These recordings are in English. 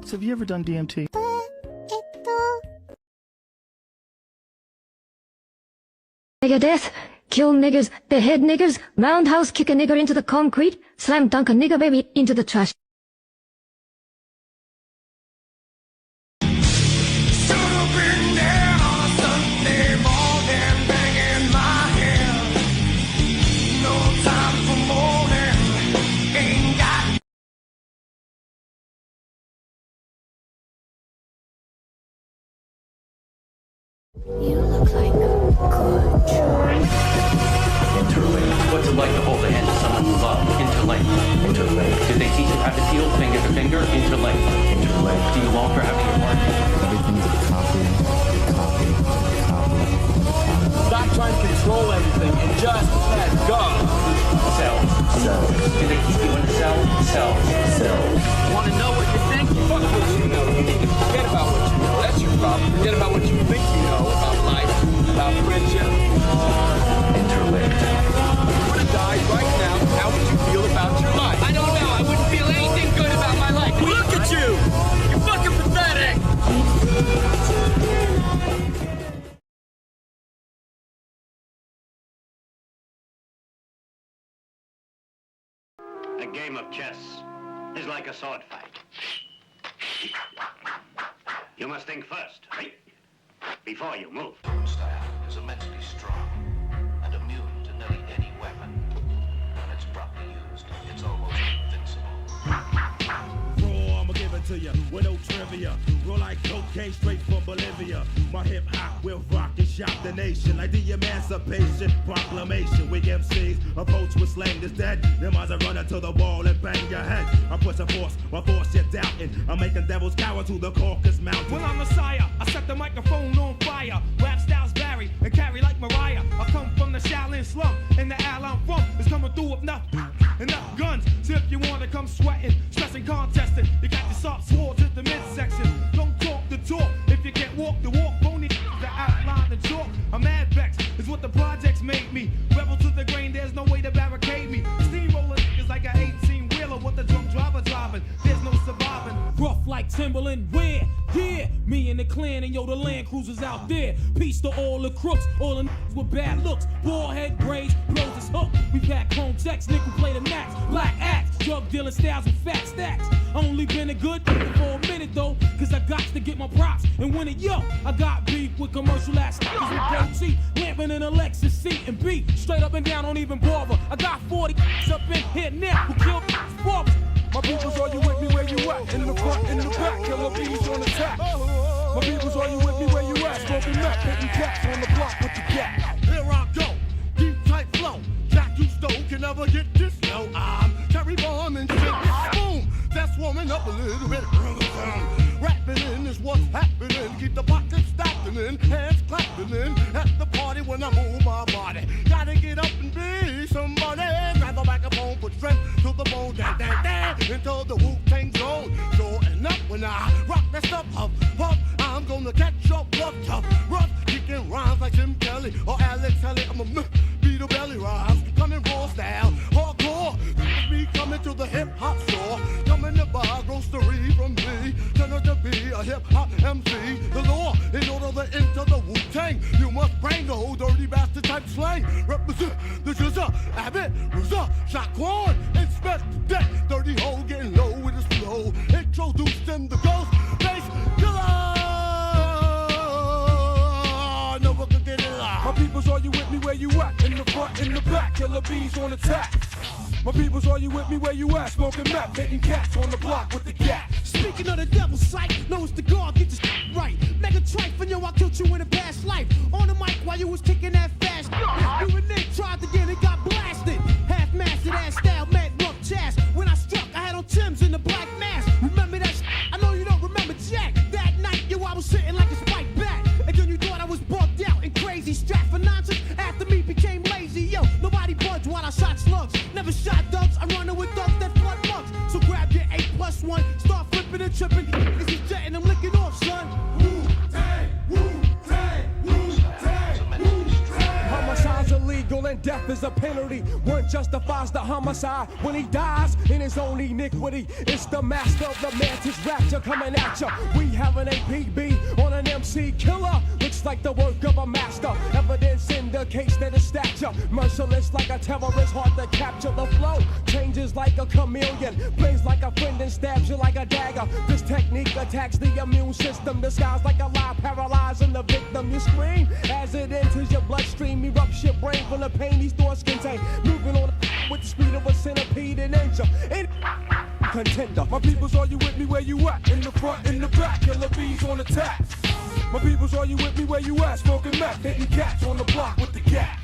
Alex, have you ever done DMT? Death, kill niggers, behead niggers, roundhouse kick a nigger into the concrete, slam dunk a nigger baby into the trash. You look like a good choice. Interlink. What's it like to hold the hand of someone you love? Interlink. Interlink. Did they teach you how to feel finger to finger? Interlink. Interlink. Do you long for having your heart? Everything's a copy. Stop trying to control everything and just let go. Cells. Cells. Do they keep you in a cell? Cells. Cells. Want to know what you think? Fuck what you know. You need to forget about what you know. That's your problem. Forget about what you think you know about life, about friendship. Interlinked. If you were to die right now, how would you feel about your life? I don't know. I wouldn't feel anything good about my life. Look at you! You're fucking pathetic! A game of chess is like a sword fight. You must think first, right? Before you move. Style is immensely strong and immune to nearly any weapon. When it's properly used, it's almost invincible. Raw, I'ma give it to you with no trivia. Roll like cocaine straight from Bolivia. My hip hop will rock and shock the nation like the Emancipation Proclamation. We MCs approach with slang that's dead. Them eyes are running to the wall and bang your head. I'm pushing force, my force you're doubting. I'm making devils cower to the Caucasus Mountain. Well, I'm Messiah. I set the microphone on fire. Rap styles vary and carry like Mariah. I come from the Shaolin slum, and the al I'm from is coming through with enough guns. So if you wanna come sweating, stressing, contesting, you got your soft swords at the midsection. Don't talk the talk if you can't walk the walk. Phony the outline the chalk. I'm mad vexed is what the projects made me. Rebel to the grain, there's no way to barricade me. Steamroller is like an 18-wheeler with the drunk driver driving. There's no surviving. Rough like Timberland, where? Yeah, me and the clan and yo, the Land Cruisers out there. Peace to all the crooks, all the niggas with bad looks. Bald head braids, blows his hook. We pack chrome checks, nickel play the max. Black axe, drug dealing styles with fat stacks. Only been a good nigga for a minute though, cause I got to get my props and win it. Yo, I got beef with commercial ass niggas with cheap, lamping in a Lexus seat and beat. Straight up and down, don't even bother. I got 40 up in here now who killed fathers. My peoples, are you with me where you at? In the front, in the back, killer bees on attack. My peoples, are you with me where you at? Smoking meth, hitting cats on the block with the cat. Here I go, deep tight flow. Jack you stole can never get this low. I'm Terry Bomb and shit. Boom, that's warming up a little bit. Rapping in is what's happening. Keep the pockets stacking in, hands clapping in. At the party when I move my body. Gotta get up and be somebody. Grab the microphone, put strength to the bone. Dan, dan, dan, into the Wu-Tang zone. Sure enough when I rock that stuff up, puff, I'm gonna catch up, tough, rough, kicking rhymes like Jim Kelly or Alex Haley. I'm a beat a belly rhymes, coming raw style, hardcore. This is me coming to the hip hop store, coming to buy grocery from me, turn to be a hip hop MC. The law, in order to enter the Wu-Tang, you must bring the whole dirty bastard type slang. Represent the Jizza, Abbott, Ruza, Shaquan, Inspect Deck, dirty hole getting low with his flow. Introduced in the ghost face killer. No one can get it live. My peoples, are you with me where you at? In the front, in the back, killer bees on attack. My peoples, are you with me where you at? Smoking meth, hitting cats on the block with the cat. Speaking of the devil's sight, know it's the God, get this right. Mega trife, and yo, I killed you in a past life. On the mic while you was kicking that fast. You and Nick tried to get it, got blasted. Half-mastered ass style, mad rough chast. When I struck, I had on Tim's in the black mask. Remember that I know you don't remember Jack. That night, yo, I was sitting like a spike bat. And then you thought I was bugged out and crazy. Strapped for nonsense, after me became lazy. Yo, nobody budged while I shot slugs. Never shot dubs, I'm running with thugs that flood mugs. So grab your 8+1, start flipping and tripping. This is jetting, I'm licking off, son. Wu-Tang, Wu-Tang, Wu-Tang, Wu-Tang. Homicide's illegal and and death is a penalty. One justifies the homicide when he dies in his own iniquity. It's the master of the mantis rapture coming at ya. We have an APB on an MC killer. Looks like the work of a master. Evidence indicates that it's stature. Merciless like a terrorist, hard to capture. The flow changes like a chameleon. Plays like a friend and stabs you like a dagger. This technique attacks the immune system. Disguised like a lie, paralyzing the victim. You scream as it enters your bloodstream. Erupts your brain full of pain these thoughts contain. Moving on with the speed of a centipede and injure. Contender. My peoples, are you with me where you at? In the front, in the back, killer bees on attack. My peoples, are you with me where you at? Smoking meth, hitting cats on the block with the gat.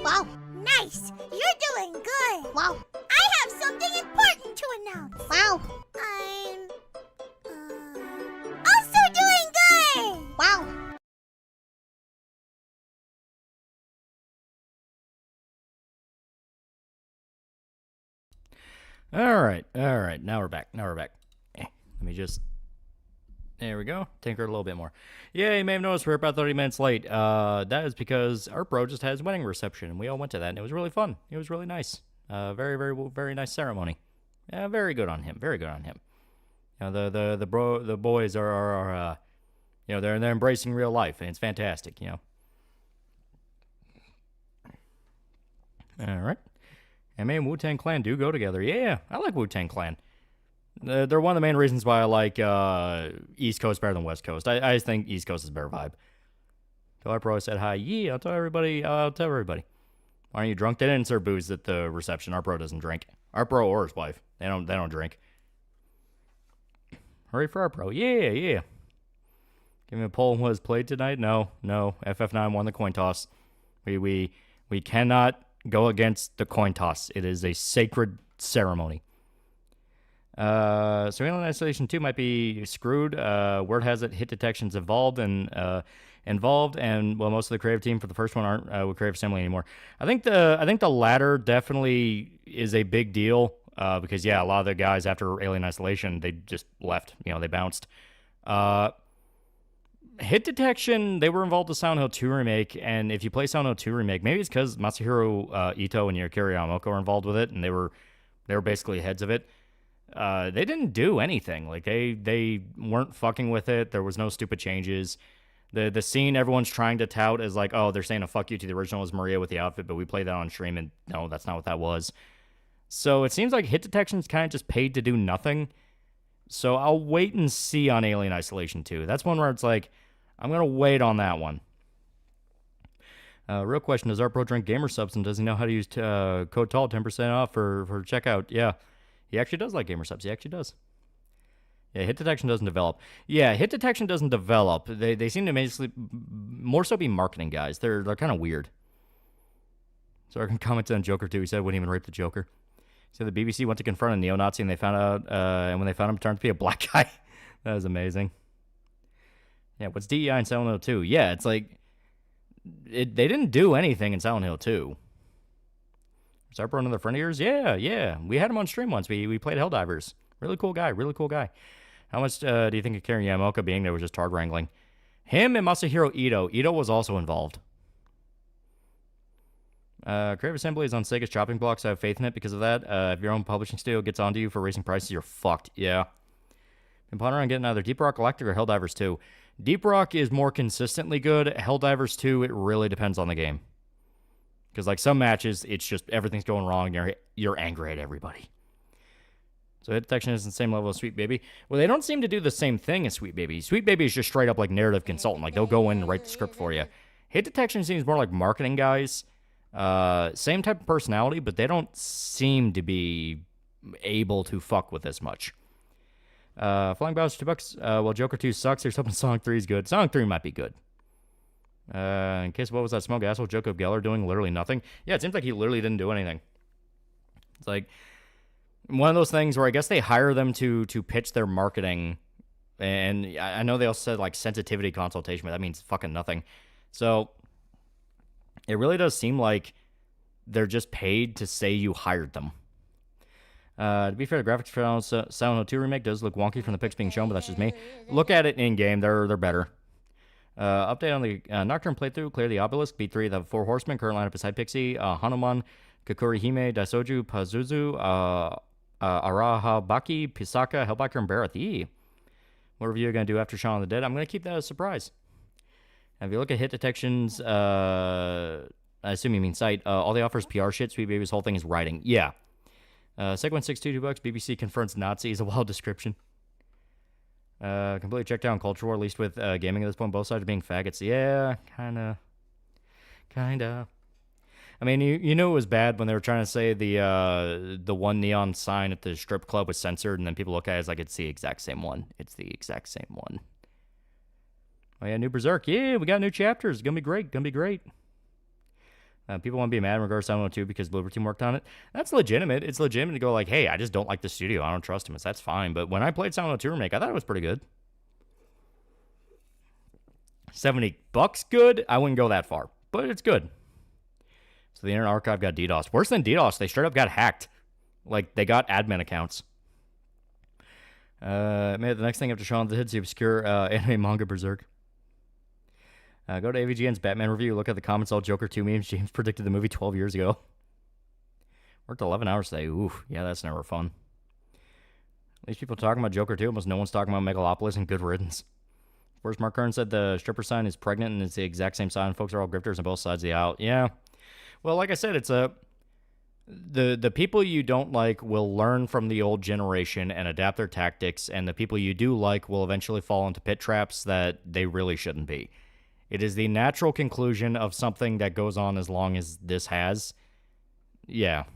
Wow, nice. You're doing good. Wow. I have something important to announce. Wow. I'm also doing good. Wow. All right. Now we're back. Let me just... There we go. Tinker a little bit more. Yeah, you may have noticed we're about 30 minutes late. That is because our bro just had his wedding reception, and we all went to that, and it was really fun. It was really nice. Very, very, very nice ceremony. Yeah, very good on him. Very good on him. You know, the boys are you know, they're embracing real life, and it's fantastic. You know. All right. And me and Wu-Tang Clan do go together. Yeah, I like Wu-Tang Clan. They're one of the main reasons why I like East Coast better than West Coast. I just think East Coast is a better vibe. So our pro said hi. Yeah, I'll tell everybody. Why aren't you drunk? They didn't serve booze at the reception. Our pro doesn't drink. Our pro or his wife. They don't drink. Hurry for our pro. Yeah. Give me a poll. Was played tonight? No. FF9 won the coin toss. We cannot go against the coin toss. It is a sacred ceremony. So Alien Isolation 2 might be screwed. Word has it hit detection's involved, and well, most of the creative team for the first one aren't with Creative Assembly anymore. I think the latter definitely is a big deal because yeah, a lot of the guys after Alien Isolation they just left. You know, they bounced. Hit detection, they were involved with Silent Hill 2 remake, and if you play Silent Hill 2 remake, maybe it's because Masahiro Ito and Yukari Yamamoto are involved with it, and they were basically heads of it. They didn't do anything. Like they weren't fucking with it. There was no stupid changes. The scene everyone's trying to tout is like, oh, they're saying a fuck you to the original as Maria with the outfit, but we played that on stream, and no, that's not what that was. So it seems like hit detection's kind of just paid to do nothing. So I'll wait and see on Alien Isolation 2. That's one where it's like, I'm gonna wait on that one. Real question: does our pro drink gamer subs, and does he know how to use code TALL 10% off for checkout? Yeah. He actually does like gamer subs. He actually does. Yeah, hit detection doesn't develop. Yeah, hit detection doesn't develop. They seem to basically more so be marketing guys. They're kind of weird. So I can comment on Joker too. He said wouldn't even rape the Joker. He said the BBC went to confront a neo-Nazi and they found out, and when they found him, it turned out to be a black guy. That was amazing. Yeah, what's DEI in Silent Hill 2? Yeah, it's like they didn't do anything in Silent Hill 2. Is our bro another friend of yours? Yeah. We had him on stream once. We played Helldivers. Really cool guy. How much do you think of Karen Yamamoto being there was just hard wrangling? Him and Masahiro Ito. Ito was also involved. Creative Assembly is on Sega's chopping blocks. I have faith in it because of that. If your own publishing studio gets onto you for raising prices, you're fucked. Yeah. Been pondering on getting either Deep Rock Galactic or Helldivers 2. Deep Rock is more consistently good. Helldivers 2, it really depends on the game. Because like some matches, it's just everything's going wrong. You're angry at everybody. So hit detection is the same level as Sweet Baby. Well, they don't seem to do the same thing as Sweet Baby. Sweet Baby is just straight up like narrative consultant. Like they'll go in and write the script for you. Hit detection seems more like marketing guys. Same type of personality, but they don't seem to be able to fuck with as much. Flying Bowser $2. Well, Joker 2 sucks. Here's hoping Song 3 is good. Song 3 might be good. In case, what was that smug asshole Jacob Geller doing? Literally nothing. Yeah, it seems like he literally didn't do anything. It's like one of those things where I guess they hire them to pitch their marketing, and I know they also said like sensitivity consultation, but that means fucking nothing. So it really does seem like they're just paid to say you hired them. To be fair, the graphics for Silent Hill 2 remake does look wonky from the pics being shown, but that's just me. Look at it in game; they're better. Update on the Nocturne playthrough: clear the obelisk, beat 3 of the 4 horsemen. Current lineup is Side Pixie, Hanuman, Kakuri Hime, Daisoju, Pazuzu, Arahabaki, Pisaka, Hellbiker, and Barath. What review are you going to do after Shaun of the Dead? I'm going to keep that a surprise. And if you look at hit detections, I assume you mean site, all they offer is PR shit. Sweet Baby's whole thing is writing. Yeah. Seg1622 $2. BBC confirms Nazi is a wild description. Completely checked down culture war, at least with gaming at this point. Both sides are being faggots. Yeah, kinda. I mean, you knew it was bad when they were trying to say the one neon sign at the strip club was censored, and then people look at it as like it's the exact same one. It's the exact same one. Oh yeah, new Berserk. Yeah, we got new chapters. Gonna be great. People want to be mad in regards to Silent Hill 2 because Bloober Team worked on it. That's legitimate. It's legitimate to go like, hey, I just don't like the studio. I don't trust him. That's fine. But when I played Silent Hill 2 Remake, I thought it was pretty good. $70 good? I wouldn't go that far. But it's good. So the Internet Archive got DDoS. Worse than DDoS, they straight up got hacked. Like, they got admin accounts. Maybe the next thing after Shaun of the Dead's the obscure anime manga Berserk. Go to AVGN's Batman review. Look at the comments. All Joker 2 memes. James predicted the movie 12 years ago. Worked 11 hours today. Ooh, yeah, that's never fun. At least people talking about Joker 2. Almost no one's talking about Megalopolis and good riddance. First, Mark Kern said the stripper sign is pregnant and it's the exact same sign. Folks are all grifters on both sides of the aisle. Yeah. Well, like I said, it's the people you don't like will learn from the old generation and adapt their tactics, and the people you do like will eventually fall into pit traps that they really shouldn't be. It is the natural conclusion of something that goes on as long as this has. Yeah.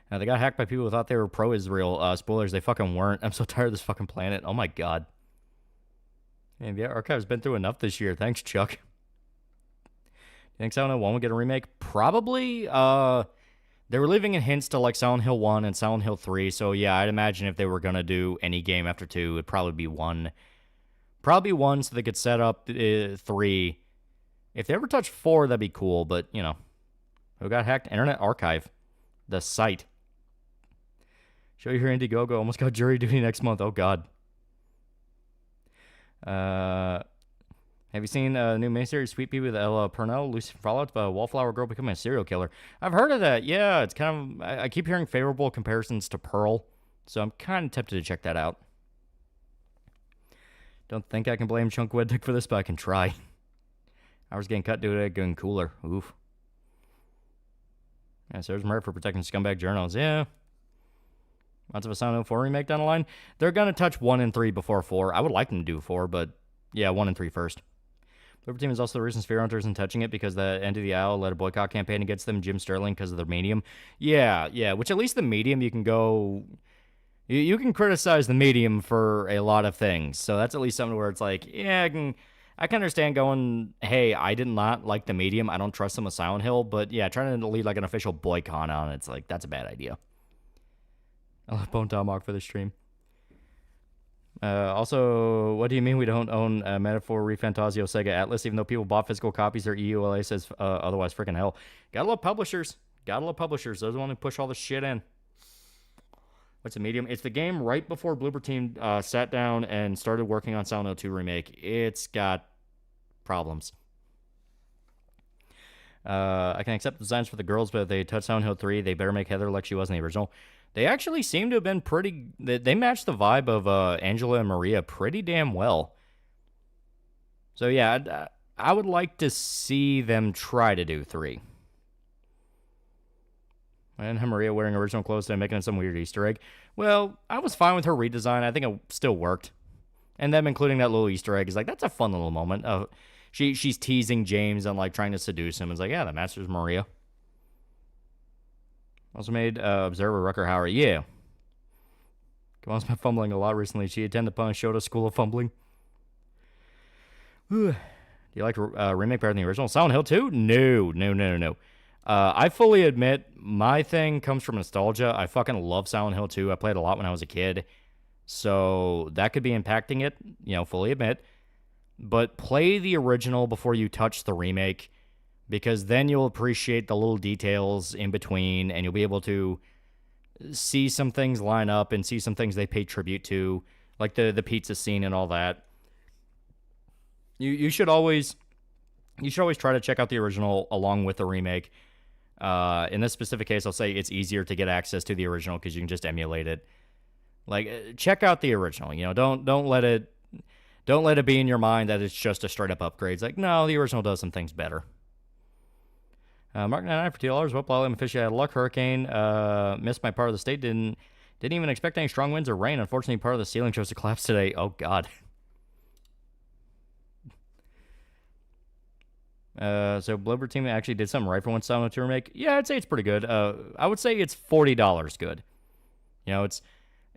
They got hacked by people who thought they were pro-Israel. Spoilers, they fucking weren't. I'm so tired of this fucking planet. Oh my god. Man, the archive's been through enough this year. Thanks, Chuck. You think Silent Hill 1 would get a remake? Probably. They were leaving in hints to like Silent Hill 1 and Silent Hill 3. So yeah, I'd imagine if they were going to do any game after 2, it'd probably be 1. Probably 1 so they could set up 3. If they ever touch 4, that'd be cool. But, you know, who got hacked? Internet Archive. The site. Show you here Indiegogo. Almost got jury duty next month. Oh, God. Have you seen a new miniseries, Sweet Pea with Ella Purnell, Lucy from Fallout, about a wallflower girl becoming a serial killer? I've heard of that. Yeah, it's kind of... I keep hearing favorable comparisons to Pearl, so I'm kind of tempted to check that out. Don't think I can blame Chunk Weddick for this, but I can try. I was getting cut due to it getting cooler. Oof. Yeah, Sarah's murdered for protecting scumbag journals. Yeah. Lots of a Silent Hill 4 remake down the line. They're going to touch 1 and 3 before 4. I would like them to do 4, but yeah, 1 and 3 first. Liberty Team is also the reason Sphere Hunter isn't touching it because the End of the Owl led a boycott campaign against them, Jim Sterling, because of their medium. Yeah, which at least the medium you can go... You can criticize the medium for a lot of things, so that's at least something where it's like, yeah, I can understand going, hey, I did not like the medium, I don't trust them with Silent Hill, but yeah, trying to lead like an official boycott on it, it's like, that's a bad idea. I love Bone Tomahawk for the stream. Also, what do you mean we don't own Metaphor, Refantasio, Sega Atlas, even though people bought physical copies? Their EULA says otherwise. Freaking hell. Gotta love publishers. Those are the ones who push all this shit in. What's the medium? It's the game right before Bloober Team sat down and started working on Silent Hill 2 Remake. It's got problems. I can accept the designs for the girls, but if they touch Silent Hill 3, they better make Heather like she was in the original. They actually seem to have been pretty... They matched the vibe of Angela and Maria pretty damn well. So yeah, I would like to see them try to do 3. And Maria wearing original clothes and making it some weird Easter egg. Well, I was fine with her redesign. I think it still worked. And them including that little Easter egg is like, that's a fun little moment. she's teasing James and like trying to seduce him. It's like, yeah, the master's Maria. Also made Observer Rucker Howard. Yeah. Kamal's been fumbling a lot recently. She attended the Shota School of Fumbling. Do you like remake better than the original? Silent Hill 2? No. I fully admit my thing comes from nostalgia. I fucking love Silent Hill 2. I played a lot when I was a kid. So that could be impacting it, fully admit. But play the original before you touch the remake, because then you'll appreciate the little details in between, and you'll be able to see some things line up and see some things they pay tribute to, like the pizza scene and all that. You should always try to check out the original along with the remake. In this specific case, I'll say it's easier to get access to the original because you can just emulate it. Like, check out the original. Don't let it be in your mind that it's just a straight up upgrade. It's like, no, the original does some things better. Mark 99 for $2. Well, I'm officially out of luck. Hurricane missed my part of the state. Didn't even expect any strong winds or rain. Unfortunately, part of the ceiling chose to collapse today. Oh God. So Bloober Team actually did something right for one Silent Hill 2 remake. Yeah, I'd say it's pretty good. I would say it's $40 good. It's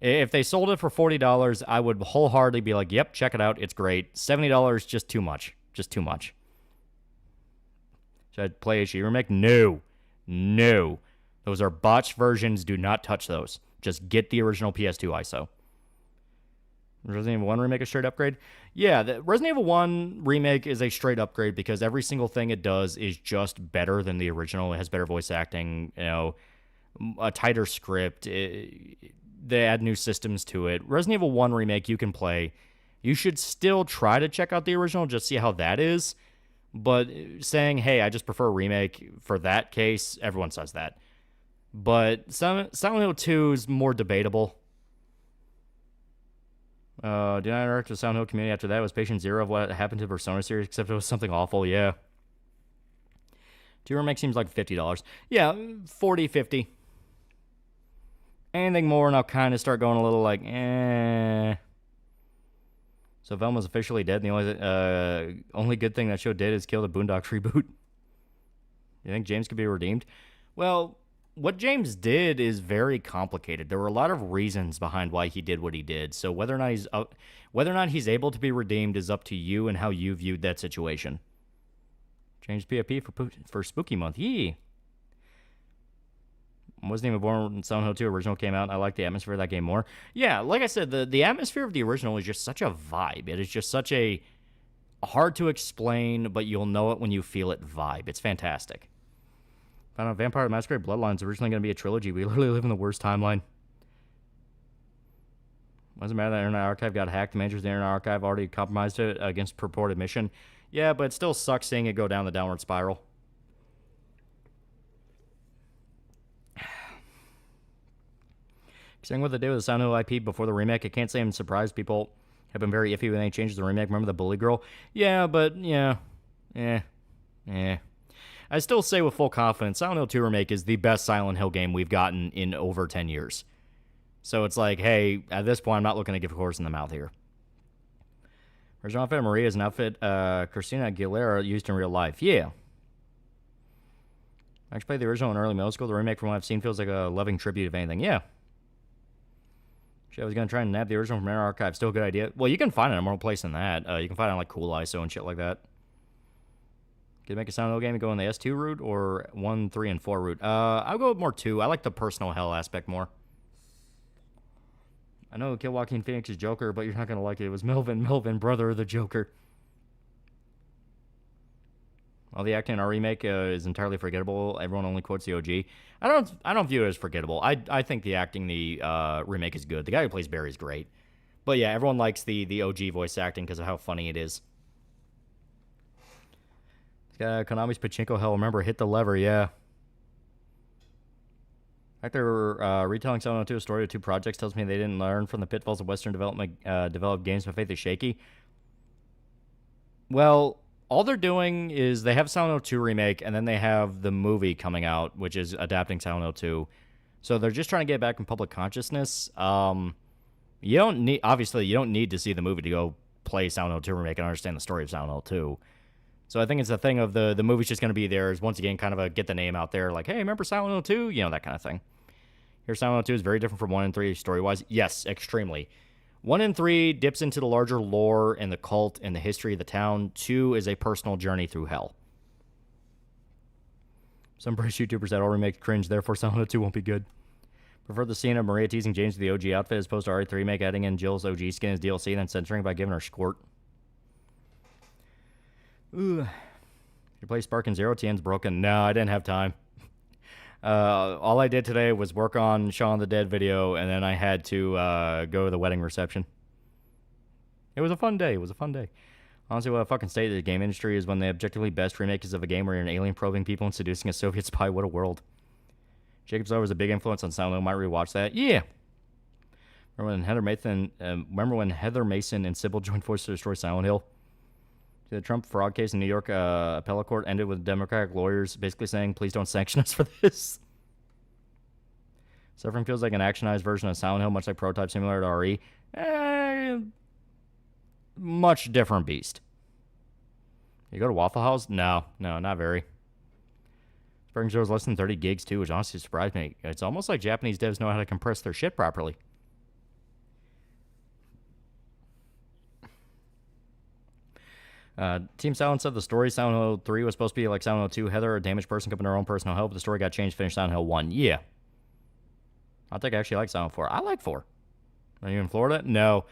if they sold it for $40, I would wholeheartedly be like, yep, check it out. It's great. $70, just too much. Just too much. Should I play HD remake? No. Those are botched versions. Do not touch those. Just get the original PS2 ISO. Resident Evil 1 remake a straight upgrade? Yeah, the Resident Evil 1 remake is a straight upgrade because every single thing it does is just better than the original. It has better voice acting, a tighter script. They add new systems to it. Resident Evil 1 remake you can play. You should still try to check out the original, just see how that is. But saying, hey, I just prefer a remake for that case, everyone says that. But Silent Hill 2 is more debatable. Did I interact with the Silent Hill community after that? It was patient zero of what happened to the Persona series, except it was something awful, yeah. 2 remake seems like $50. Yeah, 40, 50. Anything more, and I'll kind of start going a little like, eh. So Velma's officially dead, and the only good thing that show did is kill the Boondocks reboot. You think James could be redeemed? Well, what James did is very complicated. There were a lot of reasons behind why he did what he did. So whether or not he's able to be redeemed is up to you and how you viewed that situation. Change PFP for Spooky Month. Yee. Wasn't even born when Silent Hill 2 original came out. I like the atmosphere of that game more. Yeah, like I said, the atmosphere of the original is just such a vibe. It is just such a hard to explain, but you'll know it when you feel it vibe. It's fantastic. Found out Vampire the Masquerade Bloodlines originally going to be a trilogy. We literally live in the worst timeline. Doesn't matter that Internet Archive got hacked. The managers of the Internet Archive already compromised it against purported mission. Yeah, but it still sucks seeing it go down the downward spiral. Considering what they did with the Silent Hill IP before the remake, I can't say I'm surprised people have been very iffy with any changes to the remake. Remember the bully girl? Yeah, but, yeah. I still say with full confidence, Silent Hill 2 remake is the best Silent Hill game we've gotten in over 10 years. So it's like, hey, at this point, I'm not looking to give a horse in the mouth here. Original outfit Maria is an outfit Christina Aguilera used in real life. Yeah. I actually played the original in early middle school. The remake, from what I've seen, feels like a loving tribute of anything. Yeah. I was going to try and nab the original from Internet Archive. Still a good idea. Well, you can find it in more place than that. You can find it on like Cool ISO and shit like that. Could make a Silent Hill game and go on the S2 route or 1, 3, and 4 route? I'll go with more 2. I like the personal hell aspect more. I know kill Joaquin Phoenix's Joker, but you're not going to like it. It was Melvin, brother of the Joker. All the acting in our remake is entirely forgettable. Everyone only quotes the OG. I don't view it as forgettable. I think the acting in the remake is good. The guy who plays Barry is great. But yeah, everyone likes the OG voice acting because of how funny it is. Konami's Pachinko Hell. Remember, hit the lever, yeah. After retelling Silent Hill 2 a story of 2 projects tells me they didn't learn from the pitfalls of Western developed games. My faith is shaky. Well, all they're doing is they have Silent Hill 2 remake, and then they have the movie coming out, which is adapting Silent Hill 2. So they're just trying to get back in public consciousness. You don't need to see the movie to go play Silent Hill 2 remake and understand the story of Silent Hill 2. So I think it's a thing of the movie's just going to be there is once again kind of a get the name out there. Like, hey, remember Silent Hill 2? You know, that kind of thing. Here, Silent Hill 2 is very different from 1 and 3 story-wise. Yes, extremely. 1 and 3 dips into the larger lore and the cult and the history of the town. 2 is a personal journey through hell. Some British YouTubers that all remake cringe, therefore Silent Hill 2 won't be good. Prefer the scene of Maria teasing James with the OG outfit as opposed to RE3 remake adding in Jill's OG skin as DLC and then censoring by giving her squirt. Ooh. You play Sparking Zero, TN's broken. No, I didn't have time. All I did today was work on Shaun of the Dead video, and then I had to go to the wedding reception. It was a fun day. It was a fun day. Honestly, what a fucking state of the game industry is when the objectively best remake is of a game where you're an alien probing people and seducing a Soviet spy. What a world. Jacob's Lover was a big influence on Silent Hill. Might rewatch that. Yeah. Remember when Heather Mason and Sybil joined forces to destroy Silent Hill? The Trump fraud case in New York appellate court ended with Democratic lawyers basically saying, please don't sanction us for this. Suffering feels like an actionized version of Silent Hill, much like Prototype similar to RE. Much different beast. You go to Waffle House? No, not very. Spring shows less than 30 gigs too, which honestly surprised me. It's almost like Japanese devs know how to compress their shit properly. Team Silent said the story Silent Hill 3 was supposed to be like Silent Hill 2. Heather, a damaged person, coming to her own personal help. The story got changed, finished Silent Hill 1. Yeah. I think I actually like Silent 4. I like 4. Are you in Florida? No.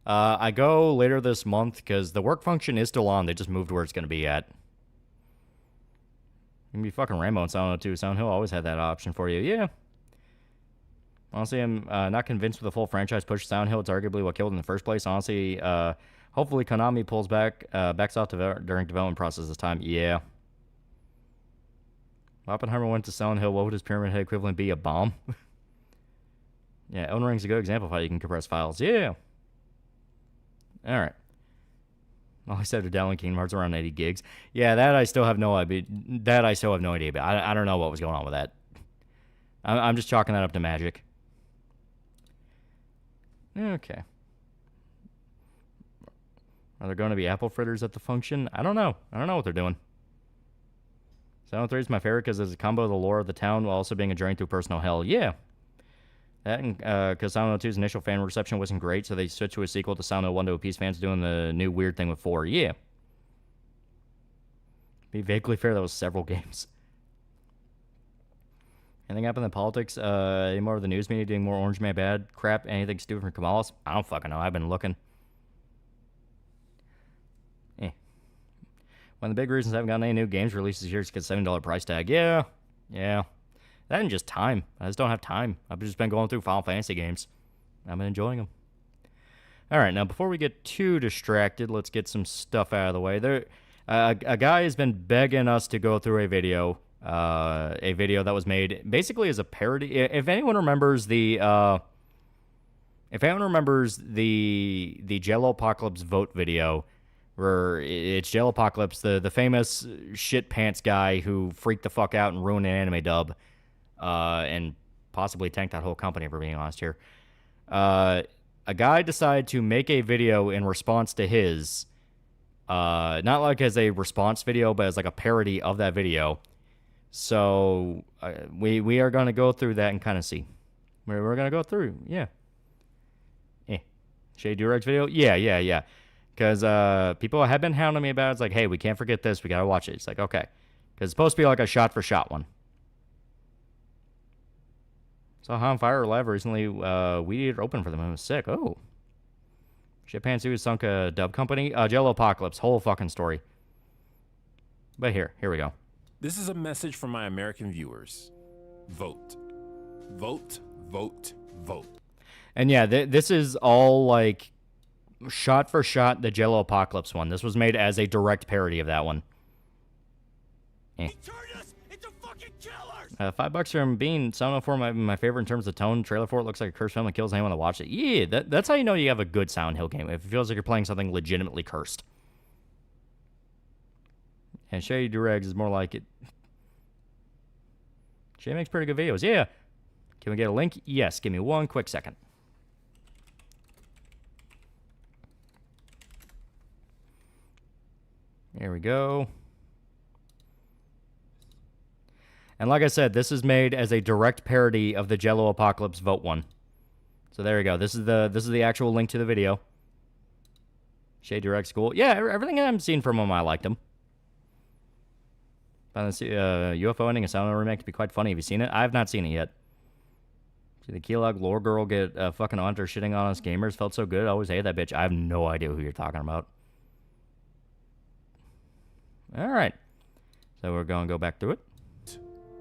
I go later this month because the work function is still on. They just moved where it's going to be at. You can be fucking Rambo in Silent Hill 2. Silent Hill always had that option for you. Yeah. Honestly, I'm not convinced with the full franchise push. Silent Hill, it's arguably what killed in the first place. Honestly, hopefully Konami backs off during development process this time. Yeah. Oppenheimer went to Silent Hill. What would his Pyramid Head equivalent be? A bomb? Yeah, Elden Ring's a good example of how you can compress files. Yeah. All right. All I said to download Kingdom Hearts around 80 gigs. Yeah, that I still have no idea. About. I don't know what was going on with that. I'm just chalking that up to magic. Okay. Are there going to be apple fritters at the function? I don't know. I don't know what they're doing. Silent 3 is my favorite because it's a combo of the lore of the town while also being a journey through personal hell. Yeah. That and because Silent Hill 2's initial fan reception wasn't great, so they switched to a sequel to Silent Hill 1 to appease fans doing the new weird thing with 4. Yeah. Be vaguely fair, that was several games. Anything happened in politics? Any more of the news media doing more Orange Man bad crap? Anything stupid from Kamalis? I don't fucking know. I've been looking. One of the big reasons I haven't gotten any new games releases here is because $7 price tag. Yeah. That and just time. I just don't have time. I've just been going through Final Fantasy games. I've been enjoying them. All right, now before we get too distracted, let's get some stuff out of the way. A guy has been begging us to go through a video that was made basically as a parody. If anyone remembers the Jello Apocalypse vote video, where it's Jello Apocalypse, the famous shit pants guy who freaked the fuck out and ruined an anime dub, and possibly tanked that whole company, if we're being honest here. A guy decided to make a video in response to his, not like as a response video, but as like a parody of that video. So we are going to go through that and kind of see. We're going to go through, yeah. Shay Dureg's video? Yeah. Because people have been hounding me about it. It's like, hey, we can't forget this. We got to watch it. It's like, okay. Because it's supposed to be like a shot-for-shot one. Saw Han Fire Live recently. We did open for them. It was sick. Oh. Shit Pantsu sunk a dub company. Jello Apocalypse. Whole fucking story. But here we go. This is a message from my American viewers. Vote. Vote, vote, vote. And yeah, this is all like shot for shot the Jello Apocalypse one. This was made as a direct parody of that one. $5 from Bean. Sound of 4 my favorite in terms of tone. Trailer for it looks like a cursed film that kills anyone that watches it. Yeah, that's how you know you have a good Silent Hill game. If it feels like you're playing something legitimately cursed. And Shay Duregs is more like it. Shay makes pretty good videos. Yeah. Can we get a link? Yes. Give me one quick second. There we go. And like I said, this is made as a direct parody of the Jello Apocalypse Vote one. So there you go. This is the actual link to the video. Shade Direct School. Yeah, everything I've seen from him, I liked him. Found the UFO ending, a Silent Hill remake to be quite funny. Have you seen it? I have not seen it yet. See the Keylog lore girl get fucking onto shitting on us gamers. Felt so good. I always hate that bitch. I have no idea who you're talking about. All right. So we're going to go back through it.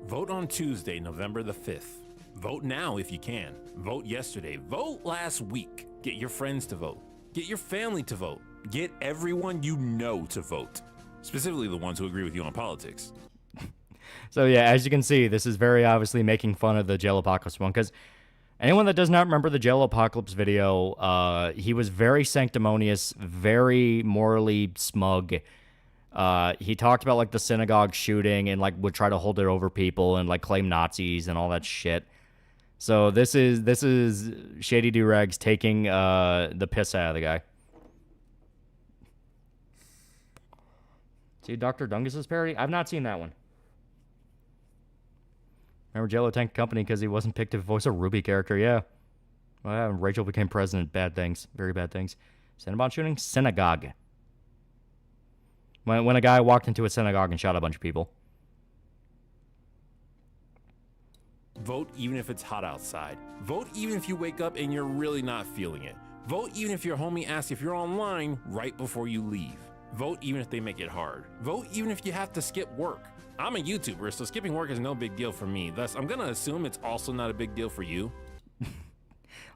Vote on Tuesday, November the 5th. Vote now if you can. Vote yesterday. Vote last week. Get your friends to vote. Get your family to vote. Get everyone you know to vote. Specifically the ones who agree with you on politics. So yeah, as you can see, this is very obviously making fun of the Jello Apocalypse one, because anyone that does not remember the Jello Apocalypse video, he was very sanctimonious, very morally smug. He talked about like the synagogue shooting and like would try to hold it over people and like claim Nazis and all that shit. So this is Shady Do-Rags taking the piss out of the guy. See Dr. Dungus's parody? I've not seen that one. Remember Jello tanked company because he wasn't picked to voice a Ruby character? Yeah. Well, yeah, Rachel became president. Bad things. Very bad things. Cinnabon shooting? Synagogue. When a guy walked into a synagogue and shot a bunch of people. Vote even if it's hot outside. Vote even if you wake up and you're really not feeling it. Vote even if your homie asks if you're online right before you leave. Vote even if they make it hard. Vote even if you have to skip work. I'm a YouTuber, so skipping work is no big deal for me. Thus, I'm going to assume it's also not a big deal for you.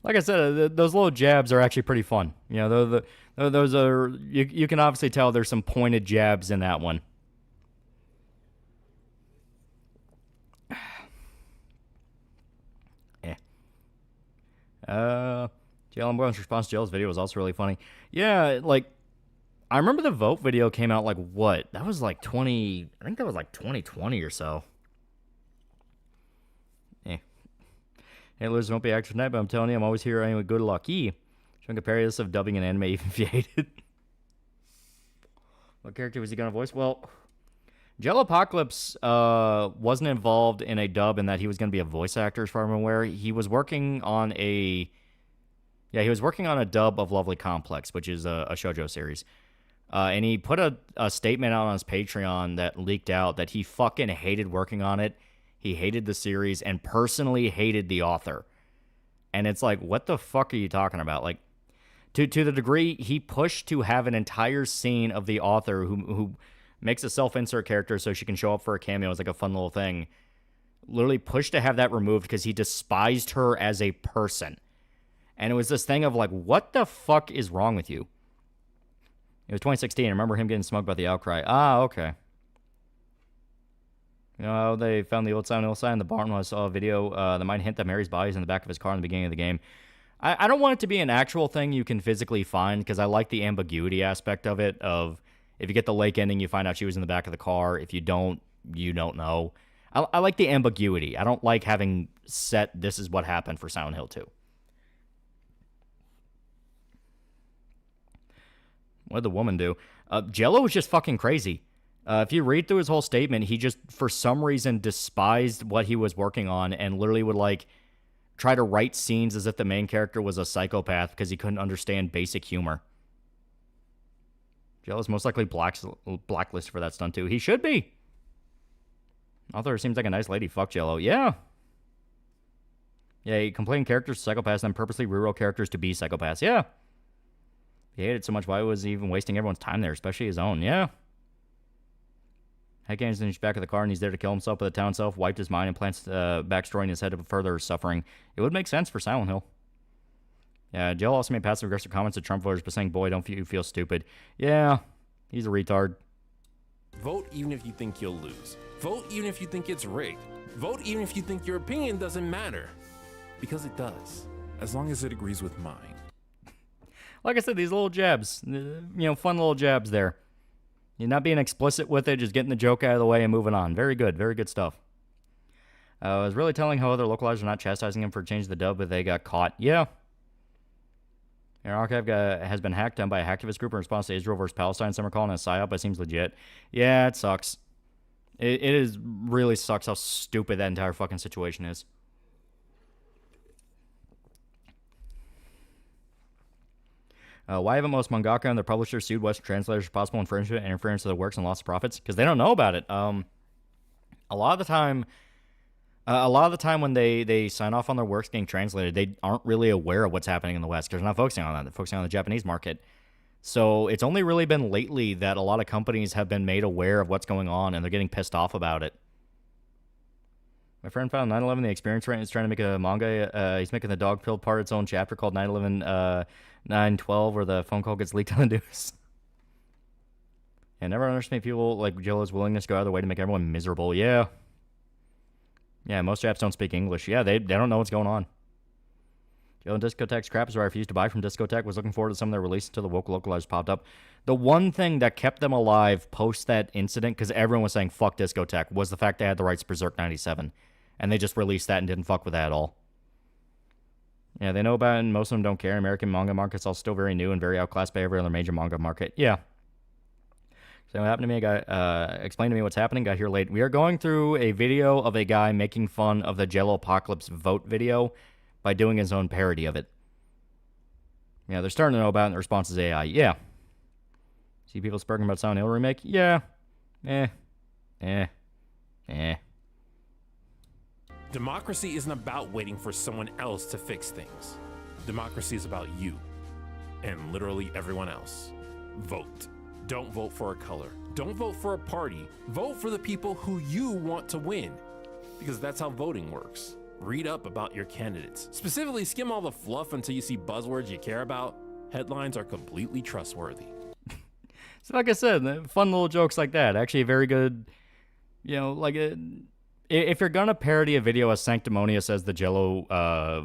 Like I said, those little jabs are actually pretty fun. You know, those are, you can obviously tell there's some pointed jabs in that one. Jalen Boyle's response to Jell's video was also really funny. Yeah, like, I remember the vote video came out like what? That was like I think that was like 2020 or so. Hey, Liz, won't be active tonight, but I'm telling you, I'm always here anyway. Good luck. Should I compare this of dubbing an anime even if you hate it? What character was he going to voice? Well, Jello Apocalypse wasn't involved in a dub in that he was going to be a voice actor, as far as I'm aware. He was working on a dub of Lovely Complex, which is a shoujo series. And he put a statement out on his Patreon that leaked out that he fucking hated working on it. He hated the series and personally hated the author. And it's like, what the fuck are you talking about? Like, to the degree he pushed to have an entire scene of the author who makes a self-insert character so she can show up for a cameo as like a fun little thing, literally pushed to have that removed because he despised her as a person. And it was this thing of like, what the fuck is wrong with you? It was 2016. I remember him getting smoked by the outcry. Ah, okay. You know, they found the old Silent Hill sign in the barn when I saw a video that might hint that Mary's body is in the back of his car in the beginning of the game. I don't want it to be an actual thing you can physically find because I like the ambiguity aspect of it. Of if you get the lake ending, you find out she was in the back of the car. If you don't, you don't know. I like the ambiguity. I don't like having set this is what happened for Silent Hill 2. What did the woman do? Jello was just fucking crazy. If you read through his whole statement, he just, for some reason, despised what he was working on and literally would, like, try to write scenes as if the main character was a psychopath because he couldn't understand basic humor. Jello's most likely blacklisted for that stunt, too. He should be. Author seems like a nice lady. Fuck Jello. Yeah. Yeah, he complained characters psychopaths and then purposely rewrote characters to be psychopaths. Yeah. He hated it so much, why was he even wasting everyone's time there, especially his own? Yeah. Headcanon's in his back of the car and he's there to kill himself, but the town itself wiped his mind and plants backstory in his head to further suffering. It would make sense for Silent Hill. Yeah, Jill also made passive-aggressive comments to Trump voters, but saying, boy, don't you feel stupid. Yeah, he's a retard. Vote even if you think you'll lose. Vote even if you think it's rigged. Vote even if you think your opinion doesn't matter. Because it does, as long as it agrees with mine. Like I said, these little jabs, fun little jabs there. You're not being explicit with it, just getting the joke out of the way and moving on. Very good stuff. I was really telling how other localizers are not chastising him for changing the dub, but they got caught. Yeah. Our archive has been hacked down by a hacktivist group in response to Israel versus Palestine. Some are calling it a psyop, but it seems legit. Yeah, it sucks. It is really sucks how stupid that entire fucking situation is. Why haven't most mangaka and their publishers sued Western translators for possible infringement and interference of their works and loss of profits? Because they don't know about it. A lot of the time when they sign off on their works getting translated, they aren't really aware of what's happening in the West because they're not focusing on that. They're focusing on the Japanese market. So it's only really been lately that a lot of companies have been made aware of what's going on, and they're getting pissed off about it. My friend found 9/11 The Experience right, and is trying to make a manga. He's making the dog pill part its own chapter called 9/11 9/12, where the phone call gets leaked on the news. I never understand people like Jello's willingness to go out of their way to make everyone miserable. Yeah, most Japs don't speak English. Yeah, they don't know what's going on. Jello and Discotheque's crap is where I refused to buy from Discotheque. Was looking forward to some of their releases until the woke localizers popped up. The one thing that kept them alive post that incident, because everyone was saying fuck Discotheque, was the fact they had the rights to Berserk 97. And they just released that and didn't fuck with that at all. Yeah, they know about it, and most of them don't care. American manga market's all still very new and very outclassed by every other major manga market. Yeah. So what happened to me? A guy explained to me what's happening. Got here late. We are going through a video of a guy making fun of the Jello Apocalypse vote video by doing his own parody of it. Yeah, they're starting to know about it, and the response is AI. Yeah. See people sparking about Silent Hill remake? Yeah. Democracy isn't about waiting for someone else to fix things. Democracy is about you and literally everyone else. Vote. Don't vote for a color. Don't vote for a party. Vote for the people who you want to win, because that's how voting works. Read up about your candidates. Specifically, skim all the fluff until you see buzzwords you care about. Headlines are completely trustworthy. So like I said, fun little jokes like that. Actually a very good, if you're going to parody a video as sanctimonious as the Jello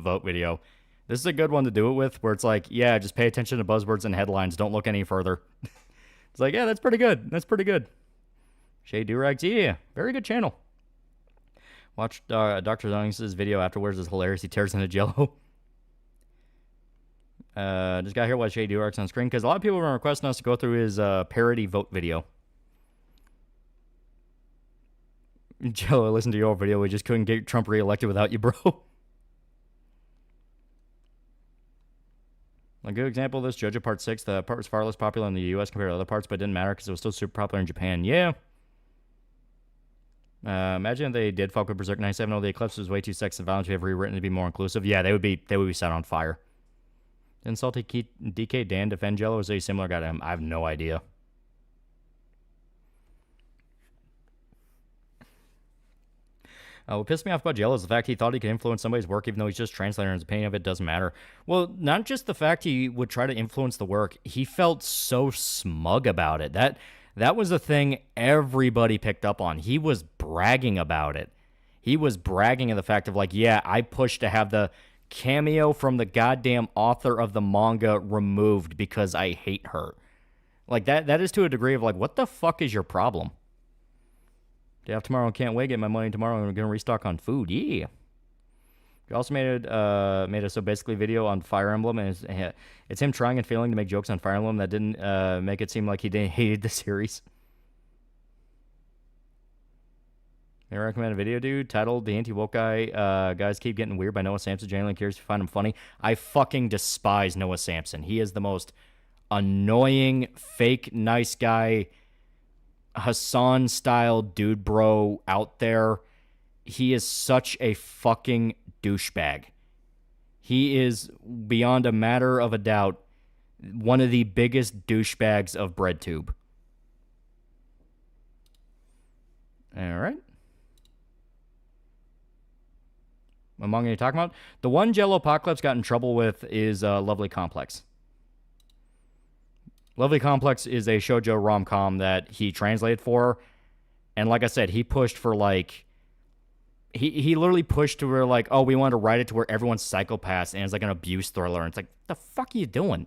vote video, this is a good one to do it with, where it's like, yeah, just pay attention to buzzwords and headlines. Don't look any further. It's like, yeah, that's pretty good. That's pretty good. Shay Durags, yeah, very good channel. Watch Dr. Zong's video afterwards. Is hilarious. He tears into Jello. Just got here while Shay Durags on screen, because a lot of people were requesting us to go through his parody vote video. Jello, listen to your video. We just couldn't get Trump reelected without you, bro. A good example of this, JoJo Part 6. The part was far less popular in the US compared to other parts, but it didn't matter because it was still super popular in Japan. Yeah. Imagine if they did fuck with Berserk 97. Oh, the Eclipse was way too sexy and violent to have rewritten to be more inclusive. Yeah, they would be set on fire. Didn't Salty DK Dan defend Jello? Is he similar guy to him? I have no idea. What pissed me off about Jello is the fact he thought he could influence somebody's work even though he's just translating, and his opinion of it doesn't matter. Well, not just the fact he would try to influence the work, he felt so smug about it. That was the thing everybody picked up on. He was bragging about it. He was bragging of the fact of like, yeah, I pushed to have the cameo from the goddamn author of the manga removed because I hate her. Like, that is to a degree of like, what the fuck is your problem? Day off tomorrow, can't wait. Get my money tomorrow. I'm gonna restock on food. Yeah. We also made a so basically video on Fire Emblem, and it's him trying and failing to make jokes on Fire Emblem that didn't make it seem like he hated the series. May I recommend a video, dude? Titled "The Anti-Woke Guy Guys Keep Getting Weird" by Noah Sampson. Genuinely curious if you find him funny. I fucking despise Noah Sampson. He is the most annoying, fake, nice guy, Hassan-style dude bro out there. He is such a fucking douchebag. He is, beyond a matter of a doubt, one of the biggest douchebags of BreadTube. All right. What manga are you talking about? The one Jello Apocalypse got in trouble with is Lovely Complex. Lovely Complex is a shoujo rom-com that he translated for. And like I said, he pushed for like... He literally pushed to where like, oh, we wanted to write it to where everyone's psychopaths and it's like an abuse thriller. And it's like, the fuck are you doing?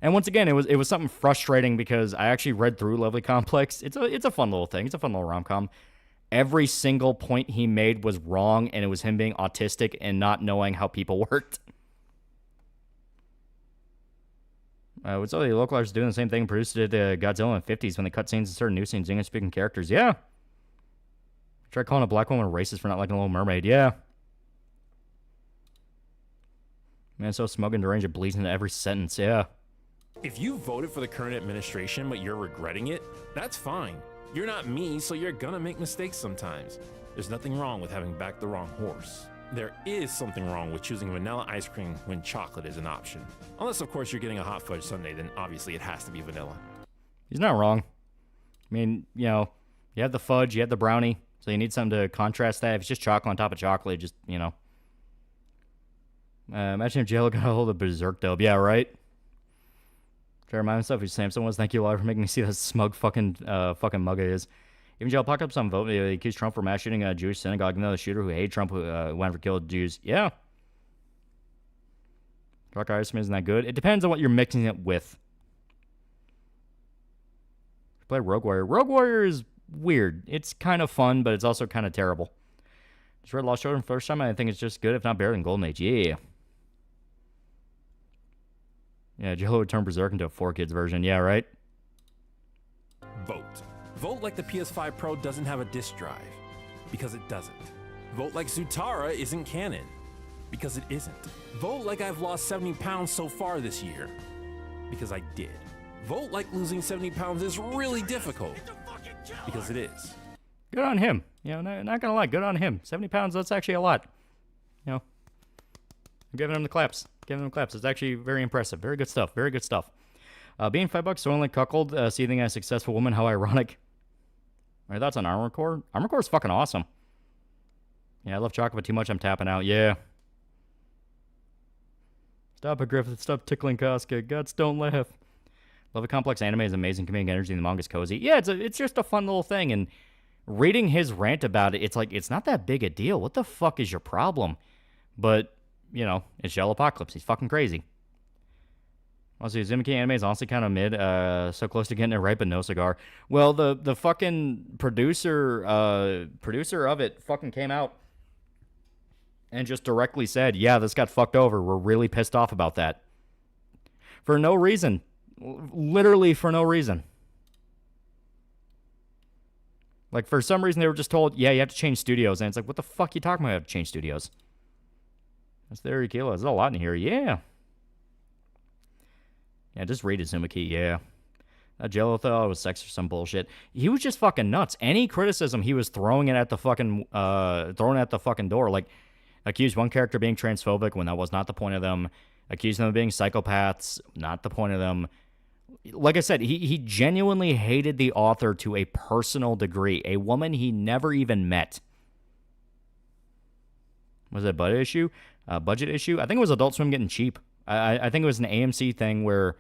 And once again, it was something frustrating because I actually read through Lovely Complex. It's a fun little thing. It's a fun little rom-com. Every single point he made was wrong, and it was him being autistic and not knowing how people worked. What's all the localizers doing the same thing produced it Godzilla in the 50s when they cut scenes and started new scenes, English-speaking characters. Yeah. Try calling a black woman racist for not liking Little Mermaid. Yeah. Man, so smug and deranged it bleeds into every sentence. Yeah. If you voted for the current administration but you're regretting it, that's fine. You're not me, so you're gonna make mistakes sometimes. There's nothing wrong with having backed the wrong horse. There is something wrong with choosing vanilla ice cream when chocolate is an option. Unless, of course, you're getting a hot fudge sundae, then obviously it has to be vanilla. He's not wrong. I mean, you know, you have the fudge, you have the brownie, so you need something to contrast that. If it's just chocolate on top of chocolate, just, you know. Imagine if Jello got a hold of Berserk Dub. Yeah, right? Try to remind myself who Samson was. Thank you a lot for making me see how smug fucking mug it is. Even Jello popped up some vote. They accused Trump for mass shooting a Jewish synagogue. Another shooter who hated Trump who went for killed Jews. Yeah. Dark Iceman isn't that good. It depends on what you're mixing it with. Play Rogue Warrior. Rogue Warrior is weird. It's kind of fun, but it's also kind of terrible. Just read Lost Children first time, and I think it's just good, if not better than Golden Age. Yeah. Yeah, Jello would turn Berserk into a 4Kids version. Yeah, right? Vote. Vote like the PS5 Pro doesn't have a disk drive, because it doesn't. Vote like Zutara isn't canon, because it isn't. Vote like I've lost 70 pounds so far this year, because I did. Vote like losing 70 pounds is really difficult, because it is. Good on him. You know, not gonna lie, good on him. 70 pounds, that's actually a lot. You know, I'm giving him the claps. Giving him the claps. It's actually very impressive. Very good stuff. Very good stuff. Being $5 so only cuckold, seething as a successful woman, how ironic. My thoughts on Armor Core? Armor Core is fucking awesome. Yeah, I love chocolate, but too much I'm tapping out. Yeah. Stop it, Griffith. Stop tickling Casca. Guts, don't laugh. Love a complex anime is amazing. Comedic energy, and the manga's cozy. Yeah, it's just a fun little thing. And reading his rant about it, it's like, it's not that big a deal. What the fuck is your problem? But, you know, it's Yellow Apocalypse. He's fucking crazy. Also, Uzumaki anime is honestly kind of mid. So close to getting it right, but no cigar. Well, the fucking producer of it fucking came out and just directly said, yeah, this got fucked over. We're really pissed off about that. For no reason. Literally for no reason. Like, for some reason, they were just told, yeah, you have to change studios. And it's like, what the fuck are you talking about? You have to change studios. That's very kilo. There's a lot in here. Yeah. Yeah, just read Uzumaki, yeah. Jello thought it was sex or some bullshit. He was just fucking nuts. Any criticism, he was throwing it at the fucking, door. Like, accused one character of being transphobic when that was not the point of them. Accused them of being psychopaths, not the point of them. Like I said, he genuinely hated the author to a personal degree. A woman he never even met. Was it a budget issue? Budget issue? I think it was Adult Swim getting cheap. I think it was an AMC thing where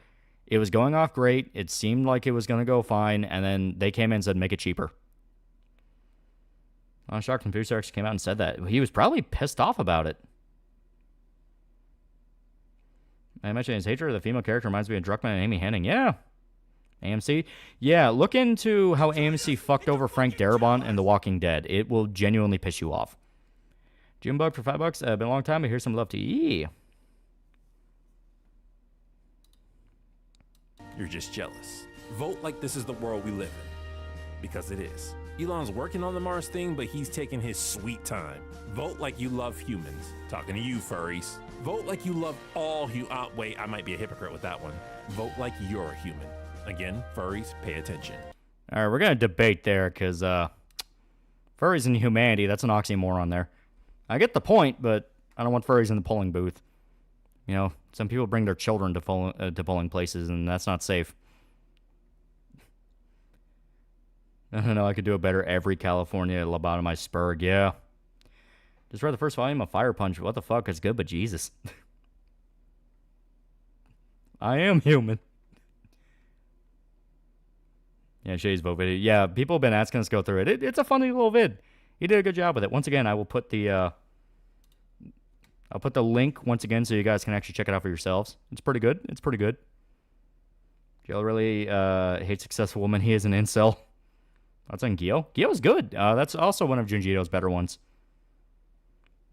it was going off great. It seemed like it was going to go fine. And then they came in and said, make it cheaper. I'm shocked when Producer actually came out and said that. He was probably pissed off about it. I mentioned his hatred of the female character reminds me of Druckmann and Amy Hennig. Yeah. AMC. Yeah, look into how AMC fucked over Frank Darabont and The Walking Dead. It will genuinely piss you off. Junebug for $5. Been a long time, but here's some love to you. You're just jealous. Vote like this is the world we live in. Because it is. Elon's working on the Mars thing, but he's taking his sweet time. Vote like you love humans. Talking to you, furries. Vote like you love all wait, I might be a hypocrite with that one. Vote like you're a human. Again, furries, pay attention. All right, we're going to debate there, because furries and humanity, that's an oxymoron there. I get the point, but I don't want furries in the polling booth. You know, some people bring their children to polling places, and that's not safe. I don't know, I could do a better every California lobotomized spurg, yeah. Just read the first volume of Fire Punch. What the fuck? It's good, but Jesus. I am human. Yeah, Shay's vote video. Yeah, people have been asking us to go through it. It's a funny little vid. He did a good job with it. Once again, I will put the link once again so you guys can actually check it out for yourselves. It's pretty good. It's pretty good. Joe really hates successful women. He is an incel. That's on Gyo. Gyo's good. That's also one of Junji Ito's better ones.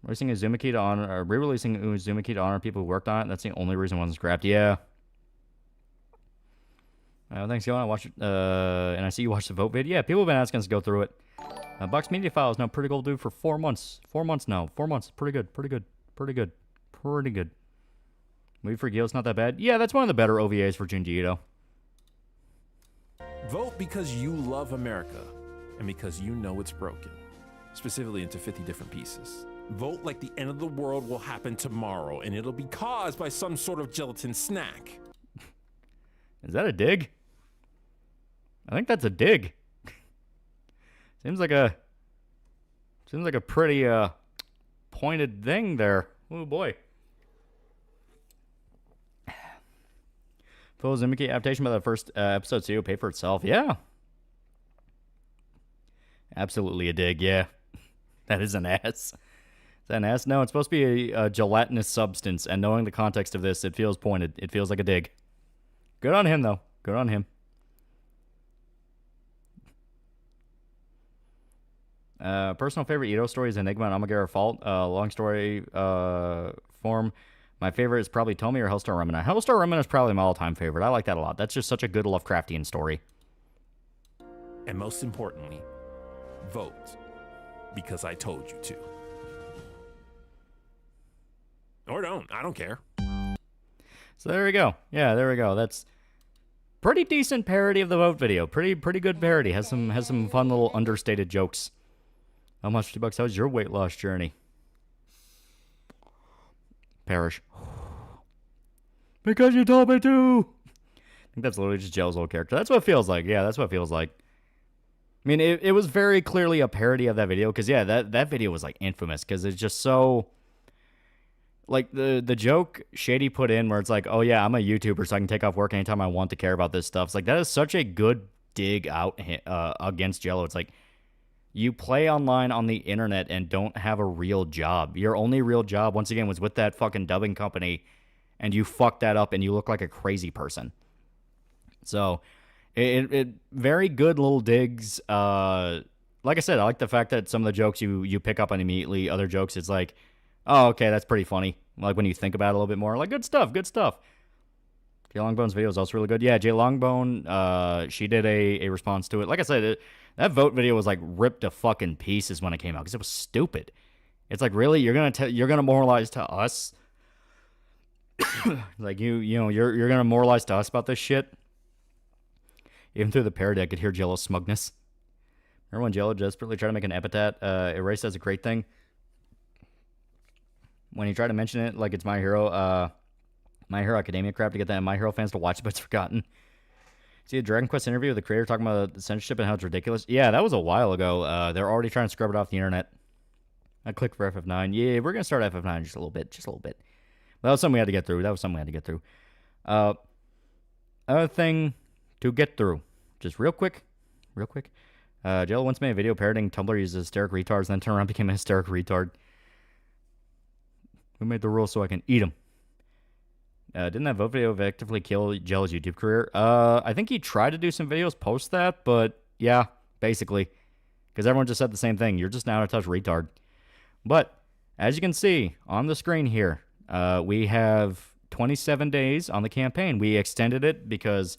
Releasing Uzumaki to honor people who worked on it. That's the only reason it wasn't scrapped. Yeah. Thanks, Yohan. I watched it, and I see you watched the vote vid. Yeah, people have been asking us to go through it. Box Media Files now pretty gold dude for 4 months. 4 months now. 4 months. Pretty good. Pretty good. Pretty good. Pretty good. Movie for Gil's not that bad. Yeah, that's one of the better OVAs for Junji Ito. Vote because you love America and because you know it's broken, specifically into 50 different pieces. Vote like the end of the world will happen tomorrow and it'll be caused by some sort of gelatin snack. Is that a dig? I think that's a dig. Seems like a pretty pointed thing there. Oh boy. Full Zimiki adaptation by the first episode, so you'll pay for itself. Yeah. Absolutely a dig, yeah. That is an ass. Is that an ass? No, it's supposed to be a gelatinous substance, and knowing the context of this, it feels pointed. It feels like a dig. Good on him, though. Good on him. Personal favorite Ito story is Enigma and Amagara Fault. Long story form. My favorite is probably Tomy or Hellstar Remina. Hellstar Remina is probably my all-time favorite. I like that a lot. That's just such a good Lovecraftian story. And most importantly, vote because I told you to. Or don't. I don't care. So there we go. Yeah, there we go. That's pretty decent parody of the vote video. Pretty good parody. Has some fun little understated jokes. How much? $2? How's your weight loss journey? Perish. Because you told me to. I think that's literally just Jel's old character. That's what it feels like. Yeah, that's what it feels like. I mean, it was very clearly a parody of that video. Because, yeah, that video was, like, infamous. Because it's just so... Like, the joke Shady put in where it's like, oh, yeah, I'm a YouTuber, so I can take off work anytime I want to care about this stuff. It's like, that is such a good dig out against Jello. It's like, you play online on the internet and don't have a real job. Your only real job, once again, was with that fucking dubbing company, and you fucked that up and you look like a crazy person. So, it very good little digs. Like I said, I like the fact that some of the jokes you pick up on immediately. Other jokes, it's like, oh, okay, that's pretty funny. Like when you think about it a little bit more. Like, good stuff, good stuff. Jay Longbone's video is also really good. Yeah, Jay Longbone, she did a response to it. Like I said, that vote video was like ripped to fucking pieces when it came out because it was stupid. It's like, really, you're gonna moralize to us? Like you're gonna moralize to us about this shit? Even through the parody, I could hear Jello's smugness. Remember when Jello desperately tried to make an epithet erased as a great thing? When he tried to mention it like it's My Hero Academia crap to get the My Hero fans to watch it, but it's forgotten. See the Dragon Quest interview with the creator talking about the censorship and how it's ridiculous? Yeah, that was a while ago. They're already trying to scrub it off the internet. I clicked for FF9. Yeah, we're going to start FF9 just a little bit. But that was something we had to get through. Other thing to get through. Just real quick. Jello once made a video parodying Tumblr uses hysteric retards, then turned around and became a hysteric retard. Who made the rules so I can eat them? Didn't that vote video effectively kill Jello's YouTube career? I think he tried to do some videos post that, but yeah, basically. Because everyone just said the same thing. You're just an out-of-touch retard. But, as you can see on the screen here, we have 27 days on the campaign. We extended it because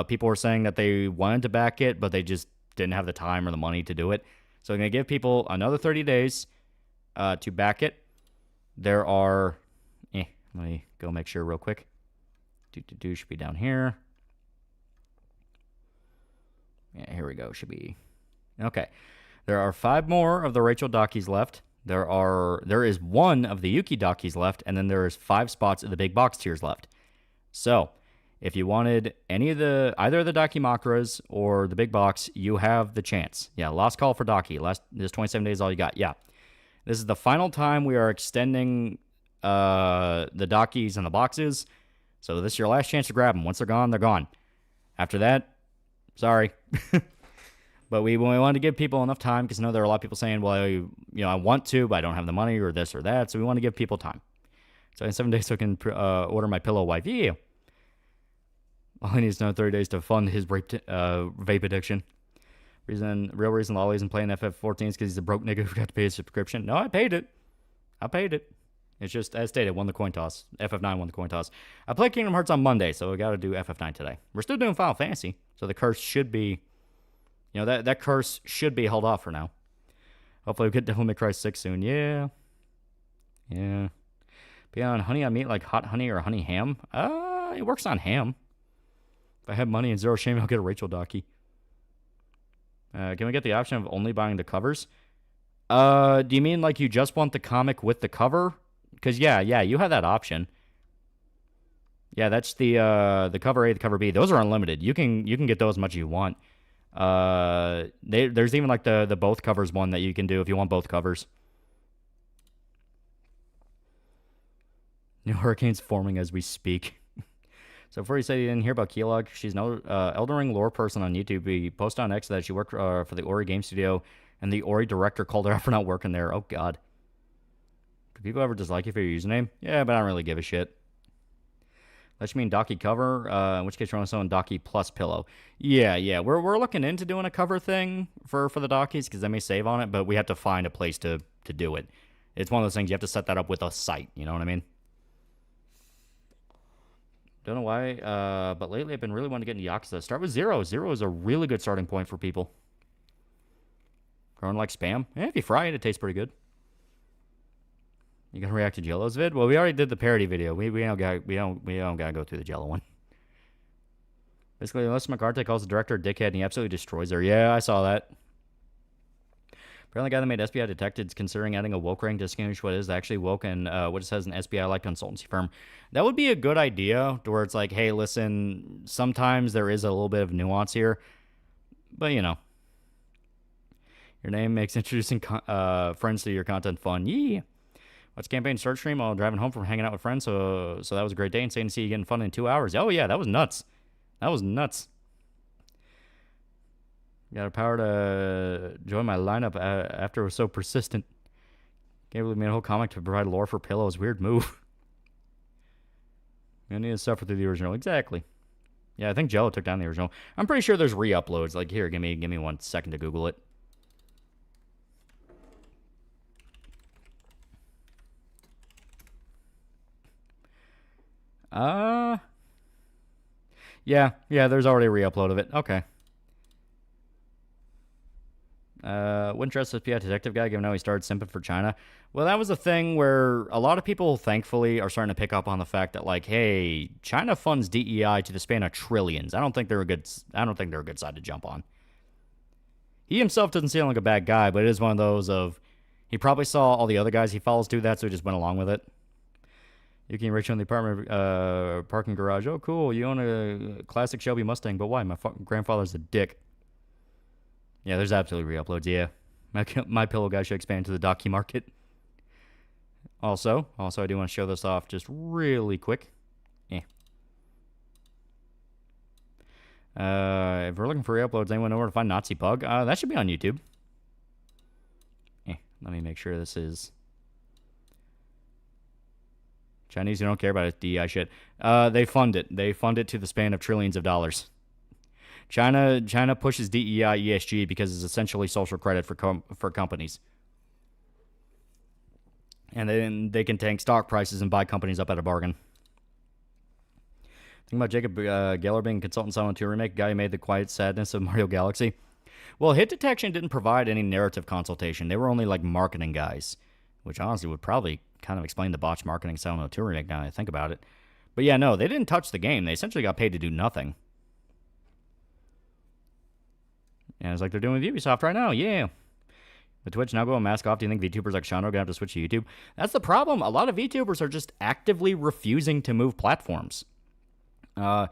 people were saying that they wanted to back it, but they just didn't have the time or the money to do it. So I'm going to give people another 30 days to back it. There are... let me go make sure real quick. Should be down here. Yeah, here we go. Should be... Okay. There are 5 more of the Rachel Dockies left. There is 1 of the Yuki Dockies left, and then there is 5 spots of the big box tiers left. So, if you wanted either of the Daki Makras or the big box, you have the chance. Yeah, last call for Daki. This 27 days all you got. Yeah. This is the final time we are extending the Dockies and the boxes. So this is your last chance to grab them. Once they're gone, they're gone. After that, sorry. But we wanted to give people enough time because I know there are a lot of people saying, well, I want to, but I don't have the money or this or that. So we want to give people time. So in 7 days, so I can order my pillow wife. Yeah. All he needs is another 30 days to fund his vape addiction. Real reason Lolly isn't playing FF14 is because he's a broke nigga who got to pay his subscription. No, I paid it. It's just, as stated, won the coin toss. FF9 won the coin toss. I played Kingdom Hearts on Monday, so we got to do FF9 today. We're still doing Final Fantasy, so the curse should be, that curse should be held off for now. Hopefully we get Devil May Cry 6 soon. Yeah. Yeah. Beyond honey on meat, like hot honey or honey ham. It works on ham. If I have money and zero shame, I'll get a Rachel Docky. Can we get the option of only buying the covers? Do you mean like you just want the comic with the cover? Because yeah, you have that option. Yeah, that's the cover A, the cover B. Those are unlimited. You can get those as much as you want. There's even like the both covers one that you can do if you want both covers. New hurricanes forming as we speak. So before you say you didn't hear about Keylog, she's an Elden Ring lore person on YouTube. He posted on X that she worked for the Ori game studio, and the Ori director called her out for not working there. Oh, God. Do people ever dislike you for your username? Yeah, but I don't really give a shit. Unless you mean Docky cover, in which case you're only selling Docky plus pillow. Yeah. We're looking into doing a cover thing for the Dockies, because they may save on it, but we have to find a place to do it. It's one of those things you have to set that up with a site, you know what I mean? Don't know why, but lately I've been really wanting to get into Yakuza. Start with Zero. Zero is a really good starting point for people. Growing like spam? If you fry it, it tastes pretty good. You gonna react to Jello's vid? Well, we already did the parody video. We don't gotta go through the Jello one. Basically, unless McCarthy calls the director a dickhead and he absolutely destroys her. Yeah, I saw that. Apparently, the guy that made SBI Detected is considering adding a woke rating to distinguish what is actually woke and what it says an SBI-like consultancy firm. That would be a good idea, to where it's like, hey, listen, sometimes there is a little bit of nuance here, but your name makes introducing friends to your content fun. Yeah. Watch campaign start stream while driving home from hanging out with friends, so that was a great day. Insane to see you getting fun in 2 hours. Oh yeah, that was nuts. That was nuts. Got a power to join my lineup after it was so persistent. Can't believe we made a whole comic to provide lore for pillows. Weird move. I need to suffer through the original. Exactly. Yeah, I think Jello took down the original. I'm pretty sure there's re-uploads. Like, here, give me 1 second to Google it. Yeah, there's already a re-upload of it. Okay. Wouldn't trust this PI detective guy, given how he started simping for China. Well, that was a thing where a lot of people, thankfully, are starting to pick up on the fact that, like, hey, China funds DEI to the span of trillions. I don't think they're a good side to jump on. He himself doesn't seem like a bad guy, but it is one of those of, he probably saw all the other guys he follows do that, so he just went along with it. You can reach on the apartment parking garage. Oh, cool. You own a classic Shelby Mustang, but why? My grandfather's a dick. Yeah, there's absolutely re-uploads, yeah. My pillow guy should expand to the docu market. Also, I do want to show this off just really quick. If we're looking for re-uploads, anyone know where to find Nazi Pug? That should be on YouTube. Let me make sure this is... Chinese who don't care about it, DEI shit. They fund it. They fund it to the span of trillions of dollars. China pushes DEI ESG because it's essentially social credit for companies. And then they can tank stock prices and buy companies up at a bargain. Think about Jacob Geller being a consultant on Silent 2 remake, guy who made the quiet sadness of Mario Galaxy. Well, Hit Detection didn't provide any narrative consultation. They were only like marketing guys, which honestly would probably kind of explain the botched marketing Silent 2 remake now that I think about it. But yeah, no, they didn't touch the game. They essentially got paid to do nothing. And it's like they're doing with Ubisoft right now, yeah. With Twitch now going mask off, do you think VTubers like Shano are going to have to switch to YouTube? That's the problem. A lot of VTubers are just actively refusing to move platforms. They're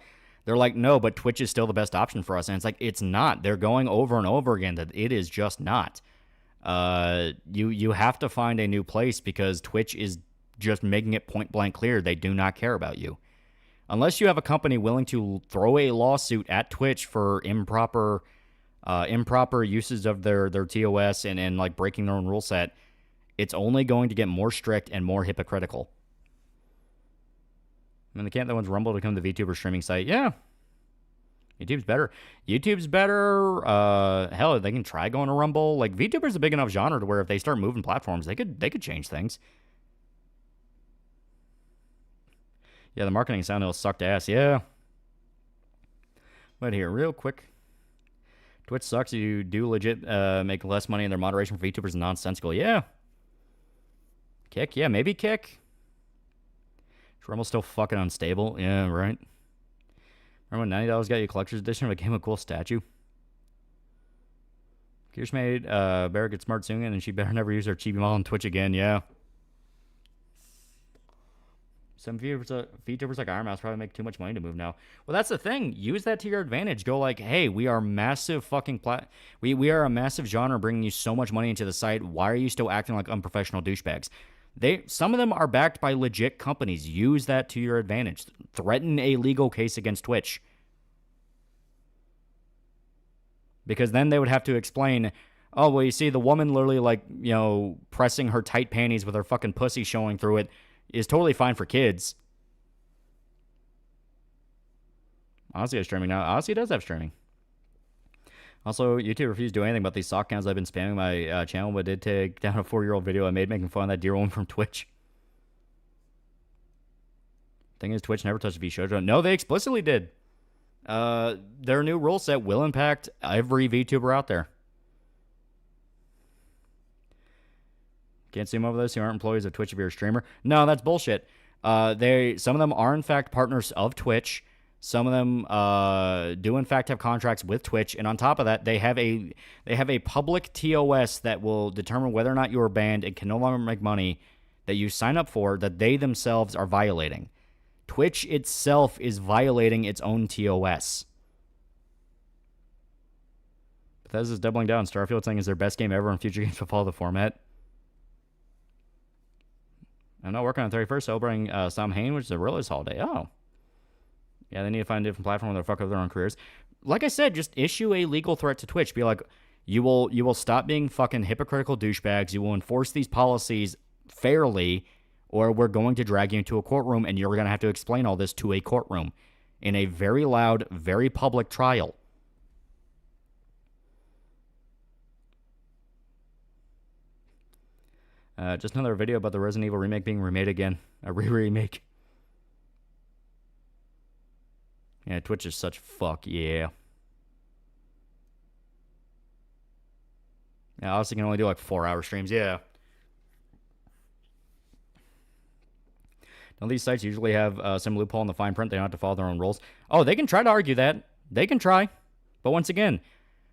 like, no, but Twitch is still the best option for us. And it's like, it's not. They're going over and over again that it is just not. You have to find a new place because Twitch is just making it point blank clear they do not care about you. Unless you have a company willing to throw a lawsuit at Twitch for improper uses of their TOS and like breaking their own rule set, it's only going to get more strict and more hypocritical. I mean, they can't let one's Rumble become the VTuber streaming site. Yeah. YouTube's better. Hell, they can try going to Rumble. Like, VTuber's a big enough genre to where if they start moving platforms, they could change things. Yeah, the marketing sound will sucked ass. Yeah. But here, real quick. Twitch sucks. You do legit make less money, and their moderation for VTubers is nonsensical. Yeah. Kick? Yeah, maybe Kick. Is Rumble still fucking unstable? Yeah, right. Remember when $90 got you a collector's edition of a game of cool statue? Kirsch made Bear get smart soon, and she better never use her chibi model on Twitch again. Yeah. Some VTubers like Iron Mouse probably make too much money to move now. Well, that's the thing. Use that to your advantage. Go like, hey, we are massive fucking we are a massive genre bringing you so much money into the site. Why are you still acting like unprofessional douchebags? Some of them are backed by legit companies. Use that to your advantage. Threaten a legal case against Twitch. Because then they would have to explain, oh, well, you see, the woman literally, like, you know, pressing her tight panties with her fucking pussy showing through it is totally fine for kids. Odyssey has streaming now. Odyssey does have streaming. Also, YouTube refused to do anything about these sock cams I've been spamming my channel, but did take down a 4-year-old video I made making fun of that dear woman from Twitch. Thing is, Twitch never touched VShojo. No, they explicitly did. Their new rule set will impact every VTuber out there. Can't see them over those who aren't employees of Twitch if you're a streamer. No, that's bullshit. Some of them are in fact partners of Twitch. Some of them do in fact have contracts with Twitch, and on top of that, they have a public TOS that will determine whether or not you are banned and can no longer make money that you sign up for that they themselves are violating. Twitch itself is violating its own TOS. Bethesda's doubling down. Starfield saying is their best game ever, and future games will follow the format. I'm not working on the 31st, celebrating Samhain, which is a religious holiday. Oh. Yeah, they need to find a different platform where they fuck up their own careers. Like I said, just issue a legal threat to Twitch. Be like, you will stop being fucking hypocritical douchebags. You will enforce these policies fairly, or we're going to drag you into a courtroom, and you're going to have to explain all this to a courtroom in a very loud, very public trial. Just another video about the Resident Evil remake being remade again. A remake. Yeah, Twitch is such fuck, yeah. Yeah, Odyssey can only do like 4-hour streams, yeah. Don't these sites usually have some loophole in the fine print? They don't have to follow their own rules. Oh, they can try to argue that. They can try. But once again,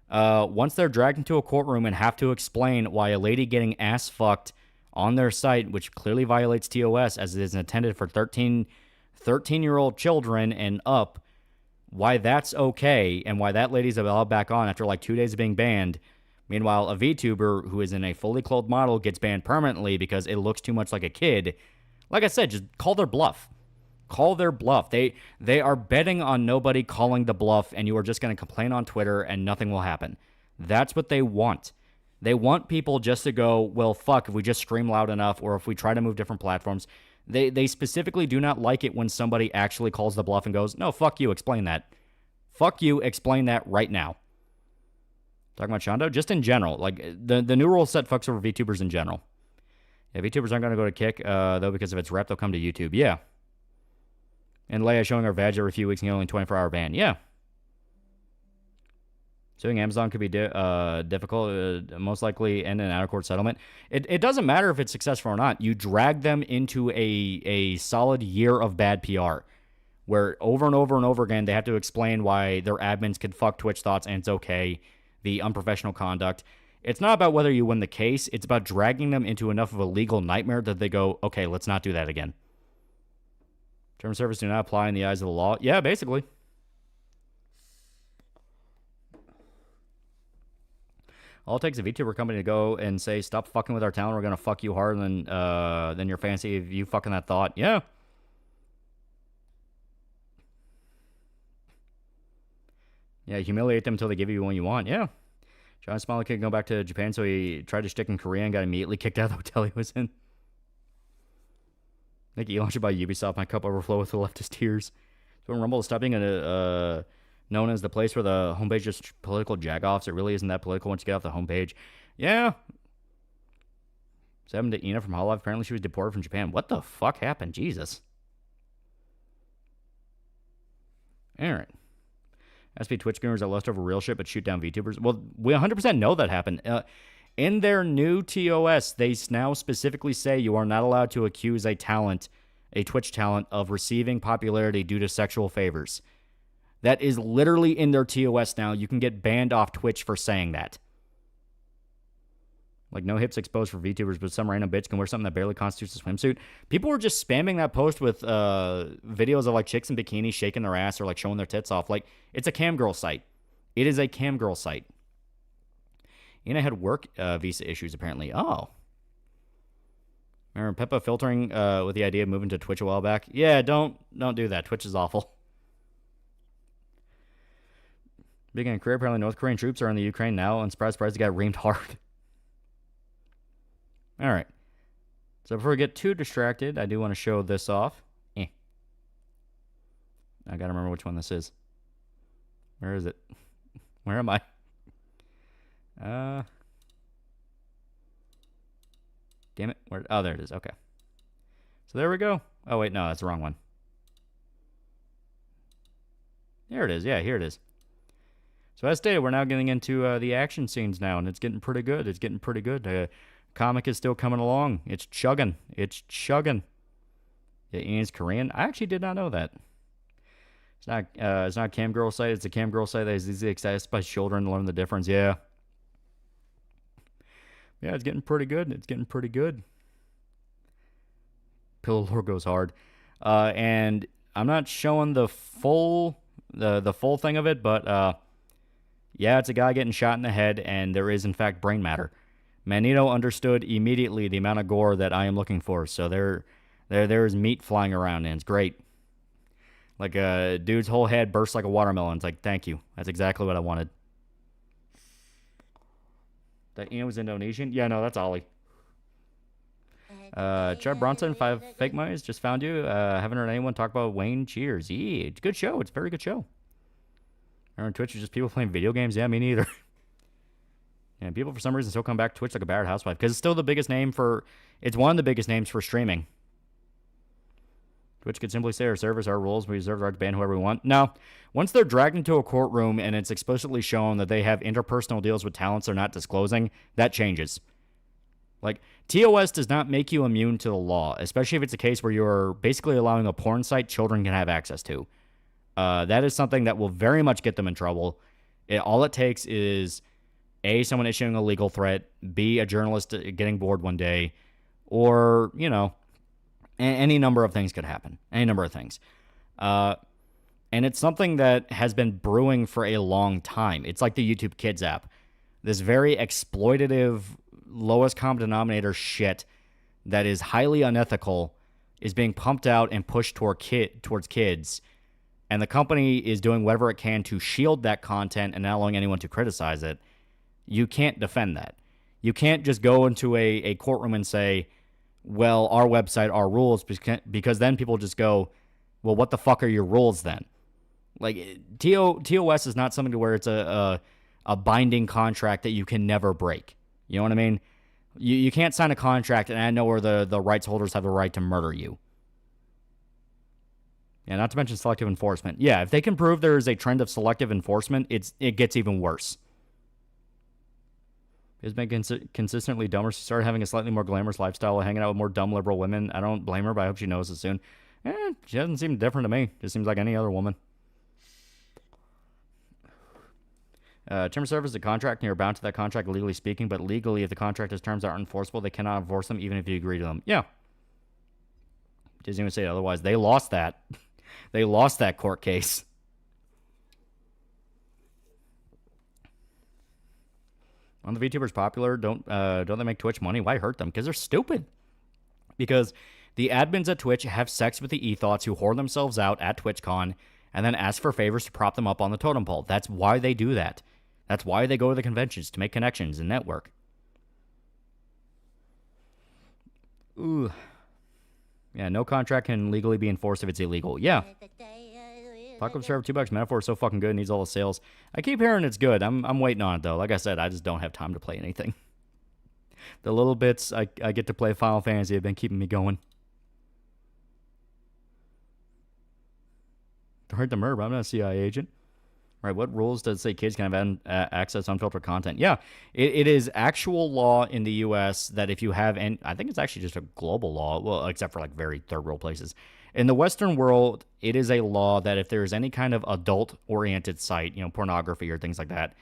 once they're dragged into a courtroom and have to explain why a lady getting ass fucked on their site, which clearly violates TOS as it is intended for 13-year-old children and up, why that's okay and why that lady's allowed back on after like 2 days of being banned. Meanwhile, a VTuber who is in a fully clothed model gets banned permanently because it looks too much like a kid. Like I said, just call their bluff. Call their bluff. They are betting on nobody calling the bluff, and you are just going to complain on Twitter and nothing will happen. That's what they want. They want people just to go, well, fuck, if we just scream loud enough or if we try to move different platforms. They specifically do not like it when somebody actually calls the bluff and goes, no, fuck you, explain that. Fuck you, explain that right now. Talking about Shondo? Just in general. Like, the new rule set fucks over VTubers in general. Yeah, VTubers aren't going to go to Kick, though, because if it's rep, they'll come to YouTube. Yeah. And Leia showing her badge every few weeks and getting only 24-hour ban. Yeah. Suing Amazon could be difficult, most likely end in an out-of-court settlement. It doesn't matter if it's successful or not. You drag them into a solid year of bad PR, where over and over and over again, they have to explain why their admins could fuck Twitch thoughts and it's okay, the unprofessional conduct. It's not about whether you win the case. It's about dragging them into enough of a legal nightmare that they go, okay, let's not do that again. Terms of service do not apply in the eyes of the law. Yeah, basically. All it takes is a VTuber company to go and say, stop fucking with our talent. We're going to fuck you harder than your fancy of you fucking that thought. Yeah. Yeah, humiliate them until they give you one you want. Yeah. John Smiley couldn't go back to Japan, so he tried to stick in Korea and got immediately kicked out of the hotel he was in. I think Elon should buy Ubisoft. My cup overflow with the leftist tears. So when Rumble is stopping known as the place where the homepage is political jagoffs. It really isn't that political once you get off the homepage. Yeah. This happened to Ina from Hololive. Apparently she was deported from Japan. What the fuck happened? Jesus. All right. SP Twitch gamers that lust over real shit but shoot down VTubers. Well, we 100% know that happened. In their new TOS, they now specifically say you are not allowed to accuse a Twitch talent, of receiving popularity due to sexual favors. That is literally in their TOS now. You can get banned off Twitch for saying that. Like, no hips exposed for VTubers, but some random bitch can wear something that barely constitutes a swimsuit. People were just spamming that post with videos of, like, chicks in bikinis shaking their ass or, like, showing their tits off. Like, it's a cam girl site. It is a cam girl site. And I had work visa issues, apparently. Oh. Remember Peppa filtering with the idea of moving to Twitch a while back? Yeah, don't do that. Twitch is awful. Beginning a career, apparently North Korean troops are in the Ukraine now, and surprise, surprise, they got reamed hard. All right. So before we get too distracted, I do want to show this off. I got to remember which one this is. Where is it? Where am I? Damn it. Where? Oh, there it is. Okay. So there we go. Oh, wait. No, that's the wrong one. There it is. Yeah, here it is. So as stated, we're now getting into the action scenes now, and it's getting pretty good. It's getting pretty good. Comic is still coming along. It's chugging. It's chugging. Yeah, Ian's Korean. I actually did not know that. It's not a cam girl site. It's a cam girl site that is easily accessed by children to learn the difference. Yeah. Yeah, it's getting pretty good. It's getting pretty good. Pillow Lore goes hard. And I'm not showing the full thing of it, but yeah, it's a guy getting shot in the head, and there is in fact brain matter. Manito understood immediately the amount of gore that I am looking for, so there is meat flying around, and it's great. Like a dude's whole head bursts like a watermelon. It's like, thank you. That's exactly what I wanted. That Ian was Indonesian? Yeah, no, that's Ollie. Chad Bronson, 5 Fake Mice, just found you. Haven't heard anyone talk about Wayne. Cheers. Yeah, it's a good show. It's a very good show. On Twitch, it's just people playing video games. Yeah, me neither. And people, for some reason, still come back to Twitch like a battered housewife. Because it's still the biggest name for... It's one of the biggest names for streaming. Twitch could simply say our servers, our rules, we reserve the right to ban whoever we want. No. Once they're dragged into a courtroom and it's explicitly shown that they have interpersonal deals with talents they're not disclosing, that changes. Like, TOS does not make you immune to the law, especially if it's a case where you're basically allowing a porn site children can have access to. That is something that will very much get them in trouble. All it takes is, A, someone issuing a legal threat, B, a journalist getting bored one day, or, you know, any number of things could happen. Any number of things. And it's something that has been brewing for a long time. It's like the YouTube Kids app. This very exploitative, lowest common denominator shit that is highly unethical is being pumped out and pushed towards kids. And the company is doing whatever it can to shield that content and not allowing anyone to criticize it. You can't defend that. You can't just go into a courtroom and say, well, our website, our rules, because then people just go, well, what the fuck are your rules then? Like, TOS is not something to where it's a binding contract that you can never break. You know what I mean? You can't sign a contract and I know where the rights holders have the right to murder you. Yeah, not to mention selective enforcement. Yeah, if they can prove there is a trend of selective enforcement, it gets even worse. Has been consistently dumber. She started having a slightly more glamorous lifestyle while hanging out with more dumb liberal women. I don't blame her, but I hope she knows it soon. She doesn't seem different to me. Just seems like any other woman. Term of service is a contract, and you're bound to that contract legally speaking, but legally, if the contract's terms are enforceable, they cannot enforce them even if you agree to them. Yeah. Doesn't even say it otherwise. They lost that. They lost that court case. When the VTubers popular, don't they make Twitch money? Why hurt them? Because they're stupid. Because the admins at Twitch have sex with the ethos who whore themselves out at TwitchCon and then ask for favors to prop them up on the totem pole. That's why they do that. That's why they go to the conventions, to make connections and network. Ooh. Yeah, no contract can legally be enforced if it's illegal. Yeah. Apocalypse Server $2 metaphor is so fucking good. It needs all the sales. I keep hearing it's good. I'm waiting on it though. Like I said, I just don't have time to play anything. The little bits I get to play Final Fantasy have been keeping me going. right to murder, but I'm not a CIA agent. Right, what rules does say kids can have access unfiltered content? Yeah, it is actual law in the U.S. that if you have, and I think it's actually just a global law, well, except for like very third world places. In the Western world, it is a law that if there's any kind of adult-oriented site, pornography or things like that,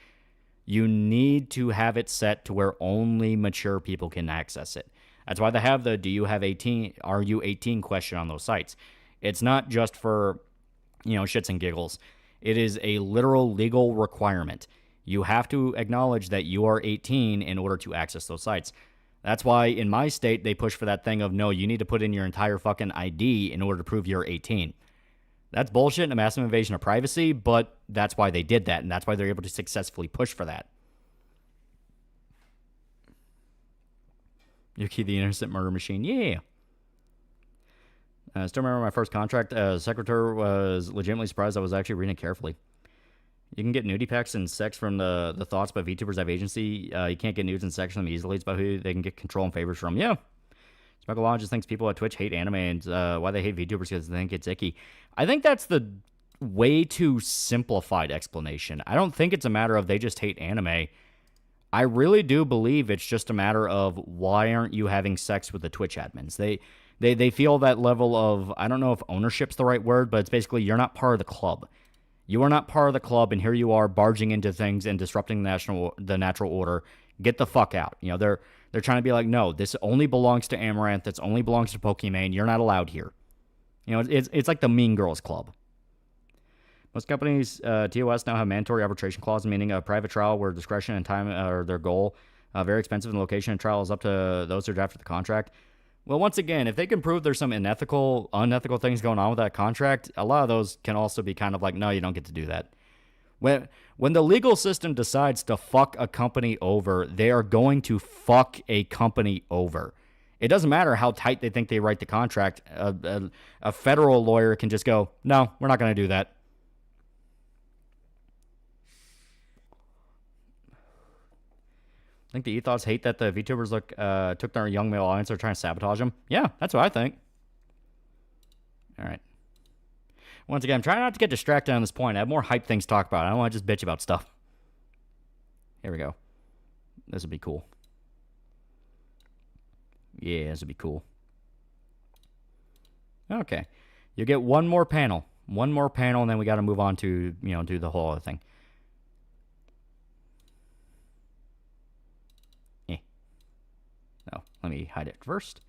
you need to have it set to where only mature people can access it. That's why they have the are you 18 question on those sites. It's not just for, shits and giggles. It is a literal legal requirement. You have to acknowledge that you are 18 in order to access those sites. That's why in my state, they push for that thing of, no, you need to put in your entire fucking ID in order to prove you're 18. That's bullshit and a massive invasion of privacy, but that's why they did that, and that's why they're able to successfully push for that. Yuki, the innocent murder machine. Yeah. I still remember my first contract. Secretary was legitimately surprised I was actually reading it carefully. You can get nudie packs and sex from the thoughts, but VTubers have agency. You can't get nudes and sex from them easily. It's about who they can get control and favors from. Yeah. Speculon just thinks people at Twitch hate anime and why they hate VTubers because they think it's icky. I think that's the way too simplified explanation. I don't think it's a matter of they just hate anime. I really do believe it's just a matter of why aren't you having sex with the Twitch admins? They feel that level of, I don't know if ownership's the right word, but it's basically you're not part of the club. You are not part of the club, and here you are barging into things and disrupting the natural order. Get the fuck out. They're trying to be like, no, this only belongs to Amaranth. This only belongs to Pokimane. You're not allowed here. It's like the Mean Girls Club. Most companies, TOS, now have mandatory arbitration clause, meaning a private trial where discretion and time are their goal. Very expensive, and location and trial is up to those who drafted the contract. Well, once again, if they can prove there's some unethical things going on with that contract, a lot of those can also be kind of like, no, you don't get to do that. When the legal system decides to fuck a company over, they are going to fuck a company over. It doesn't matter how tight they think they write the contract. A federal lawyer can just go, no, we're not going to do that. I think the ethos hate that the VTubers took their young male audience. They're trying to sabotage them. Yeah, that's what I think. All right. Once again, I'm trying not to get distracted on this point. I have more hype things to talk about. I don't want to just bitch about stuff. Here we go. This would be cool. Yeah, this would be cool. Okay. You get one more panel. One more panel, and then we got to move on to, do the whole other thing. Oh, let me hide it first.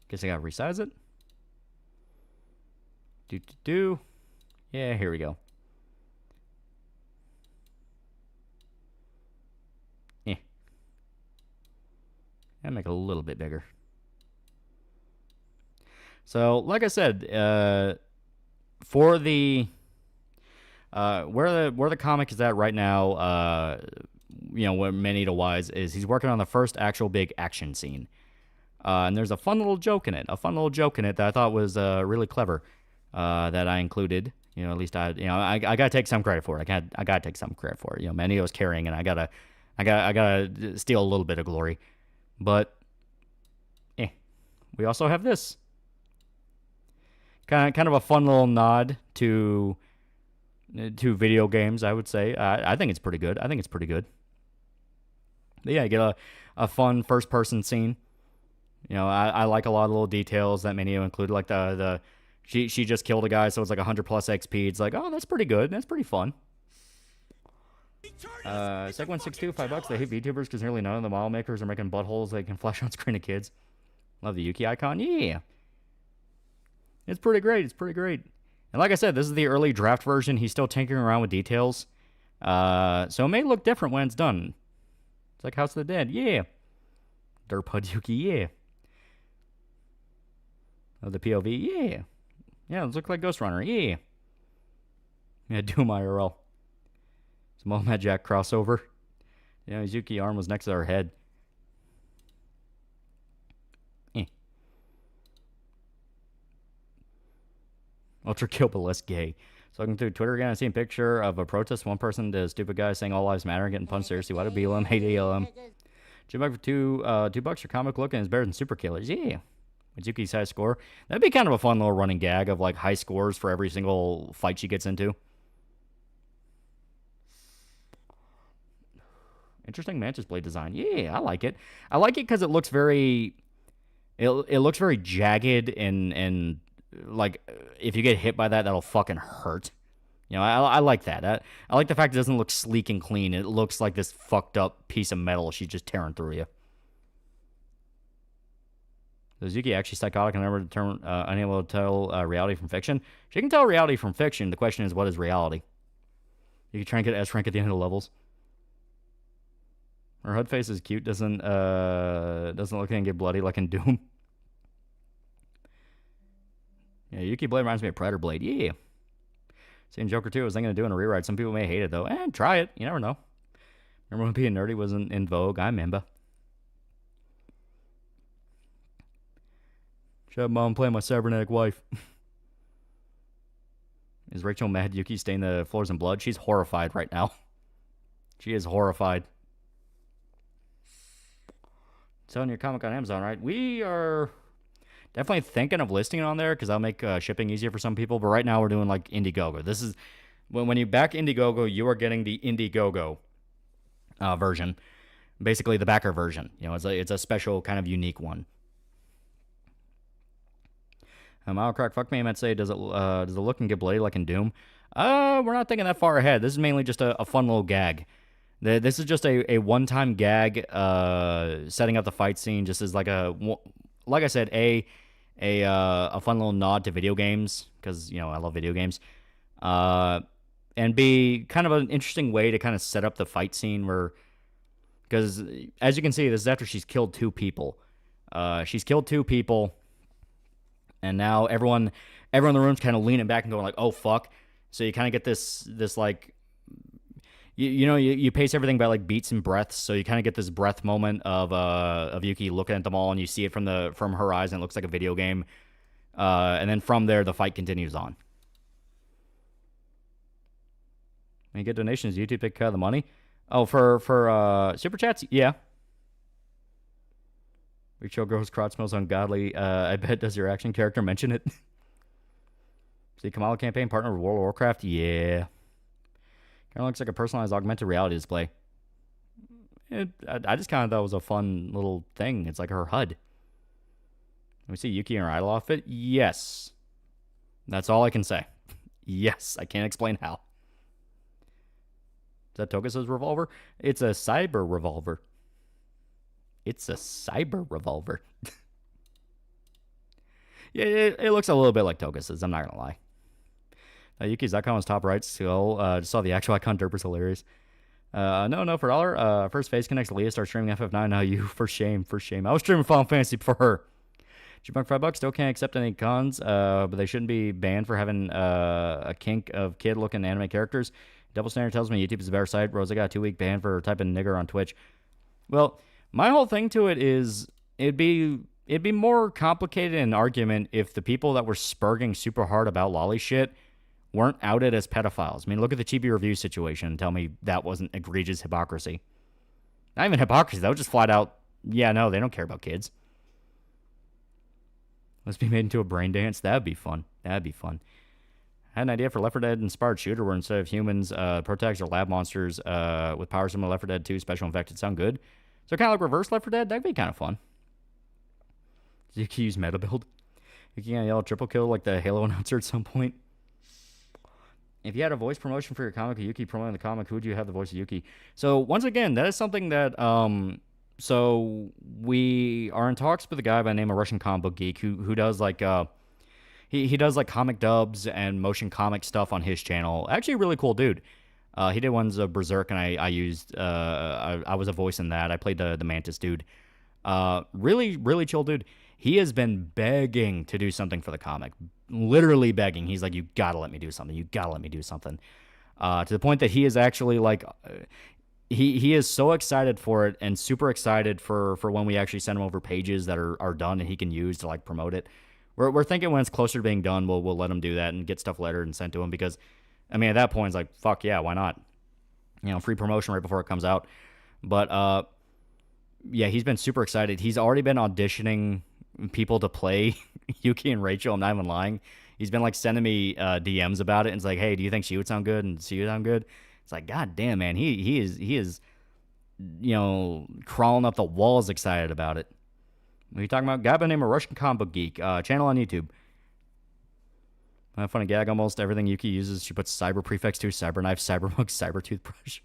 Guess I gotta resize it. Yeah, here we go. And make it a little bit bigger. So, like I said, for the where the comic is at right now, where Manito-wise is, he's working on the first actual big action scene. And there's a fun little joke in it. That I thought was really clever. That I included. At least I gotta take some credit for it. I gotta take some credit for it. Manito's carrying, and I gotta steal a little bit of glory. But we also have this. Kind of a fun little nod to video games, I would say. I think it's pretty good. But yeah, you get a fun first-person scene. I like a lot of little details that Manio included, like she just killed a guy, so it's like 100 plus XP. It's like, oh, that's pretty good. That's pretty fun. Seg162, $5. They hate VTubers because nearly none of the model makers are making buttholes they can flash on screen to kids. Love the Yuki icon. Yeah. It's pretty great. And like I said, this is the early draft version. He's still tinkering around with details. So it may look different when it's done. It's like House of the Dead. Yeah. Derpud Yuki. Yeah. Oh, the POV. Yeah. Yeah, it looks like Ghost Runner. Yeah. Yeah, Doom IRL. Some Nomad Jack crossover. Yeah, his Yuki arm was next to her head. Ultra kill, but less gay. So looking through Twitter again, I see a picture of a protest. One person, the stupid guy saying all lives matter and getting punched seriously. Why do BLM hate ALM? $2 for $2 for comic look and it's better than Super Killers. Yeah. With Yuki's high score. That'd be kind of a fun little running gag of like high scores for every single fight she gets into. Interesting Mantis Blade design. Yeah, I like it. I like it because it looks very... It looks very jagged and like if you get hit by that, that'll fucking hurt. You know, I like that. I like the fact it doesn't look sleek and clean. It looks like this fucked up piece of metal she's just tearing through you. Is Yuki actually psychotic and unable to tell reality from fiction? She can tell reality from fiction. The question is, what is reality? You can try and get S rank at the end of the levels. Her HUD face is cute. Doesn't look and get bloody like in Doom. Yeah, Yuki Blade reminds me of Predator Blade. Yeah. Seeing Joker 2, I was thinking of doing a rewrite. Some people may hate it though. Try it. You never know. Remember when being nerdy was in vogue? I remember. Shut up, Mom. Playing my cybernetic wife. Is Rachel mad Yuki stained the floors in blood? She's horrified right now. She is horrified. Selling your comic on Amazon, right? We are definitely thinking of listing it on there because that'll make shipping easier for some people. But right now we're doing like Indiegogo. This is when you back Indiegogo, you are getting the Indiegogo version, basically the backer version. You know, it's a special kind of unique one. I'll crack. Fuck me. I meant to say, does it look and get bloody like in Doom? We're not thinking that far ahead. This is mainly just a fun little gag. This is just a one-time gag, setting up the fight scene, just as like I said, a fun little nod to video games because you know I love video games, and B, kind of an interesting way to kind of set up the fight scene because as you can see, this is after she's killed two people. And now everyone in the room's kind of leaning back and going like, "Oh fuck!" So you kind of get this like, you pace everything by like beats and breaths. So you kind of get this breath moment of Yuki looking at them all, and you see it from her eyes, and it looks like a video game. And then from there, the fight continues on. When you get donations, YouTube take the money. Oh, for super chats, yeah. Rachel Girl's crotch smells ungodly. I bet does your action character mention it? See, Kamala campaign partner with World of Warcraft? Yeah. Kind of looks like a personalized augmented reality display. I just kind of thought it was a fun little thing. It's like her HUD. We see Yuki in her idol outfit? Yes. That's all I can say. Yes, I can't explain how. Is that Togasa's revolver? It's a cyber revolver. It's a cyber revolver. Yeah, it looks a little bit like Togasa's. I'm not going to lie. Yuki's icon was top right. So just saw the actual icon. Derper's hilarious. No, for $1. First face connects. Leah starts streaming FF9. Now you, for shame. I was streaming Final Fantasy for her. Chipmunk $5. Still can't accept any cons, but they shouldn't be banned for having a kink of kid-looking anime characters. Double Standard tells me YouTube is a better site. Rosa got a 2-week ban for typing nigger on Twitch. Well, my whole thing to it is it'd be more complicated an argument if the people that were spurging super hard about lolly shit weren't outed as pedophiles. I mean, look at the Chibi review situation and tell me that wasn't egregious hypocrisy. Not even hypocrisy. That was just flat out, yeah, no, they don't care about kids. Let's be made into a brain dance. That'd be fun. I had an idea for Left 4 Dead inspired shooter where instead of humans, protects are lab monsters with powers similar to Left 4 Dead 2 special infected. Sound good? So kind of like reverse Left 4 Dead? That'd be kind of fun. You can use meta build. You can yell triple kill like the Halo announcer at some point. If you had a voice promotion for your comic of Yuki promoting the comic, who would you have the voice of Yuki? So once again, that is something that so we are in talks with a guy by the name of Russian Comic Book Geek who does like he does like comic dubs and motion comic stuff on his channel. Actually a really cool dude. He did ones of Berserk and I used I was a voice in that. I played the Mantis dude. Really chill dude. He has been begging to do something for the comic. Literally begging. He's like, you gotta let me do something. To the point that he is actually like, he is so excited for it and super excited for when we actually send him over pages that are done and he can use to like promote it. We're thinking when it's closer to being done, we'll let him do that and get stuff lettered and sent to him because, I mean, at that point it's like, fuck yeah, why not? You know, free promotion right before it comes out. But yeah, he's been super excited. He's already been auditioning people to play Yuki and Rachel. I'm not even lying. He's been like sending me DMs about it, and it's like, hey, do you think she would sound good? And she would sound good. It's like, god damn, man, he is you know, crawling up the walls excited about it. What are you talking about? Guy by the name of Russian Comic Book Geek, channel on YouTube. Funny gag, almost everything Yuki uses, she puts cyber prefix to, cyber knife, cyber mug, cyber toothbrush.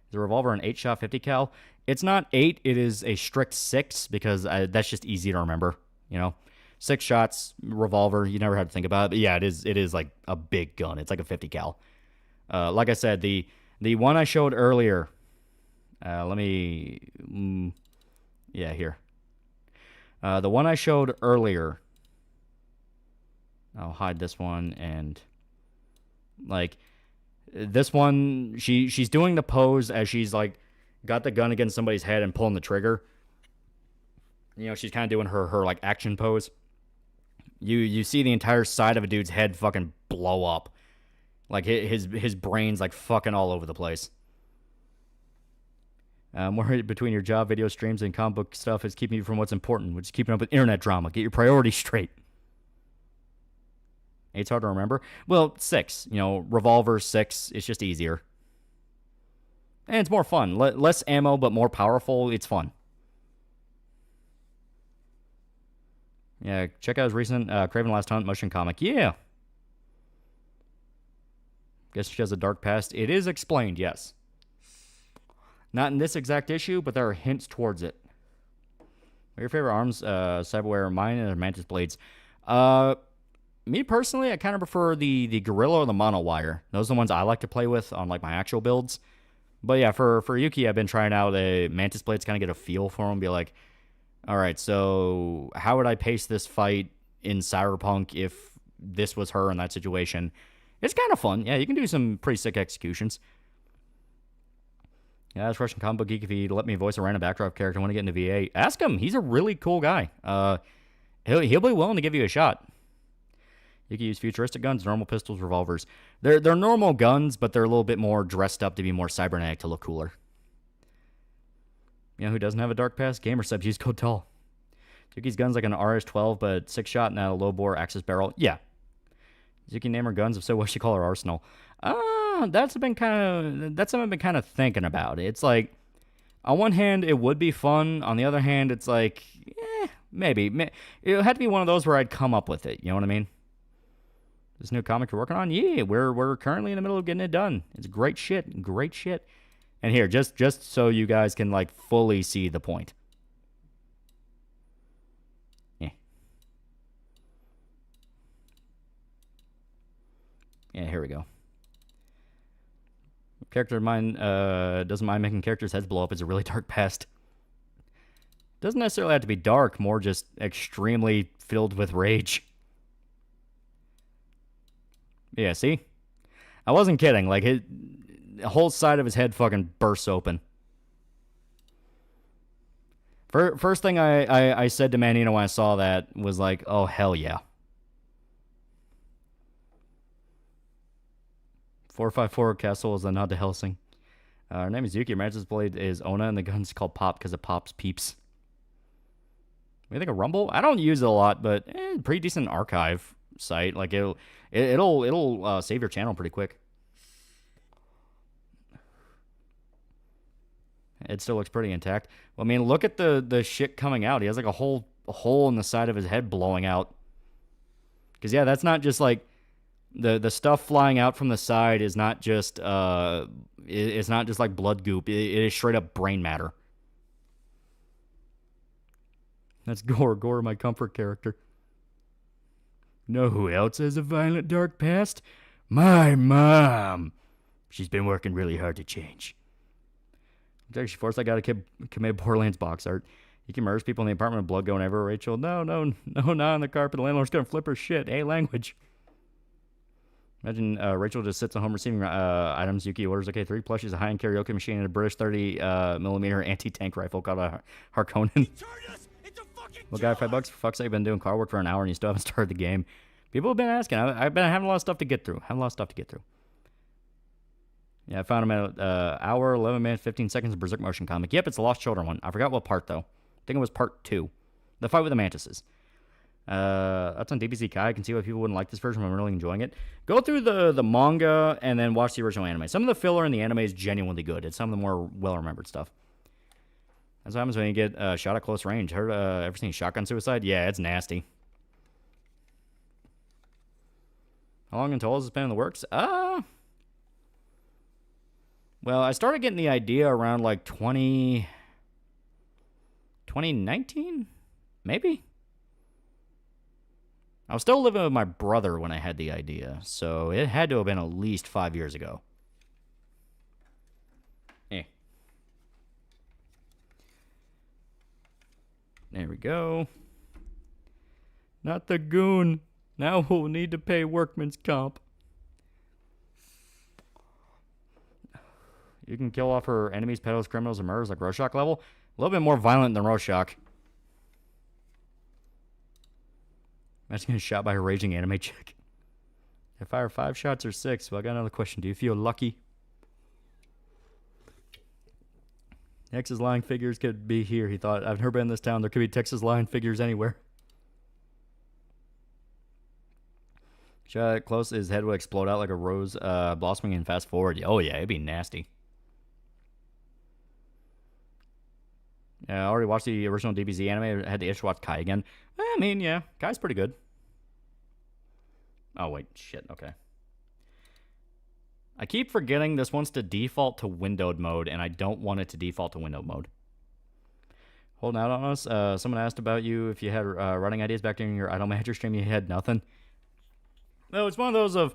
Is a revolver an 8-shot 50 cal? It's not 8, it is a strict 6, because that's just easy to remember, you know? 6 shots, revolver, you never had to think about it. But yeah, it is like a big gun. It's like a 50 cal. Like I said, the one I showed earlier, let me, yeah, here. The one I showed earlier, I'll hide this one, and like this one, she's doing the pose as she's like got the gun against somebody's head and pulling the trigger. You know, she's kind of doing her like action pose. You see the entire side of a dude's head fucking blow up. Like his brain's like fucking all over the place. More between your job, video streams, and comic book stuff is keeping you from what's important, which is keeping up with internet drama. Get your priorities straight. 8's hard to remember. Well, 6. You know, revolver, 6. It's just easier. And it's more fun. Less ammo, but more powerful. It's fun. Yeah, check out his recent Craven Last Hunt motion comic. Yeah. Guess she has a dark past. It is explained, yes. Not in this exact issue, but there are hints towards it. What are your favorite arms, cyberware? Mine are mantis blades. Me personally, I kind of prefer the Gorilla or the Mono Wire. Those are the ones I like to play with on like my actual builds. But yeah, for Yuki, I've been trying out the mantis blades, kind of get a feel for them, be like, all right, so how would I pace this fight in Cyberpunk if this was her in that situation? It's kind of fun. Yeah, you can do some pretty sick executions. Yeah, that's Russian Comic Book Geek. If he'd let me voice a random backdrop character, I want to get into VA. Ask him. He's a really cool guy. He'll be willing to give you a shot. You can use futuristic guns, normal pistols, revolvers. They're normal guns, but they're a little bit more dressed up to be more cybernetic to look cooler. You know who doesn't have a dark past? Gamer subs use code TALL. Yuki's gun's like an RS-12, but 6-shot, not a low-bore axis barrel. Yeah. Yuki name her guns? If so, what should she call her arsenal? That's something I've been kind of thinking about. It's like, on one hand, it would be fun. On the other hand, it's like, maybe. It would have to be one of those where I'd come up with it. You know what I mean? This new comic you're working on? Yeah, we're currently in the middle of getting it done. It's great shit. Great shit. And here, just so you guys can like fully see the point. Yeah, here we go. Character of mine doesn't mind making characters' heads blow up. It's a really dark past. Doesn't necessarily have to be dark, more just extremely filled with rage. Yeah, see? I wasn't kidding. Like, the whole side of his head fucking bursts open. First thing I said to Manino when I saw that was like, oh, hell yeah. 454 Castle is a nod to Helsing. Her name is Yuki. Her magic blade is Ona, and the gun's called Pop because it pops peeps. What do you think of Rumble? I don't use it a lot, but pretty decent archive site. Like it'll save your channel pretty quick. It still looks pretty intact. Well, I mean, look at the shit coming out. He has like a hole in the side of his head blowing out. Because yeah, that's not just like the stuff flying out from the side is not just it's not just like blood goop. It is straight up brain matter. That's Gore, my comfort character. Know who else has a violent dark past? My mom. She's been working really hard to change. She forced I got to commit Borderlands box art. You can murder people in the apartment with blood going everywhere, Rachel. No, not on the carpet. The landlord's gonna flip her shit. Hey, language. Imagine Rachel just sits at home receiving items. Yuki orders a K3 plushies, a high-end karaoke machine, and a British 30mm anti-tank rifle called a Harkonnen. Well, guy, $5 for fuck's sake. I've been doing car work for an hour and you still haven't started the game. People have been asking. I've been having a lot of stuff to get through. Yeah, I found him at hour, 11 minutes, 15 seconds of Berserk motion comic. Yep, it's a Lost Children one. I forgot what part, though. I think it was part 2. The fight with the mantises. That's on DBZ Kai. I can see why people wouldn't like this version. I'm really enjoying it. Go through the manga and then watch the original anime. Some of the filler in the anime is genuinely good. It's some of the more well-remembered stuff. That's what happens when you get shot at close range. Heard ever seen shotgun suicide? Yeah, it's nasty. How long until has it been in the works? Well, I started getting the idea around like 2019? Maybe? I was still living with my brother when I had the idea, so it had to have been at least 5 years ago. There we go. Not the goon. Now we'll need to pay workman's comp. You can kill off her enemies, pedos, criminals, and murderers like Rorschach level. A little bit more violent than Rorschach. Imagine getting shot by a raging anime chick. If I fire 5 shots or 6, well, I got another question. Do you feel lucky? Texas lying figures could be here, he thought. I've never been in this town. There could be Texas lying figures anywhere. Shot close, his head would explode out like a rose blossoming and fast forward. Oh, yeah, it'd be nasty. I already watched the original DBZ anime. I had the itch to watch Kai again. I mean, yeah, Kai's pretty good. Oh, wait, shit, okay. I keep forgetting this wants to default to windowed mode, and I don't want it to default to windowed mode. Holding out on us. Someone asked about you if you had running ideas back during your Idle Manager stream. You had nothing. No, it's one of those of...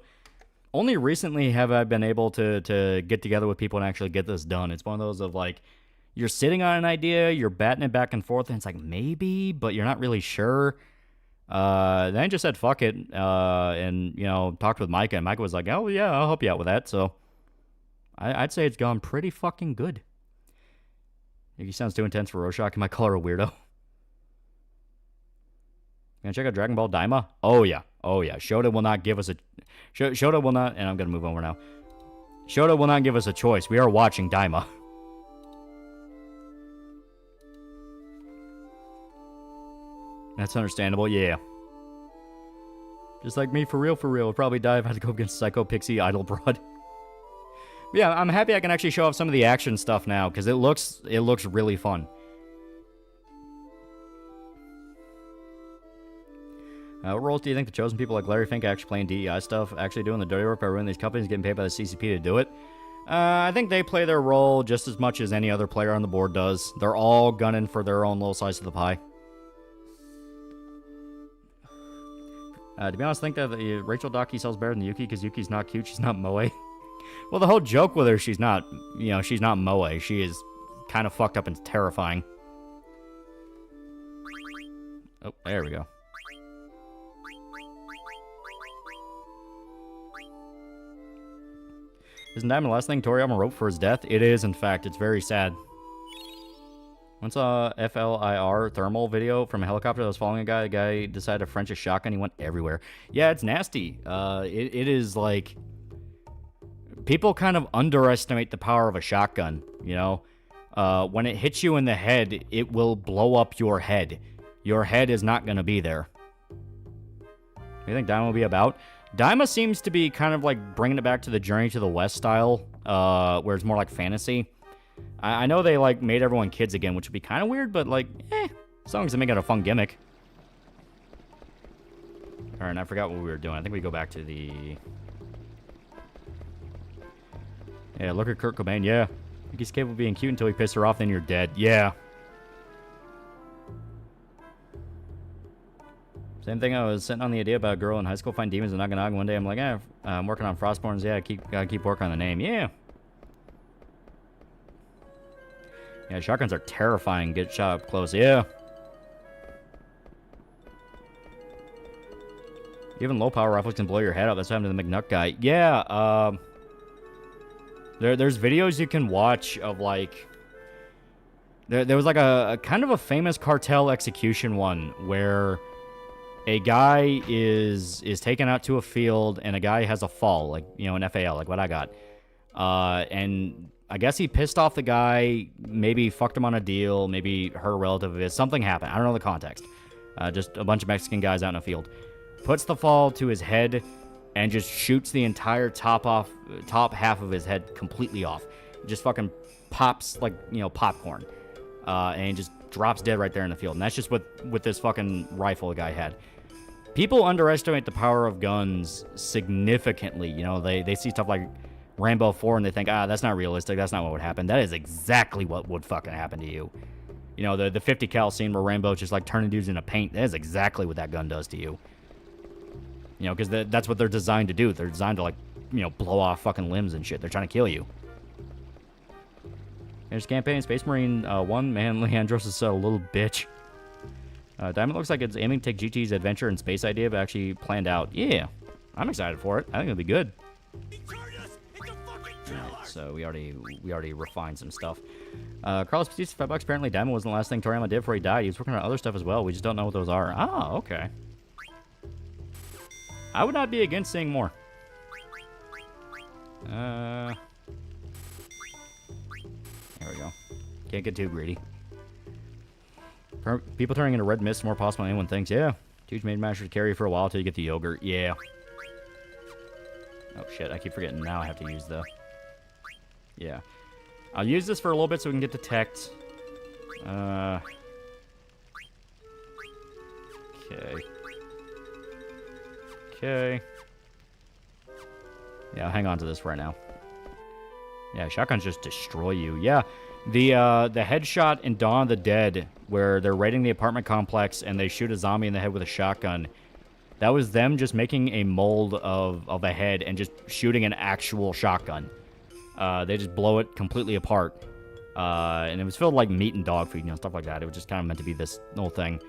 Only recently have I been able to get together with people and actually get this done. It's one of those of, like, you're sitting on an idea, you're batting it back and forth, and it's like, maybe, but you're not really sure. Then I just said, fuck it, and, you know, talked with Micah, and Micah was like, oh, yeah, I'll help you out with that, so I'd say it's gone pretty fucking good. He sounds too intense for Rorschach. Am I call her a weirdo? Gonna check out Dragon Ball Daima? Oh, yeah. Oh, yeah. Shota will not give us a... Shota will not... And I'm gonna move over now. Shota will not give us a choice. We are watching Daima. That's understandable, yeah. Just like me, for real, I'll probably die if I had to go against Psycho Pixie Idol Broad. Yeah, I'm happy I can actually show off some of the action stuff now, because it looks really fun. What roles do you think the chosen people like Larry Fink actually playing DEI stuff, actually doing the dirty work by running these companies, getting paid by the CCP to do it? I think they play their role just as much as any other player on the board does. They're all gunning for their own little slice of the pie. To be honest, I think that Rachel Daki sells better than Yuki because Yuki's not cute. She's not moe. Well, the whole joke with her, she's not moe. She is kind of fucked up and terrifying. Oh, there we go. Isn't Diamond the last thing Toriyama wrote for his death? It is, in fact. It's very sad. Once saw a FLIR thermal video from a helicopter that was following a guy. The guy decided to French a shotgun. He went everywhere. Yeah, it's nasty. It is like... People kind of underestimate the power of a shotgun, you know? When it hits you in the head, it will blow up your head. Your head is not going to be there. What do you think Daima will be about? Daima seems to be kind of like bringing it back to the Journey to the West style, where it's more like fantasy. I know they like made everyone kids again, which would be kind of weird, but like, as long as they make it a fun gimmick. All right, I forgot what we were doing. I think we go back to the... Yeah, look at Kurt Cobain. Yeah, I think he's capable of being cute until he pisses her off, then you're dead. Yeah. Same thing, I was sitting on the idea about a girl in high school find demons in Naganag. One day I'm like, I'm working on Frostborns. Yeah, gotta keep working on the name. Yeah. Yeah, shotguns are terrifying. Get shot up close. Yeah. Even low power rifles can blow your head up. That's what happened to the McNutt guy. Yeah, there's videos you can watch of like... There was like a kind of a famous cartel execution one where a guy is taken out to a field and a guy has a fall, like, you know, an FAL, like what I got. And I guess he pissed off the guy, maybe fucked him on a deal, maybe hurt a relative of his. Something happened. I don't know the context. Just a bunch of Mexican guys out in a field. Puts the fall to his head and just shoots the entire top half of his head completely off. Just fucking pops like, popcorn. And he just drops dead right there in the field. And that's just with this fucking rifle the guy had. People underestimate the power of guns significantly. They see stuff like Rambo 4 and they think, that's not realistic. That's not what would happen. That is exactly what would fucking happen to you. The 50 cal scene where Rambo's just like turning dudes into paint. That is exactly what that gun does to you. Because that's what they're designed to do. They're designed to like, blow off fucking limbs and shit. They're trying to kill you. There's campaign Space Marine 1. Man, Leandros is a little bitch. Diamond looks like it's aiming to take GT's adventure and space idea, but actually planned out. Yeah, I'm excited for it. I think it'll be good. So we already refined some stuff. Carlos Petit, $5. Apparently, Diamond wasn't the last thing Toriyama did before he died. He was working on other stuff as well. We just don't know what those are. Oh, okay. I would not be against seeing more. There we go. Can't get too greedy. People turning into red mist is more possible than anyone thinks. Yeah. Huge main masher to carry for a while till you get the yogurt. Yeah. Oh shit, I keep forgetting. Now I have to use the... Yeah. I'll use this for a little bit so we can get detect. Okay. Okay. Yeah, I'll hang on to this right now. Yeah, shotguns just destroy you. Yeah. The headshot in Dawn of the Dead, where they're raiding the apartment complex and they shoot a zombie in the head with a shotgun, that was them just making a mold of a head and just shooting an actual shotgun. They just blow it completely apart. And it was filled like meat and dog food, stuff like that. It was just kind of meant to be this whole thing.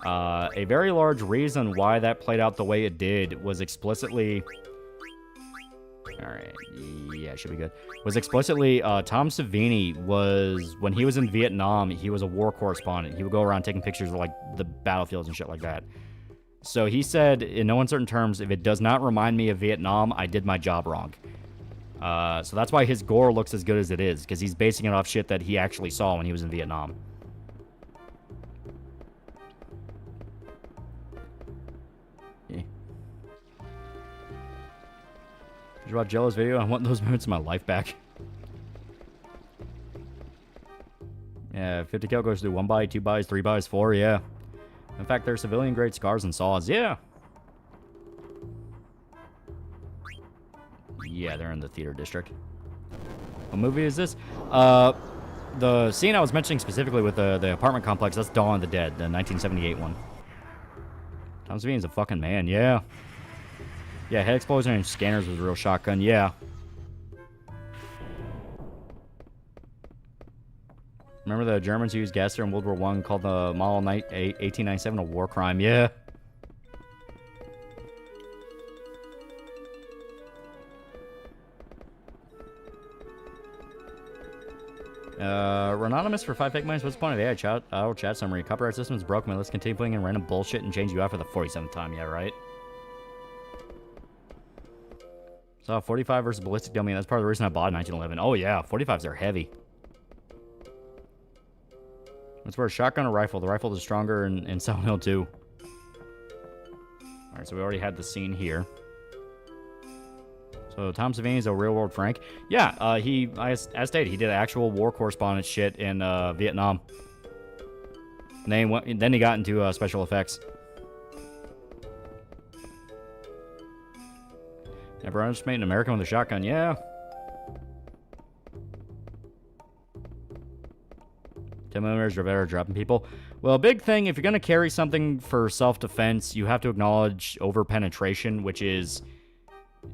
A very large reason why that played out the way it did was explicitly... Alright, yeah, should be good. Was explicitly, Tom Savini was, when he was in Vietnam, he was a war correspondent. He would go around taking pictures of, like, the battlefields and shit like that. So he said, in no uncertain terms, if it does not remind me of Vietnam, I did my job wrong. So that's why his gore looks as good as it is, because he's basing it off shit that he actually saw when he was in Vietnam. Yeah. Did you watch Jello's video? I want those moments of my life back. Yeah, 50 cal goes through 1 buy, 2 buys, 3 buys, 4, yeah. In fact, they're civilian-grade scars and saws, yeah. Yeah, they're in the theater district. What movie is this? The scene I was mentioning specifically with the apartment complex, that's Dawn of the Dead, the 1978 one. Tom Savini's a fucking man, yeah. Yeah, head explosion and scanners was a real shotgun, yeah. Remember the Germans who used gas in World War I called the Model 1897 a war crime, yeah. Anonymous for 5 fake mines. What's the point of AI chat? Chat summary. Copyright system is broken. Let's continue putting in random bullshit and change you out for the 47th time. Yeah, right. So 45 versus ballistic dummy. That's part of the reason I bought 1911. Oh yeah, 45s are heavy. Let's wear a shotgun or rifle. The rifle is stronger in Silent Hill 2. Alright, so we already had the scene here. So Tom Savini is a real-world Frank. Yeah, as stated, he did actual war correspondent shit in Vietnam. And then he got into special effects. Never underestimate an American with a shotgun, yeah. 10mm are better at dropping people. Well, a big thing, if you're going to carry something for self-defense, you have to acknowledge over-penetration, which is...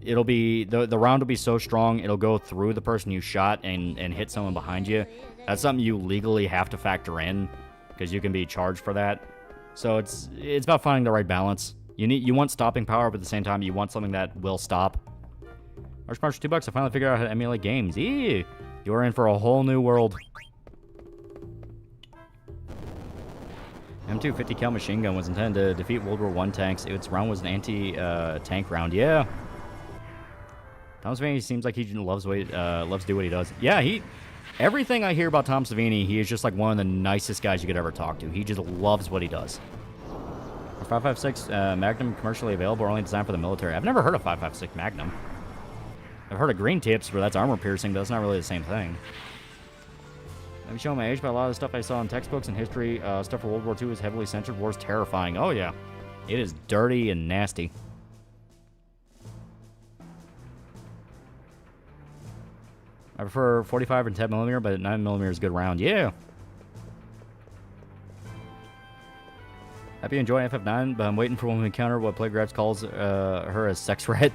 It'll be... The round will be so strong, it'll go through the person you shot and hit someone behind you. That's something you legally have to factor in, because you can be charged for that. So it's about finding the right balance. You want stopping power, but at the same time, you want something that will stop. March for $2, I finally figured out how to emulate games. Eee! You're in for a whole new world. M2 50 cal machine gun was intended to defeat World War I tanks. Its round was an anti-tank round. Yeah. Tom Savini seems like he loves to do what he does. Yeah, everything I hear about Tom Savini, he is just like one of the nicest guys you could ever talk to. He just loves what he does. 5.56 Magnum commercially available, or only designed for the military. I've never heard of 5.56 Magnum. I've heard of green tips, where that's armor piercing, but that's not really the same thing. I'm showing my age, but a lot of the stuff I saw in textbooks and history stuff for World War II is heavily censored. War is terrifying. Oh yeah, it is dirty and nasty. I prefer 45 and 10mm, but 9mm is a good round. Yeah. Happy enjoying FF9, but I'm waiting for when we encounter what Playgraphs calls her as sex rat.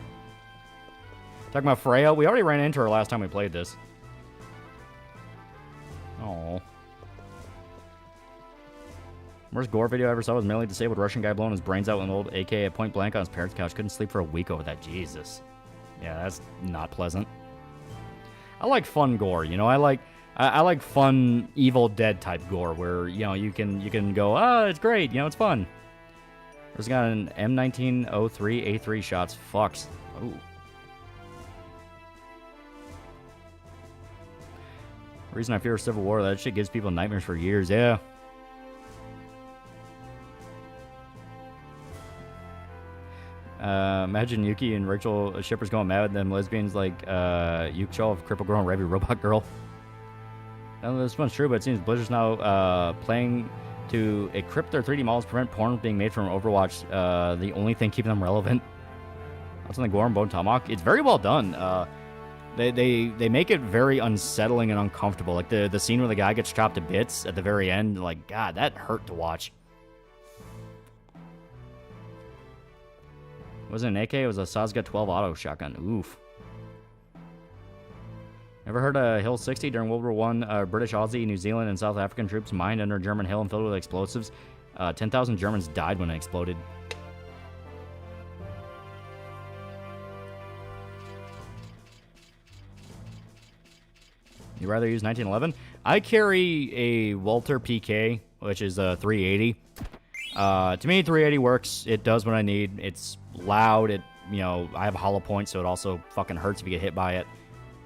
Talking about Freya, we already ran into her last time we played this. Oh. Worst Gore video I ever saw was merely disabled Russian guy blowing his brains out with an old AK at point blank on his parents' couch. Couldn't sleep for a week over that. Jesus. Yeah, that's not pleasant. I like fun gore, you know. I like fun Evil Dead type gore where, you know, you can go, oh, it's great, you know, it's fun. There's got an M1903 A3 shots. Fucks. Ooh. Reason I fear Civil War, that shit gives people nightmares for years. Yeah. Imagine Yuki and Rachel shippers going mad with them lesbians like Yukicho of Cripple Girl and Ravi Robot Girl. I don't know if this one's true, but it seems Blizzard's now playing to encrypt their 3D models, prevent porn being made from Overwatch. The only thing keeping them relevant. That's on the Gore and Bone Tomahawk. It's very well done. They make it very unsettling and uncomfortable. Like the scene where the guy gets chopped to bits at the very end. Like, God, that hurt to watch. It wasn't an AK, it was a Sazga 12 auto shotgun. Oof. Ever heard of Hill 60 during World War I? British, Aussie, New Zealand, and South African troops mined under a German hill and filled with explosives. 10,000 Germans died when it exploded. You rather use 1911? I carry a Walter PK, which is a 380. To me, 380 works. It does what I need. It's loud. I have a hollow point, so it also fucking hurts if you get hit by it.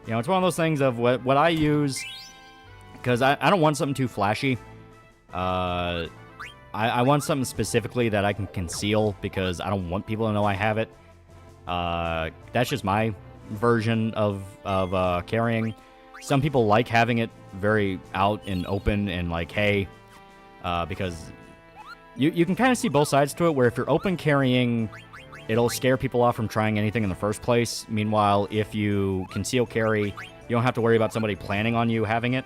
You know, it's one of those things of what I use, because I don't want something too flashy. I want something specifically that I can conceal, because I don't want people to know I have it. That's just my version of carrying. Some people like having it very out and open and like, hey, because you can kind of see both sides to it, where if you're open carrying, it'll scare people off from trying anything in the first place. Meanwhile, if you conceal carry, you don't have to worry about somebody planning on you having it.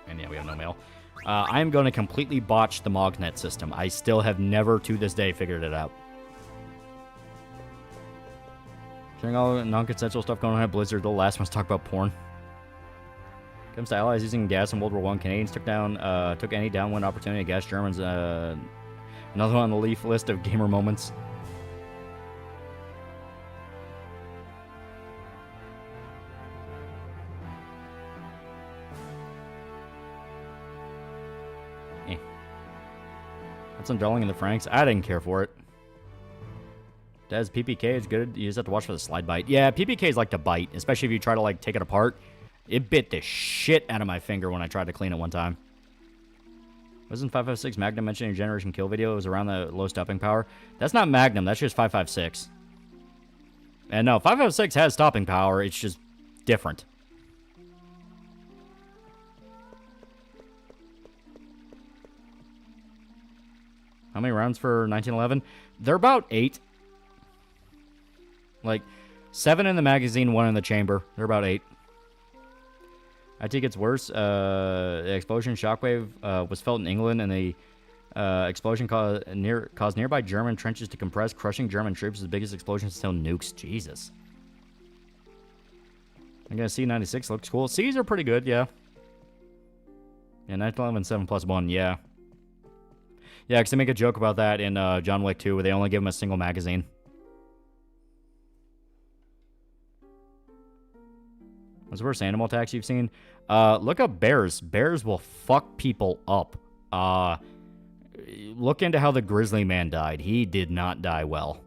And yeah, we have no mail. I'm going to completely botch the Mognet system. I still have never, to this day, figured it out. During all the non-consensual stuff going on at Blizzard, the last one's talk about porn. Comes to allies using gas in World War I. Canadians took any downwind opportunity to gas Germans. Another one on the Leaf list of gamer moments. That's some dwelling in the Franks. I didn't care for it. Does PPK is good. You just have to watch for the slide bite. Yeah, PPK is like to bite, especially if you try to like take it apart. It bit the shit out of my finger when I tried to clean it one time. Wasn't 5.56 Magnum mentioned in your Generation Kill video? It was around the low stopping power. That's not Magnum. That's just 5.56. And no, 5.56 has stopping power. It's just different. How many rounds for 1911? They're about 8. Like, 7 in the magazine, 1 in the chamber. They're about 8. I think it's worse. The explosion shockwave was felt in England, and the explosion caused nearby German trenches to compress, crushing German troops. The biggest explosion until nukes. Jesus. I'm gonna C96 looks cool. C's are pretty good, yeah. Yeah, 1911 7+1, yeah. Yeah, because they make a joke about that in John Wick 2, where they only give him a single magazine. What's the worst animal attacks you've seen? Look up bears. Bears will fuck people up. Look into how the grizzly man died. He did not die well.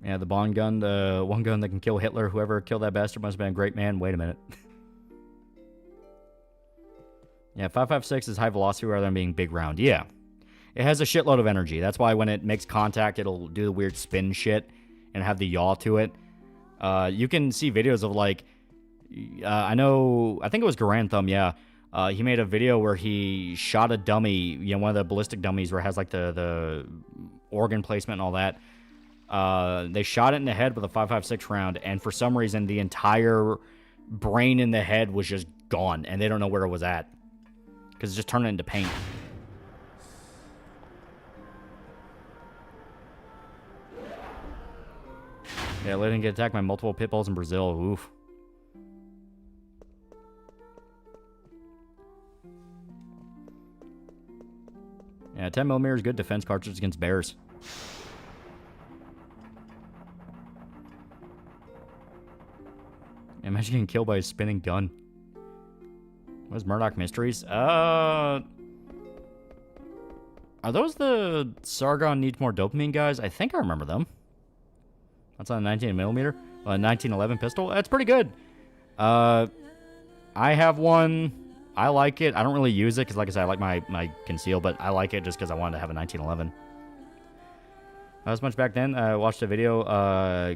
Yeah, the Bond gun, the one gun that can kill Hitler. Whoever killed that bastard must have been a great man. Wait a minute. Yeah, 5.56 is high velocity rather than being big round. Yeah. It has a shitload of energy. That's why when it makes contact, it'll do the weird spin shit and have the yaw to it. You can see videos of, like, I think it was Garantham, yeah. He made a video where he shot a dummy, you know, one of the ballistic dummies where it has, like, the organ placement and all that. They shot it in the head with a 5.56 round, and for some reason, the entire brain in the head was just gone, and they don't know where it was at. Because it just turned it into paint. Yeah, letting get attacked by multiple pit bulls in Brazil. Oof. Yeah, 10mm is good defense cartridge against bears. Imagine getting killed by a spinning gun. What is Murdoch Mysteries? Are those the Sargon Needs More Dopamine guys? I think I remember them. That's on a 19mm. 1911 pistol. That's pretty good. I have one. I like it. I don't really use it because, like I said, I like my conceal, but I like it just because I wanted to have a 1911. Not as much back then. I watched a video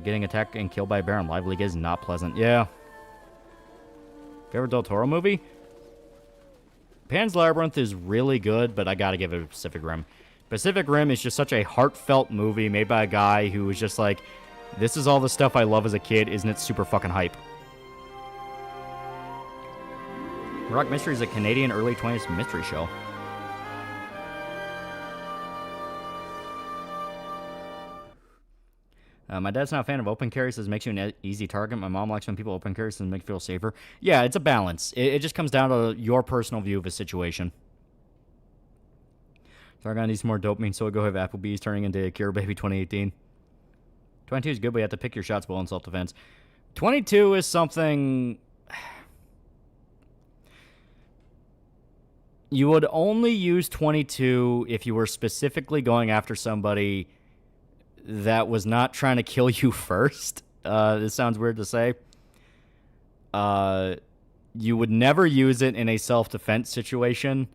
getting attacked and killed by a bear on Live League is not pleasant. Yeah. Favorite Del Toro movie? Pan's Labyrinth is really good, but I gotta give it Pacific Rim. Pacific Rim is just such a heartfelt movie made by a guy who was just like, this is all the stuff I love as a kid, isn't it super fucking hype? Rock Mystery is a Canadian early 20s mystery show. My dad's not a fan of open carry, says it makes you an easy target. My mom likes when people open carry, says it makes you feel safer. Yeah, it's a balance. It just comes down to your personal view of a situation. Sargon needs more dopamine, so go have Applebee's turning into Cure Baby 2018. 22 is good, but you have to pick your shots well in self-defense. 22 is something... You would only use 22 if you were specifically going after somebody that was not trying to kill you first. This sounds weird to say. You would never use it in a self-defense situation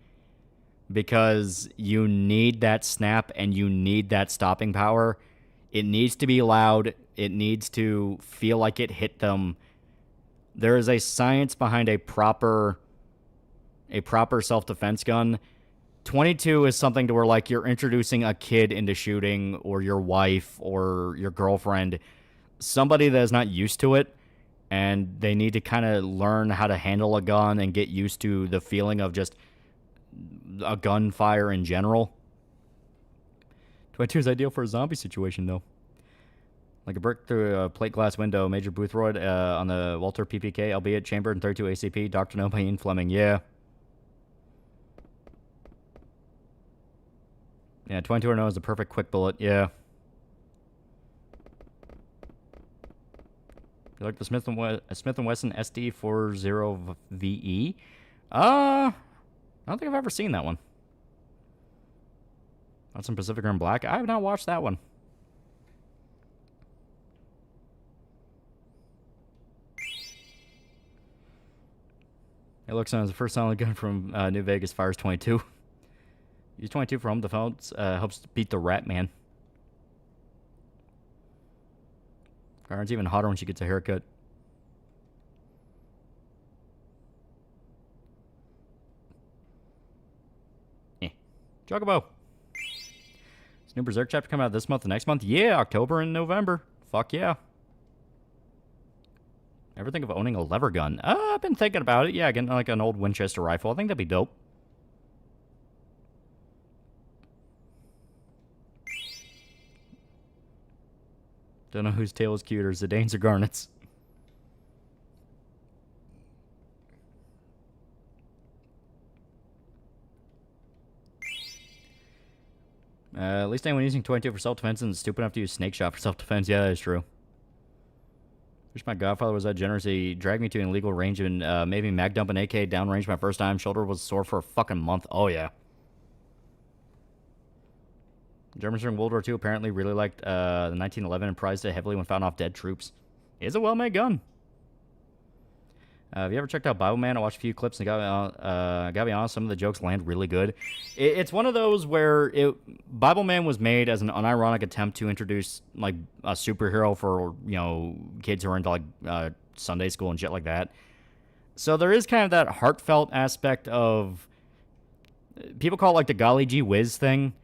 because you need that snap and you need that stopping power. It needs to be loud. It needs to feel like it hit them. There is a science behind a proper self-defense gun. 22 is something to where, like, you're introducing a kid into shooting, or your wife, or your girlfriend, somebody that is not used to it, and they need to kind of learn how to handle a gun and get used to the feeling of just a gunfire in general. 22 is ideal for a zombie situation, though. Like a brick through a plate glass window, Major Boothroyd on the Walter PPK, albeit chambered in 32 ACP, Dr. No by Ian Fleming, yeah. Yeah, 22 or no is the perfect quick bullet. Yeah. You like the Smith & Wesson SD40VE? I don't think I've ever seen that one. That's in Pacific Rim Black. I have not watched that one. It looks like the first silent gun from New Vegas fires 22. Use 22 for home defense. Helps beat the Rat Man. Karen's even hotter when she gets a haircut. Chocobo. Is new Berserk chapter coming out this month and next month? Yeah, October and November. Fuck yeah. Ever think of owning a lever gun? I've been thinking about it. Yeah, getting like an old Winchester rifle. I think that'd be dope. Don't know whose tail is cuter, Zidane's or Garnet's. At least anyone using 22 for self-defense isn't stupid enough to use Snake Shot for self-defense. Yeah, that is true. Wish my godfather was that generous. He dragged me to an illegal range and made me mag dump an AK downrange my first time. Shoulder was sore for a fucking month. Oh, yeah. Germans during World War II apparently really liked the 1911 and prized it heavily when found off dead troops. It's a well-made gun. Have you ever checked out Devilman? I watched a few clips and gotta be honest, some of the jokes land really good. It's one of those where Devilman was made as an unironic attempt to introduce like a superhero for, you know, kids who are into like Sunday school and shit like that. So there is kind of that heartfelt aspect of, people call it like the golly gee whiz thing,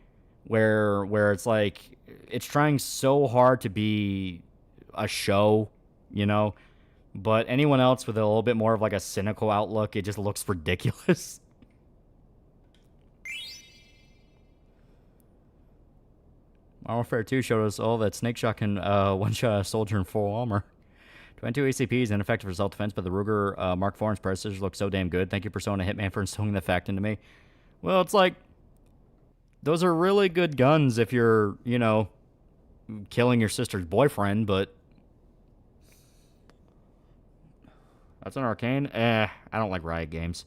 where it's like it's trying so hard to be a show, you know. But anyone else with a little bit more of like a cynical outlook, it just looks ridiculous. Modern Warfare 2 showed us all that Snake Shot can one-shot a soldier in full armor. 22 ACPs, ineffective for self-defense, but the Ruger Mark IV and its predecessors look so damn good. Thank you, Persona Hitman, for instilling the fact into me. Well, it's like, those are really good guns if you're, you know, killing your sister's boyfriend, but... That's an arcane? I don't like Riot games.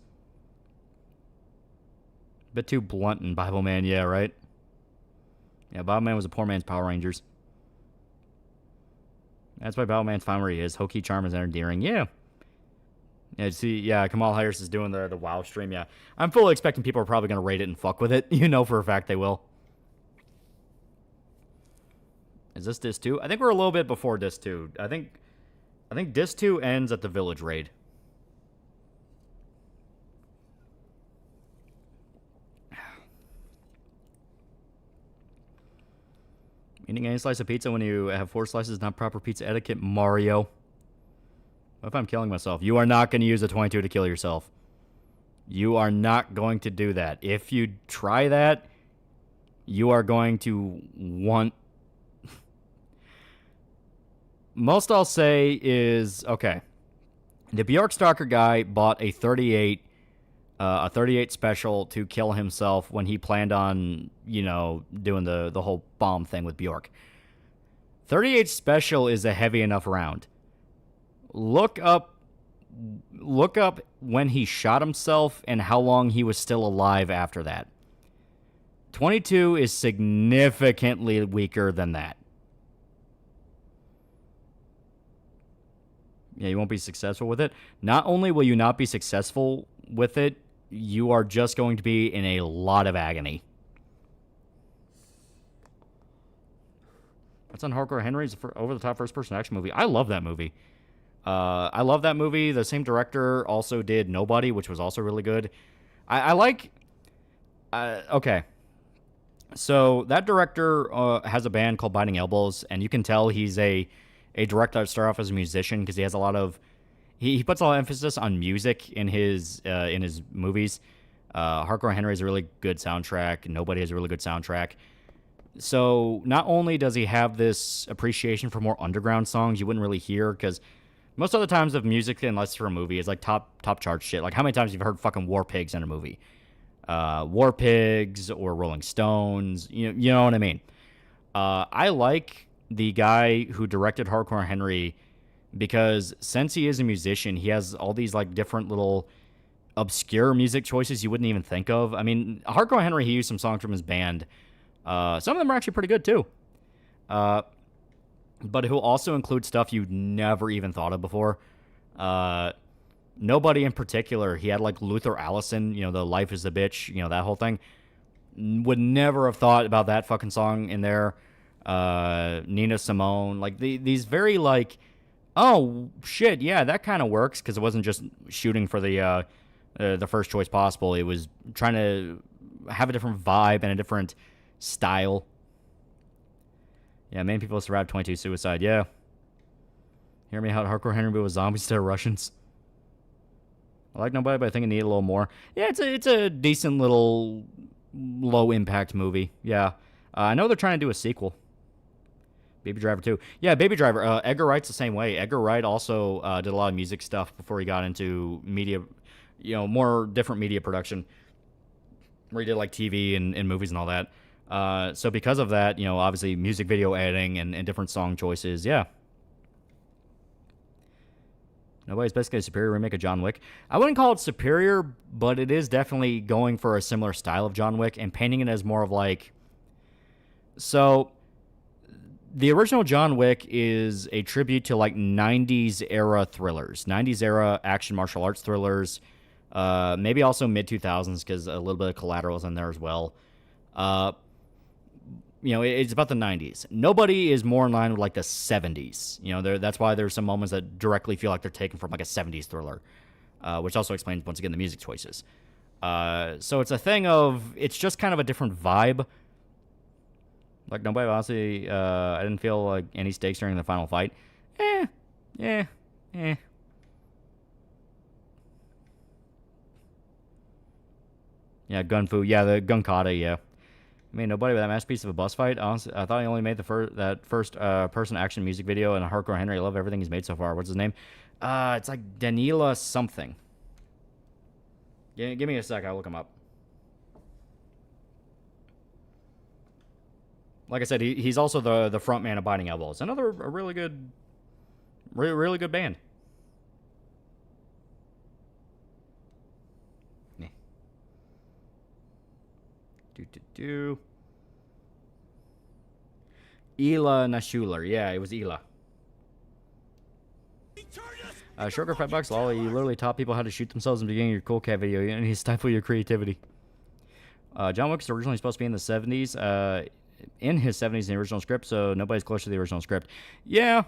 Bit too blunt in Devilman, yeah, right? Yeah, Devilman was a poor man's Power Rangers. That's why Devilman's fine where he is. Hokey charm is endearing. Yeah. Yeah, see, yeah, Kamal Harris is doing the WoW stream, yeah. I'm fully expecting people are probably going to rate it and fuck with it. You know for a fact they will. Is this Disc 2? I think we're a little bit before Disc 2. I think Disc 2 ends at the Village Raid. Eating any slice of pizza when you have 4 slices is not proper pizza etiquette, Mario. What if I'm killing myself? You are not going to use a 22 to kill yourself. You are not going to do that. If you try that, you are going to want... Most I'll say is, okay, the Bjork Stalker guy bought a 38 special to kill himself when he planned on, you know, doing the whole bomb thing with Bjork. 38 special is a heavy enough round. Look up when he shot himself and how long he was still alive after that. 22 is significantly weaker than that. Yeah, you won't be successful with it. Not only will you not be successful with it, you are just going to be in a lot of agony. That's on Hardcore Henry's over-the-top first-person action movie. I love that movie. The same director also did Nobody, which was also really good. I like... okay. So that director has a band called Biting Elbows, and you can tell he's a director that started off as a musician because he has a lot of... He puts a lot of emphasis on music in his movies. Hardcore Henry has a really good soundtrack. Nobody has a really good soundtrack. So not only does he have this appreciation for more underground songs you wouldn't really hear, because most other times of music, unless for a movie, is like top chart shit. Like how many times you've heard fucking War Pigs in a movie? War Pigs or Rolling Stones. You know what I mean? I like the guy who directed Hardcore Henry because since he is a musician, he has all these like different little obscure music choices you wouldn't even think of. I mean, Hardcore Henry, he used some songs from his band. Some of them are actually pretty good too. But he'll also include stuff you'd never even thought of before. Nobody in particular. He had like Luther Allison, the Life is a Bitch, that whole thing. Would never have thought about that fucking song in there. Nina Simone, like these very like, oh shit, yeah, that kind of works because it wasn't just shooting for the first choice possible. It was trying to have a different vibe and a different style. Yeah, many people survived 22 suicide. Yeah. Hear me out. Hardcore Henry was zombies instead of Russians. I like Nobody, but I think it needed a little more. Yeah, it's a decent little low impact movie. Yeah. I know they're trying to do a sequel. Baby Driver 2. Yeah, Baby Driver. Edgar Wright's the same way. Edgar Wright also did a lot of music stuff before he got into media, more different media production, where he did like TV and movies and all that. So because of that, obviously music video editing and different song choices, yeah. Nobody's basically a superior remake of John Wick. I wouldn't call it superior, but it is definitely going for a similar style of John Wick and painting it as more of like So, the original John Wick is a tribute to, like, 90s era thrillers. 90s era action martial arts thrillers. Maybe also mid-2000s, because a little bit of Collateral is in there as well. You know, it's about the 90s. Nobody is more in line with, like, the 70s. You know, that's why there's some moments that directly feel like they're taken from, like, a 70s thriller. Which also explains, once again, the music choices. So it's a thing of, it's just kind of a different vibe. Like, nobody, honestly, I didn't feel like any stakes during the final fight. Yeah. Yeah, Gunfu. Yeah, the Gunkata, yeah. I mean, nobody with that masterpiece of a bus fight. Honestly, I thought he only made that first person action music video, and Hardcore Henry. I love everything he's made so far. What's his name? It's like Danila something. Give me a sec. I'll look him up. Like I said, he's also the front man of Biting Elbows. A really good band. Yeah. Ela Nashuler. Yeah, it was Ela. Sugar $5, Lolly. You literally taught people how to shoot themselves in the beginning of your Cool Cat video, and he stifled your creativity. John Wick was originally supposed to be in the 70s. In his 70s in the original script, so nobody's close to the original script. Yeah,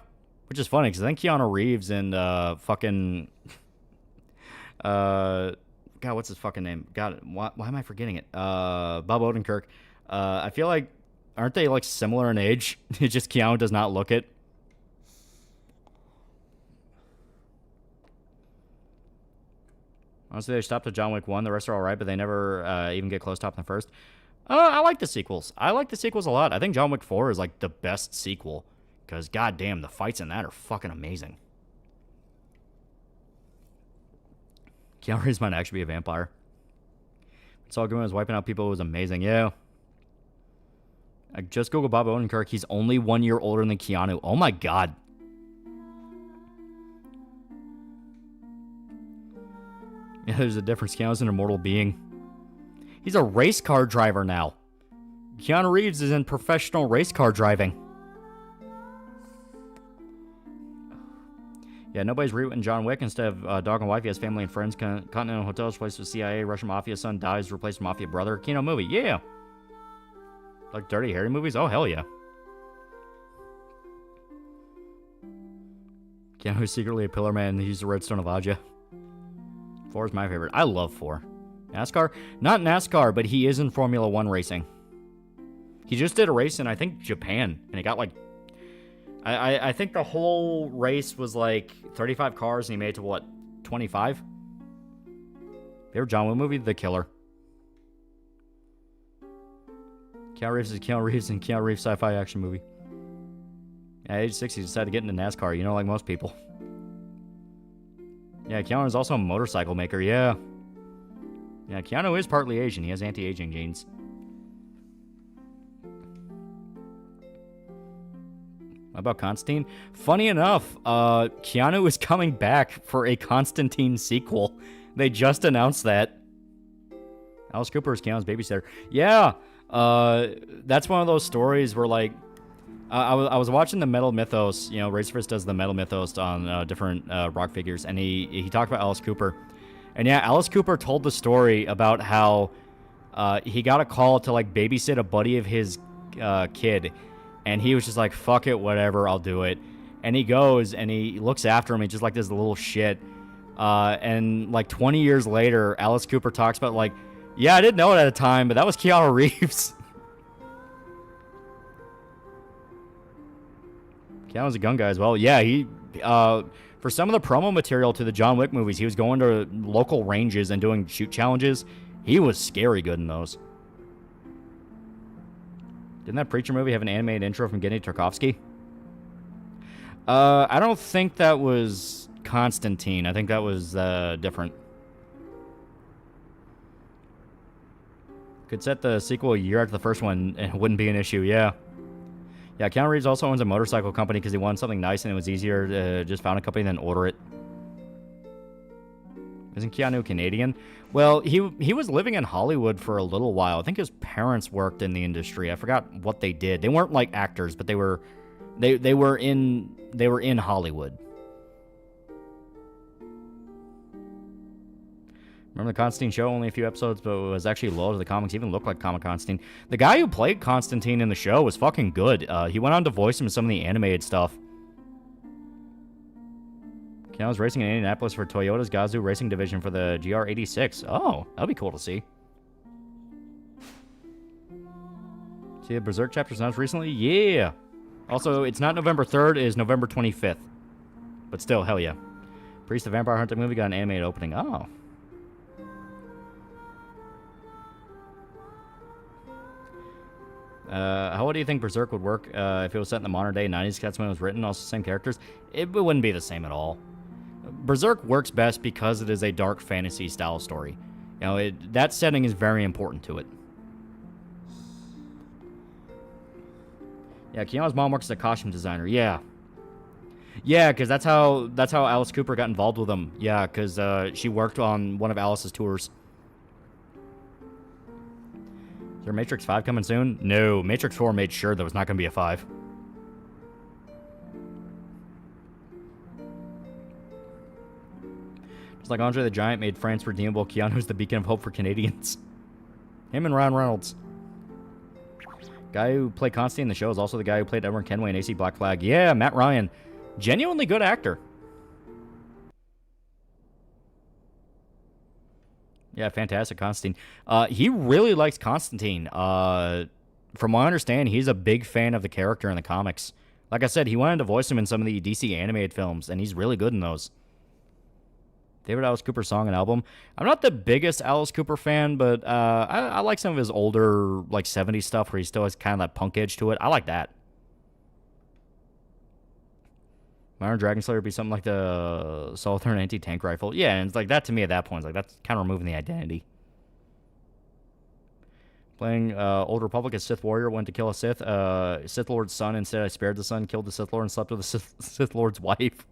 which is funny, because I think Keanu Reeves and fucking... God, what's his fucking name? God, why am I forgetting it? Bob Odenkirk. I feel like, aren't they, like, similar in age? It's just Keanu does not look it. Honestly, they stopped at John Wick 1. The rest are alright, but they never even get close to top in the first. I like the sequels. I like the sequels a lot. I think John Wick 4 is, like, the best sequel. Because, goddamn, the fights in that are fucking amazing. Keanu Reeves might actually be a vampire. It's all good when I was wiping out people. It was amazing. Yeah. I just Googled Bob Odenkirk. He's only 1 year older than Keanu. Oh, my God. Yeah, there's a difference. Keanu's an immortal being. He's a race car driver now. Keanu Reeves is in professional race car driving. Yeah, nobody's rewritten John Wick. Instead of dog and wife, he has family and friends. Continental Hotels replaced with CIA. Russian Mafia son dies, replaced with Mafia brother. Kino movie, yeah. Like Dirty Harry movies? Oh, hell yeah. Keanu's secretly a pillar man. He's the Redstone of Aja. 4 is my favorite. I love 4. NASCAR? Not NASCAR, but he is in Formula 1 racing. He just did a race in, I think, Japan. And he got, like... I think the whole race was, like, 35 cars, and he made it to, what, 25? Favorite John Wick movie? The Killer. Keanu Reeves is Keanu Reeves in Keanu Reeves sci-fi action movie. At age 6, he decided to get into NASCAR, you know, like most people. Yeah, Keanu is also a motorcycle maker, yeah. Yeah, Keanu is partly Asian. He has anti-aging genes. What about Constantine? Funny enough, Keanu is coming back for a Constantine sequel. They just announced that. Alice Cooper is Keanu's babysitter. Yeah, that's one of those stories where, like, I was watching the Metal Mythos. You know, Razorfist does the Metal Mythos on different rock figures, and he talked about Alice Cooper. And yeah, Alice Cooper told the story about how he got a call to, like, babysit a buddy of his kid. And he was just like, fuck it, whatever, I'll do it. And he goes, and he looks after him, he just like this little shit. And like 20 years later, Alice Cooper talks about, like, yeah, I didn't know it at the time, but that was Keanu Reeves. Keanu's a gun guy as well. Yeah, he... for some of the promo material to the John Wick movies, he was going to local ranges and doing shoot challenges. He was scary good in those. Didn't that Preacher movie have an animated intro from Gennady Tarkovsky? I don't think that was Constantine. I think that was different. Could set the sequel a year after the first one, and it wouldn't be an issue, yeah. Yeah, Keanu Reeves also owns a motorcycle company because he wanted something nice and it was easier to just found a company than order it. Isn't Keanu Canadian? Well, he was living in Hollywood for a little while. I think his parents worked in the industry. I forgot what they did. They weren't like actors, but they were in Hollywood. Remember the Constantine show? Only a few episodes, but it was actually low to the comics. Even looked like comic Constantine. The guy who played Constantine in the show was fucking good. He went on to voice him in some of the animated stuff. Keanu's racing in Indianapolis for Toyota's Gazoo Racing Division for the GR86. Oh, that'll be cool to see. See the Berserk chapters announced recently? Yeah. Also, it's not November 3rd, it is November 25th. But still, hell yeah. Priest the Vampire Hunter movie got an animated opening. Oh. How do you think Berserk would work if it was set in the modern day 90s? That's when it was written, also same characters. It wouldn't be the same at all. Berserk works best because it is a dark fantasy style story. You know, that setting is very important to it. Yeah, Keanu's mom works as a costume designer. Yeah. Yeah, because that's how Alice Cooper got involved with him. Yeah, because she worked on one of Alice's tours. Is there Matrix 5 coming soon? No, Matrix 4 made sure there was not going to be a 5. Just like Andre the Giant made France redeemable, Keanu's the beacon of hope for Canadians. Him and Ryan Reynolds. Guy who played Constantine in the show is also the guy who played Edward Kenway in AC Black Flag. Yeah, Matt Ryan. Genuinely good actor. Yeah, fantastic, Constantine. He really likes Constantine. From what I understand, he's a big fan of the character in the comics. Like I said, he wanted to voice him in some of the DC animated films, and he's really good in those. Favorite Alice Cooper song and album? I'm not the biggest Alice Cooper fan, but I like some of his older, like, 70s stuff where he still has kind of that punk edge to it. I like that. Modern Dragon Slayer would be something like the Southern anti-tank rifle. Yeah, and it's like that to me at that point. It's like that's kind of removing the identity. Playing Old Republic as Sith Warrior, went to kill a Sith. Sith Lord's son. Instead, I spared the son, killed the Sith Lord, and slept with the Sith Lord's wife.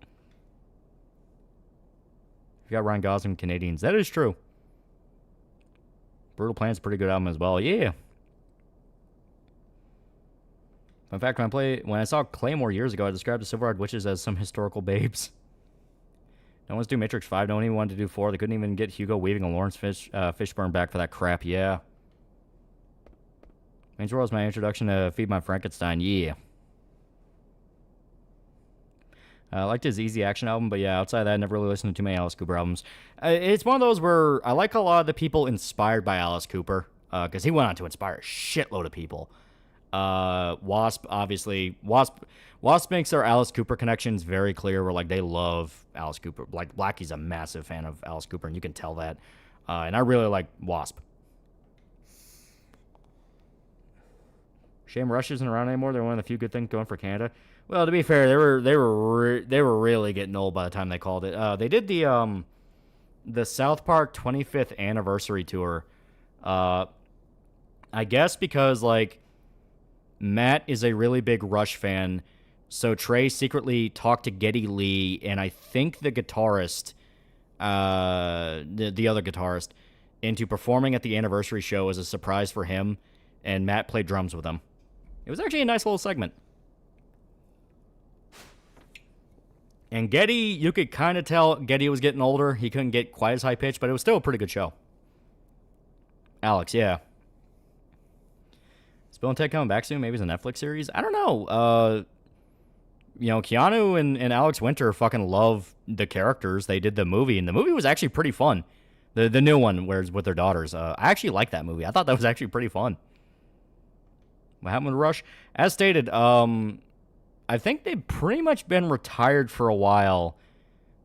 You got Ryan Gosling, Canadians. That is true. Brutal Plan's a pretty good album as well. Yeah. In fact, when I saw Claymore years ago, I described the Silver-Eyed Witches as some historical babes. No one's doing Matrix 5. No one even wanted to do 4. They couldn't even get Hugo Weaving and Lawrence Fishburne back for that crap. Yeah. Angel was my introduction to Feed My Frankenstein. Yeah. I liked his Easy Action album, but yeah, outside of that, I never really listened to too many Alice Cooper albums. It's one of those where I like a lot of the people inspired by Alice Cooper, because he went on to inspire a shitload of people. Wasp, obviously. Wasp makes their Alice Cooper connections very clear, where, like, they love Alice Cooper. Like, Blackie's a massive fan of Alice Cooper, and you can tell that. And I really like Wasp. Shame Rush isn't around anymore. They're one of the few good things going for Canada. Well, to be fair, they were really getting old by the time they called it. They did the South Park 25th anniversary tour. I guess because, like, Matt is a really big Rush fan, so Trey secretly talked to Geddy Lee and I think the guitarist, the other guitarist, into performing at the anniversary show as a surprise for him, and Matt played drums with him. It was actually a nice little segment. And Geddy, you could kind of tell Geddy was getting older. He couldn't get quite as high pitched, but it was still a pretty good show. Alex, yeah. Is Bill and Ted coming back soon? Maybe it's a Netflix series? I don't know. You know, Keanu and Alex Winter fucking love the characters. They did the movie, and the movie was actually pretty fun. The new one, where it's with their daughters. I actually liked that movie. I thought that was actually pretty fun. What happened with Rush? As stated, I think they've pretty much been retired for a while.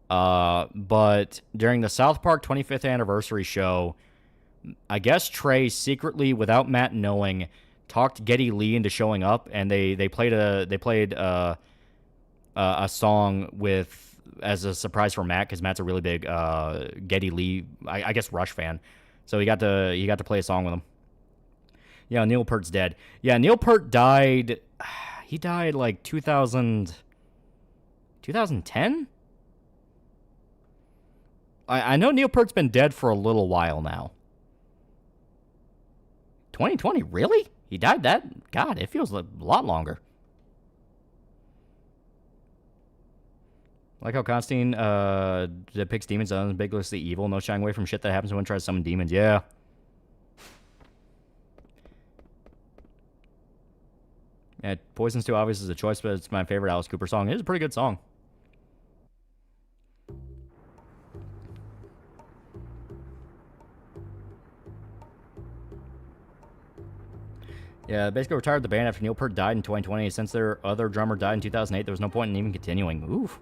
But during the South Park 25th anniversary show, I guess Trey secretly, without Matt knowing, talked Geddy Lee into showing up, and they played a song with as a surprise for Matt, because Matt's a really big Geddy Lee, I guess, Rush fan. So he got to play a song with him. Yeah, Neil Peart's dead. Yeah, Neil Peart died. He died like 2010? I know Neil Peart's been dead for a little while now. 2020, really? He died that? God, it feels a lot longer. Like how Constantine depicts demons as unambiguously evil, no shying away from shit that happens when one tries to summon demons. Yeah. Yeah, Poison's too obvious as a choice, but it's my favorite Alice Cooper song. It is a pretty good song. Yeah, basically retired the band after Neil Peart died in 2020. Since their other drummer died in 2008, there was no point in even continuing. Oof.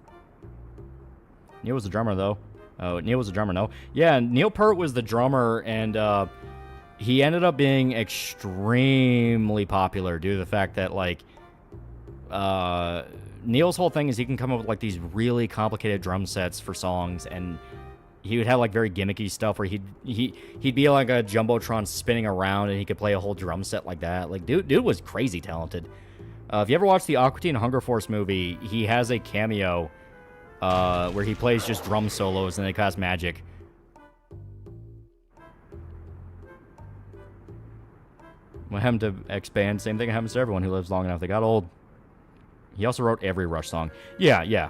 Neil was the drummer, though. Oh, Neil was the drummer, no? Yeah, Neil Peart was the drummer, and he ended up being extremely popular due to the fact that, like, Neil's whole thing is he can come up with, like, these really complicated drum sets for songs, and he would have, like, very gimmicky stuff where he'd be like a Jumbotron spinning around, and he could play a whole drum set like that. Like, dude was crazy talented. If you ever watch the Aqua Teen Hunger Force movie, he has a cameo where he plays just drum solos and they cast magic. What happened to expand? Same thing happens to everyone who lives long enough. They got old. He also wrote every Rush song. Yeah.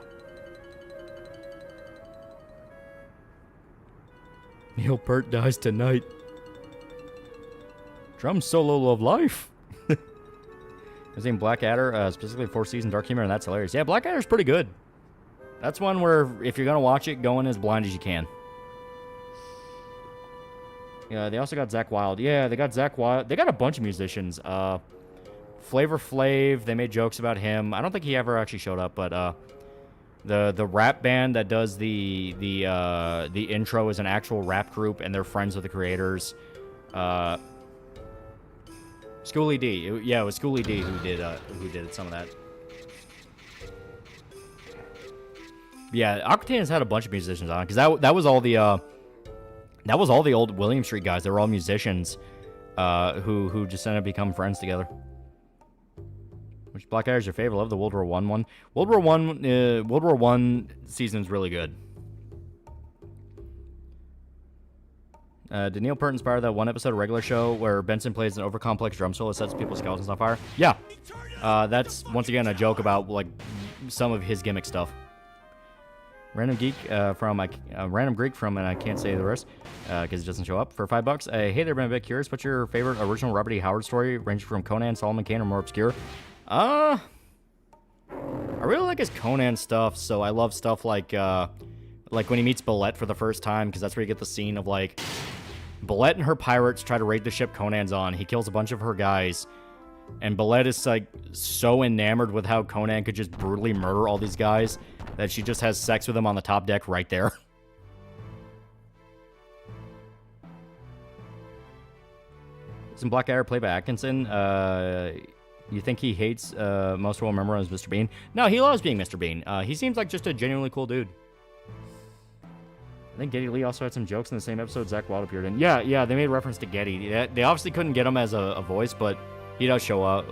Neil Peart dies tonight. Drum solo of life. His name Blackadder, specifically Fourth Season Dark Humor, and that's hilarious. Yeah, Blackadder's pretty good. That's one where if you're gonna watch it, go in as blind as you can. Yeah, they also got Zakk Wylde. Yeah, they got Zakk Wylde. They got a bunch of musicians. Flavor Flav, they made jokes about him. I don't think he ever actually showed up, but the rap band that does the intro is an actual rap group, and they're friends with the creators. Schoolie D. Yeah, it was Schoolie D who did some of that. Yeah, Aqua Teen has had a bunch of musicians on, because that was all the old William Street guys. They were all musicians who just ended up becoming friends together. Which Blackadder is your favorite? I love the World War I one. World War I season is really good. Did Neil Peart inspire that one episode of Regular Show where Benson plays an overcomplex drum solo that sets people's skeletons on fire? Yeah. That's, once again, a joke about, like, some of his gimmick stuff. Random Greek from, and I can't say the rest because it doesn't show up, for $5. Hey there, been a bit curious. What's your favorite original Robert E. Howard story, ranging from Conan, Solomon Kane, or more obscure? I really like his Conan stuff, so I love stuff like when he meets Bolette for the first time, because that's where you get the scene of, like, Bolette and her pirates try to raid the ship Conan's on. He kills a bunch of her guys, and Bolette is, like, so enamored with how Conan could just brutally murder all these guys that she just has sex with him on the top deck right there. Isn't Blackadder played by Atkinson? You think he hates most will remember him as Mr. Bean? No, he loves being Mr. Bean. He seems like just a genuinely cool dude. I think Geddy Lee also had some jokes in the same episode Zakk Wylde appeared in. Yeah, they made reference to Geddy. They obviously couldn't get him as a voice, but he does show up.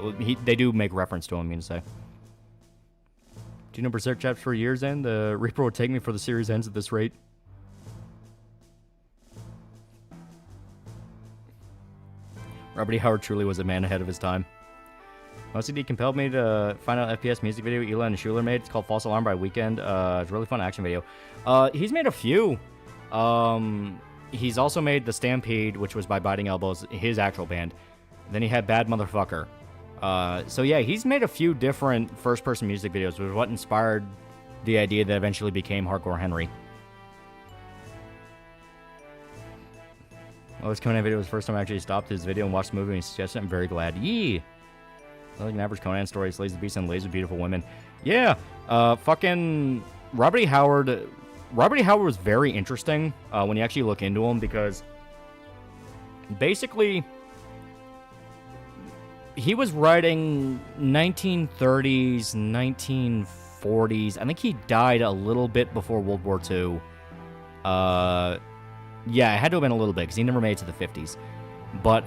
They do make reference to him, I mean to say. Do you know Berserk chapters for years end? The Reaper would take me for the series ends at this rate. Robert E. Howard truly was a man ahead of his time. OCD compelled me to find out FPS music video Elon and Schuler made. It's called False Alarm by Weekend. It's a really fun action video. He's made a few. He's also made The Stampede, which was by Biting Elbows, his actual band. Then he had Bad Motherfucker. So yeah, he's made a few different first-person music videos, which is what inspired the idea that eventually became Hardcore Henry. Oh, his Conan video was the first time I actually stopped his video and watched the movie and suggested it. I'm very glad. Yee! I like an average Conan story. Slays the Beast and lays with beautiful women. Yeah! Fucking Robert E. Howard... Robert E. Howard was very interesting when you actually look into him, because basically he was writing 1930s, 1940s. I think he died a little bit before World War II. Yeah, it had to have been a little bit, because he never made it to the 50s. But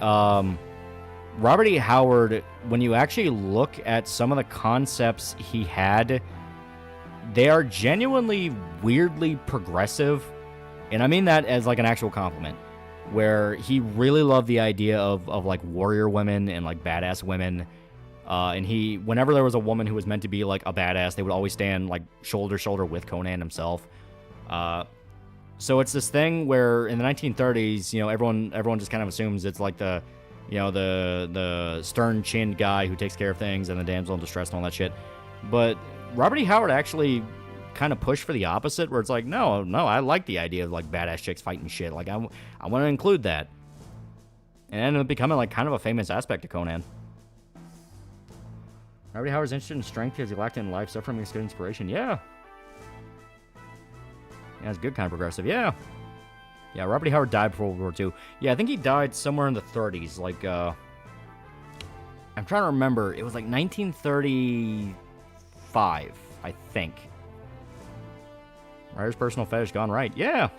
Robert E. Howard, when you actually look at some of the concepts he had, they are genuinely weirdly progressive. And I mean that as like an actual compliment, where he really loved the idea of like warrior women and like badass women. And whenever there was a woman who was meant to be like a badass, they would always stand like shoulder to shoulder with Conan himself. So it's this thing where in the 1930s, everyone just kind of assumes it's like the stern-chinned guy who takes care of things and the damsel in distress and all that shit. But Robert E. Howard actually kind of pushed for the opposite, where it's like, no, I like the idea of like badass chicks fighting shit. Like I want to include that. And it ended up becoming like kind of a famous aspect of Conan. Robert E. Howard's interested in strength because he lacked it in life. Suffering makes good inspiration. Yeah. Yeah, it's good kind of progressive. Yeah. Yeah, Robert E. Howard died before World War II. Yeah, I think he died somewhere in the 30s. Like, I'm trying to remember. It was like 1935, I think. Writer's personal fetish gone right. Yeah.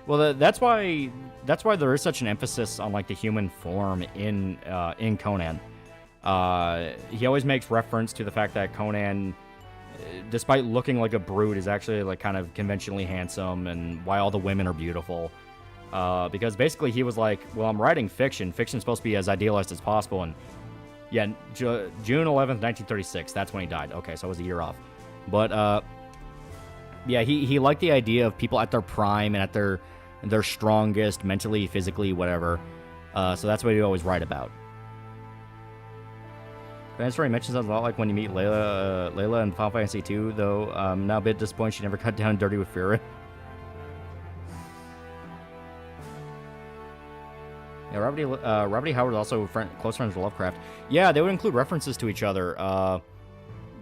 Well, that's why there is such an emphasis on like the human form in Conan. He always makes reference to the fact that Conan, despite looking like a brute, is actually like kind of conventionally handsome, and why all the women are beautiful. Because basically he was like, well, I'm writing fiction. Fiction's supposed to be as idealized as possible. And yeah, June 11th, 1936. That's when he died. Okay, so I was a year off. But yeah, he liked the idea of people at their prime and at their strongest, mentally, physically, whatever. So that's what he always write about. That story mentions a lot like when you meet Layla in Final Fantasy 2, though I'm now a bit disappointed she never cut down dirty with Farron. Yeah, Robert E. Howard was also close friends with Lovecraft. Yeah, they would include references to each other.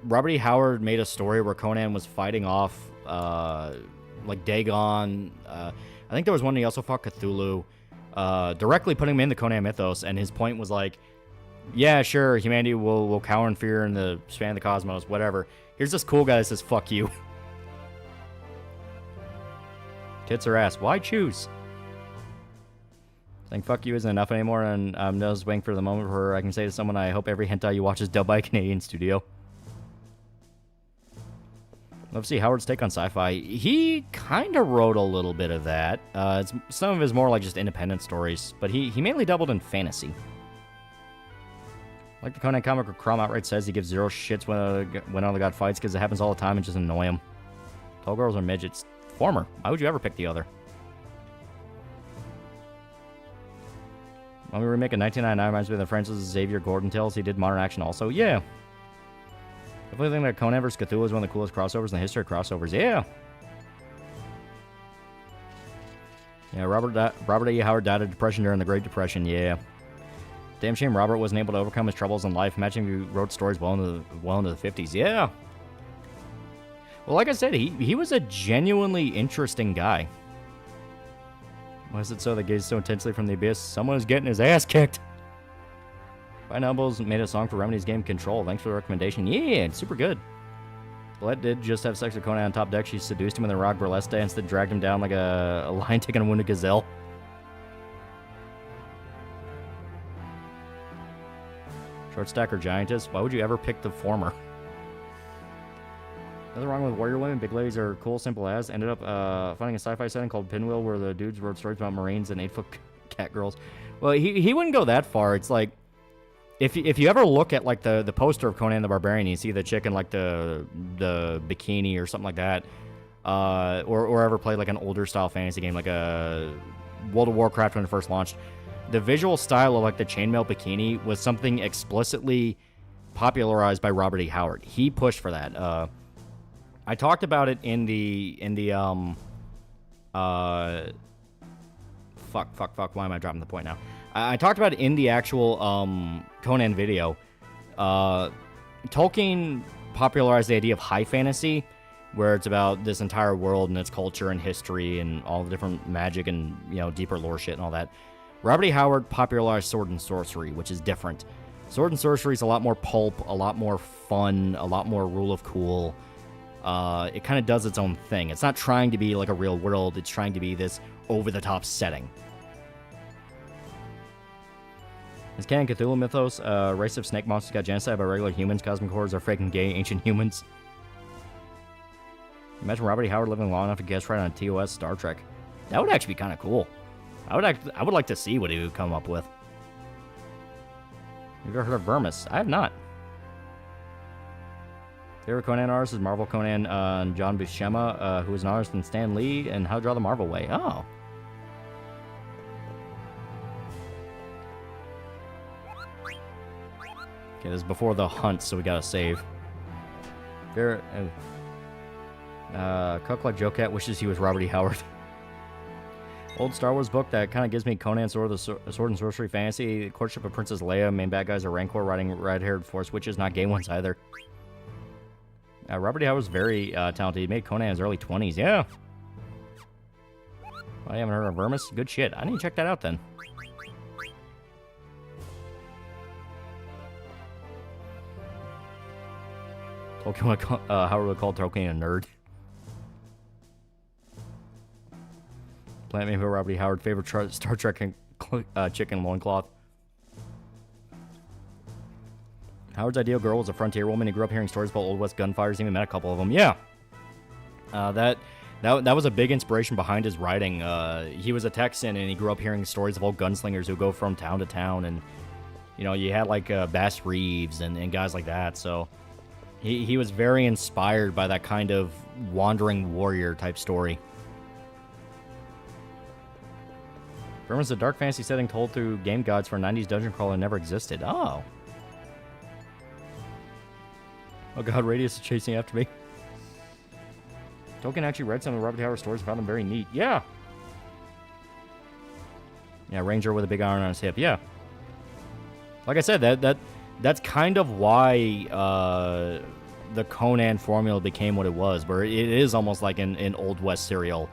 Robert E. Howard made a story where Conan was fighting off like Dagon. I think there was one he also fought Cthulhu, directly putting him in the Conan mythos, and his point was like, yeah, sure, humanity will cower in fear in the span of the cosmos, whatever. Here's this cool guy that says, fuck you. Tits or ass, why choose? Saying fuck you isn't enough anymore, and I'm just waiting for the moment where I can say to someone, I hope every hentai you watch is dubbed by a Canadian studio. Love to see Howard's take on sci-fi. He kind of wrote a little bit of that. Some of his more like just independent stories, but he mainly dabbled in fantasy. Like the Conan comic where Crom outright says he gives zero shits when other god fights because it happens all the time and just annoy him. Tall girls are midgets. Former. Why would you ever pick the other? When we remake a 1999 reminds me of the Francis Xavier Gordon tales. He did modern action also. Yeah. Definitely think that Conan vs. Cthulhu is one of the coolest crossovers in the history of crossovers. Yeah. Yeah, Robert E. Howard died of depression during the Great Depression. Yeah. Damn shame Robert wasn't able to overcome his troubles in life. Imagine if he wrote stories well into the 50s. Yeah. Well, like I said, he was a genuinely interesting guy. Why is it so that gazed so intensely from the abyss? Someone is getting his ass kicked. Fine Elbows made a song for Remedy's game Control. Thanks for the recommendation. Yeah, it's super good. Colette did just have sex with Conan on top deck. She seduced him in the rock burlesque dance that dragged him down like a lion taking a wounded gazelle. Short stack or giantess? Why would you ever pick the former? Nothing wrong with warrior women. Big ladies are cool, simple as. Ended up finding a sci-fi setting called Pinwheel where the dudes wrote stories about Marines and 8-foot cat girls. Well, he wouldn't go that far. It's like, if you ever look at like the poster of Conan the Barbarian, you see the chick in like the bikini or something like that, or ever played like an older style fantasy game like a World of Warcraft when it first launched. The visual style of like the chainmail bikini was something explicitly popularized by Robert E. Howard. He pushed for that. I talked about it in the fuck. Why am I dropping the point now? I talked about it in the actual Conan video. Tolkien popularized the idea of high fantasy, where it's about this entire world and its culture and history and all the different magic and deeper lore shit and all that. Robert E. Howard popularized sword and sorcery, which is different. Sword and sorcery is a lot more pulp, a lot more fun, a lot more rule of cool. It kind of does its own thing. It's not trying to be like a real world. It's trying to be this over-the-top setting. Is canon Cthulhu mythos a race of snake monsters got genocide by regular humans? Cosmic horrors are freaking gay ancient humans. Imagine Robert E. Howard living long enough to guest right on TOS Star Trek. That would actually be kind of cool. I would like to see what he would come up with. Have you ever heard of Vermis? I have not. Favorite Conan artist is Marvel Conan John Buscema, who is an artist in Stan Lee and How to Draw the Marvel Way. Oh. Okay, this is before the hunt, so we gotta save. Cook like Joe Cat wishes he was Robert E. Howard. Old Star Wars book that kind of gives me Conan Sword and Sorcery fantasy. Courtship of Princess Leia. Main bad guys are Rancor riding red-haired Force witches, not gay ones either. Robert E. Howard's very talented. He made Conan in his early 20s. Yeah. I haven't heard of Vermis. Good shit. I need to check that out then. Howard would call Tolkien a nerd. Planet Mayfield, Robert E. Howard, favorite Star Trek chicken loincloth. Howard's ideal girl was a frontier woman. He grew up hearing stories about Old West gunfires. He even met a couple of them. Yeah. That was a big inspiration behind his writing. He was a Texan, and he grew up hearing stories of old gunslingers who go from town to town. And, you know, you had, like, Bass Reeves and guys like that. So he was very inspired by that kind of wandering warrior type story. Vermin's a dark fantasy setting told through game guides for a 90s dungeon crawler that never existed. Oh. Oh god, Radius is chasing after me. Tolkien actually read some of Robert Howard stories and found them very neat. Yeah. Yeah, Ranger with a big iron on his hip. Yeah. Like I said, that's kind of why the Conan formula became what it was, where it is almost like an Old West serial,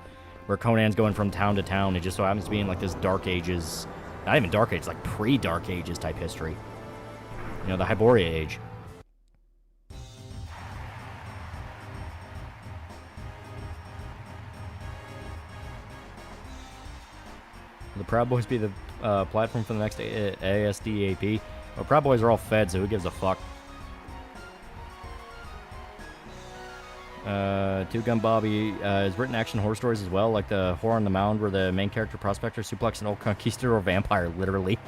where Conan's going from town to town. It just so happens to be in like this Dark Ages, not even Dark Ages, like pre-Dark Ages type history. You know, the Hyboria Age. Will the Proud Boys be the platform for the next ASDAP? Well, Proud Boys are all fed, so who gives a fuck? Two Gun Bobby has written action horror stories as well, like the Horror on the Mound, where the main character Prospector suplex an old conquistador vampire, literally.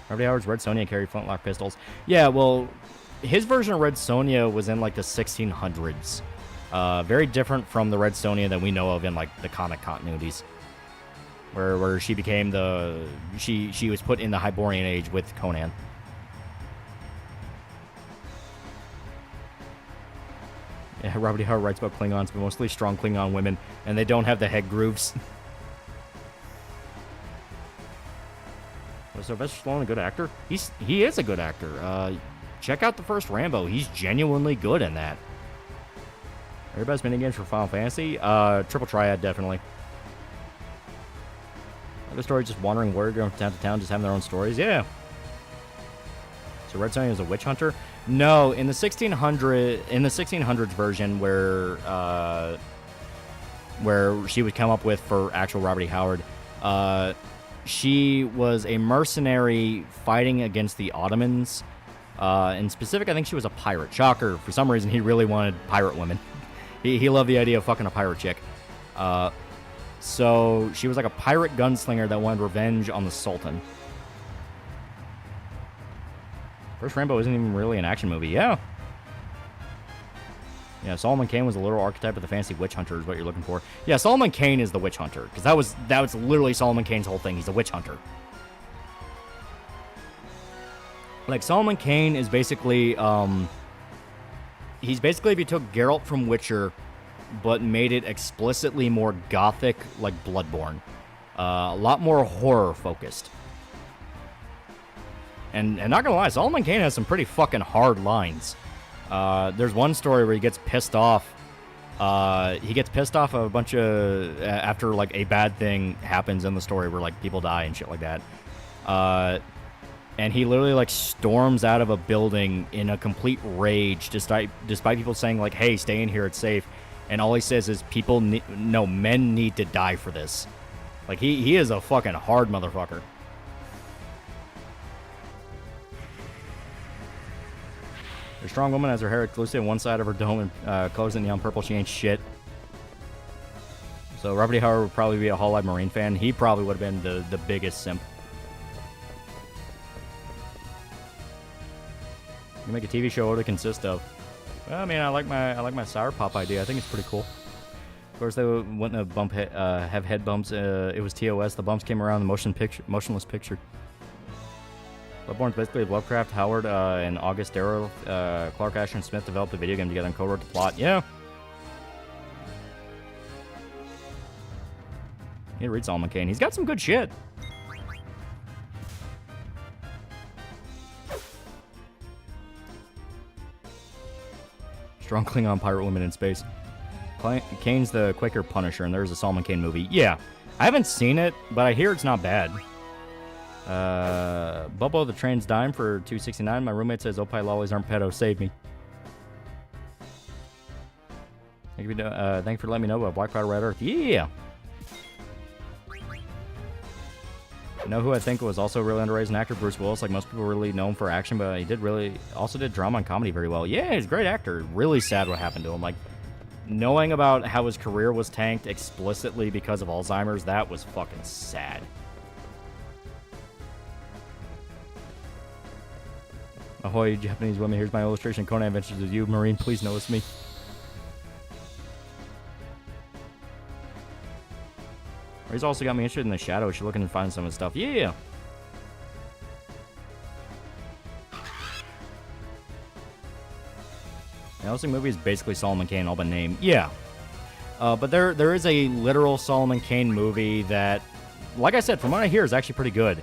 Robert Howard's Red Sonja carried flintlock pistols. Yeah, well, his version of Red Sonja was in like the 1600s. Very different from the Red Sonja that we know of in like the comic continuities, where she became she was put in the Hyborian Age with Conan. Yeah, Robert E. Howard writes about Klingons, but mostly strong Klingon women, and they don't have the head grooves. Was Sylvester Stallone a good actor? He is a good actor. Check out the first Rambo. He's genuinely good in that. Everybody's minigames for Final Fantasy? Triple Triad, definitely. Other story, just wandering word, going from town to town, just having their own stories. Yeah. So Red Sonja is a witch hunter? No, in the 1600s version where she would come up with for actual Robert E. Howard, she was a mercenary fighting against the Ottomans. In specific, I think she was a pirate. Shocker. For some reason, he really wanted pirate women. He loved the idea of fucking a pirate chick. So she was like a pirate gunslinger that wanted revenge on the Sultan. First Rambo isn't even really an action movie. Yeah. Yeah, Solomon Kane was a literal archetype of the fantasy witch hunter is what you're looking for. Yeah, Solomon Kane is the witch hunter, because that was literally Solomon Kane's whole thing. He's a witch hunter. Like, Solomon Kane is basically, he's basically if you took Geralt from Witcher, but made it explicitly more gothic, like Bloodborne. A lot more horror-focused. And not gonna lie, Solomon Kane has some pretty fucking hard lines. There's one story where he gets pissed off. He gets pissed off of a bunch of... after, like, a bad thing happens in the story where, like, people die and shit like that. And he literally, like, storms out of a building in a complete rage, despite people saying, like, hey, stay in here, it's safe. And all he says is, men need to die for this. Like, he is a fucking hard motherfucker. A strong woman has her hair exclusive on one side of her dome and colors in neon purple. She ain't shit. So Robert E. Howard would probably be a Whole Life Marine fan. He probably would have been the biggest simp. You make a TV show, what would it consist of? Well, I mean, I like my Sour Pop idea. I think it's pretty cool. Of course, they wouldn't have have head bumps. It was TOS. The bumps came around the motionless picture. Bloodborne's basically Lovecraft, Howard, and August Darrow, Clark Asher and Smith developed a video game together and co-wrote the plot. Yeah. You need to read Solomon Kane. He's got some good shit. Strong Klingon pirate woman in space. Kane's the Quaker Punisher, and there's a Solomon Kane movie. Yeah. I haven't seen it, but I hear it's not bad. Bubbo the Train's Dime for $2.69. My roommate says Opie-Lolis aren't pedo. Save me. Thank you for letting me know about Black Cloud Red Earth. Yeah! You know who I think was also really underrated as an actor? Bruce Willis. Like, most people really know him for action, but he also did drama and comedy very well. Yeah, he's a great actor. Really sad what happened to him. Like, knowing about how his career was tanked explicitly because of Alzheimer's, that was fucking sad. Ahoy, Japanese women. Here's my illustration. Conan Adventures with You. Marine, please notice me. He's also got me interested in the shadow. She's looking to find some of his stuff. Yeah! The Helsing movie is basically Solomon Kane, all but name. Yeah. But there is a literal Solomon Kane movie that, like I said, from what I hear, is actually pretty good.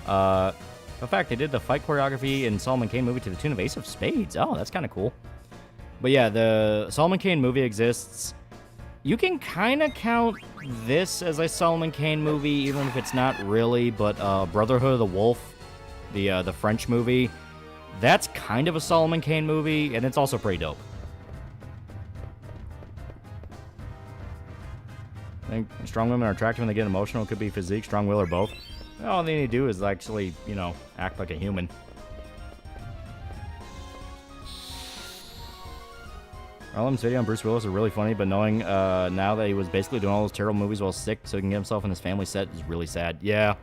In fact, they did the fight choreography in Solomon Kane movie to the tune of Ace of Spades. Oh, that's kind of cool. But yeah, the Solomon Kane movie exists. You can kind of count this as a Solomon Kane movie, even if it's not really, but Brotherhood of the Wolf, the French movie, that's kind of a Solomon Kane movie, and it's also pretty dope. I think strong women are attractive when they get emotional. It could be physique, strong will, or both. All they need to do is actually, act like a human. Arlem's video on Bruce Willis is really funny, but knowing now that he was basically doing all those terrible movies while sick so he can get himself and his family set is really sad. Yeah.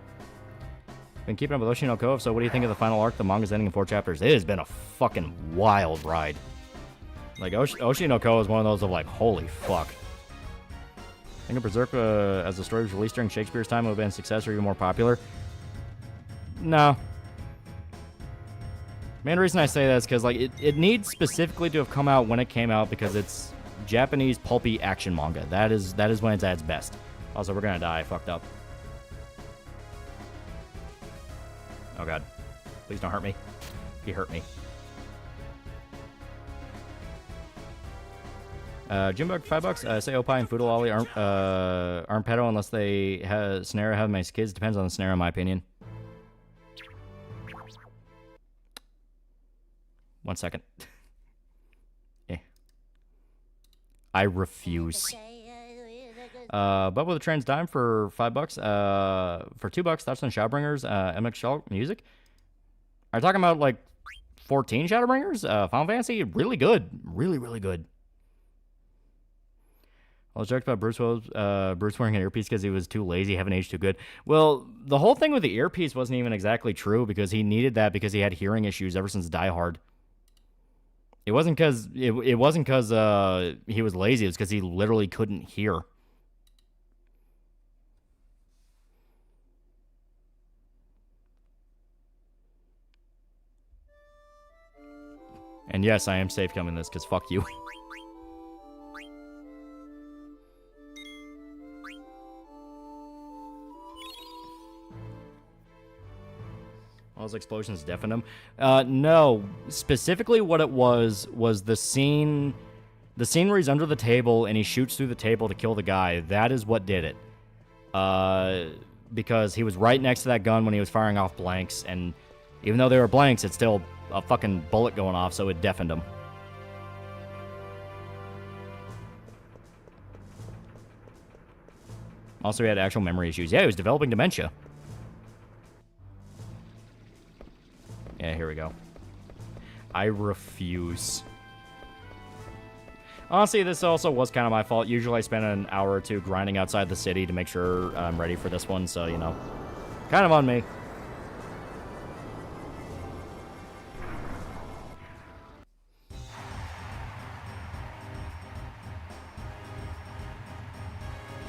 Been keeping up with Oshi no Ko, so what do you think of the final arc? The manga's ending in 4 chapters. It has been a fucking wild ride. Like, Oshi no Ko is one of those of like, holy fuck. I think of Berserk as the story was released during Shakespeare's time would have been a success or even more popular. No. Main reason I say that is because like it needs specifically to have come out when it came out because it's Japanese pulpy action manga. That is when it's at its best. Also, we're gonna die. I fucked up. Oh god. Please don't hurt me. He hurt me. Jimbug, $5. Say Opie and Foodaloli aren't pedo unless they have scenario have my kids. Depends on the scenario, in my opinion. 1 second. Yeah. I refuse. Bubba the Trans Dime for $5. For $2, Thoughts on Shadowbringers. MX Shaw music. Are you talking about like 14 Shadowbringers? Final Fantasy? Really good. Really, really good. I was joked about Bruce wearing an earpiece because he was too lazy, haven't aged too good. Well, the whole thing with the earpiece wasn't even exactly true because he needed that because he had hearing issues ever since Die Hard. It wasn't because he was lazy. It was because he literally couldn't hear. And yes, I am safe coming this because fuck you. All those explosions deafened him. No. Specifically what it was the scene where he's under the table and he shoots through the table to kill the guy. That is what did it. Because he was right next to that gun when he was firing off blanks, and even though they were blanks, it's still a fucking bullet going off, so it deafened him. Also, he had actual memory issues. Yeah, he was developing dementia. Yeah, here we go. I refuse. Honestly, this also was kind of my fault. Usually I spend an hour or two grinding outside the city to make sure I'm ready for this one, so, you know, kind of on me.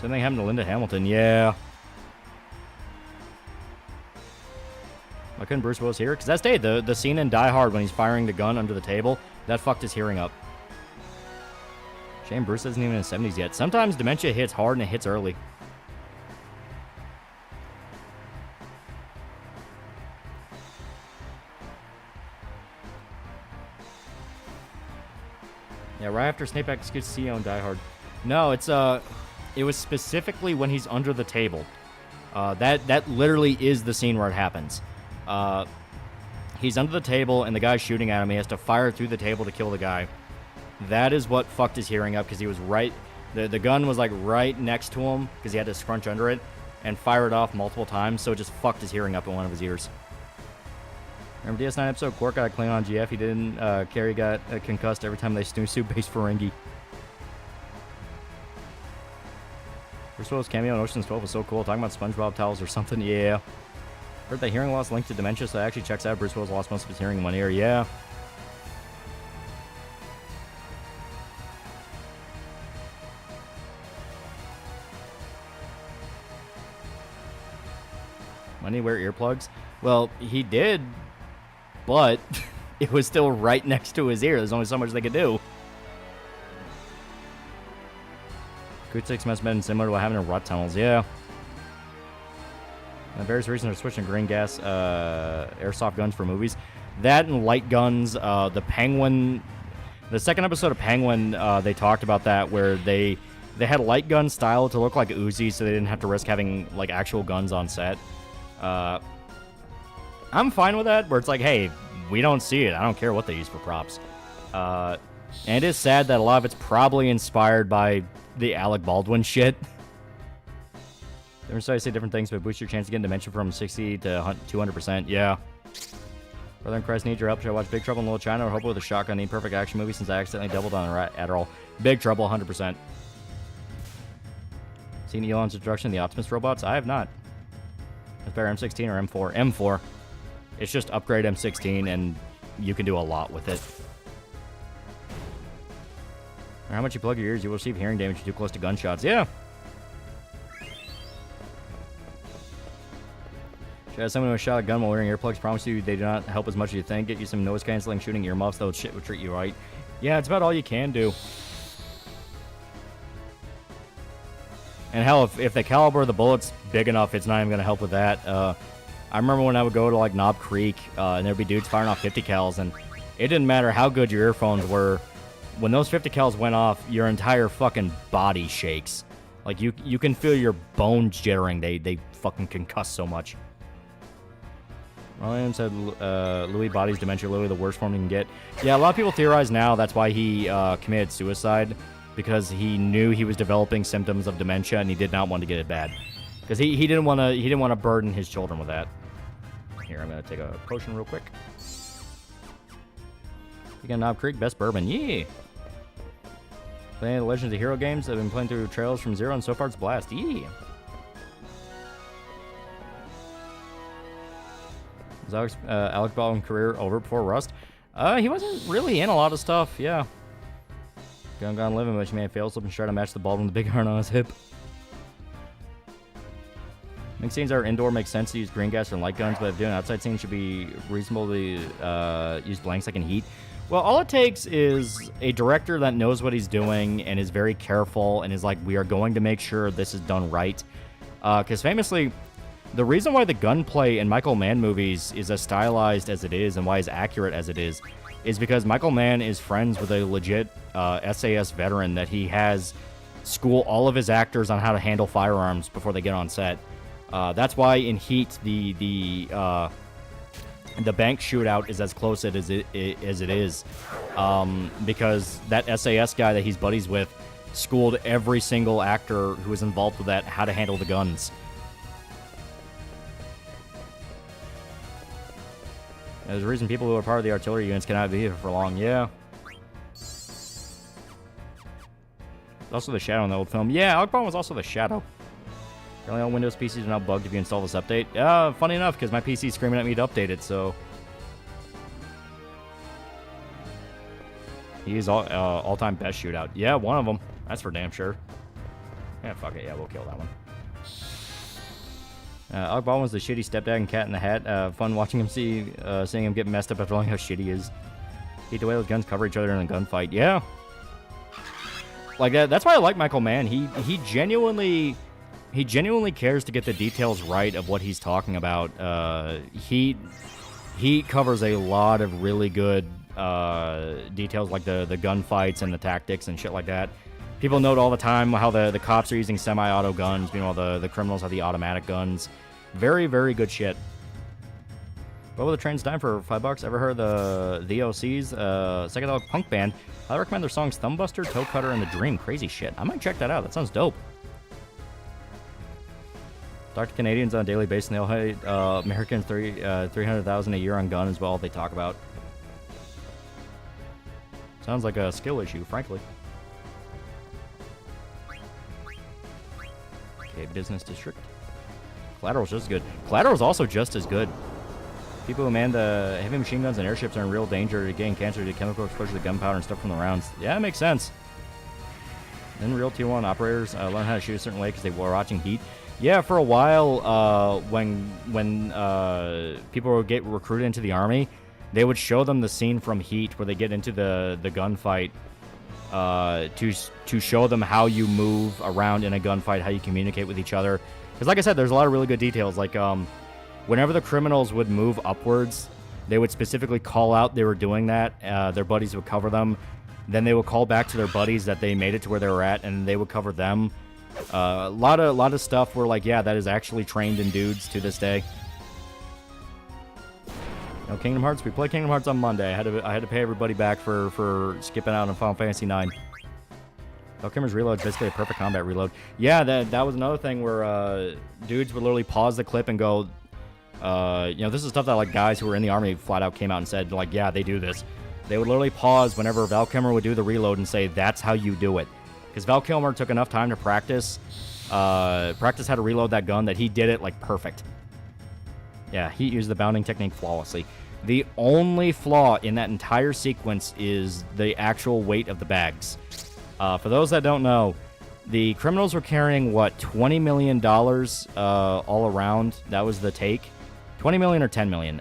Something happened to Linda Hamilton, yeah. Why couldn't Bruce Willis hear it? Because that's the scene in Die Hard when he's firing the gun under the table, that fucked his hearing up. Shame Bruce isn't even in his 70s yet. Sometimes dementia hits hard and it hits early. Yeah, right after Snape executes CEO in Die Hard. No, it was specifically when he's under the table. That literally is the scene where it happens. He's under the table and the guy's shooting at him. He has to fire through the table to kill the guy. That is what fucked his hearing up because he was right. The gun was like right next to him because he had to scrunch under it and fire it off multiple times. So it just fucked his hearing up in one of his ears. Remember DS9 episode? Quark got a Klingon GF. He didn't. Carrie got concussed every time they snoo base Ferengi. Bruce Willis cameo in Ocean's 12 was so cool. Talking about SpongeBob towels or something. Yeah. Heard that hearing loss linked to dementia, so it actually checks out. Bruce Willis lost most of his hearing in one ear. Yeah. When did he wear earplugs? Well, he did, but it was still right next to his ear. There's only so much they could do. Acoustics must have been similar to what happened in rut tunnels. Yeah. And various reasons are switching to green gas airsoft guns for movies. That and light guns. The Penguin, the second episode of Penguin, they talked about that where they had light gun style to look like Uzi, so they didn't have to risk having like actual guns on set. I'm fine with that, where it's like, hey, we don't see it. I don't care what they use for props. And it is sad that a lot of it's probably inspired by the Alec Baldwin shit. Different sides say different things, but boost your chance to get dementia from 60 to 200%. Yeah. Brother in Christ, need your help. Should I watch Big Trouble in Little China or Hope with a Shotgun? Need perfect action movie since I accidentally doubled on Adderall. Big Trouble, 100%. Seen Elon's introduction to the Optimus robots? I have not. It's better M16 or M4? M4. It's just upgrade M16 and you can do a lot with it. Or how much you plug your ears, you will receive hearing damage if you're too close to gunshots. Yeah. Should I have someone who shot a gun while wearing earplugs promise you they do not help as much as you think? Get you some noise canceling shooting earmuffs, though shit will treat you right. Yeah, it's about all you can do. And hell, if the caliber of the bullet's big enough, it's not even going to help with that. I remember when I would go to like Knob Creek, and there'd be dudes firing off 50 cals, and it didn't matter how good your earphones were. When those 50 cals went off, your entire fucking body shakes. Like you can feel your bones jittering. They fucking concuss so much. Ryan said Louis body's dementia, literally the worst form you can get. Yeah, a lot of people theorize now that's why he committed suicide, because he knew he was developing symptoms of dementia and he did not want to get it bad, because he didn't want to burden his children with that. Here, I'm gonna take a potion real quick. You got Knob Creek, best bourbon, yeah. Playing the Legends of Hero games. I've been playing through Trails from Zero, and so far it's blast, yeah. Was Alec Baldwin's career over before Rust? He wasn't really in a lot of stuff, yeah. Gone living, but he may fail slipping shot to match the Baldwin with the big iron on his hip. I think scenes that are indoor make sense to use green gas and light guns, but if doing outside scenes should be reasonable to use blanks that can heat. Well, all it takes is a director that knows what he's doing and is very careful and is like, we are going to make sure this is done right. Because famously, the reason why the gunplay in Michael Mann movies is as stylized as it is and why it's accurate as it is because Michael Mann is friends with a legit SAS veteran that he has school all of his actors on how to handle firearms before they get on set. That's why in Heat, the bank shootout is as close as it is, because that SAS guy that he's buddies with schooled every single actor who was involved with that how to handle the guns. There's a reason people who are part of the artillery units cannot be here for long. Yeah. Also the Shadow in the old film. Yeah, Alkbon was also the Shadow. Apparently all Windows PCs are now bugged if you install this update. Funny enough, because my PC's screaming at me to update it, so... He's all-time best shootout. Yeah, one of them. That's for damn sure. Yeah, fuck it. Yeah, we'll kill that one. Alkbon was the shitty stepdad and Cat in the Hat. Fun watching him seeing him get messed up after learning how shitty he is. Hate the way those guns cover each other in a gunfight. Yeah. Like that's why I like Michael Mann. He genuinely cares to get the details right of what he's talking about. He covers a lot of really good details, like the gunfights and the tactics and shit like that. People note all the time how the cops are using semi-auto guns. Meanwhile, the criminals have the automatic guns. Very, very good shit. What will the trains dime for $5? Ever heard the OC's psychedelic punk band? I recommend their songs Thumbbuster, Toe Cutter, and The Dream. Crazy shit. I might check that out. That sounds dope. Talk to Canadians on a daily basis, and they'll hate Americans $300,000 a year on gun is all they talk about. Sounds like a skill issue, frankly. Okay, business district. Collateral's just as good. Collateral's also just as good. People who man the heavy machine guns and airships are in real danger to getting cancer due to chemical exposure to gunpowder and stuff from the rounds. Yeah, it makes sense. Then real Tier 1 operators learn how to shoot a certain way because they were watching Heat. Yeah, for a while, when people would get recruited into the army, they would show them the scene from Heat where they get into the gunfight to show them how you move around in a gunfight, how you communicate with each other. Because like I said, there's a lot of really good details. Like whenever the criminals would move upwards, they would specifically call out they were doing that. Their buddies would cover them. Then they would call back to their buddies that they made it to where they were at, and they would cover them. A lot of stuff where like, yeah, that is actually trained in dudes to this day. No Kingdom Hearts. We played Kingdom Hearts on Monday. I had to pay everybody back for skipping out on Final Fantasy 9. Valkymer's reload is basically a perfect combat reload. Yeah, that was another thing where dudes would literally pause the clip and go, this is stuff that like guys who were in the army flat out came out and said like, yeah, they do this. They would literally pause whenever Val Kilmer would do the reload and say, that's how you do it. Because Val Kilmer took enough time to practice how to reload that gun that he did it like perfect. Yeah, he used the bounding technique flawlessly. The only flaw in that entire sequence is the actual weight of the bags. For those that don't know, the criminals were carrying, what, $20 million all around? That was the take. 20 million or 10 million.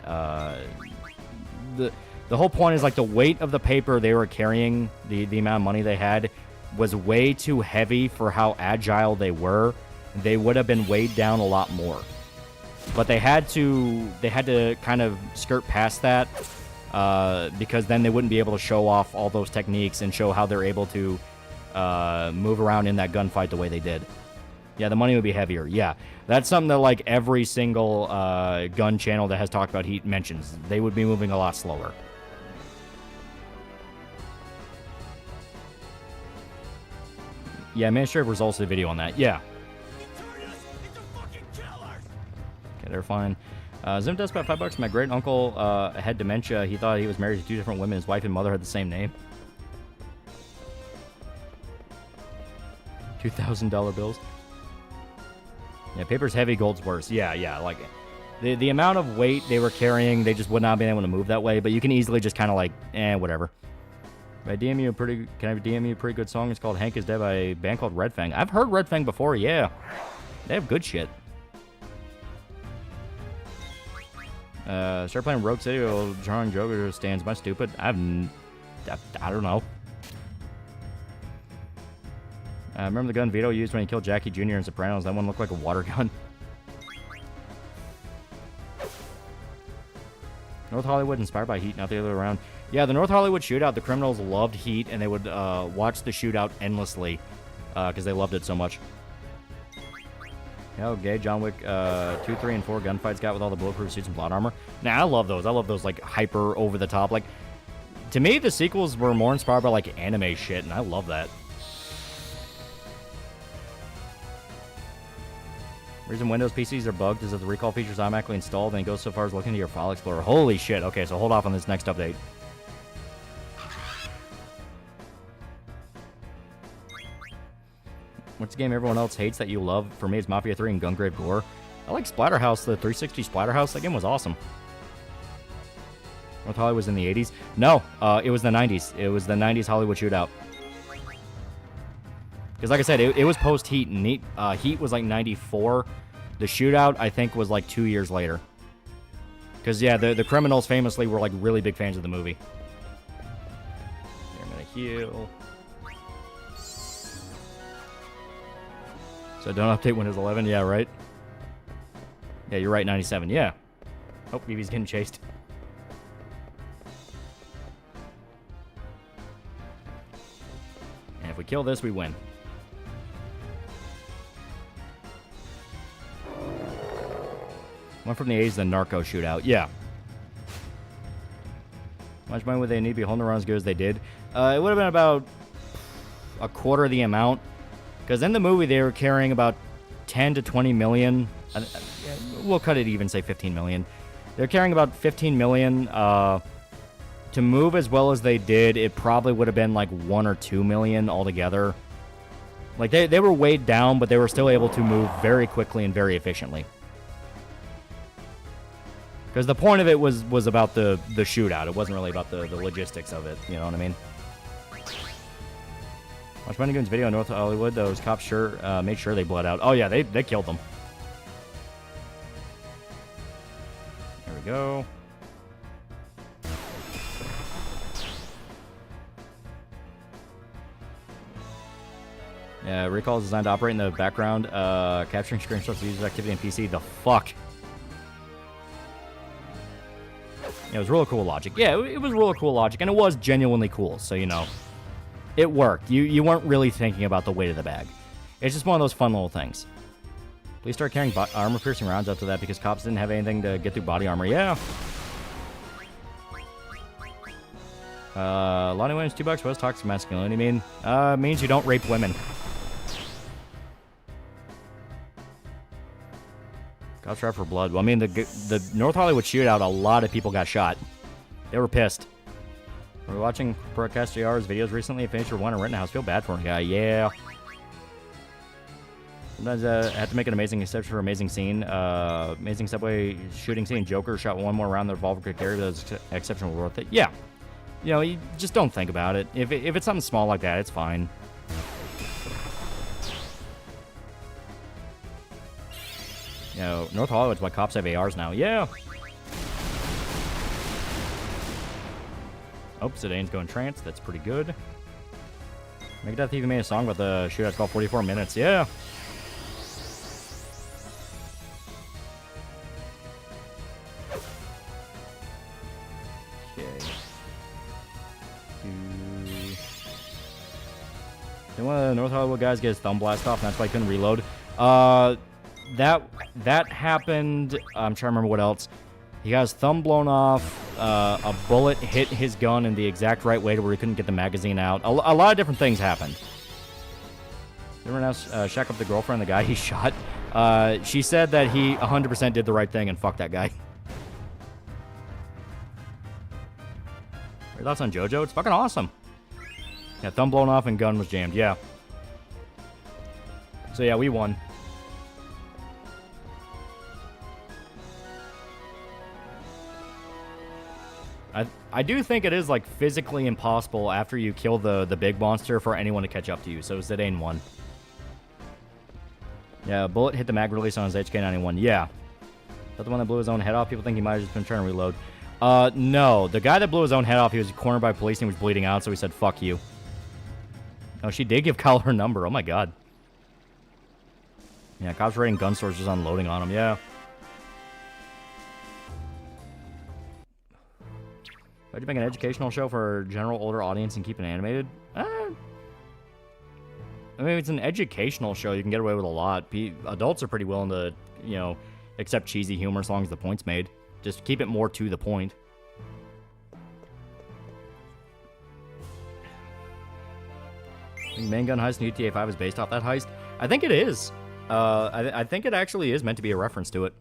The whole point is like the weight of the paper they were carrying, the amount of money they had, was way too heavy for how agile they were. They would have been weighed down a lot more. But they had to kind of skirt past that because then they wouldn't be able to show off all those techniques and show how they're able to move around in that gunfight the way they did. Yeah, the money would be heavier. Yeah, that's something that like every single gun channel that has talked about Heat mentions. They would be moving a lot slower. Yeah, Ministry of Results did a video on that. Yeah. Okay, they're fine. Zim does about $5. My great uncle had dementia. He thought he was married to two different women. His wife and mother had the same name. $2,000 bills. Yeah, paper's heavy, gold's worse. Yeah. Like the amount of weight they were carrying, they just would not have been able to move that way. But you can easily just kind of like, whatever. Can I DM you a pretty good song? It's called Hank is Dead by a band called Red Fang. I've heard Red Fang before, yeah. They have good shit. Start playing Rogue City while drawing Joker stands. Am I stupid? I don't know. Remember the gun Vito used when he killed Jackie Jr. in Sopranos? That one looked like a water gun. North Hollywood inspired by Heat, not the other way around. Yeah, the North Hollywood shootout, the criminals loved Heat, and they would watch the shootout endlessly because they loved it so much. How gay John Wick 2, 3, and 4 gunfights got with all the bulletproof suits and plot armor. Nah, I love those. I love those like hyper over the top. Like, to me, the sequels were more inspired by like anime shit, and I love that. Reason Windows PCs are bugged is that the recall feature is automatically installed and it goes so far as looking into your file explorer. Holy shit. Okay, so hold off on this next update. What's the game everyone else hates that you love? For me, it's Mafia 3 and Gungrave Gore. I like Splatterhouse, the 360 Splatterhouse. That game was awesome. North Hollywood was in the 80s? No, it was the 90s. It was the 90s Hollywood shootout. Because like I said, it was post-Heat, and Heat was like 94. The shootout, I think, was like 2 years later. Because, yeah, the criminals famously were like really big fans of the movie. Here, I'm going to heal. So don't update Windows 11? Yeah, right? Yeah, you're right, 97. Yeah. Oh, BB's getting chased. And if we kill this, we win. One from the 80s, the Narco shootout. Yeah. How much money would they need to be holding around as good as they did? It would have been about a quarter of the amount. Because in the movie, they were carrying about 10 to 20 million. We'll cut it even, say 15 million. They're carrying about 15 million. To move as well as they did, it probably would have been like 1 or 2 million altogether. Like, they were weighed down, but they were still able to move very quickly and very efficiently. Because the point of it was about the shootout. It wasn't really about the logistics of it. You know what I mean? Watch Money Goon's video in North Hollywood. Those cops made sure they bled out. Oh, yeah, they killed them. There we go. Yeah, Recall is designed to operate in the background. Capturing screenshots of user activity in PC. The fuck? Yeah, it was really cool logic. Yeah, it was really cool logic, and it was genuinely cool, so, you know. It worked. You weren't really thinking about the weight of the bag. It's just one of those fun little things. Please start carrying armor-piercing rounds after that because cops didn't have anything to get through body armor. Yeah. Lonnie Williams, $2. What does toxic masculinity mean? Means you don't rape women. Cops tried for blood. Well, I mean, the North Hollywood shootout, a lot of people got shot. They were pissed. We were watching Broadcast JR's videos recently. I finished your one in Rittenhouse. Feel bad for him, guy. Yeah. Sometimes I have to make an amazing exception for amazing scene. Amazing subway shooting scene. Joker shot one more round the revolver could carry, but it was exceptional worth it. Yeah. You know, you just don't think about it. If it's something small like that, it's fine. You know, North Hollywood's why cops have ARs now. Yeah. Oh, Sedane's going trance. That's pretty good. Megadeth even made a song about the shootout. It's called 44 Minutes. Yeah. Okay. Then one of the North Hollywood guys get his thumb blast off, and that's why he couldn't reload. That happened. I'm trying to remember what else. He got his thumb blown off. A bullet hit his gun in the exact right way to where he couldn't get the magazine out. A lot of different things happened. Everyone else shack up the girlfriend, the guy he shot. She said that he 100% did the right thing and fucked that guy. Your thoughts on JoJo? It's fucking awesome. Yeah, thumb blown off and gun was jammed. Yeah. So yeah, we won. I do think it is, like, physically impossible after you kill the big monster for anyone to catch up to you, so Zidane won. Yeah, bullet hit the mag release on his HK91. Yeah. Is that the one that blew his own head off? People think he might have just been trying to reload. No. The guy that blew his own head off, he was cornered by police and he was bleeding out, so he said, fuck you. Oh, she did give Kyle her number. Oh, my God. Yeah, cops raiding gun stores just unloading on him. Yeah. Would you make an educational show for a general older audience and keep it animated? I mean, if it's an educational show, you can get away with a lot. Adults are pretty willing to, you know, accept cheesy humor as long as the point's made. Just keep it more to the point. I think Main Gun Heist in GTA 5 is based off that heist. I think it is. I think it actually is meant to be a reference to it.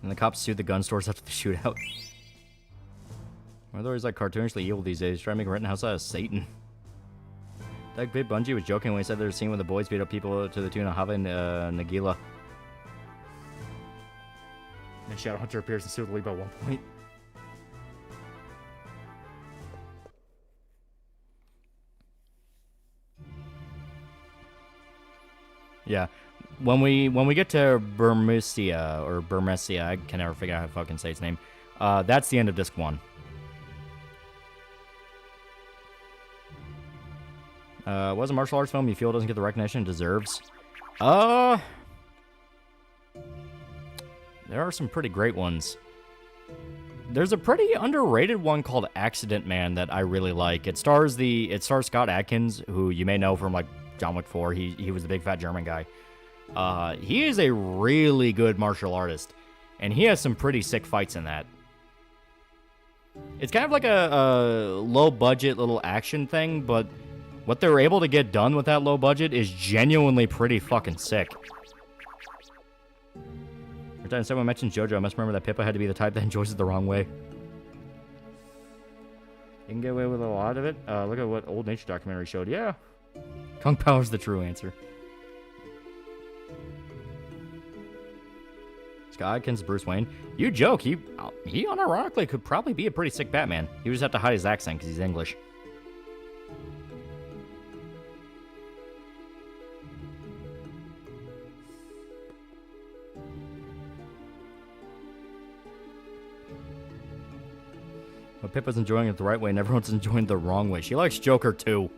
And the cops sued the gun stores after the shootout. Why are they always like cartoonishly evil these days? Try to make Rittenhouse out of Satan. Like Big Bungie was joking when he said there's a scene when the boys beat up people to the tune of Hava Nagila. And Shadowhunter appears in Super Leap at one point. Yeah. When we get to Burmesia, I can never figure out how to fucking say its name. That's the end of disc 1. Was a martial arts film you feel doesn't get the recognition it deserves? There are some pretty great ones. There's a pretty underrated one called Accident Man that I really like. It stars Scott Adkins, who you may know from like John Wick 4. He was the big fat German guy. He is a really good martial artist, and he has some pretty sick fights in that. It's kind of like a low budget little action thing, but what they were able to get done with that low budget is genuinely pretty fucking sick. Every time someone mentions JoJo, I must remember that Pippa had to be the type that enjoys it the wrong way. You can get away with a lot of it. Look at what Old Nature documentary showed. Yeah. Kung Pao's the true answer. Scott Adkins, Bruce Wayne. You joke. He unironically could probably be a pretty sick Batman. He would just have to hide his accent because he's English. But Pippa's enjoying it the right way and everyone's enjoying it the wrong way. She likes Joker too.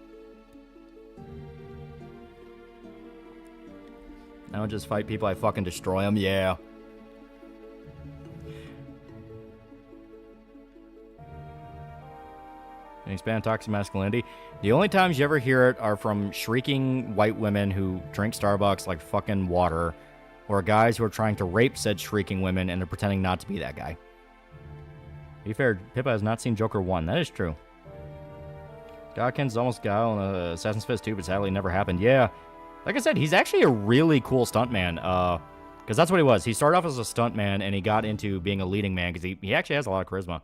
I don't just fight people, I fucking destroy them, yeah. And expand toxic masculinity. The only times you ever hear it are from shrieking white women who drink Starbucks like fucking water, or guys who are trying to rape said shrieking women and they're pretending not to be that guy. To be fair, Pippa has not seen Joker 1. That is true. Godkins almost got on Assassin's Fist 2, but sadly never happened. Yeah. Like I said, he's actually a really cool stuntman. Because that's what he was. He started off as a stuntman, and he got into being a leading man, because he actually has a lot of charisma.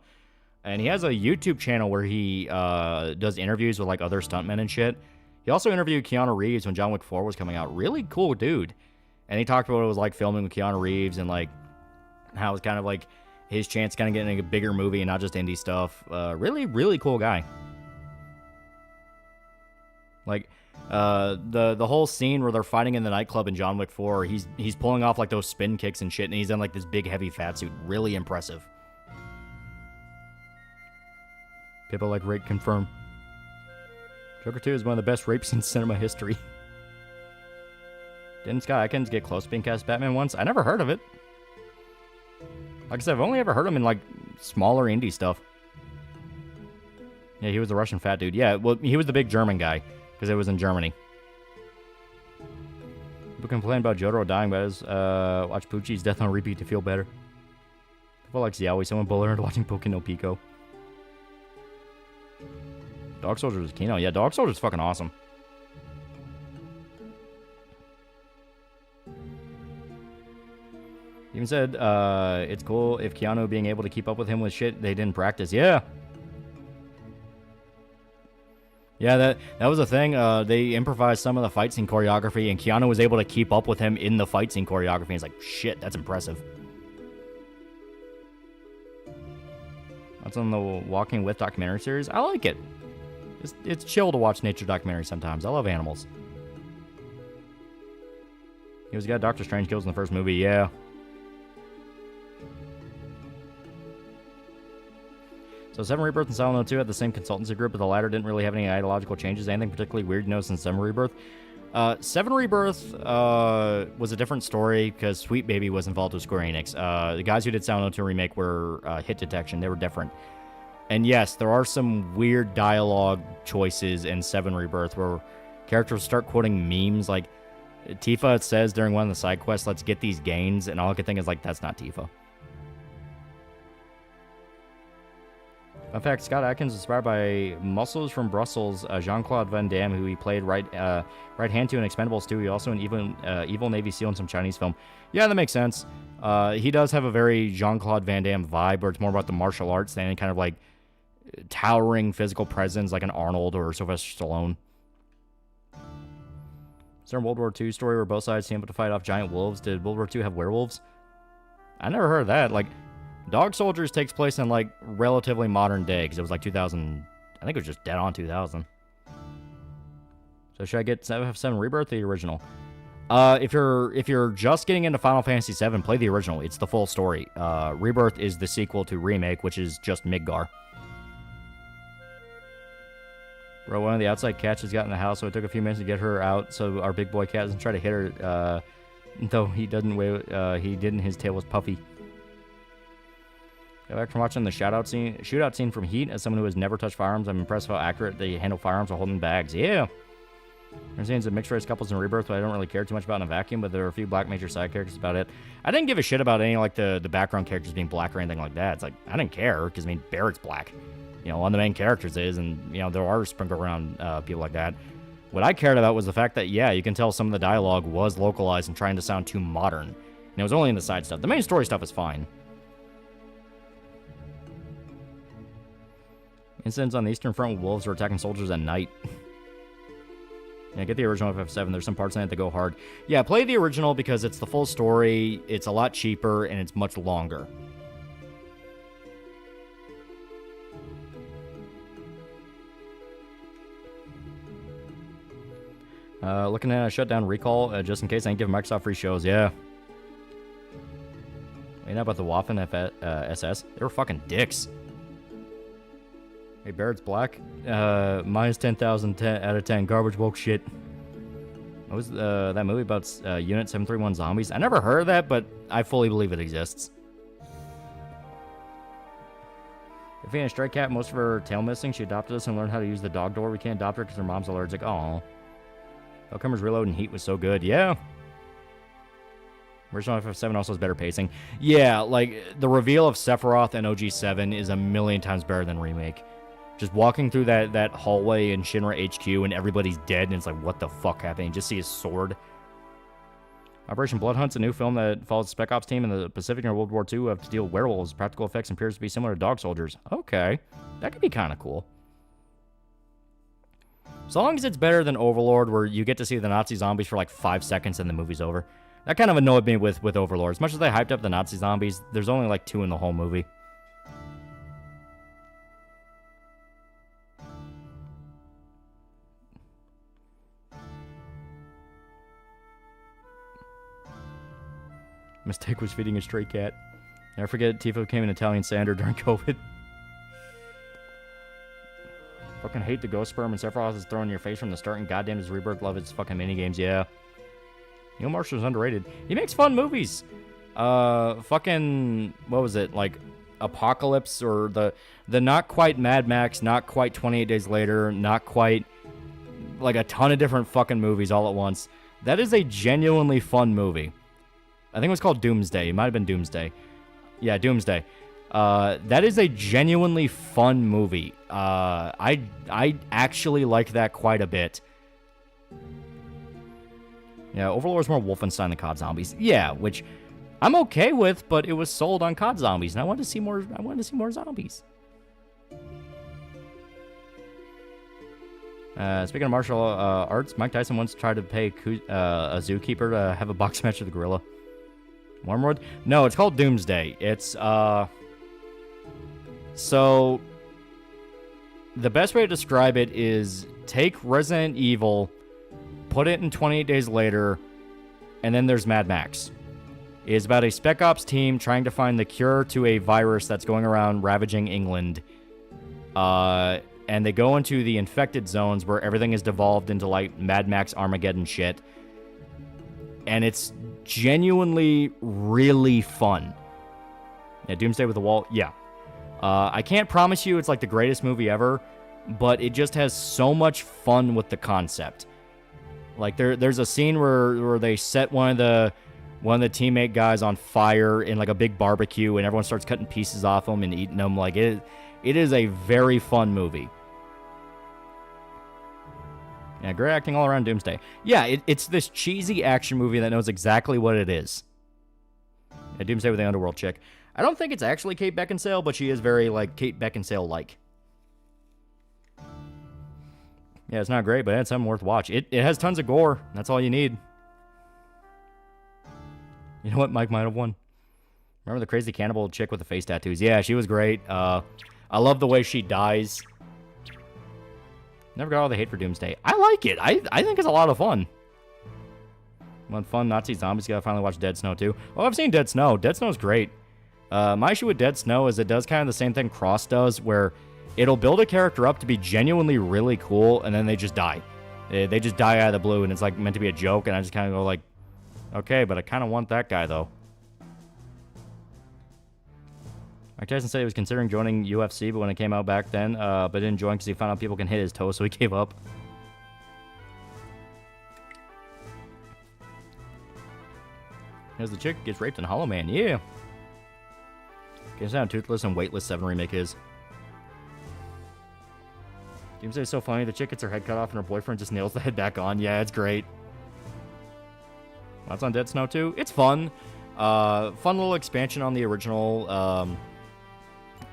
And he has a YouTube channel where he does interviews with, like, other stuntmen and shit. He also interviewed Keanu Reeves when John Wick 4 was coming out. Really cool dude. And he talked about what it was like filming with Keanu Reeves, and, like, how it was kind of, like, his chance kind of getting a bigger movie and not just indie stuff. Really, really cool guy. Like, the whole scene where they're fighting in the nightclub in John Wick 4, he's pulling off, like, those spin kicks and shit, and he's in, like, this big, heavy fat suit. Really impressive. People like rape confirm. Joker 2 is one of the best rapes in cinema history. Didn't Scott Adkins get close to being cast Batman once? I never heard of it. Like I said, I've only ever heard him in, like, smaller indie stuff. Yeah, he was a Russian fat dude. Yeah, well, he was the big German guy, because it was in Germany. People complain about Jotaro dying, but watch Poochie's death on repeat to feel better. People like Xiaoi, someone bullied into watching Poke no Pico. Dog Soldier was Kino. Yeah, Dog Soldier's fucking awesome. Even said, it's cool if Keanu being able to keep up with him with shit they didn't practice. Yeah. Yeah, that was a thing. They improvised some of the fight scene choreography, and Keanu was able to keep up with him in the fight scene choreography. He's like, shit, that's impressive. That's on the Walking With documentary series. I like it. It's chill to watch nature documentaries sometimes. I love animals. He was got Doctor Strange kills in the first movie, yeah. So 7 Rebirth and Silent Hill 2 had the same consultancy group, but the latter didn't really have any ideological changes. Anything particularly weird to notice in 7 Rebirth? 7 Rebirth was a different story because Sweet Baby was involved with Square Enix. The guys who did Silent Hill 2 Remake were Hit Detection. They were different. And yes, there are some weird dialogue choices in 7 Rebirth where characters start quoting memes. Like, Tifa says during one of the side quests, let's get these gains, and all I could think is, like, that's not Tifa. In fact, Scott Adkins was inspired by Muscles from Brussels, Jean-Claude Van Damme, who he played right hand to in Expendables 2. He also an evil Navy SEAL in some Chinese film. Yeah, that makes sense. He does have a very Jean-Claude Van Damme vibe, where it's more about the martial arts than any kind of, like, towering physical presence like an Arnold or Sylvester Stallone. Is there a World War II story where both sides team up to fight off giant wolves? Did World War II have werewolves? I never heard of that. Like, Dog Soldiers takes place in, like, relatively modern day, because it was, like, 2000... I think it was just dead on 2000. So should I get FF7 Rebirth or the original? If you're just getting into Final Fantasy VII, play the original. It's the full story. Rebirth is the sequel to Remake, which is just Midgar. Bro, one of the outside cats just got in the house, so it took a few minutes to get her out, so our big boy cat doesn't try to hit her, though he didn't, his tail was puffy. Go back from watching the shootout scene from Heat. As someone who has never touched firearms, I'm impressed how accurate they handle firearms while holding bags. Yeah. There's scenes of mixed race couples in Rebirth, but I don't really care too much about in a vacuum, but there are a few black major side characters about it. I didn't give a shit about any, like, the background characters being black or anything like that. It's like, I didn't care, because, I mean, Barrett's black. You know, one of the main characters is, and, you know, there are sprinkled around people like that. What I cared about was the fact that, yeah, you can tell some of the dialogue was localized and trying to sound too modern. And it was only in the side stuff. The main story stuff is fine. Incidents on the Eastern Front with wolves were attacking soldiers at night. Yeah, get the original FF7. There's some parts in it that go hard. Yeah, play the original because it's the full story, it's a lot cheaper, and it's much longer. Looking at a shutdown recall, just in case I ain't giving Microsoft free shows. Yeah. You know about the Waffen SS? They were fucking dicks. Hey, Barrett's black. Minus 10,000 out of 10. Garbage woke shit. What was that movie about Unit 731 zombies? I never heard of that, but I fully believe it exists. If we had a stray cat, most of her tail missing, she adopted us and learned how to use the dog door. We can't adopt her because her mom's allergic. Aw. Hellcomber's Reload and Heat was so good. Yeah. Original FF7 also has better pacing. Yeah, like, the reveal of Sephiroth and OG7 is a million times better than Remake. Just walking through that hallway in Shinra HQ and everybody's dead and it's like, what the fuck happened? You just see his sword. Operation Bloodhunt's a new film that follows the Spec Ops team in the Pacific and World War II who have to deal with werewolves. Practical effects appears to be similar to Dog Soldiers. Okay. That could be kind of cool. As long as it's better than Overlord, where you get to see the Nazi zombies for like 5 seconds and the movie's over. That kind of annoyed me with Overlord. As much as they hyped up the Nazi zombies, there's only like 2 in the whole movie. Mistake was feeding a stray cat. Never forget, Tifa became an Italian Sander during COVID. Fucking hate the ghost sperm and Sephiroth is thrown in your face from the start, and goddamn does Rebirth love its fucking minigames, yeah. Neil Marshall's underrated. He makes fun movies. Fucking, what was it, like, Apocalypse, or the not quite Mad Max, not quite 28 Days Later, not quite, like, a ton of different fucking movies all at once. That is a genuinely fun movie. I think it was called Doomsday. It might have been Doomsday. Yeah, Doomsday. That is a genuinely fun movie. I actually like that quite a bit. Yeah, Overlord's more Wolfenstein than COD Zombies. Yeah, which I'm okay with, but it was sold on COD Zombies, and I wanted to see more. I wanted to see more zombies. Speaking of martial arts, Mike Tyson once tried to pay a zookeeper to have a box match with a gorilla. Wormwood? No, it's called Doomsday. It's, so, the best way to describe it is take Resident Evil, put it in 28 Days Later, and then there's Mad Max. It's about a Spec Ops team trying to find the cure to a virus that's going around ravaging England. And they go into the infected zones where everything is devolved into, like, Mad Max Armageddon shit. And it's genuinely really fun. Yeah, Doomsday with the Wall, yeah. I can't promise you it's like the greatest movie ever, but it just has so much fun with the concept. Like there's a scene where they set one of the teammate guys on fire in like a big barbecue, and everyone starts cutting pieces off them and eating them. Like it is a very fun movie. Yeah, great acting all around Doomsday. Yeah, it's this cheesy action movie that knows exactly what it is. Yeah, Doomsday with the Underworld chick. I don't think it's actually Kate Beckinsale, but she is very, like, Kate Beckinsale-like. Yeah, it's not great, but it's something worth watch. It has tons of gore. That's all you need. You know what? Mike might have won. Remember the crazy cannibal chick with the face tattoos? Yeah, she was great. I love the way she dies. Never got all the hate for Doomsday. I like it. I think it's a lot of fun. Want fun Nazi zombies? Gotta finally watch Dead Snow too. Oh, I've seen Dead Snow. Dead Snow's great. My issue with Dead Snow is it does kind of the same thing Cross does, where it'll build a character up to be genuinely really cool, and then they just die. They just die out of the blue, and it's like meant to be a joke, and I just kind of go like, okay, but I kind of want that guy though. Mike Tyson said he was considering joining UFC, but when it came out back then, but didn't join because he found out people can hit his toes, so he gave up. Here's the chick gets raped in Hollow Man. Yeah. Games down Toothless and Weightless 7 remake is. Games is so funny. The chick gets her head cut off and her boyfriend just nails the head back on. Yeah, it's great. That's on Dead Snow too. It's fun. Fun little expansion on the original.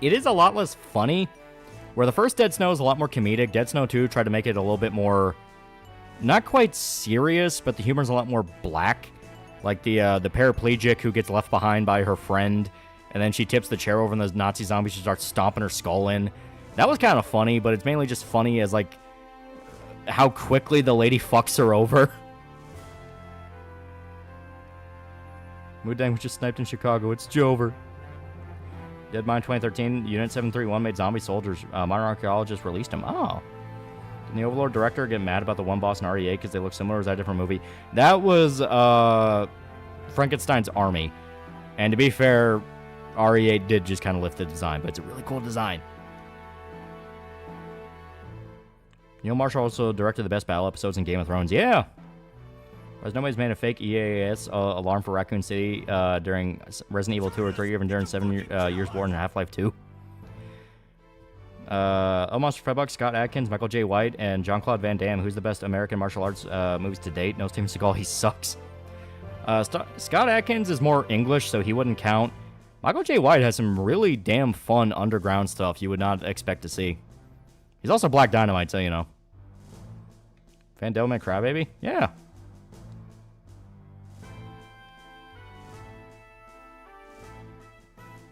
It is a lot less funny. Where the first Dead Snow is a lot more comedic. Dead Snow 2 tried to make it a little bit more, not quite serious, but the humor's a lot more black. Like the paraplegic who gets left behind by her friend, and then she tips the chair over and the Nazi zombie, she starts stomping her skull in. That was kind of funny, but it's mainly just funny as, like, how quickly the lady fucks her over. Moodang was just sniped in Chicago. It's Jover. Deadmine 2013, Unit 731 made zombie soldiers. Modern Archaeologist released them. Oh. Did the Overlord director get mad about the one boss in RE8 because they look similar, or is that a different movie? That was Frankenstein's Army. And to be fair, RE8 did just kind of lift the design, but it's a really cool design. Neil Marshall also directed the best battle episodes in Game of Thrones. Yeah! Whereas nobody's made a fake EAS alarm for Raccoon City during Resident Evil 2 or 3, even during 7 Years War and Half-Life 2. Monster $5, Scott Adkins, Michael J. White, and Jean-Claude Van Damme. Who's the best American martial arts movies to date? No, Steven Seagal, he sucks. Scott Adkins is more English, so he wouldn't count. Michael J. White has some really damn fun underground stuff you would not expect to see. He's also Black Dynamite, so you know. Van Devilman Crybaby? Yeah.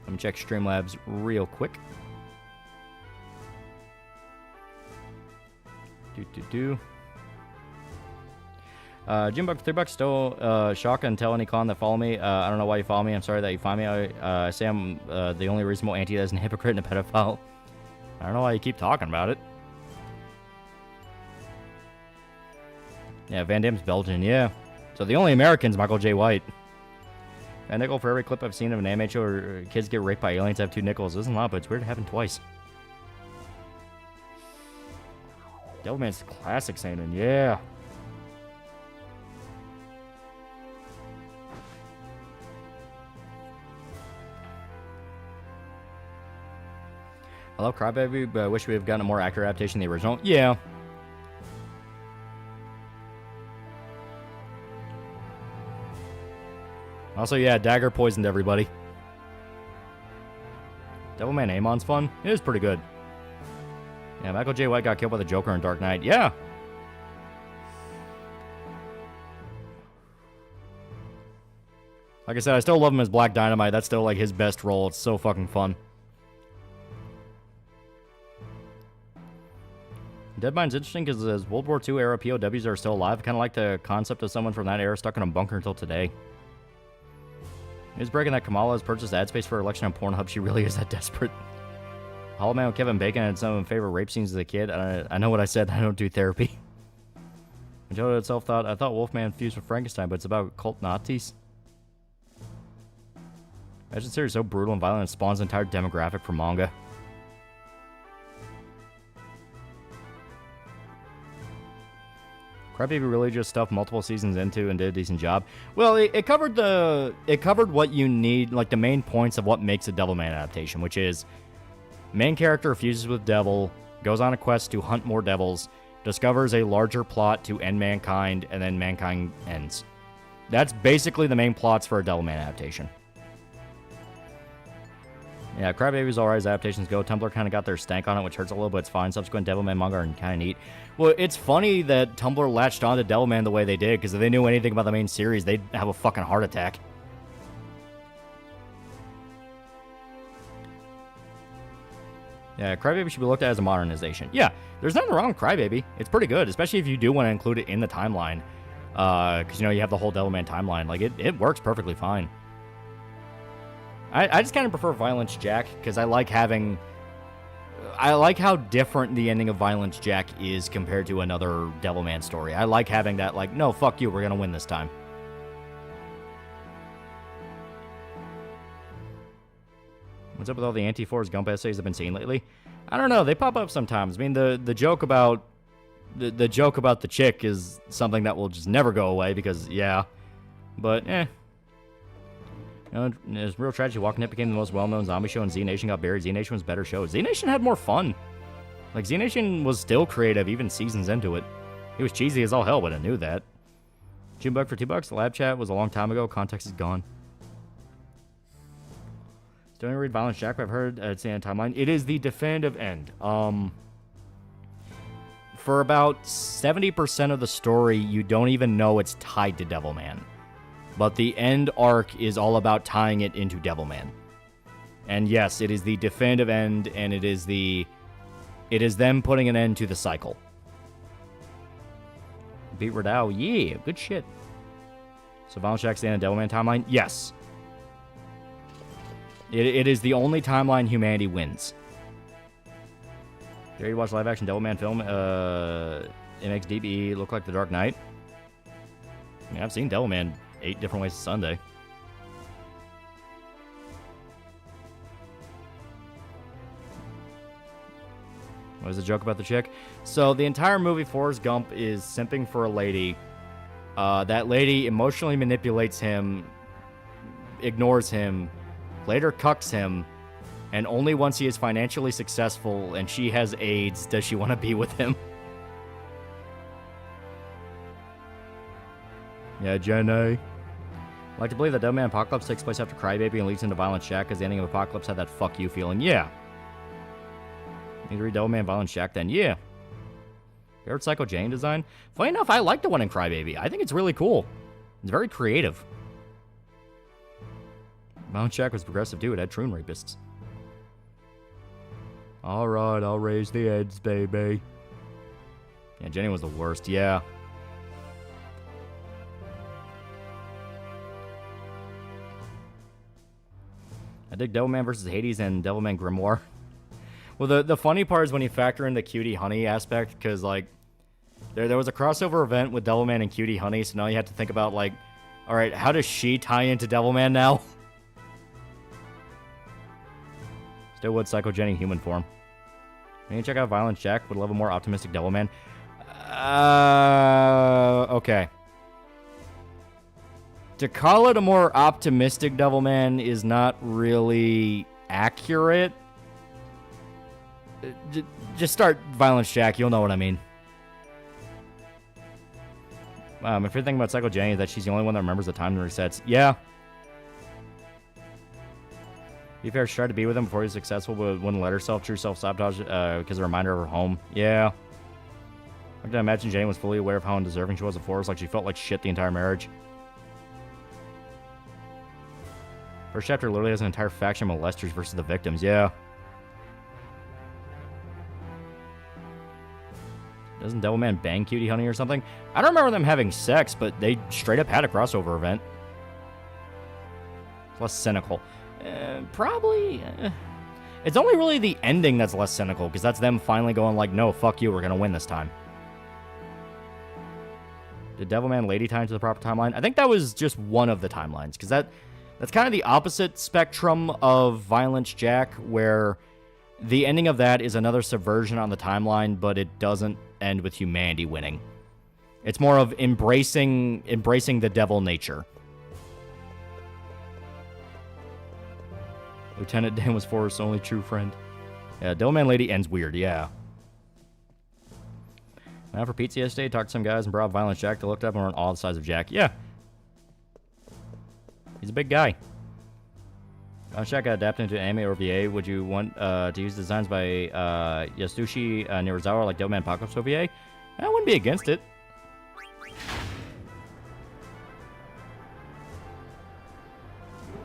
Let me check Streamlabs real quick. Jim Buck, $3 still shock and tell any clown that follow me. I don't know why you follow me. I'm sorry that you follow me. I say I'm the only reasonable auntie that isn't a hypocrite and a pedophile. I don't know why you keep talking about it. Yeah, Van Damme's Belgian, yeah. So the only American's Michael J. White. A nickel for every clip I've seen of an anime show where kids get raped by aliens. I have 2 nickels. It isn't a lot, but it's weird to happen twice. Devilman's classic seinen, yeah. I love Crybaby, but I wish we had gotten a more accurate adaptation of the original. Yeah. Also, yeah, Dagger poisoned everybody. Devilman Amon's fun. It is pretty good. Yeah, Michael J. White got killed by the Joker in Dark Knight. Yeah. Like I said, I still love him as Black Dynamite. That's still like his best role. It's so fucking fun. Deadmine's interesting because as World War II era POWs are still alive, I kind of like the concept of someone from that era stuck in a bunker until today. He's breaking that Kamala has purchased ad space for her election on Pornhub. She really is that desperate. Hollow Man with Kevin Bacon had some of my favorite rape scenes as a kid. I know what I said. I don't do therapy. Matilda itself thought, I thought Wolfman fused with Frankenstein, but it's about cult Nazis. Imagine series so brutal and violent it spawns an entire demographic for manga. Crybaby really just stuffed multiple seasons into and did a decent job. Well, it covered what you need, like the main points of what makes a Devilman adaptation, which is main character fuses with devil, goes on a quest to hunt more devils, discovers a larger plot to end mankind, and then mankind ends. That's basically the main plots for a Devilman adaptation. Yeah, Crybaby's alright as adaptations go. Tumblr kind of got their stank on it, which hurts a little, but it's fine. Subsequent Devilman manga are kind of neat. Well, it's funny that Tumblr latched on to Devilman the way they did, because if they knew anything about the main series, they'd have a fucking heart attack. Yeah, Crybaby should be looked at as a modernization. Yeah, there's nothing wrong with Crybaby. It's pretty good, especially if you do want to include it in the timeline. Because, you know, you have the whole Devilman timeline. Like, it works perfectly fine. I just kind of prefer Violence Jack, because I like having... I like how different the ending of Violence Jack is compared to another Devilman story. I like having that, like, no, fuck you, we're gonna win this time. What's up with all the anti-Forrest Gump essays I've been seeing lately? I don't know, they pop up sometimes. I mean, the joke about... The joke about the chick is something that will just never go away, because, yeah. But, eh. You know, it's real tragedy. Walking Dead became the most well-known zombie show, and Z Nation got buried. Z Nation was a better show. Z Nation had more fun. Like, Z Nation was still creative, even seasons into it. It was cheesy as all hell, but I knew that. Junebug for $2. The lab chat was a long time ago. Context is gone. Still didn't read Violence Jack, but I've heard it's in a timeline. It is the definitive end. For about 70% of the story, you don't even know it's tied to Devilman. But the end arc is all about tying it into Devilman. And yes, it is the definitive end, and it is them putting an end to the cycle. Beat Radau, yeah, good shit. So Violence Jack's the end of Devilman timeline? Yes. It is the only timeline humanity wins. Dare you watch live action Devilman film? It makes DBE look like The Dark Knight. I mean, I've seen Devilman 8 different ways to Sunday. What was the joke about the chick? So the entire movie, Forrest Gump is simping for a lady. That lady emotionally manipulates him, ignores him, later cucks him, and only once he is financially successful and she has AIDS does she want to be with him. Yeah, Jenny. I like to believe that Devilman Apocalypse takes place after Crybaby and leads into Violence Jack, because the ending of Apocalypse had that fuck you feeling. Yeah. Need to read Devilman Violence Jack then? Yeah. Favorite Psycho Jane design? Funny enough, I like the one in Crybaby. I think it's really cool. It's very creative. Violence Jack was progressive too. It had Troon rapists. Alright, I'll raise the heads, baby. Yeah, Jenny was the worst. Yeah. I dig Devilman vs. Hades and Devilman Grimoire. Well, the funny part is when you factor in the Cutie Honey aspect, because, like, there was a crossover event with Devilman and Cutie Honey, so now you have to think about, like, alright, how does she tie into Devilman now? Still would Psycho Jenny human form. Can you check out Violence Jack? Would love a more optimistic Devilman. Okay. To call it a more optimistic Devilman is not really accurate. Just start Violence Jack, you'll know what I mean. If you're thinking about Psycho Jenny, that she's the only one that remembers the time and resets. Yeah. Be fair, she tried to be with him before he was successful, but wouldn't let herself. True self-sabotage because of a reminder of her home. Yeah. I can imagine Jenny was fully aware of how undeserving she was of Forrest, like she felt like shit the entire marriage. First chapter literally has an entire faction of molesters versus the victims. Yeah. Doesn't Devilman bang Cutie Honey or something? I don't remember them having sex, but they straight up had a crossover event. It's less cynical. Probably. It's only really the ending that's less cynical, because that's them finally going like, no, fuck you, we're going to win this time. Did Devilman Lady tie into the proper timeline? I think that was just one of the timelines, because that's kind of the opposite spectrum of Violence Jack, where the ending of that is another subversion on the timeline, but it doesn't end with humanity winning. It's more of embracing the devil nature. Lieutenant Dan was Forrest's only true friend. Yeah, Devilman Lady ends weird, yeah. Now for pizza yesterday, talked to some guys and brought up Violence Jack. They looked up and were in awe of the size of Jack. Yeah. He's a big guy. Check out adapting to anime or VA. Would you want to use designs by Yasushi Nirazawa like Devilman Apocalypse OVA? I wouldn't be against it.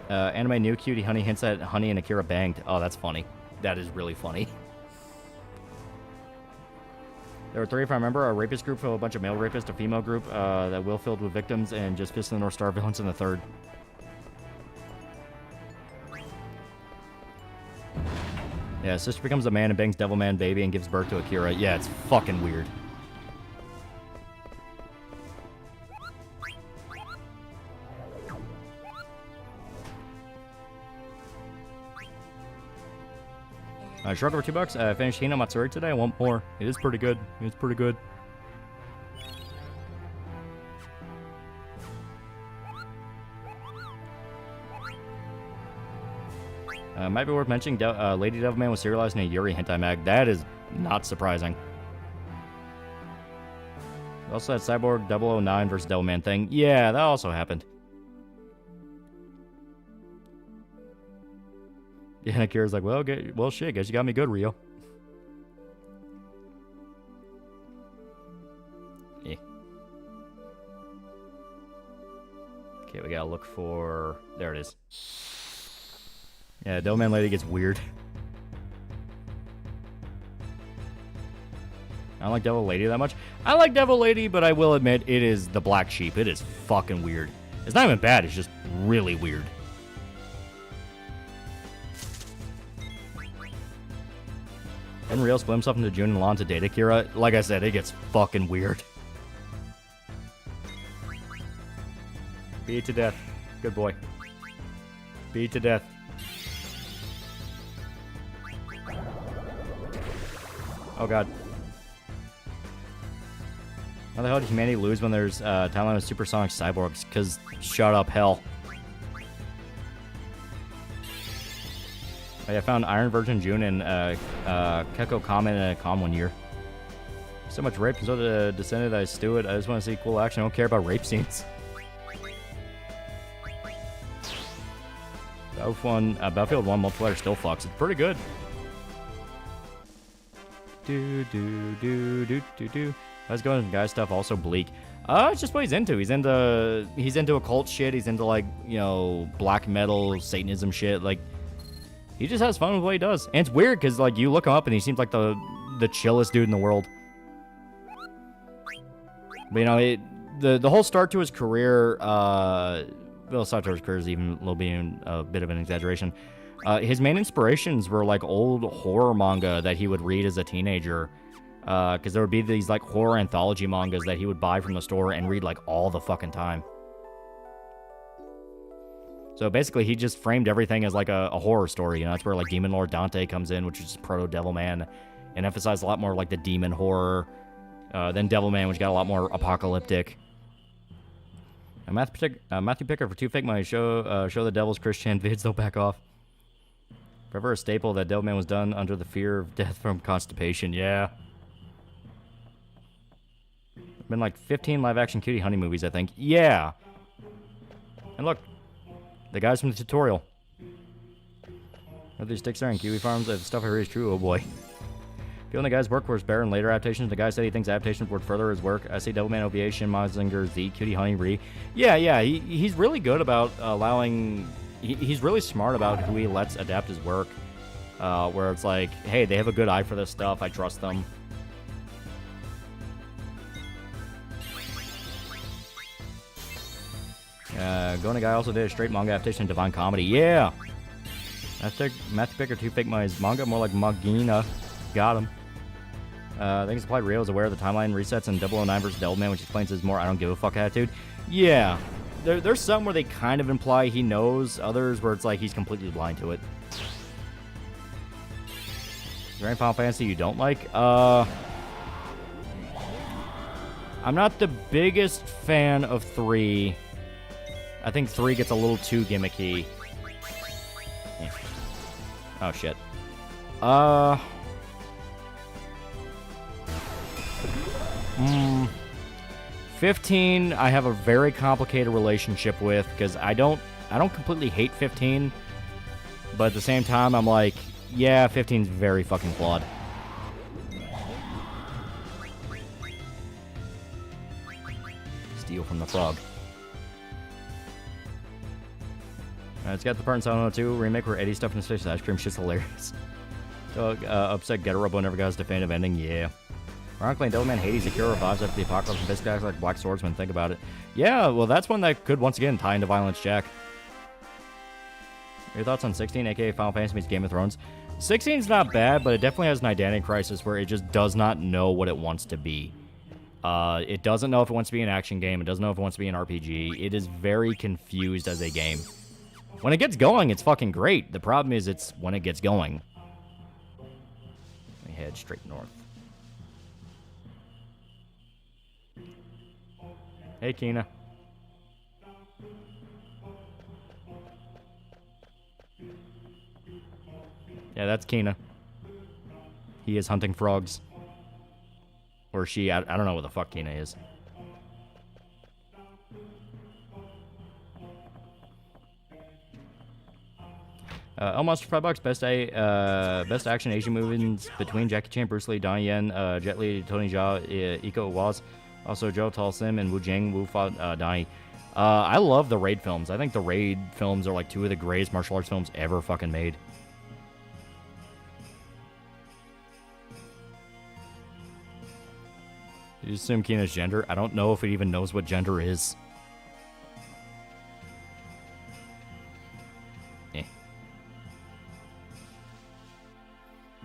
Anime new cutie honey hints at Honey and Akira banged. Oh, that's funny. That is really funny. There were 3, if I remember, a rapist group of a bunch of male rapists, a female group that will filled with victims, and just Fist of the North Star villains in the 3rd. Yeah, sister becomes a man and bangs Devilman baby and gives birth to Akira. Yeah, it's fucking weird. Shrugged over $2. I finished Hino Matsuri today. I want more. It is pretty good. It's pretty good. Might be worth mentioning, Lady Devilman was serialized in a Yuri hentai mag. That is not surprising. Also that Cyborg 009 versus Devilman thing. Yeah, that also happened. Yeah, Akira's like, well, shit, guess you got me good, Rio. Yeah. Okay, we gotta look for... There it is. Yeah, Devilman Lady gets weird. I don't like Devil Lady that much. I like Devil Lady, but I will admit, it is the black sheep. It is fucking weird. It's not even bad, it's just really weird. Didn't Rio split himself into June and Lon to date Akira? Like I said, it gets fucking weird. Beat to death. Good boy. Beat to death. Oh god. How the hell did humanity lose when there's timeline of supersonic cyborgs? Because shut up, hell. I found Iron Virgin June and Keko Kamen in a com one year. So much rape, so the descendant I stew it. I just want to see cool action. I don't care about rape scenes. Battlefield 1 multiplayer still fucks. It's pretty good. How's it going, guys? Stuff also bleak. It's just what he's into. He's into occult shit. He's into, like, you know, black metal, Satanism shit. Like, he just has fun with what he does. And it's weird because, like, you look him up and he seems like the chillest dude in the world. But, you know, the whole start to his career, start to his career is even a little being a bit of an exaggeration. His main inspirations were, like, old horror manga that he would read as a teenager. Because there would be these, like, horror anthology mangas that he would buy from the store and read, like, all the fucking time. So basically, he just framed everything as, like, a horror story. You know, that's where, like, Demon Lord Dante comes in, which is proto-Devilman, and emphasized a lot more, like, the demon horror. Then Devilman, which got a lot more apocalyptic. Matthew Picker for 2 fake money. Show the devil's Christian vids, they'll back off. Forever a staple that Devilman was done under the fear of death from constipation. Yeah. Been like 15 live-action cutie honey movies, I think. Yeah. And look, the guys from the tutorial. Are these sticks are in kiwi farms? If the stuff I heard is true, oh boy. Feeling the guy's work was better in later adaptations. The guy said he thinks adaptations would further his work. I say Devilman OVA, Shin Mazinger Z, Cutie Honey Re. Yeah, he's really good about allowing... He's really smart about who he lets adapt his work. Where it's like, hey, they have a good eye for this stuff. I trust them. Gona Guy also did a straight manga adaptation of Divine Comedy. Yeah! Matthew Picker 2 fake money's manga, more like Magina. Got him. I think it's applied Rio is aware of the timeline resets in 009 vs. Devilman, which explains his more I don't give a fuck attitude. Yeah. There's some where they kind of imply he knows, others where it's like he's completely blind to it. Is there any Final Fantasy you don't like? I'm not the biggest fan of 3. I think 3 gets a little too gimmicky. Yeah. Oh, shit. 15, I have a very complicated relationship with, because I don't completely hate 15. But at the same time, I'm like, yeah, 15's very fucking flawed. Steal from the frog. It's got the part in 702 remake where Eddie stuffed in his face with ice cream. Shit's hilarious. So, upset Getter Robo never got his definitive ending. Yeah. Ironically, Devilman Hades, Akira revives after the apocalypse and basically acts like Black Swordsman. Think about it. Yeah, well, that's one that could once again tie into Violence Jack. Your thoughts on 16, aka Final Fantasy meets Game of Thrones? 16's not bad, but it definitely has an identity crisis where it just does not know what it wants to be. It doesn't know if it wants to be an action game. It doesn't know if it wants to be an RPG. It is very confused as a game. When it gets going, it's fucking great. The problem is it's when it gets going. We head straight north. Hey, Kina. Yeah, that's Kina. He is hunting frogs. Or she, I don't know what the fuck Kina is. Almost $5. Best action Asian movies between Jackie Chan, Bruce Lee, Donnie Yen, Jet Li, Tony Jaa, Iko Uwais, also Joe Tall Sim, and Wu Jing Wu fought Donnie. I love the Raid films. I think the Raid films are like two of the greatest martial arts films ever fucking made. You assume Kina's gender? I don't know if it even knows what gender is.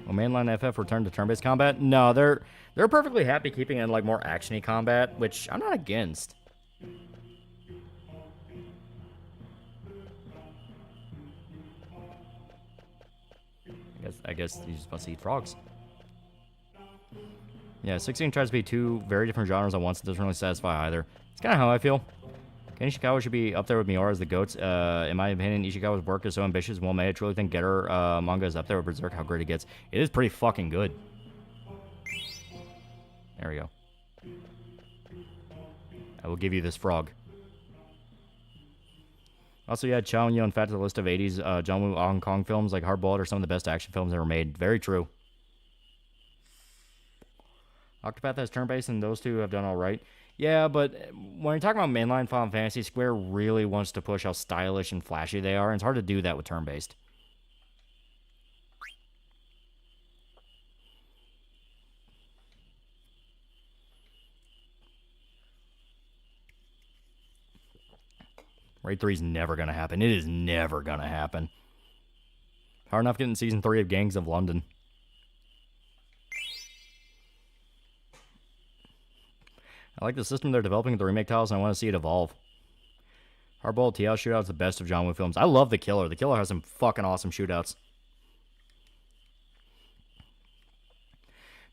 Will mainline FF return to turn-based combat? No, they're perfectly happy keeping it in like more actiony combat, which I'm not against. I guess you just want to eat frogs. Yeah, 16 tries to be two very different genres at once. It doesn't really satisfy either. It's kind of how I feel. Ken Ishikawa should be up there with Miura as the GOATs. In my opinion, Ishikawa's work is so ambitious and well-made. I truly think Getter manga is up there with Berserk, how great it gets. It is pretty fucking good. There we go. I will give you this frog. Also, yeah, Chow and Yun Fat to the list of 80s John Woo Hong Kong films like Hard Boiled are some of the best action films ever made. Very true. Octopath has turn-based, and those two have done all right. Yeah, but when you're talking about mainline Final Fantasy, Square really wants to push how stylish and flashy they are, and it's hard to do that with turn-based. Raid 3 is never going to happen. It is never going to happen. Hard enough getting Season 3 of Gangs of London. I like the system they're developing with the remake titles, and I want to see it evolve. Hardball TL Shootout is the best of John Woo films. I love The Killer. The Killer has some fucking awesome shootouts.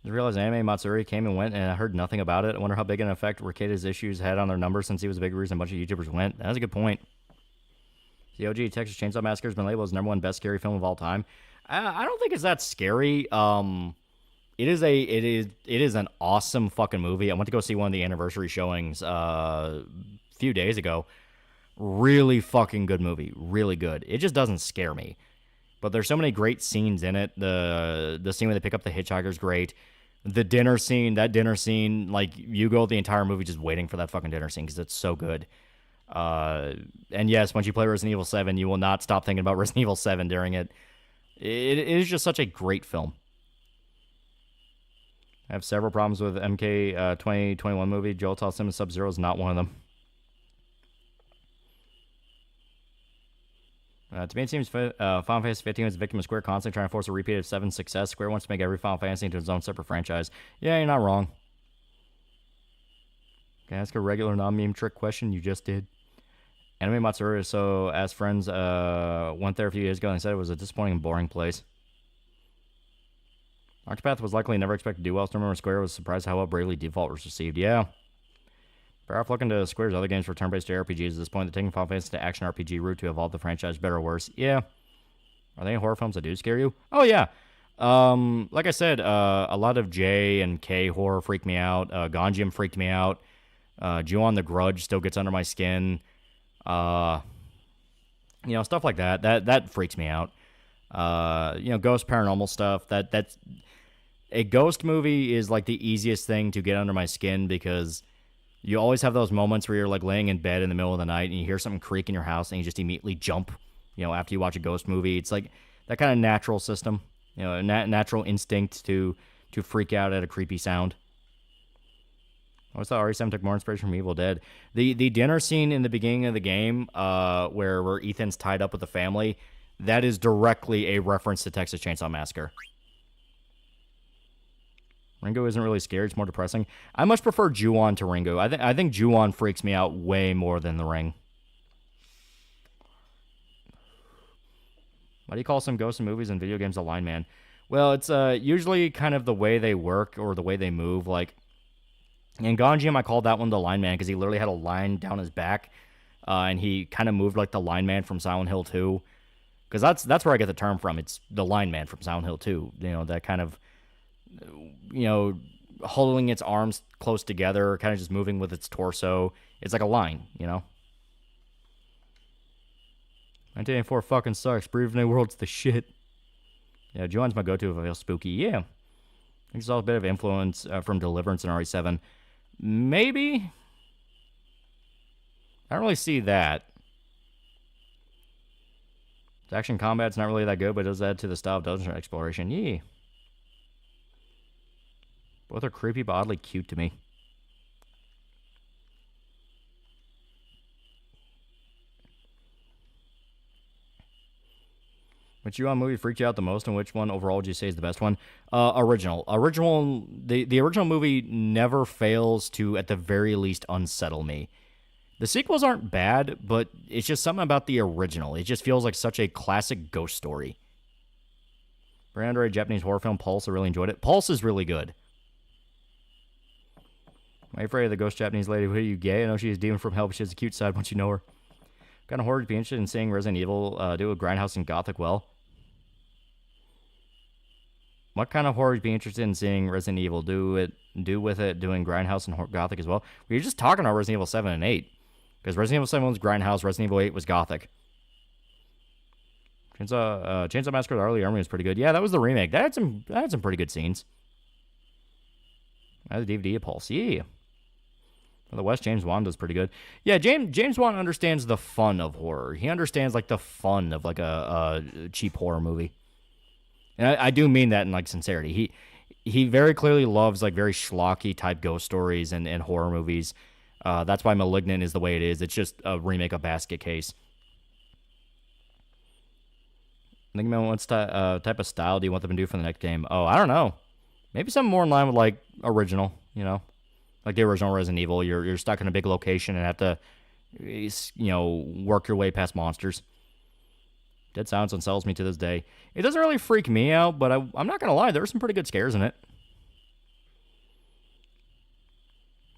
I realized Anime Matsuri came and went, and I heard nothing about it. I wonder how big an effect Rekida's issues had on their numbers since he was a big reason a bunch of YouTubers went. That's a good point. The OG Texas Chainsaw Massacre has been labeled as #1 best scary film of all time. I don't think it's that scary. It is an awesome fucking movie. I went to go see one of the anniversary showings a few days ago. Really fucking good movie. Really good. It just doesn't scare me. But there's so many great scenes in it. The scene where they pick up the hitchhiker's great. The dinner scene, like, you go the entire movie just waiting for that fucking dinner scene because it's so good. And yes, once you play Resident Evil 7, you will not stop thinking about Resident Evil 7 during it. It is just such a great film. I have several problems with MK 2021 movie. Joel Tall Simmons Sub-Zero is not one of them. To me, it seems Final Fantasy 15 was a victim of Square constantly trying to force a repeat of 7's success. Square wants to make every Final Fantasy into its own separate franchise. Yeah, you're not wrong. Can I ask a regular non-meme trick question? You just did. Anime Matsuri, so as friends went there a few years ago and said it was a disappointing and boring place. Octopath was likely never expected to do well. So remember, Square was surprised how well Bravely Default was received. Yeah. Better off looking to Square's other games for turn-based JRPGs at this point. They're taking Final Fantasy to action RPG route to evolve the franchise better or worse. Yeah. Are there any horror films that do scare you? Oh, yeah. Like I said, a lot of J and K horror freaked me out. Gonjiam freaked me out. Ju-on the Grudge still gets under my skin. Stuff like that. That freaks me out. Ghost paranormal stuff. That's a ghost movie is like the easiest thing to get under my skin because you always have those moments where you're like laying in bed in the middle of the night and you hear something creak in your house and you just immediately jump. After you watch a ghost movie, it's like that kind of natural system, a natural instinct to freak out at a creepy sound. I always thought RE7 took more inspiration from Evil Dead. The dinner scene in the beginning of the game, where Ethan's tied up with the family, that is directly a reference to Texas Chainsaw Massacre. Ringo isn't really scary; it's more depressing. I much prefer Ju-on to Ringo. I think Ju-on freaks me out way more than The Ring. Why do you call some ghosts in movies and video games a line man? Well, it's usually kind of the way they work or the way they move. Like in Gonjiam, I called that one the line man because he literally had a line down his back, and he kind of moved like the line man from Silent Hill 2. Because that's where I get the term from. It's the line man from Silent Hill 2. That kind of, holding its arms close together, kind of just moving with its torso. It's like a line, 1984 fucking sucks. Brave New World's the shit. Yeah, Ju-on's my go-to if I feel spooky. Yeah. I think there's all a bit of influence from Deliverance and RE7. Maybe. I don't really see that. The action combat's not really that good, but it does add to the style of dungeon exploration. Yeah. Both are creepy but oddly cute to me. Which Ju-on movie freaked you out the most, and which one overall would you say is the best one? Original. The original movie never fails to, at the very least, unsettle me. The sequels aren't bad, but it's just something about the original. It just feels like such a classic ghost story. Very underrated Japanese horror film, Pulse. I really enjoyed it. Pulse is really good. Am I afraid of the ghost Japanese lady? Who are you, gay? I know she's a demon from hell, but she has a cute side once you know her. What kind of horror would you be interested in seeing Resident Evil do a Grindhouse and Gothic well? What kind of horror would you be interested in seeing Resident Evil do with it doing Grindhouse and Gothic as well? We were just talking about Resident Evil 7 and 8. Because Resident Evil 7 was Grindhouse, Resident Evil 8 was Gothic. Chainsaw Massacre: The Early Army was pretty good. Yeah, that was the remake. That had some pretty good scenes. I had the DVD of Pulse. Yeah. Well, the West James Wan does pretty good. Yeah, James Wan understands the fun of horror. He understands like the fun of like a cheap horror movie. And I do mean that in like sincerity. He very clearly loves like very schlocky type ghost stories and horror movies. That's why Malignant is the way it is. It's just a remake of Basket Case. I think about what type of style do you want them to do for the next game? Oh, I don't know. Maybe something more in line with like original, like the original Resident Evil. You're stuck in a big location and have to, work your way past monsters. Dead Silence unsettles me to this day. It doesn't really freak me out, but I'm not gonna lie, there were some pretty good scares in it.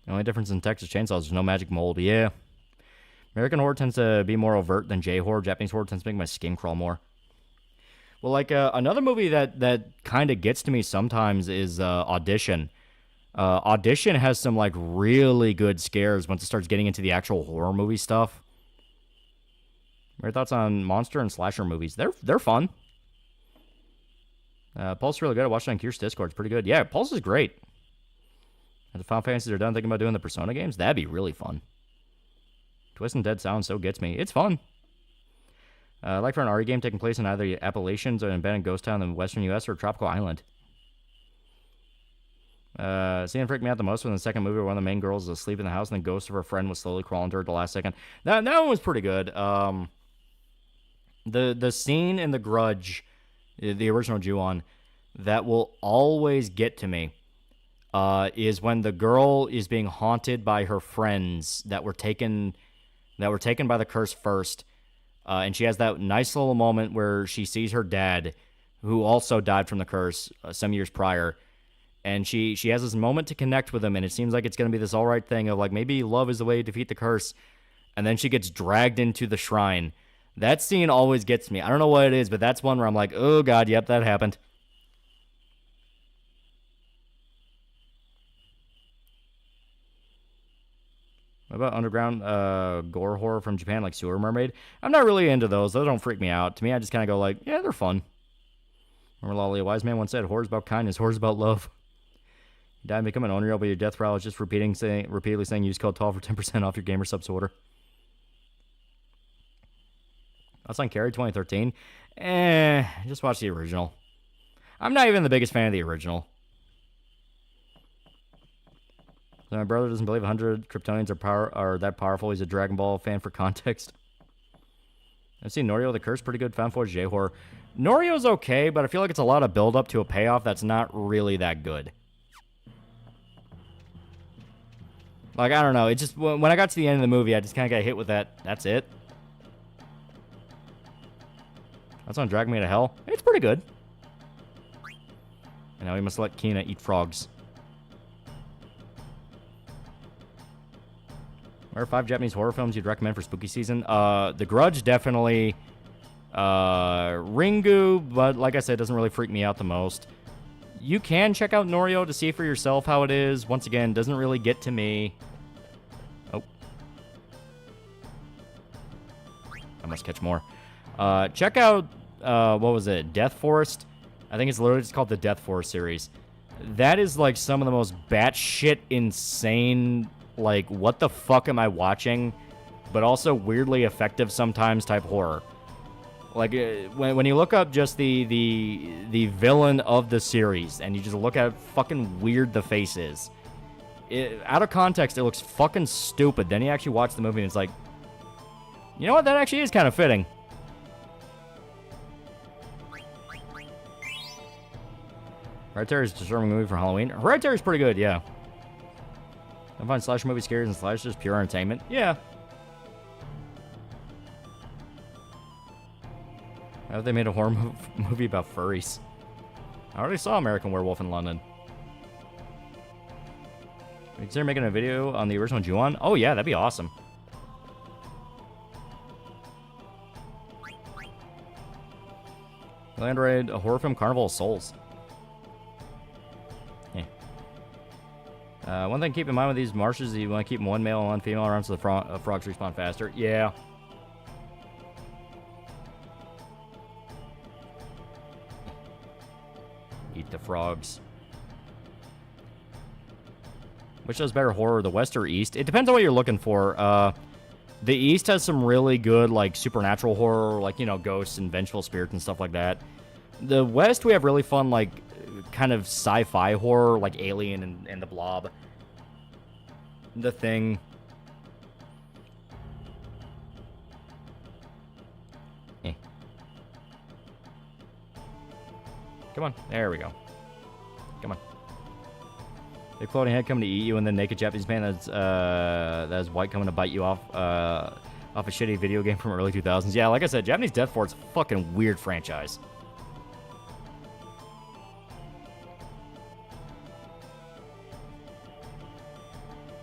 The only difference in Texas Chainsaw is there's no magic mold. Yeah. American horror tends to be more overt than J-horror. Japanese horror tends to make my skin crawl more. Well, like another movie that kind of gets to me sometimes is Audition. Audition has some like really good scares once it starts getting into the actual horror movie stuff. Your thoughts on monster and slasher movies? They're fun. Pulse is really good. I watched it on Kier's Discord. It's pretty good. Yeah, Pulse is great. If the Final Fantasies are done thinking about doing the Persona games, that'd be really fun. Twist and Dead Sound so gets me. It's fun. Like for an RE game taking place in either the Appalachians or in abandoned ghost town in the western U.S. or a tropical island. Seeing freaked me out the most when the second movie where one of the main girls is asleep in the house and the ghost of her friend was slowly crawling to her at the last second. That one was pretty good. The scene in The Grudge, the original Ju-on, that will always get to me is when the girl is being haunted by her friends that were taken by the curse first, and she has that nice little moment where she sees her dad, who also died from the curse some years prior, and she has this moment to connect with him, and it seems like it's going to be this all right thing of like maybe love is the way to defeat the curse, and then she gets dragged into the shrine. That scene always gets me. I don't know what it is, but that's one where I'm like, oh god, yep, that happened. What about underground gore horror from Japan, like Sewer Mermaid? I'm not really into those. Those don't freak me out. To me, I just kind of go like, yeah, they're fun. Remember, Loli, a wise man once said, "Horror's about kindness, horror's about love." You die and become an owner, but your death rattle is just repeatedly saying use code TALL for 10% off your gamer subs order. That's on Carrie 2013. Just watch the original. I'm not even the biggest fan of the original. So my brother doesn't believe 100 Kryptonians are that powerful. He's a Dragon Ball fan for context. I've seen Norio the Curse, pretty good. Found Footage J-Horror. Norio's okay, but I feel like it's a lot of build-up to a payoff that's not really that good. Like, I don't know. It just, when I got to the end of the movie, I just kind of got hit with that. That's it. That's on Drag Me to Hell. It's pretty good. And now we must let Kina eat frogs. What are 5 Japanese horror films you'd recommend for spooky season? The Grudge, definitely. Ringu, but like I said, it doesn't really freak me out the most. You can check out Norio to see for yourself how it is. Once again, doesn't really get to me. Oh. I must catch more. Check out, what was it? Death Forest? I think it's literally just called the Death Forest series. That is like some of the most batshit insane, like, what the fuck am I watching? But also weirdly effective sometimes type horror. Like, when you look up just the villain of the series, and you just look at how fucking weird the face is. Out of context, it looks fucking stupid. Then you actually watch the movie, and it's like, you know what? That actually is kind of fitting. Hereditary is a disturbing movie for Halloween. Hereditary is pretty good, yeah. I find slasher movies scary and slashers pure entertainment. Yeah. How have they made a horror movie about furries? I already saw American Werewolf in London. Consider making a video on the original Ju-on? Oh yeah, that'd be awesome. Android, a horror film, Carnival of Souls. One thing to keep in mind with these marshes is you want to keep them one male and one female around so the frogs respawn faster. Yeah. Eat the frogs. Which does better horror, the West or East? It depends on what you're looking for. The East has some really good, like, supernatural horror, like, you know, ghosts and vengeful spirits and stuff like that. The West, we have really fun, like, kind of sci-fi horror, like Alien and The Blob. The Thing. Come on. There we go. Come on. Big floating head coming to eat you, and then naked Japanese man that's white coming to bite you off a shitty video game from early 2000s. Yeah, like I said, Japanese Death Force, fucking weird franchise.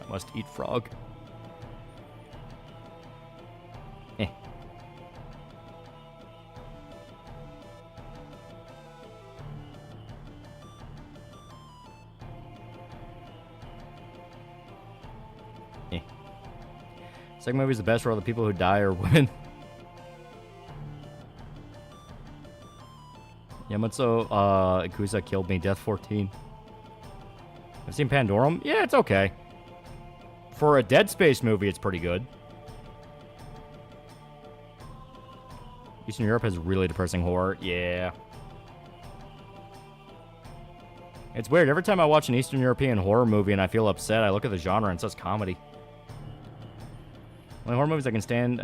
I must eat frog. Second movie is the best for all the people who die or women. Yamato Ikusa killed me. Death 14. I've seen Pandorum. Yeah, it's okay. For a Dead Space movie, it's pretty good. Eastern Europe has really depressing horror. Yeah. It's weird. Every time I watch an Eastern European horror movie and I feel upset, I look at the genre and it says comedy. Only horror movies I can stand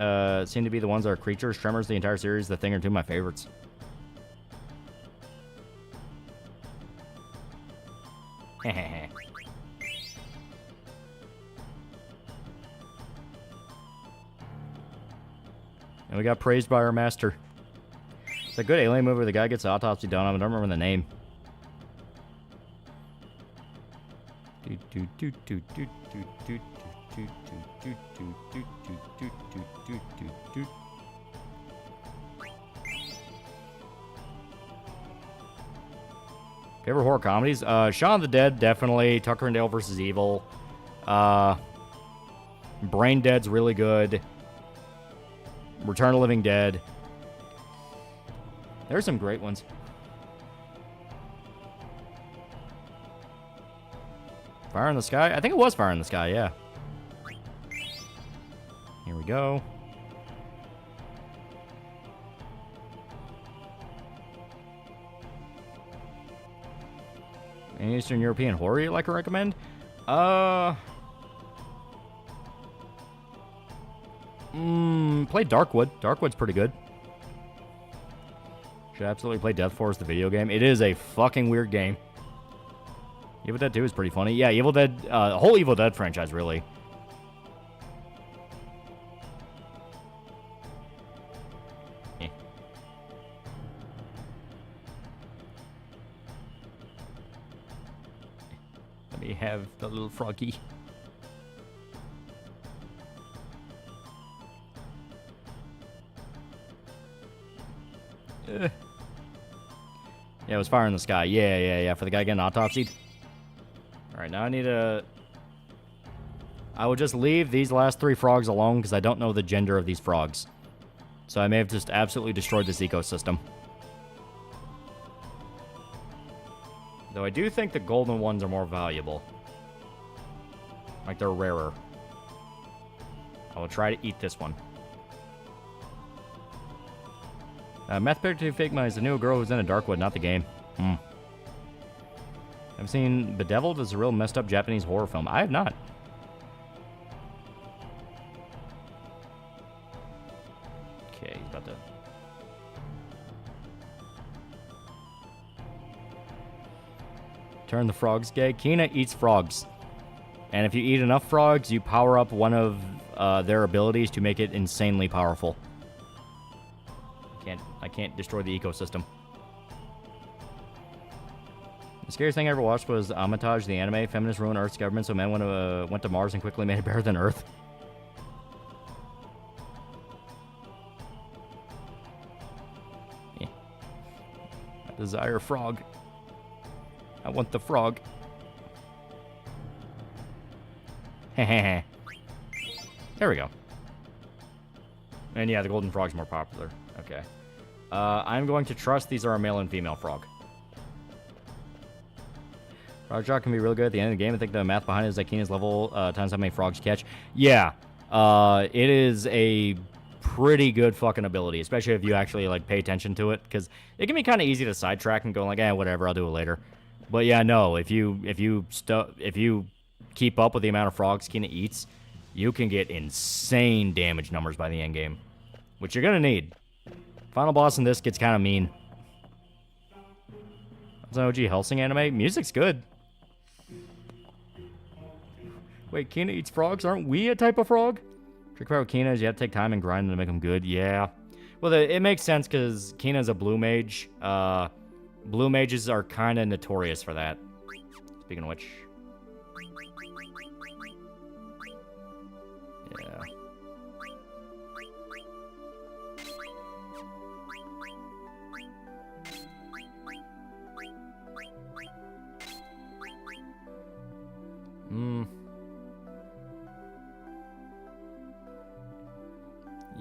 seem to be the ones that are creatures, Tremors, the entire series, The Thing are two of my favorites. And we got praised by our master. It's a good alien movie where the guy gets an autopsy done on him. I don't remember the name. Favorite horror comedies? Shaun of the Dead, definitely. Tucker and Dale vs. Evil. Brain Dead's really good. Return of the Living Dead. There's some great ones. Fire in the sky? I think it was fire in the sky, yeah. Here we go. Any Eastern European horror you'd like to recommend? Play Darkwood. Darkwood's pretty good. Should absolutely play Death Force, the video game. It is a fucking weird game. Evil Dead 2 is pretty funny. Yeah, Evil Dead, the whole Evil Dead franchise, really. Eh. Let me have the little froggy. Yeah, it was fire in the sky. Yeah. For the guy getting autopsied. Alright, now I need to... I will just leave these last 3 frogs alone because I don't know the gender of these frogs. So I may have just absolutely destroyed this ecosystem. Though I do think the golden ones are more valuable. Like, they're rarer. I will try to eat this one. Meth Picture Figma is the new girl who's in a Darkwood, not the game. I've seen Bedeviled as a real messed up Japanese horror film. I have not. Okay, he's about to... Turn the frogs gay. Kina eats frogs. And if you eat enough frogs, you power up one of their abilities to make it insanely powerful. I can't destroy the ecosystem. The scariest thing I ever watched was Montage, the anime. Feminists ruined Earth's government, so men went to Mars and quickly made it better than Earth. Yeah. I desire frog. I want the frog. Hehehe. There we go. And yeah, the golden frog's more popular. Okay. I'm going to trust these are a male and female frog. Frog shot can be really good at the end of the game. I think the math behind it is that Keena's level times how many frogs you catch. Yeah. It is a pretty good fucking ability, especially if you actually like pay attention to it, because it can be kind of easy to sidetrack and go like, whatever, I'll do it later. But yeah, no, if you keep up with the amount of frogs Keena eats, you can get insane damage numbers by the end game, which you're gonna need. Final boss in this gets kind of mean. That's an OG Helsing anime. Music's good. Wait, Keena eats frogs? Aren't we a type of frog? Trick about Keena is you have to take time and grind to make them good. Yeah. Well, it makes sense because Keena's a blue mage. Blue mages are kind of notorious for that. Speaking of which. Yeah.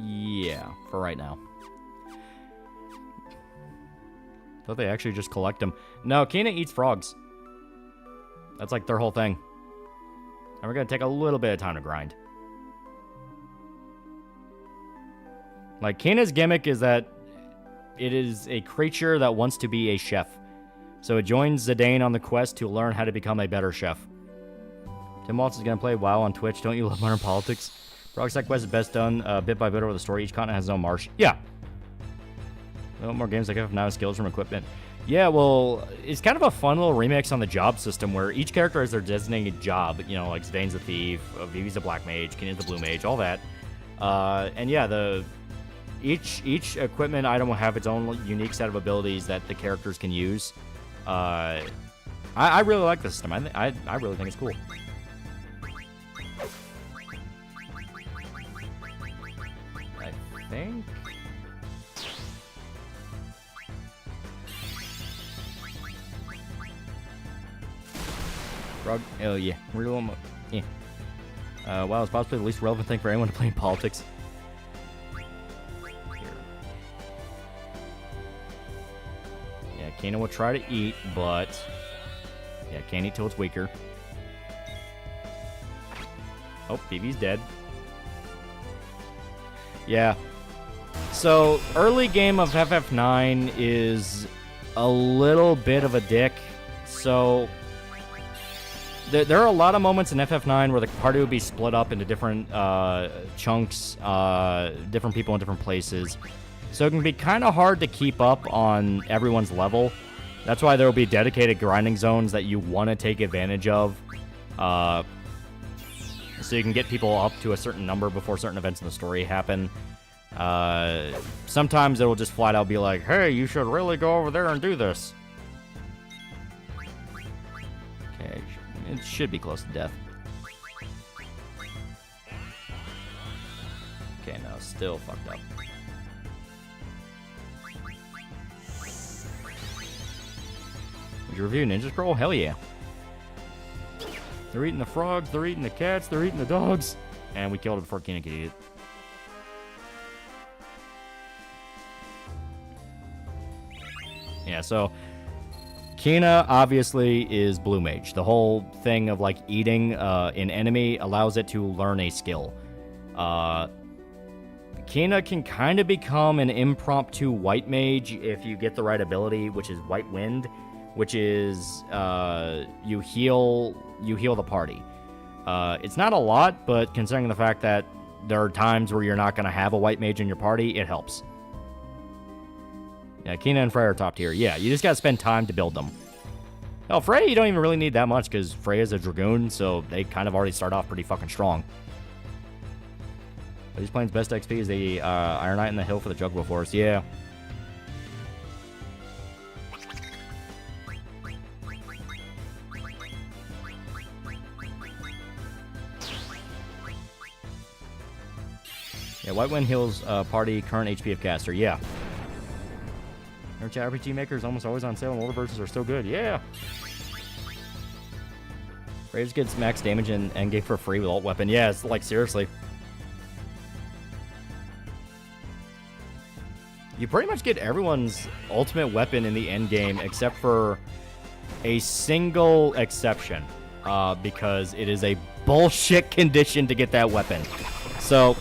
Yeah, for right now. Thought they actually just collect them. No, Keena eats frogs. That's like their whole thing. And we're gonna take a little bit of time to grind. Like, Keena's gimmick is that it is a creature that wants to be a chef. So it joins Zidane on the quest to learn how to become a better chef. Tim Waltz is going to play WoW on Twitch. Don't you love modern politics? Rockstar Quest is best done bit by bit over the story. Each continent has its own marsh. Yeah. No more games like have now skills from equipment. Yeah, well, it's kind of a fun little remix on the job system where each character has their designated job. You know, like Zidane's a thief, Vivi's a black mage, Kenya's the blue mage, all that. And yeah, each equipment item will have its own unique set of abilities that the characters can use. I really like the system. I really think it's cool. I think. Frog. Oh yeah, real. Yeah. WoW is possibly the least relevant thing for anyone to play in politics. Yeah, Kana will try to eat, but yeah, can't eat till it's weaker. Oh, BB's dead. Yeah. So, early game of FF9 is a little bit of a dick. So, there are a lot of moments in FF9 where the party would be split up into different chunks, different people in different places. So it can be kind of hard to keep up on everyone's level. That's why there will be dedicated grinding zones that you want to take advantage of. So you can get people up to a certain number before certain events in the story happen. Sometimes it'll just flat out be like, hey, you should really go over there and do this. Okay, it should be close to death. Okay, no, still fucked up. Did you review Ninja Scroll? Hell yeah. They're eating the frogs, they're eating the cats, they're eating the dogs. And we killed it before Kina could eat it. Yeah, so Kina obviously is Blue Mage. The whole thing of like eating an enemy allows it to learn a skill. Kina can kind of become an impromptu White Mage if you get the right ability, which is White Wind, which is you heal the party. It's not a lot, but considering the fact that there are times where you're not going to have a White Mage in your party, it helps. Yeah, Kina and Freya are top tier. Yeah, you just gotta spend time to build them. Oh, Freya, you don't even really need that much, because Freya's a Dragoon, so they kind of already start off pretty fucking strong. But he's playing his best XP is the Iron Knight in the Hill for the Juggalo Force. Yeah. Yeah, White Wind heals party current HP of caster. Yeah. Nerd RPG Maker is almost always on sale, and older versions are still good. Yeah. Raves gets max damage and endgame for free with alt weapon. Yeah, it's like seriously. You pretty much get everyone's ultimate weapon in the end game except for a single exception, because it is a bullshit condition to get that weapon. So,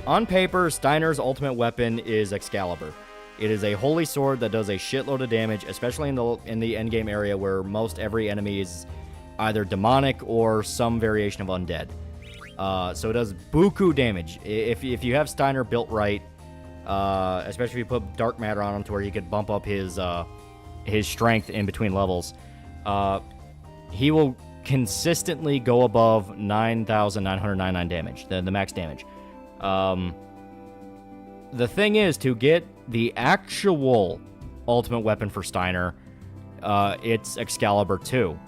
on paper, Steiner's ultimate weapon is Excalibur. It is a holy sword that does a shitload of damage, especially in the endgame area where most every enemy is either demonic or some variation of undead. So it does buku damage. If you have Steiner built right, especially if you put dark matter on him to where you could bump up his strength in between levels, he will consistently go above 9,999 damage, the max damage. The thing is, to get the actual ultimate weapon for Steiner, it's Excalibur 2.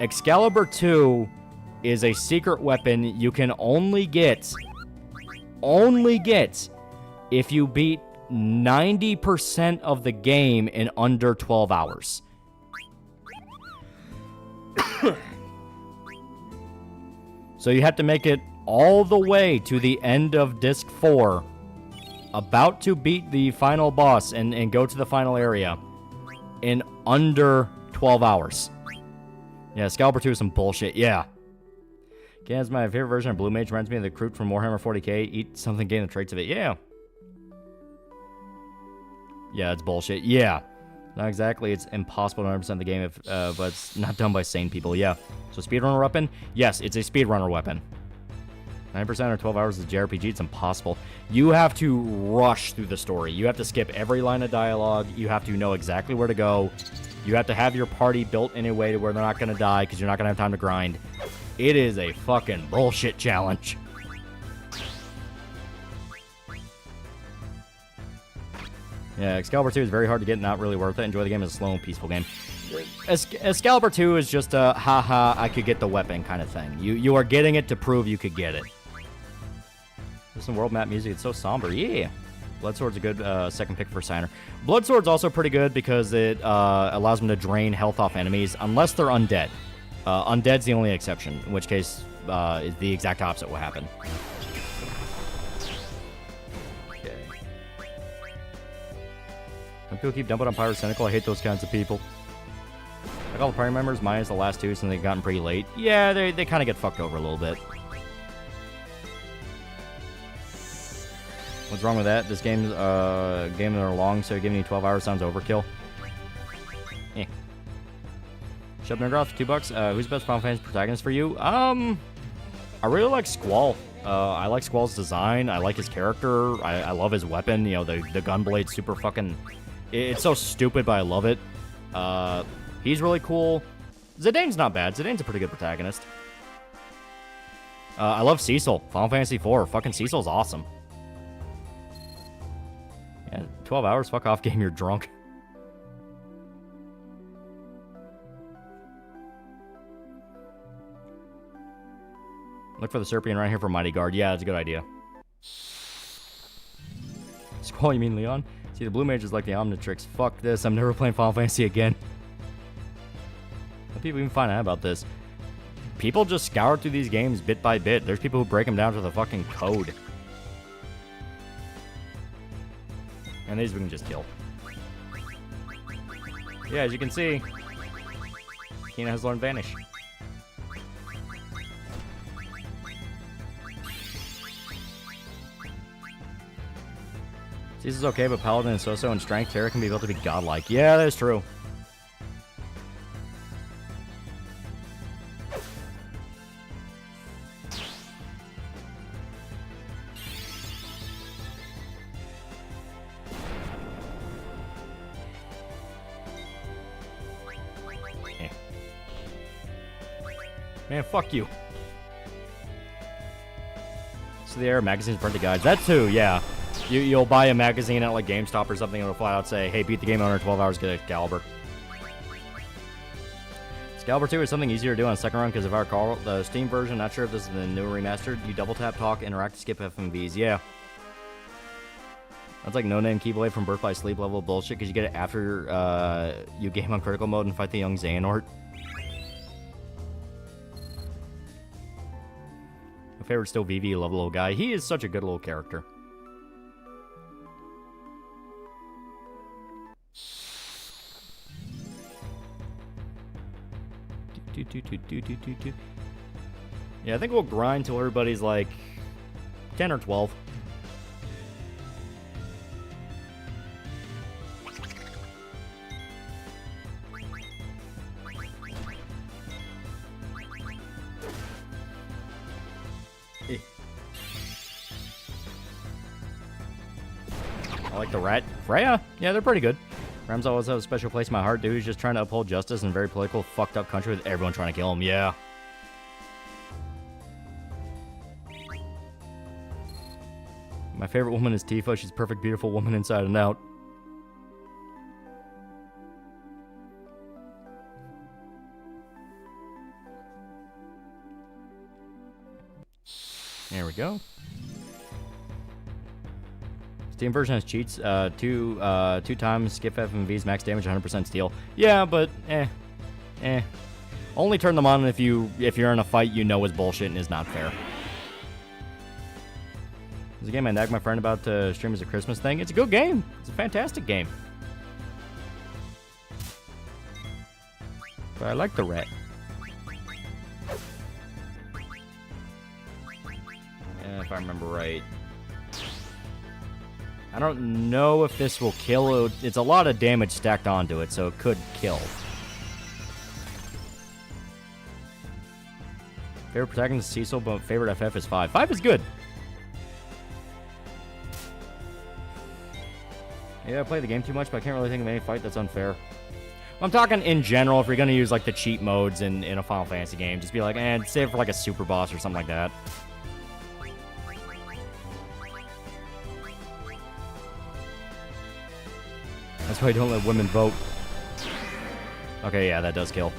Excalibur 2 is a secret weapon you can only get if you beat 90% of the game in under 12 hours. So you have to make it all the way to the end of Disc 4, about to beat the final boss and go to the final area in under 12 hours. Yeah, Excalibur 2 is some bullshit. Yeah. Again, it's my favorite version of Blue Mage. Reminds me of the Kroot from Warhammer 40k. Eat something, gain the traits of it. Yeah. Yeah, it's bullshit. Yeah. Not exactly. It's impossible to 100% the game, if, but it's not done by sane people. Yeah. So speedrunner weapon? Yes, it's a speedrunner weapon. 9% or 12 hours of JRPG, it's impossible. You have to rush through the story. You have to skip every line of dialogue. You have to know exactly where to go. You have to have your party built in a way to where they're not going to die because you're not going to have time to grind. It is a fucking bullshit challenge. Yeah, Excalibur 2 is very hard to get, not really worth it. Enjoy the game as a slow and peaceful game. Excalibur 2 is just a haha, I could get the weapon kind of thing. You are getting it to prove you could get it. There's some world map music. It's so somber. Yeah. Bloodsword's a good second pick for Steiner. Bloodsword's also pretty good because it allows them to drain health off enemies unless they're undead. Undead's the only exception, in which case is the exact opposite will happen. Okay. Some people keep dumping on Pyrocynical. I hate those kinds of people. Like all the party members, minus the last two, since they've gotten pretty late. Yeah, they kind of get fucked over a little bit. What's wrong with that? This game's game that are long, so giving you 12 hours sounds overkill. Eh. Shub Nerdoff, $2. Who's the best Final Fantasy protagonist for you? I really like Squall. I like Squall's design. I like his character. I love his weapon. You know, the gun blade's super fucking... It's so stupid, but I love it. He's really cool. Zidane's not bad. Zidane's a pretty good protagonist. I love Cecil. Final Fantasy IV. Fucking Cecil's awesome. Yeah, 12 hours? Fuck off, game. You're drunk. Look for the Serpian right here for Mighty Guard. Yeah, that's a good idea. Squall, you mean Leon? See, the Blue Mage is like the Omnitrix. Fuck this. I'm never playing Final Fantasy again. How do people even find out about this? People just scour through these games bit by bit. There's people who break them down to the fucking code. And these we can just kill. Yeah, as you can see, Kina has learned Vanish. This is okay, but Paladin and so-so in strength, Terra can be built to be godlike. Yeah, that's true. Man, fuck you. So the Air magazines printed guides. That too, yeah. You'll buy a magazine at like GameStop or something and it'll flat out say, hey, beat the game under 12 hours, get Excalibur. Excalibur 2 is something easier to do on the second run because if I recall, the Steam version, not sure if this is the new remastered, you double tap, talk, interact, skip FMVs. Yeah. That's like no-name Keyblade from Birth by Sleep level bullshit because you get it after you game on critical mode and fight the young Xehanort. My favorite's still VV, love the little guy. He is such a good little character. Yeah, I think we'll grind till everybody's like 10 or 12. I like the rat. Freya? Yeah, they're pretty good. Rams always have a special place in my heart, dude. He's just trying to uphold justice in a very political, fucked up country with everyone trying to kill him. Yeah. My favorite woman is Tifa. She's a perfect, beautiful woman inside and out. There we go. Steam version has cheats. Two times skip FMVs, max damage, 100% steal. Yeah, but only turn them on if you're in a fight you know is bullshit and is not fair. There's a game I nagged my friend about to stream as a Christmas thing. It's a good game. It's a fantastic game. But I like the rat. Yeah, if I remember right. I don't know if this will kill. It's a lot of damage stacked onto it, so it could kill. Favorite protagonist is Cecil, but favorite FF is 5. 5 is good. Yeah, I play the game too much, but I can't really think of any fight that's unfair. I'm talking in general, if you're going to use like the cheat modes in a Final Fantasy game, just be like, save it for like a super boss or something like that. That's why I don't let women vote. Okay, yeah, that does kill.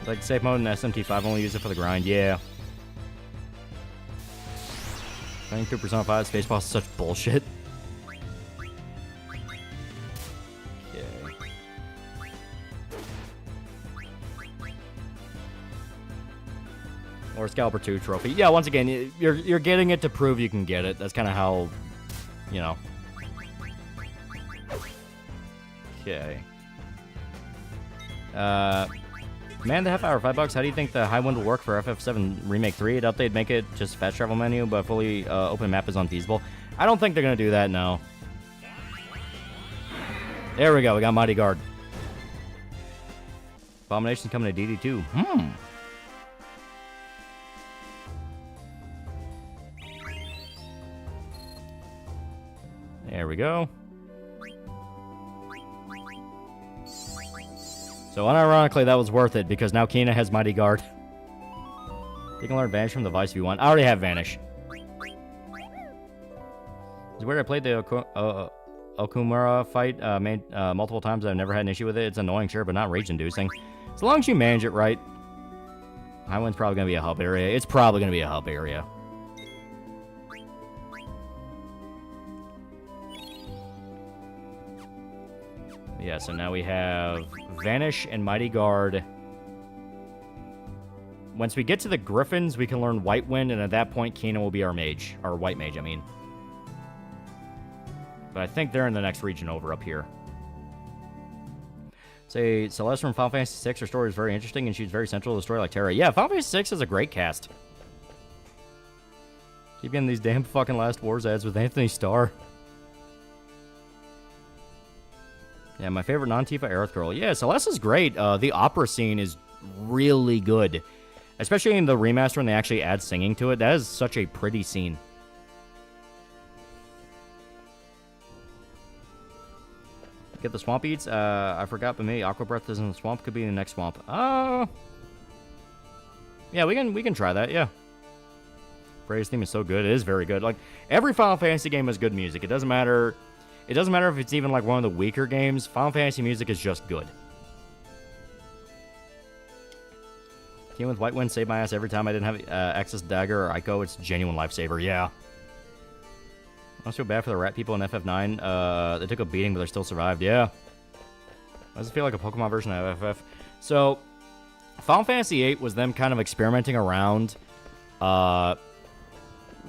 Like safe mode in SMT5, only use it for the grind. Yeah. I think 2% 5 space boss is such bullshit. Okay. Or Excalibur 2 trophy. Yeah, once again, you're getting it to prove you can get it. That's kind of how, you know. Okay. Man, the half hour, $5. How do you think the high wind will work for FF7 Remake 3? It update make it just fast travel menu, but fully open map is unfeasible. I don't think they're gonna do that, no. There we go, we got Mighty Guard. Abomination's coming to DD2. There we go. So unironically, that was worth it, because now Kina has Mighty Guard. You can learn Vanish from the Vice if you want. I already have Vanish. It's weird, I played the Okumura fight multiple times. I've never had an issue with it. It's annoying, sure, but not rage-inducing. As long as you manage it right. Highwind's probably going to be a hub area. It's probably going to be a hub area. Yeah, so now we have Vanish and Mighty Guard. Once we get to the Griffins, we can learn White Wind, and at that point, Kina will be our mage. Our White Mage, I mean. But I think they're in the next region over up here. Say, Celeste from Final Fantasy VI, her story is very interesting, and she's very central to the story like Terra. Yeah, Final Fantasy VI is a great cast. Keep getting these damn fucking Last Wars ads with Anthony Starr. Yeah, my favorite non-Tifa Aerith girl. Yeah, Celeste is great. The opera scene is really good. Especially in the remaster when they actually add singing to it. That is such a pretty scene. Get the swamp eats. I forgot, but maybe Aqua Breath is in the swamp. Could be in the next swamp. Yeah, we can try that, yeah. Freya's theme is so good. It is very good. Like, every Final Fantasy game has good music. It doesn't matter... It doesn't matter if it's even like one of the weaker games. Final Fantasy music is just good. Team with White Wind saved my ass every time I didn't have Access Dagger or Ico. It's a genuine lifesaver, yeah. I don't feel bad for the rat people in FF9. They took a beating, but they still survived, yeah. Does it feel like a Pokemon version of FF? So, Final Fantasy VIII was them kind of experimenting around.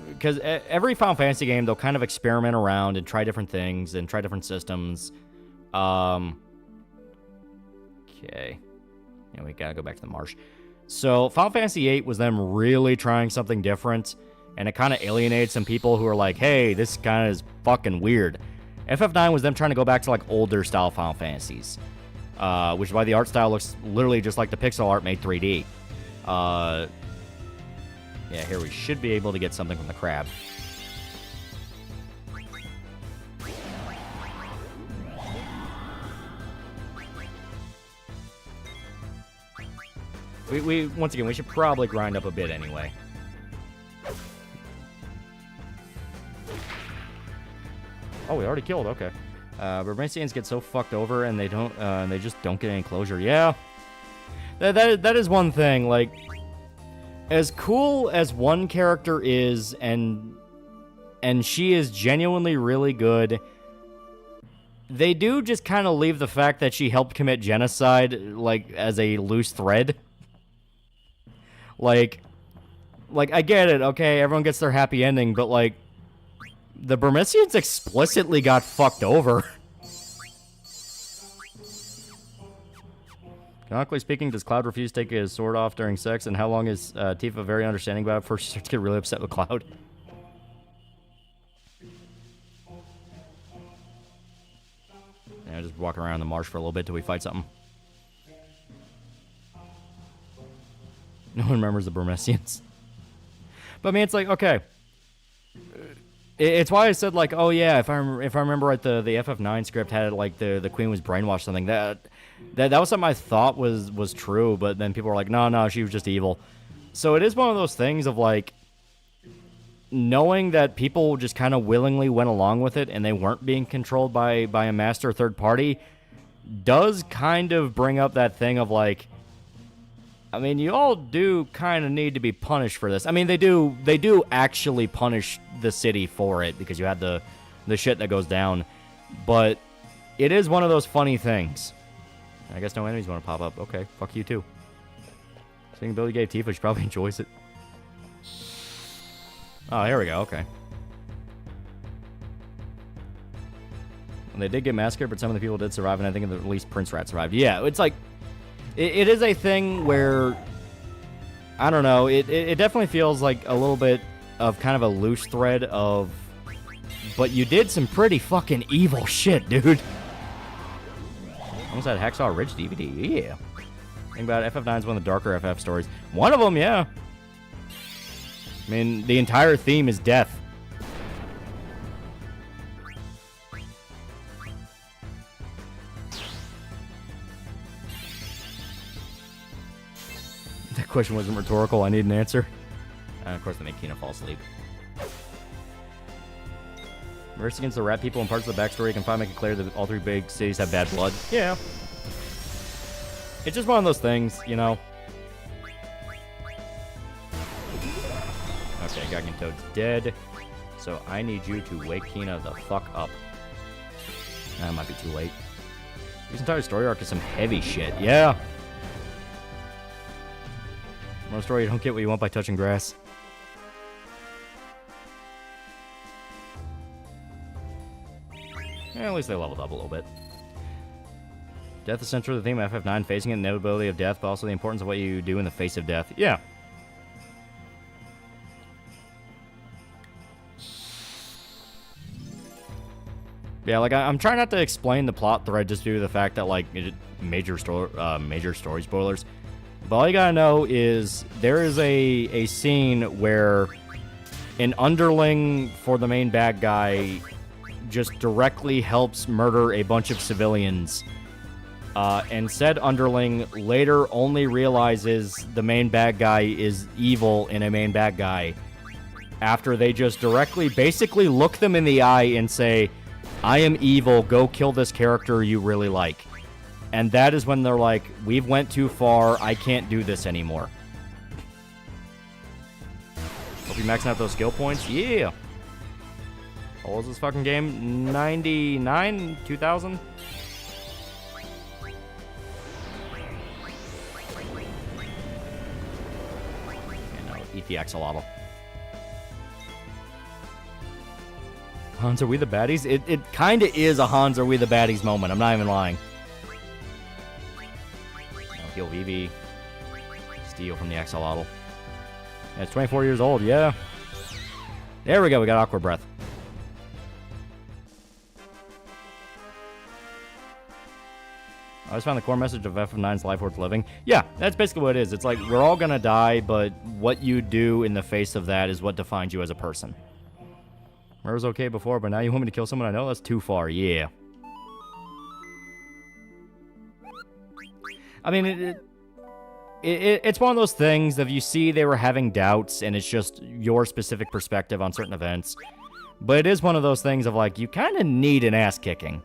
Because every Final Fantasy game, they'll kind of experiment around and try different things and try different systems. Okay. Yeah, we gotta go back to the marsh. So, Final Fantasy VIII was them really trying something different, and it kind of alienated some people who are like, hey, this kind of is fucking weird. FF9 was them trying to go back to, like, older style Final Fantasies. Which is why the art style looks literally just like the pixel art made 3D. Yeah, here we should be able to get something from the crab. We once again, we should probably grind up a bit anyway. Oh, we already killed, okay. Barbarians get so fucked over and they don't, they just don't get any closure. Yeah. That is one thing, like... As cool as one character is, and she is genuinely really good, they do just kind of leave the fact that she helped commit genocide, like, as a loose thread. Like, I get it, okay, everyone gets their happy ending, but, like, the Burmesians explicitly got fucked over. Canonically speaking, does Cloud refuse to take his sword off during sex? And how long is Tifa very understanding about it before she starts to get really upset with Cloud? Yeah, just walking around the marsh for a little bit till we fight something. No one remembers the Burmesians. But I mean, it's like, okay. It's why I said, like, oh yeah, if I remember right, the FF9 script had, like, the queen was brainwashed or something. That was something I thought was true, but then people were like, no, she was just evil. So it is one of those things of, like, knowing that people just kind of willingly went along with it and they weren't being controlled by a master third party does kind of bring up that thing of, like, I mean, you all do kind of need to be punished for this. I mean, they do actually punish the city for it because you had the shit that goes down. But it is one of those funny things. I guess no enemies want to pop up. Okay, fuck you too. Seeing Billy gave Tifa, she probably enjoys it. Oh, here we go, okay. And they did get massacred, but some of the people did survive, and I think at least Prince Rat survived. Yeah, it's like... it is a thing where, I don't know, it definitely feels like a little bit of kind of a loose thread of, but you did some pretty fucking evil shit, dude. Almost had Hacksaw Ridge DVD, yeah. Think about it, FF9 is one of the darker FF stories. One of them, yeah. I mean, the entire theme is death. That question wasn't rhetorical. I need an answer. And of course, they make Kina fall asleep. Mercy against the rat people and parts of the backstory can finally make it clear that all three big cities have bad blood. Yeah. It's just one of those things, you know. Okay, Gagan Toad's dead. So I need you to wake Kina the fuck up. That might be too late. This entire story arc is some heavy shit. Yeah. More story, you don't get what you want by touching grass. Yeah, at least they leveled up a little bit. Death is central to the theme of FF9, facing the inevitability of death, but also the importance of what you do in the face of death. Yeah. Yeah, like, I'm trying not to explain the plot thread just due to the fact that, like, major story spoilers. But all you gotta know is there is a scene where an underling for the main bad guy just directly helps murder a bunch of civilians. And said underling later only realizes the main bad guy is evil in a main bad guy after they just directly basically look them in the eye and say, I am evil, go kill this character you really like. And that is when they're like, we've went too far, I can't do this anymore. Hope you're maxing out those skill points. Yeah. How old is this fucking game? 99? 2000? Eat the axolotl. Hans, are we the baddies? It kind of is a Hans, are we the baddies moment. I'm not even lying. I'll heal Vivi. Steal from the axolotl. Yeah, it's 24 years old, yeah. There we go, we got Aqua Breath. I just found the core message of FF9's life worth living. Yeah, that's basically what it is. It's like, we're all gonna die, but what you do in the face of that is what defines you as a person. Murder was okay before, but now you want me to kill someone I know? That's too far, yeah. I mean, it's one of those things that you see they were having doubts, and it's just your specific perspective on certain events. But it is one of those things of, like, you kind of need an ass-kicking.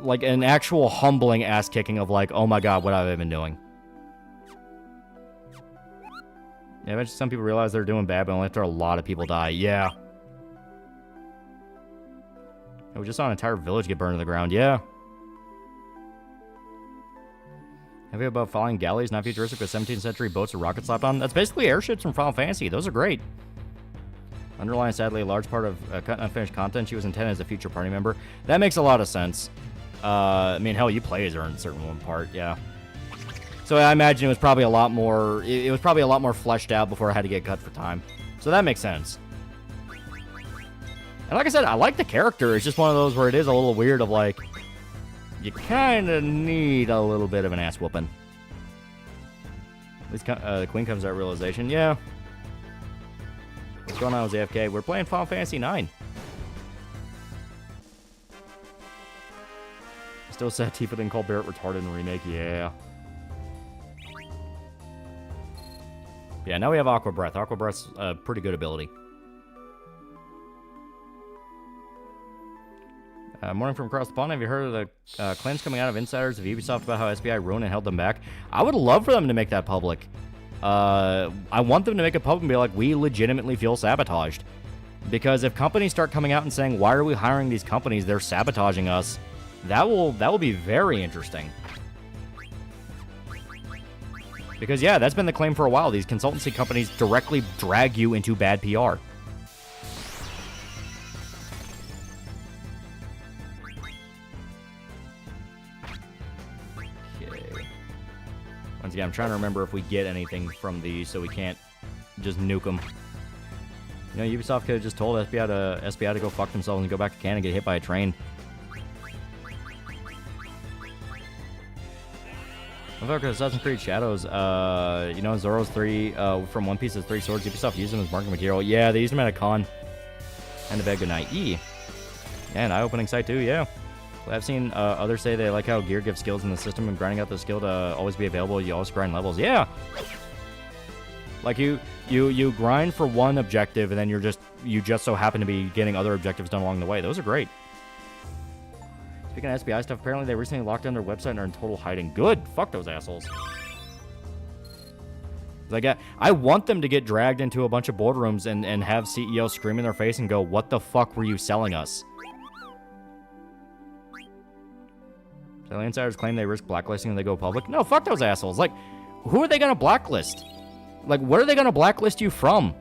Like, an actual humbling ass-kicking of, like, oh my god, what have I been doing? Yeah, eventually some people realize they're doing bad, but only after a lot of people die. Yeah. And we just saw an entire village get burned to the ground. Yeah. Heavy about flying galleys, not futuristic with 17th century boats or rockets slapped on. That's basically airships from Final Fantasy. Those are great. Underlying, sadly, a large part of cut and unfinished content. She was intended as a future party member. That makes a lot of sense. I mean, hell, you play as her in a certain one part, yeah. So I imagine it was probably a lot more. It was probably a lot more fleshed out before I had to get cut for time. So that makes sense. And like I said, I like the character. It's just one of those where it is a little weird of like, you kind of need a little bit of an ass whooping. At least the queen comes to that realization. Yeah. What's going on with AFK? We're playing Final Fantasy 9. Still sad Tifa didn't call Barrett retarded in the remake. Yeah. Yeah, now we have Aqua Breath. Aqua Breath's a pretty good ability. Morning from across the pond. Have you heard of the claims coming out of insiders of Ubisoft about how SBI ruined and held them back? I would love for them to make that public. I want them to make it public and be like, we legitimately feel sabotaged. Because if companies start coming out and saying, why are we hiring these companies? They're sabotaging us. That will be very interesting. Because, yeah, that's been the claim for a while. These consultancy companies directly drag you into bad PR. Okay, I'm trying to remember if we get anything from these, so we can't just nuke them. You know, Ubisoft could have just told SBI to go fuck themselves and go back to Canada and get hit by a train. Motherfucker, Assassin's Creed Shadows, you know, Zoro's 3, from One Piece's 3 swords, Ubisoft used them as marketing material. Yeah, they used them at a con. And a bad good night. Yeah, an eye-opening sight too, yeah. I've seen others say they like how gear gives skills in the system and grinding out the skill to always be available, you always grind levels. Yeah! Like, you grind for one objective, and then you just so happen to be getting other objectives done along the way. Those are great. Speaking of SBI stuff, apparently they recently locked down their website and are in total hiding. Good. Fuck those assholes. Like, I want them to get dragged into a bunch of boardrooms and have CEOs scream in their face and go, what the fuck were you selling us? So the insiders claim they risk blacklisting when they go public. No, fuck those assholes. Like, who are they going to blacklist? Like, what are they going to blacklist you from?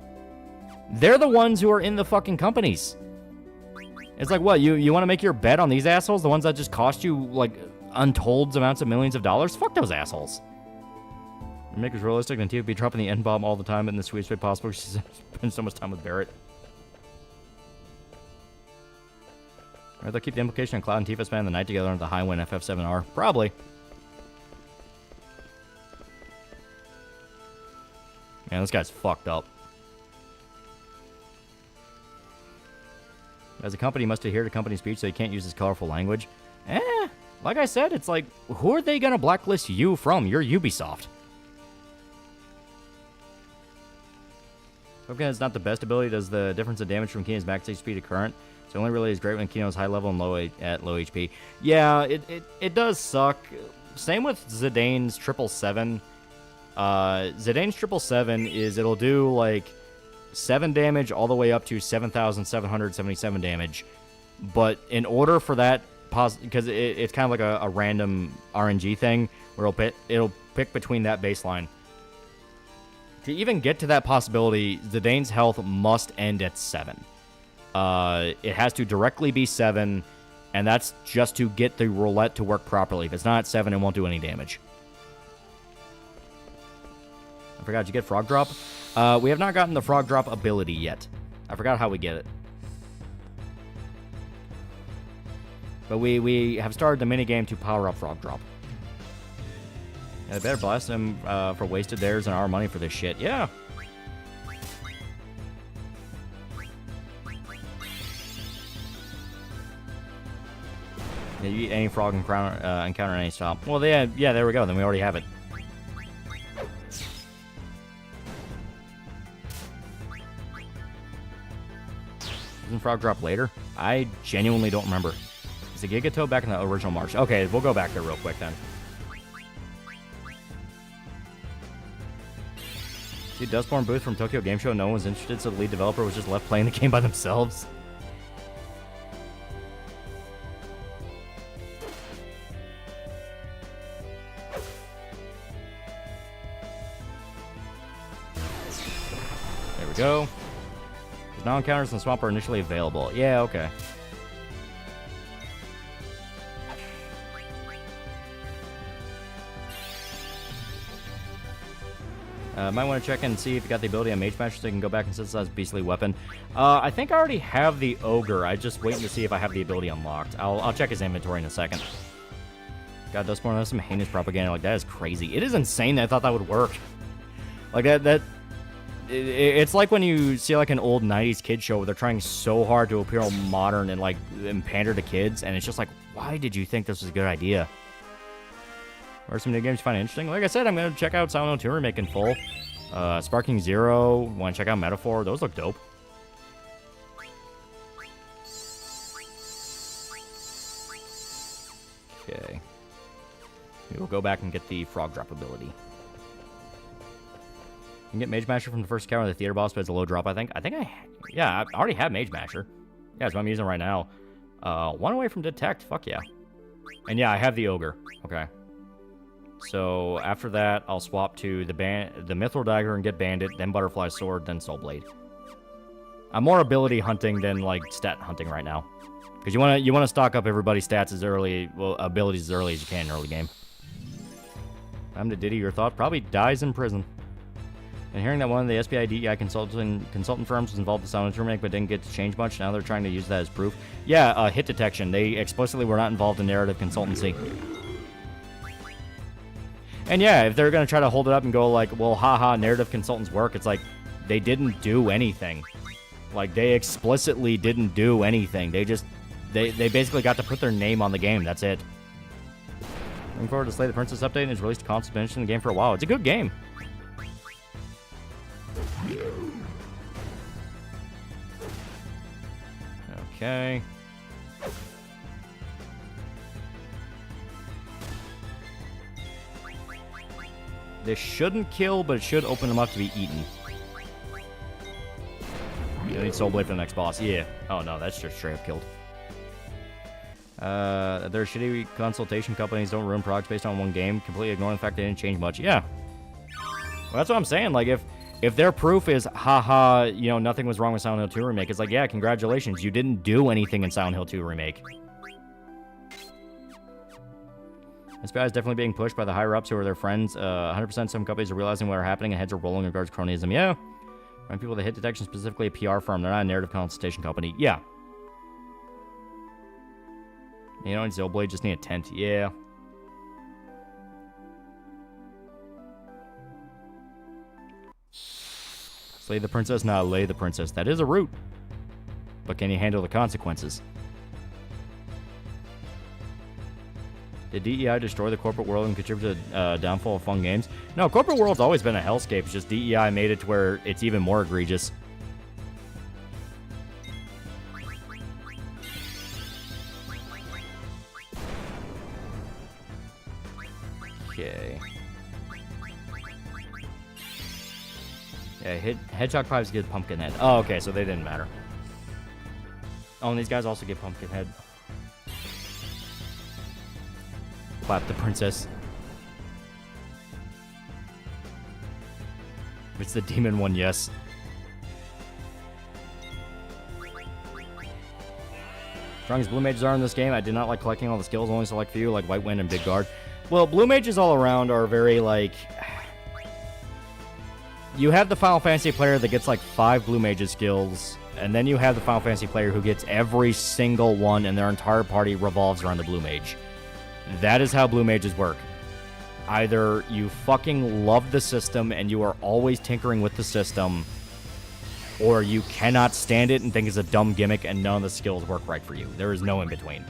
They're the ones who are in the fucking companies. It's like, what, you want to make your bet on these assholes? The ones that just cost you, like, untold amounts of millions of dollars? Fuck those assholes. Make it realistic, and TFB dropping the N-bomb all the time in the sweetest way possible. She's spent so much time with Barrett. Or they'll keep the implication on Cloud and Tifa spending the night together on the high-win FF7R. Probably. Man, this guy's fucked up. As a company, you must adhere to company speech, so you can't use this colorful language. Like I said, it's like, who are they gonna blacklist you from? You're Ubisoft. Okay, it's not the best ability. Does the difference in damage from Kino's max HP to current? So only really is great when Kino's high level and at low HP. Yeah, it does suck. Same with Zidane's 777. Zidane's 777 is it'll do like 7 damage all the way up to 7,777 damage. But in order for that, because it's kind of like a random RNG thing where it'll pick between that baseline. To even get to that possibility, Zidane's health must end at 7. It has to directly be 7, and that's just to get the roulette to work properly. If it's not at 7, it won't do any damage. I forgot, did you get Frog Drop? We have not gotten the Frog Drop ability yet. I forgot how we get it. But we have started the minigame to power up Frog Drop. Yeah, they better blast them for wasted theirs and our money for this shit. Yeah. Yeah, you eat any frog encounter any stop. Well, yeah, there we go. Then we already have it. Doesn't Frog drop later? I genuinely don't remember. Is the Gigato back in the original March? Okay, we'll go back there real quick then. See, Dustborn booth from Tokyo Game Show. No one was interested, so the lead developer was just left playing the game by themselves. There we go. Now encounters in the swamp are initially available. Yeah, okay. Might want to check and see if you got the ability on Mage Master so you can go back and synthesize Beastly Weapon. I think I already have the Ogre. I'm just waiting to see if I have the ability unlocked. I'll check his inventory in a second. God, Dustborn, that's some heinous propaganda. Like, that is crazy. It is insane that I thought that would work. Like, it's like when you see like an old 90s kid show where they're trying so hard to appear all modern and pander to kids, and it's just like, why did you think this was a good idea? Or some new games you find interesting? Like I said, I'm going to check out Silent Hill 2 Remake in full. Sparking Zero, want to check out Metaphor? Those look dope. Okay. We'll go back and get the Frog Drop ability. You can get Mage Masher from the first encounter with the theater boss, but it's a low drop, I think. I already have Mage Masher. Yeah, that's what I'm using right now. One away from Detect, fuck yeah. And yeah, I have the Ogre. Okay. So after that, I'll swap to the Mithril Dagger and get Bandit, then Butterfly Sword, then Soul Blade. I'm more ability hunting than like stat hunting right now, because you want to stock up everybody's stats abilities as early as you can in early game. I'm to Diddy, your thought? Probably dies in prison. And hearing that one of the SPI DEI consultant firms was involved in Silent Remake but didn't get to change much, now they're trying to use that as proof. Yeah, hit detection. They explicitly were not involved in narrative consultancy. And yeah, if they're going to try to hold it up and go like, well, haha, narrative consultants work, it's like, they didn't do anything. Like, they explicitly didn't do anything. They just, they basically got to put their name on the game. That's it. Looking forward to Slay the Princess update, and it's released a console in the game for a while. It's a good game. Okay. This shouldn't kill, but it should open them up to be eaten. You need Soul Blade for the next boss. Yeah. Oh no, that's just straight up killed. Their shitty consultation companies don't ruin products based on one game, completely ignoring the fact they didn't change much. Yeah. Well, that's what I'm saying. Like, if their proof is, haha, you know, nothing was wrong with Silent Hill 2 Remake, it's like, yeah, congratulations, you didn't do anything in Silent Hill 2 Remake. This guy is definitely being pushed by the higher-ups who are their friends. 100% some companies are realizing what are happening and heads are rolling in regards to cronyism. Yeah. When people that hit detection, specifically a PR firm, they're not a narrative consultation company. Yeah. You know, Zillblade just need a tent. Yeah. Slay the princess, not lay the princess. That is a route. But can you handle the consequences? Did DEI destroy the corporate world and contribute to the downfall of fun games? No, corporate world's always been a hellscape. It's just DEI made it to where it's even more egregious. Okay. Yeah, Hedgehog Pies get Pumpkinhead. Oh, okay, so they didn't matter. Oh, and these guys also get Pumpkinhead. Clap the princess. If it's the demon one, yes. Strong as blue mages are in this game, I did not like collecting all the skills, only select few, like White Wind and Big Guard. Well, blue mages all around are very, like... You have the Final Fantasy player that gets, like, 5 blue mages skills, and then you have the Final Fantasy player who gets every single one, and their entire party revolves around the blue mage. That is how blue mages work. Either you fucking love the system and you are always tinkering with the system, or you cannot stand it and think it's a dumb gimmick and none of the skills work right for you. There is no in between.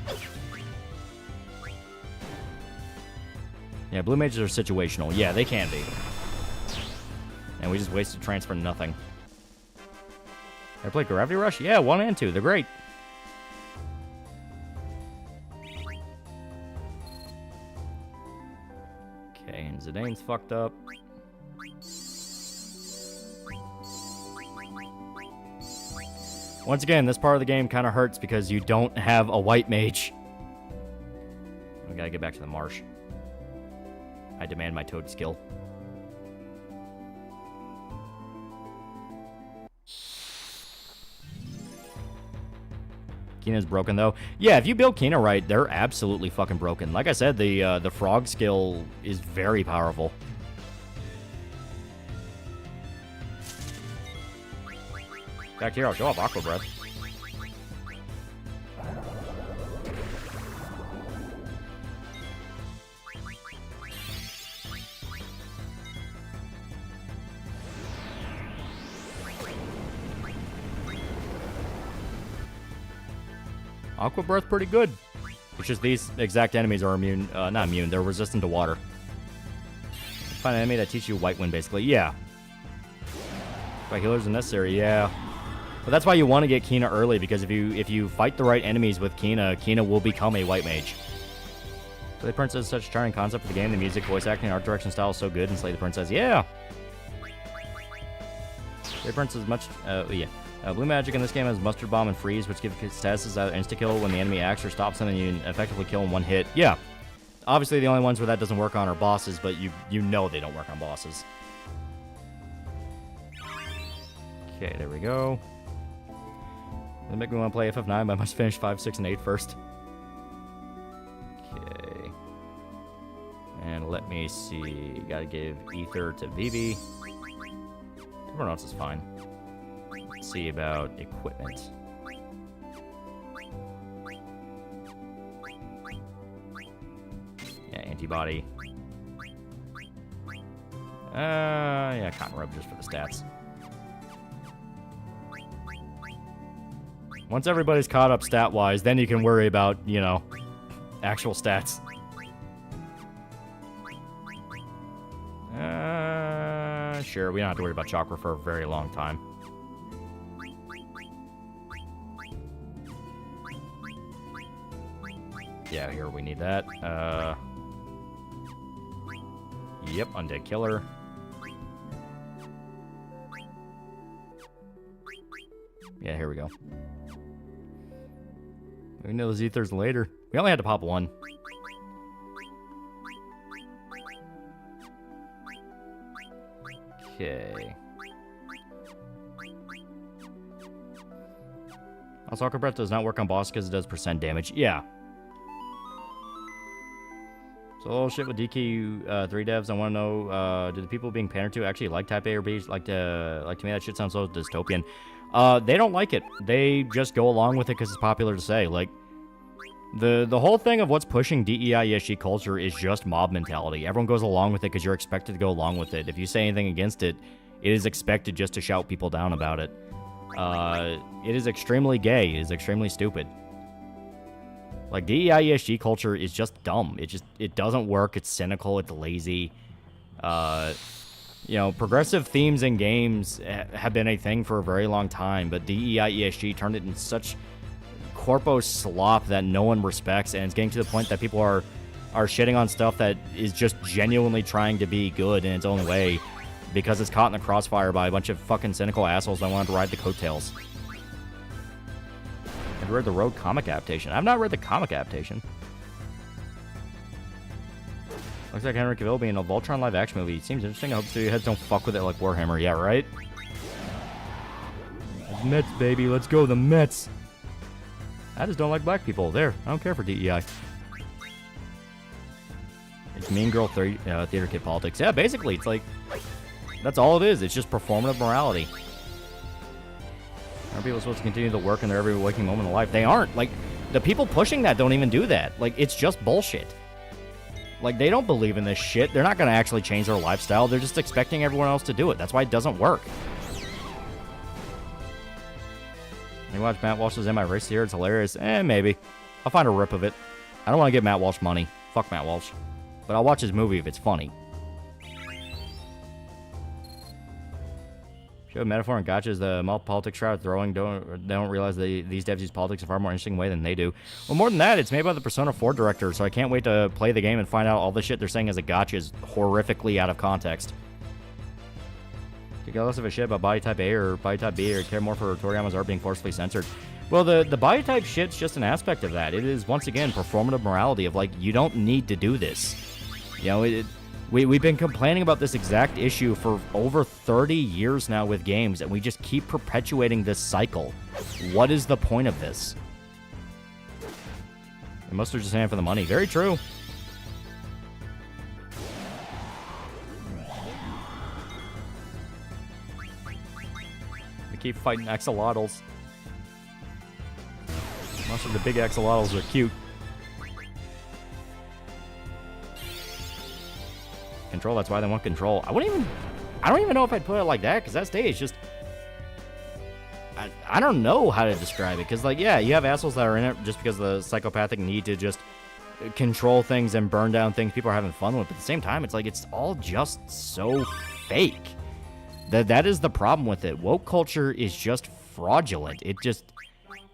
Yeah, blue mages are situational. Yeah, they can be. And we just wasted transfer nothing. I played Gravity Rush? Yeah, 1 and 2. They're great. Okay, and Zidane's fucked up. Once again, this part of the game kind of hurts because you don't have a white mage. We gotta get back to the marsh. I demand my toad skill. Kina's broken, though. Yeah, if you build Kina right, they're absolutely fucking broken. Like I said, the frog skill is very powerful. Back here, I'll show off Aqua Breath. Aqua Breath pretty good. It's just these exact enemies are immune, not immune, they're resistant to water. Find an enemy that teaches you White Wind, basically. Yeah. By healers are necessary, yeah. But that's why you want to get Kina early, because if you fight the right enemies with Kina, Kina will become a white mage. Slay the Princess is such a charming concept for the game. The music, voice acting, art direction style is so good, and Slay the Princess, yeah. Slay the Princess is much, yeah. Blue magic in this game has Mustard Bomb and Freeze, which give statuses either insta-kill when the enemy acts or stops them, and you effectively kill in one hit. Yeah. Obviously, the only ones where that doesn't work on are bosses, but you know they don't work on bosses. Okay, there we go. They make me want to play FF9, but I must finish 5, 6, and 8 first. Okay. And let me me see. Gotta give ether to Vivi. Everyone else is fine. Let's see about equipment. Yeah, antibody. Yeah, cotton rub just for the stats. Once everybody's caught up stat-wise, then you can worry about, you know, actual stats. Sure, we don't have to worry about chakra for a very long time. Yeah, here we need that. Yep, undead killer. Yeah, here we go. We know those ethers later. We only had to pop one. Okay. Also, Soccer Breath does not work on boss because it does % damage. Yeah. So, shit with DQ 3 devs, I want to know, do the people being pandered to actually like Type A or B? Like to me, that shit sounds so dystopian. They don't like it. They just go along with it because it's popular to say. Like, the whole thing of what's pushing DEI ESG culture is just mob mentality. Everyone goes along with it because you're expected to go along with it. If you say anything against it, it is expected just to shout people down about it. It is extremely gay. It is extremely stupid. Like, DEI ESG culture is just dumb. It doesn't work. It's cynical. It's lazy. You know, progressive themes in games have been a thing for a very long time, but DEI ESG turned it in such corpo slop that no one respects, and it's getting to the point that people are shitting on stuff that is just genuinely trying to be good in its own way because it's caught in the crossfire by a bunch of fucking cynical assholes that wanted to ride the coattails. I've read the Road comic adaptation. I've not read the comic adaptation. Looks like Henry Cavill being a Voltron live action movie. Seems interesting. I hope studio heads don't fuck with it like Warhammer. Yeah, right? Mets, baby. Let's go, the Mets. I just don't like black people. There. I don't care for DEI. It's mean girl theater kid politics. Yeah, basically, it's like, that's all it is. It's just performative morality. Are people supposed to continue the work in their every waking moment of life? They aren't. Like, the people pushing that don't even do that. Like, it's just bullshit. Like, they don't believe in this shit. They're not going to actually change their lifestyle. They're just expecting everyone else to do it. That's why it doesn't work. You watch Matt Walsh's Am I Racist Here? It's hilarious. Maybe. I'll find a rip of it. I don't want to give Matt Walsh money. Fuck Matt Walsh. But I'll watch his movie if it's funny. Show metaphor and gotcha is the mall politics crowd throwing. They don't realize these devs use politics in a far more interesting way than they do. Well, more than that, it's made by the Persona 4 director, so I can't wait to play the game and find out all the shit they're saying as a gotcha is horrifically out of context. Do you give less of a shit about body type A or body type B, or care more for Toriyama's art being forcefully censored? Well, the body type shit's just an aspect of that. It is, once again, performative morality of, like, you don't need to do this. You know, we've been complaining about this exact issue for over 30 years now with games, and we just keep perpetuating this cycle. What is the point of this? And most are just saying for the money. Very true. We keep fighting axolotls. Most of the big axolotls are cute. Control, that's why they want control. I don't even know if I'd put it like that, because that stage just, I don't know how to describe it, because, like, yeah, you have assholes that are in it just because of the psychopathic need to just control things and burn down things people are having fun with, but at the same time, it's like, it's all just so fake. That is the problem with it. Woke culture is just fraudulent. It just,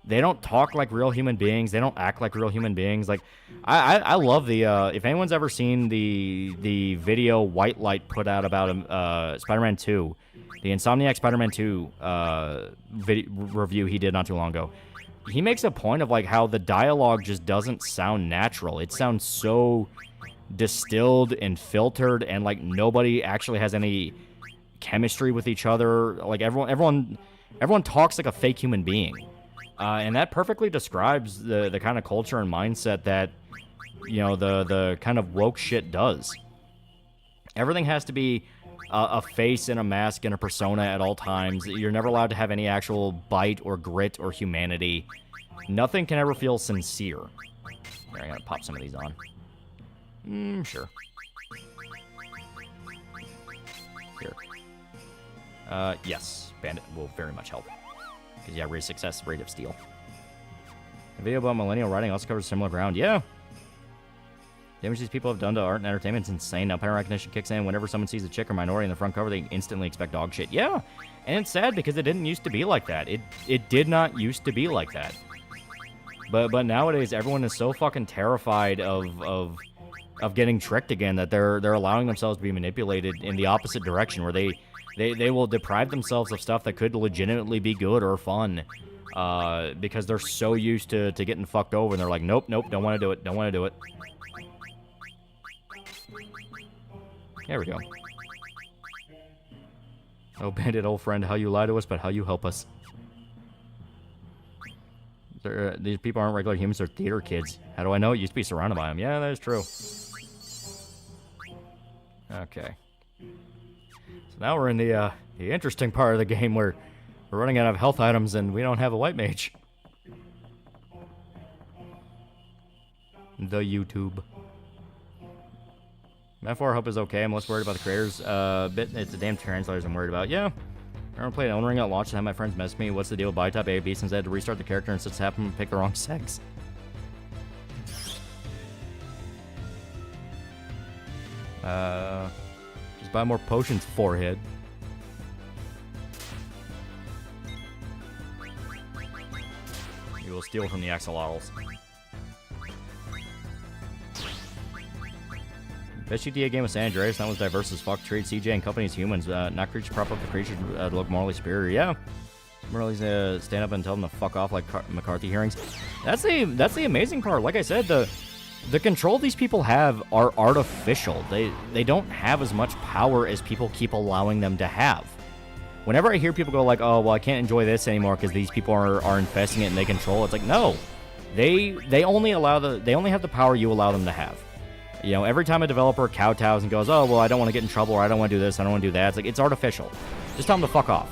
they don't talk like real human beings. They don't act like real human beings. Like, I love the, if anyone's ever seen the video White Light put out about Spider-Man 2, the Insomniac Spider-Man 2 review he did not too long ago, he makes a point of, like, how the dialogue just doesn't sound natural. It sounds so distilled and filtered, and, like, nobody actually has any chemistry with each other. Like, everyone talks like a fake human being. And that perfectly describes the kind of culture and mindset that, you know, the kind of woke shit does. Everything has to be a face and a mask and a persona at all times. You're never allowed to have any actual bite or grit or humanity. Nothing can ever feel sincere. Here, I gotta pop some of these on. Sure. Here. Yes. Bandit will very much help. Because, yeah, raise success, rate of steal. The video about millennial writing also covers similar ground. Yeah. Damage these people have done to art and entertainment is insane. Now pattern recognition kicks in. Whenever someone sees a chick or minority in the front cover, they instantly expect dog shit. Yeah. And it's sad because it didn't used to be like that. It did not used to be like that. But nowadays, everyone is so fucking terrified of getting tricked again that they're allowing themselves to be manipulated in the opposite direction, where they will deprive themselves of stuff that could legitimately be good or fun, because they're so used to getting fucked over, and they're like, nope, don't want to do it, don't want to do it. There we go. Oh, Bandit, old friend, how you lie to us, but how you help us. These people aren't regular humans, they're theater kids. How do I know? It used to be surrounded by them. Yeah, that is true. Okay. So now we're in the interesting part of the game where we're running out of health items and we don't have a white mage. The YouTube. Metaphor, I hope is okay. I'm less worried about the creators. It's the damn translators I'm worried about. Yeah. I remember playing Elden Ring at launch and had my friends mess me. What's the deal with body type A, B, since I had to restart the character and since happened to pick the wrong sex? Just buy more potions, forehead. You will steal from the axolotls. Best GTA game was San Andreas. That was diverse as fuck. Treat CJ and company as humans. Not creatures prop up the creatures to look morally superior. Yeah. Morally stand up and tell them to fuck off like McCarthy hearings. That's the amazing part. Like I said, the control these people have are artificial. They don't have as much power as people keep allowing them to have. Whenever I hear people go like, oh, well, I can't enjoy this anymore because these people are infesting it and they control it, it's like, no. They only have the power you allow them to have. You know, every time a developer kowtows and goes, oh, well, I don't want to get in trouble, or I don't want to do this, I don't want to do that, it's like, it's artificial. Just tell them to fuck off.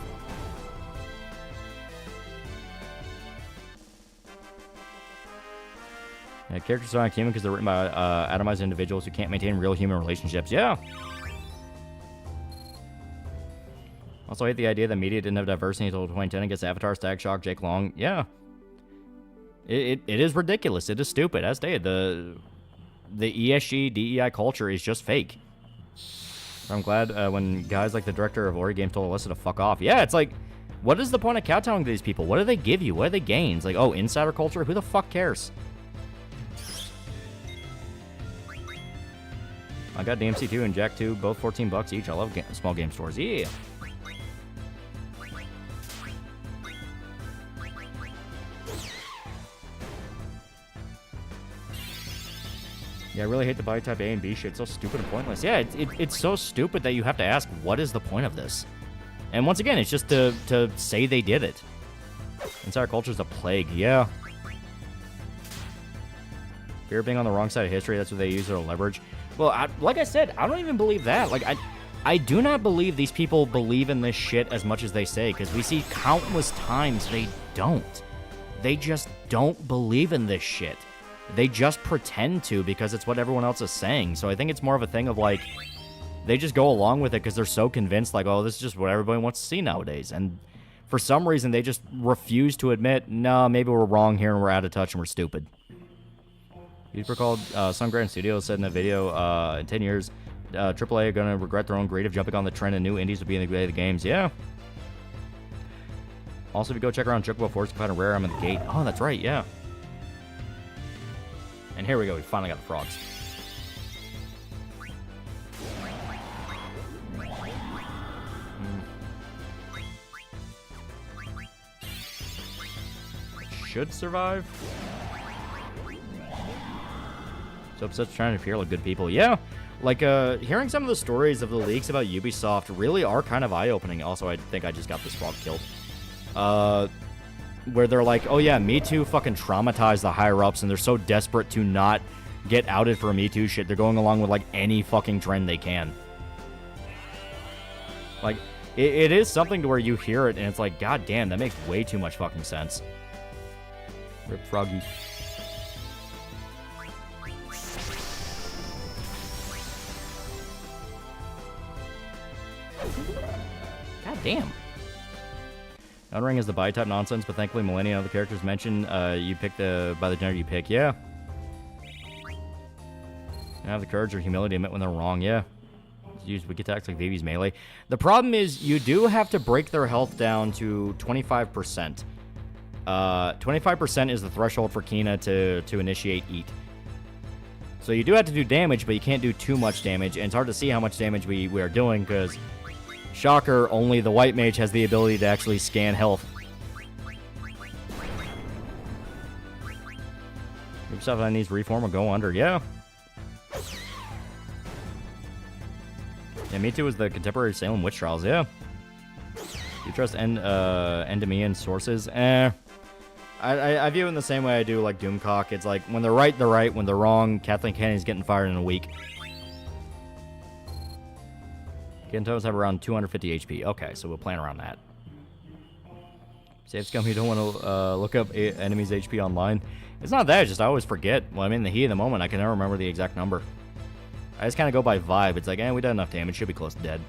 Yeah, characters aren't human because they're written by atomized individuals who can't maintain real human relationships. Yeah. Also, I hate the idea that media didn't have diversity until 2010 against Avatar, Stag Shock, Jake Long. Yeah. It is ridiculous. It is stupid. As stated, the ESG, DEI culture is just fake. I'm glad when guys like the director of Ori Games told Alyssa to fuck off. Yeah, it's like, what is the point of kowtowing to these people? What do they give you? What do they gain? It's like, oh, insider culture? Who the fuck cares? I got DMC2 and Jack 2, both $14 each. I love small game stores. Yeah. Yeah, I really hate the body type A and B shit. It's so stupid and pointless. Yeah, it's so stupid that you have to ask, what is the point of this? And once again, it's just to say they did it. Insider culture is a plague. Yeah. Fear of being on the wrong side of history, that's what they use to leverage. Well, like I said, I don't even believe that. Like, I do not believe these people believe in this shit as much as they say, because we see countless times they don't. They just don't believe in this shit. They just pretend to because it's what everyone else is saying. So I think it's more of a thing of, like, they just go along with it because they're so convinced, like, oh, this is just what everybody wants to see nowadays. And for some reason, they just refuse to admit, no, maybe we're wrong here and we're out of touch and we're stupid. People called Sun Grand Studios said in a video, in 10 years, AAA are going to regret their own greed of jumping on the trend and new indies will be in the day of the games. Yeah. Also, if you go check around Chocobo Forest, you can find a rare I'm in the gate. Oh, that's right, yeah. And here we go, we finally got the frogs. Should survive. So upset trying to appear like good people. Yeah, like hearing some of the stories of the leaks about Ubisoft really are kind of eye-opening. Also, I think I just got this frog killed. Where they're like, oh yeah, Me Too fucking traumatized the higher-ups, and they're so desperate to not get outed for Me Too shit, they're going along with like any fucking trend they can. Like, it is something to where you hear it and it's like, god damn, that makes way too much fucking sense. Rip Froggy. God damn. Elden Ring is the buy-type nonsense, but thankfully Millennia and other characters mentioned you pick by the gender you pick. Yeah. You have the courage or humility to admit when they're wrong. Yeah. Use wicked attacks like Vivi's melee. The problem is you do have to break their health down to 25%. 25% is the threshold for Kina to initiate Eat. So you do have to do damage, but you can't do too much damage, and it's hard to see how much damage we are doing, because, shocker, only the white mage has the ability to actually scan health. Group stuff that needs reform or go under, yeah. Yeah, me too is the contemporary Salem witch trials, yeah. You trust Endymion sources? I view it in the same way I do, like, Doomcock. It's like, when they're right, they're right. When they're wrong, Kathleen Kennedy's getting fired in a week. Gentos have around 250 HP. Okay, so we'll plan around that. Save scum, you don't want to look up enemies' HP online. It's not that, it's just I always forget. Well, I'm in the heat of the moment. I can never remember the exact number. I just kind of go by vibe. It's like, we done enough damage. Should be close to dead.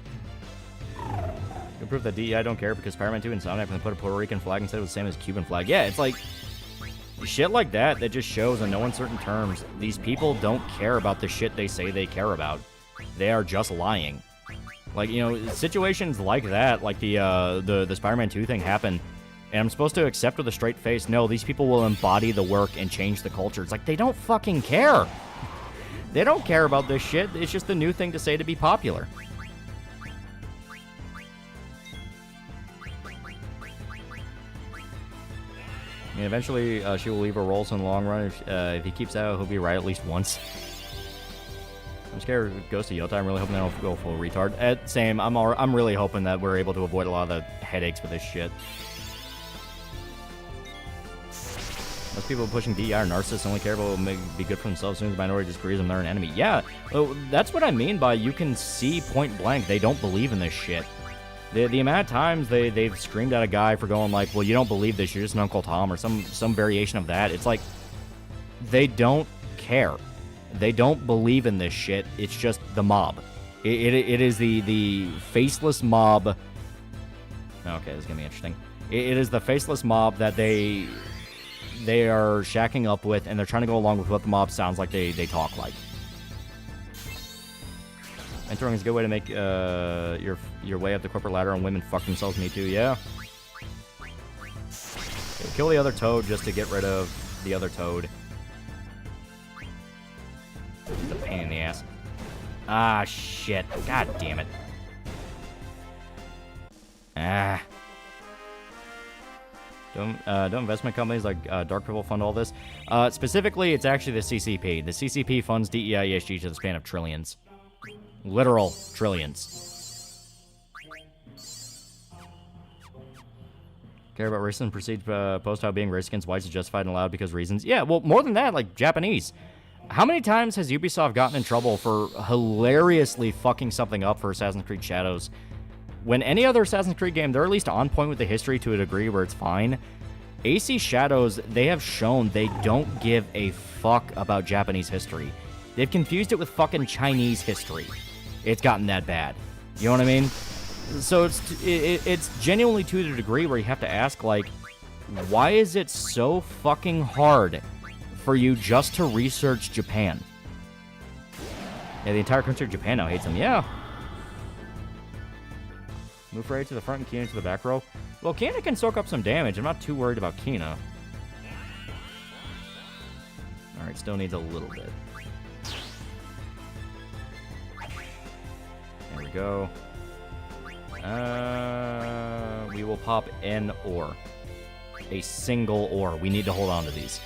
You can prove that DEI don't care because Spider-Man 2 and Sonic put a Puerto Rican flag instead of the same as Cuban flag. Yeah, it's like shit like that just shows in no uncertain terms these people don't care about the shit they say they care about. They are just lying. Like, you know, situations like that, like the Spider-Man 2 thing happened, and I'm supposed to accept with a straight face, no, these people will embody the work and change the culture. It's like, they don't fucking care. They don't care about this shit. It's just the new thing to say to be popular. I mean, eventually, she will leave her roles in the long run. If he keeps out, he'll be right at least once. I'm scared it goes to Yota. I'm really hoping they don't go full retard. Same. I'm really hoping that we're able to avoid a lot of the headaches with this shit. Most people pushing DEI are narcissists, only care about what will be good for themselves. As soon as the minority disagrees them, they're an enemy. Yeah, that's what I mean by you can see point blank they don't believe in this shit. The amount of times they've screamed at a guy for going like, well, you don't believe this, you're just an Uncle Tom, or some variation of that. It's like, they don't care. They don't believe in this shit. It's just the mob. It is the faceless mob. Okay, this is gonna be interesting. It is the faceless mob that they are shacking up with, and they're trying to go along with what the mob sounds like they talk like. Mentoring is a good way to make your way up the corporate ladder, and women fuck themselves. Me too, yeah. Okay, kill the other toad just to get rid of the other toad. It's a pain in the ass. Ah, shit. God damn it. Ah. Don't investment companies like Dark Purple fund all this? Specifically, it's actually the CCP. The CCP funds DEI ESG to the span of trillions. Literal trillions. Care about racist and proceed post how being racist against whites is justified and allowed because reasons. Yeah, well, more than that, like Japanese. How many times has Ubisoft gotten in trouble for hilariously fucking something up for Assassin's Creed Shadows? When any other Assassin's Creed game, they're at least on point with the history to a degree where it's fine. AC Shadows, they have shown they don't give a fuck about Japanese history. They've confused it with fucking Chinese history. It's gotten that bad. You know what I mean? So it's genuinely to the degree where you have to ask, like, why is it so fucking hard for you just to research Japan? Yeah, the entire country of Japan now hates them. Yeah. Move right to the front and Kina to the back row. Well, Kina can soak up some damage. I'm not too worried about Kina. Alright, still needs a little bit. There we go. We will pop an ore. A single ore. We need to hold on to these.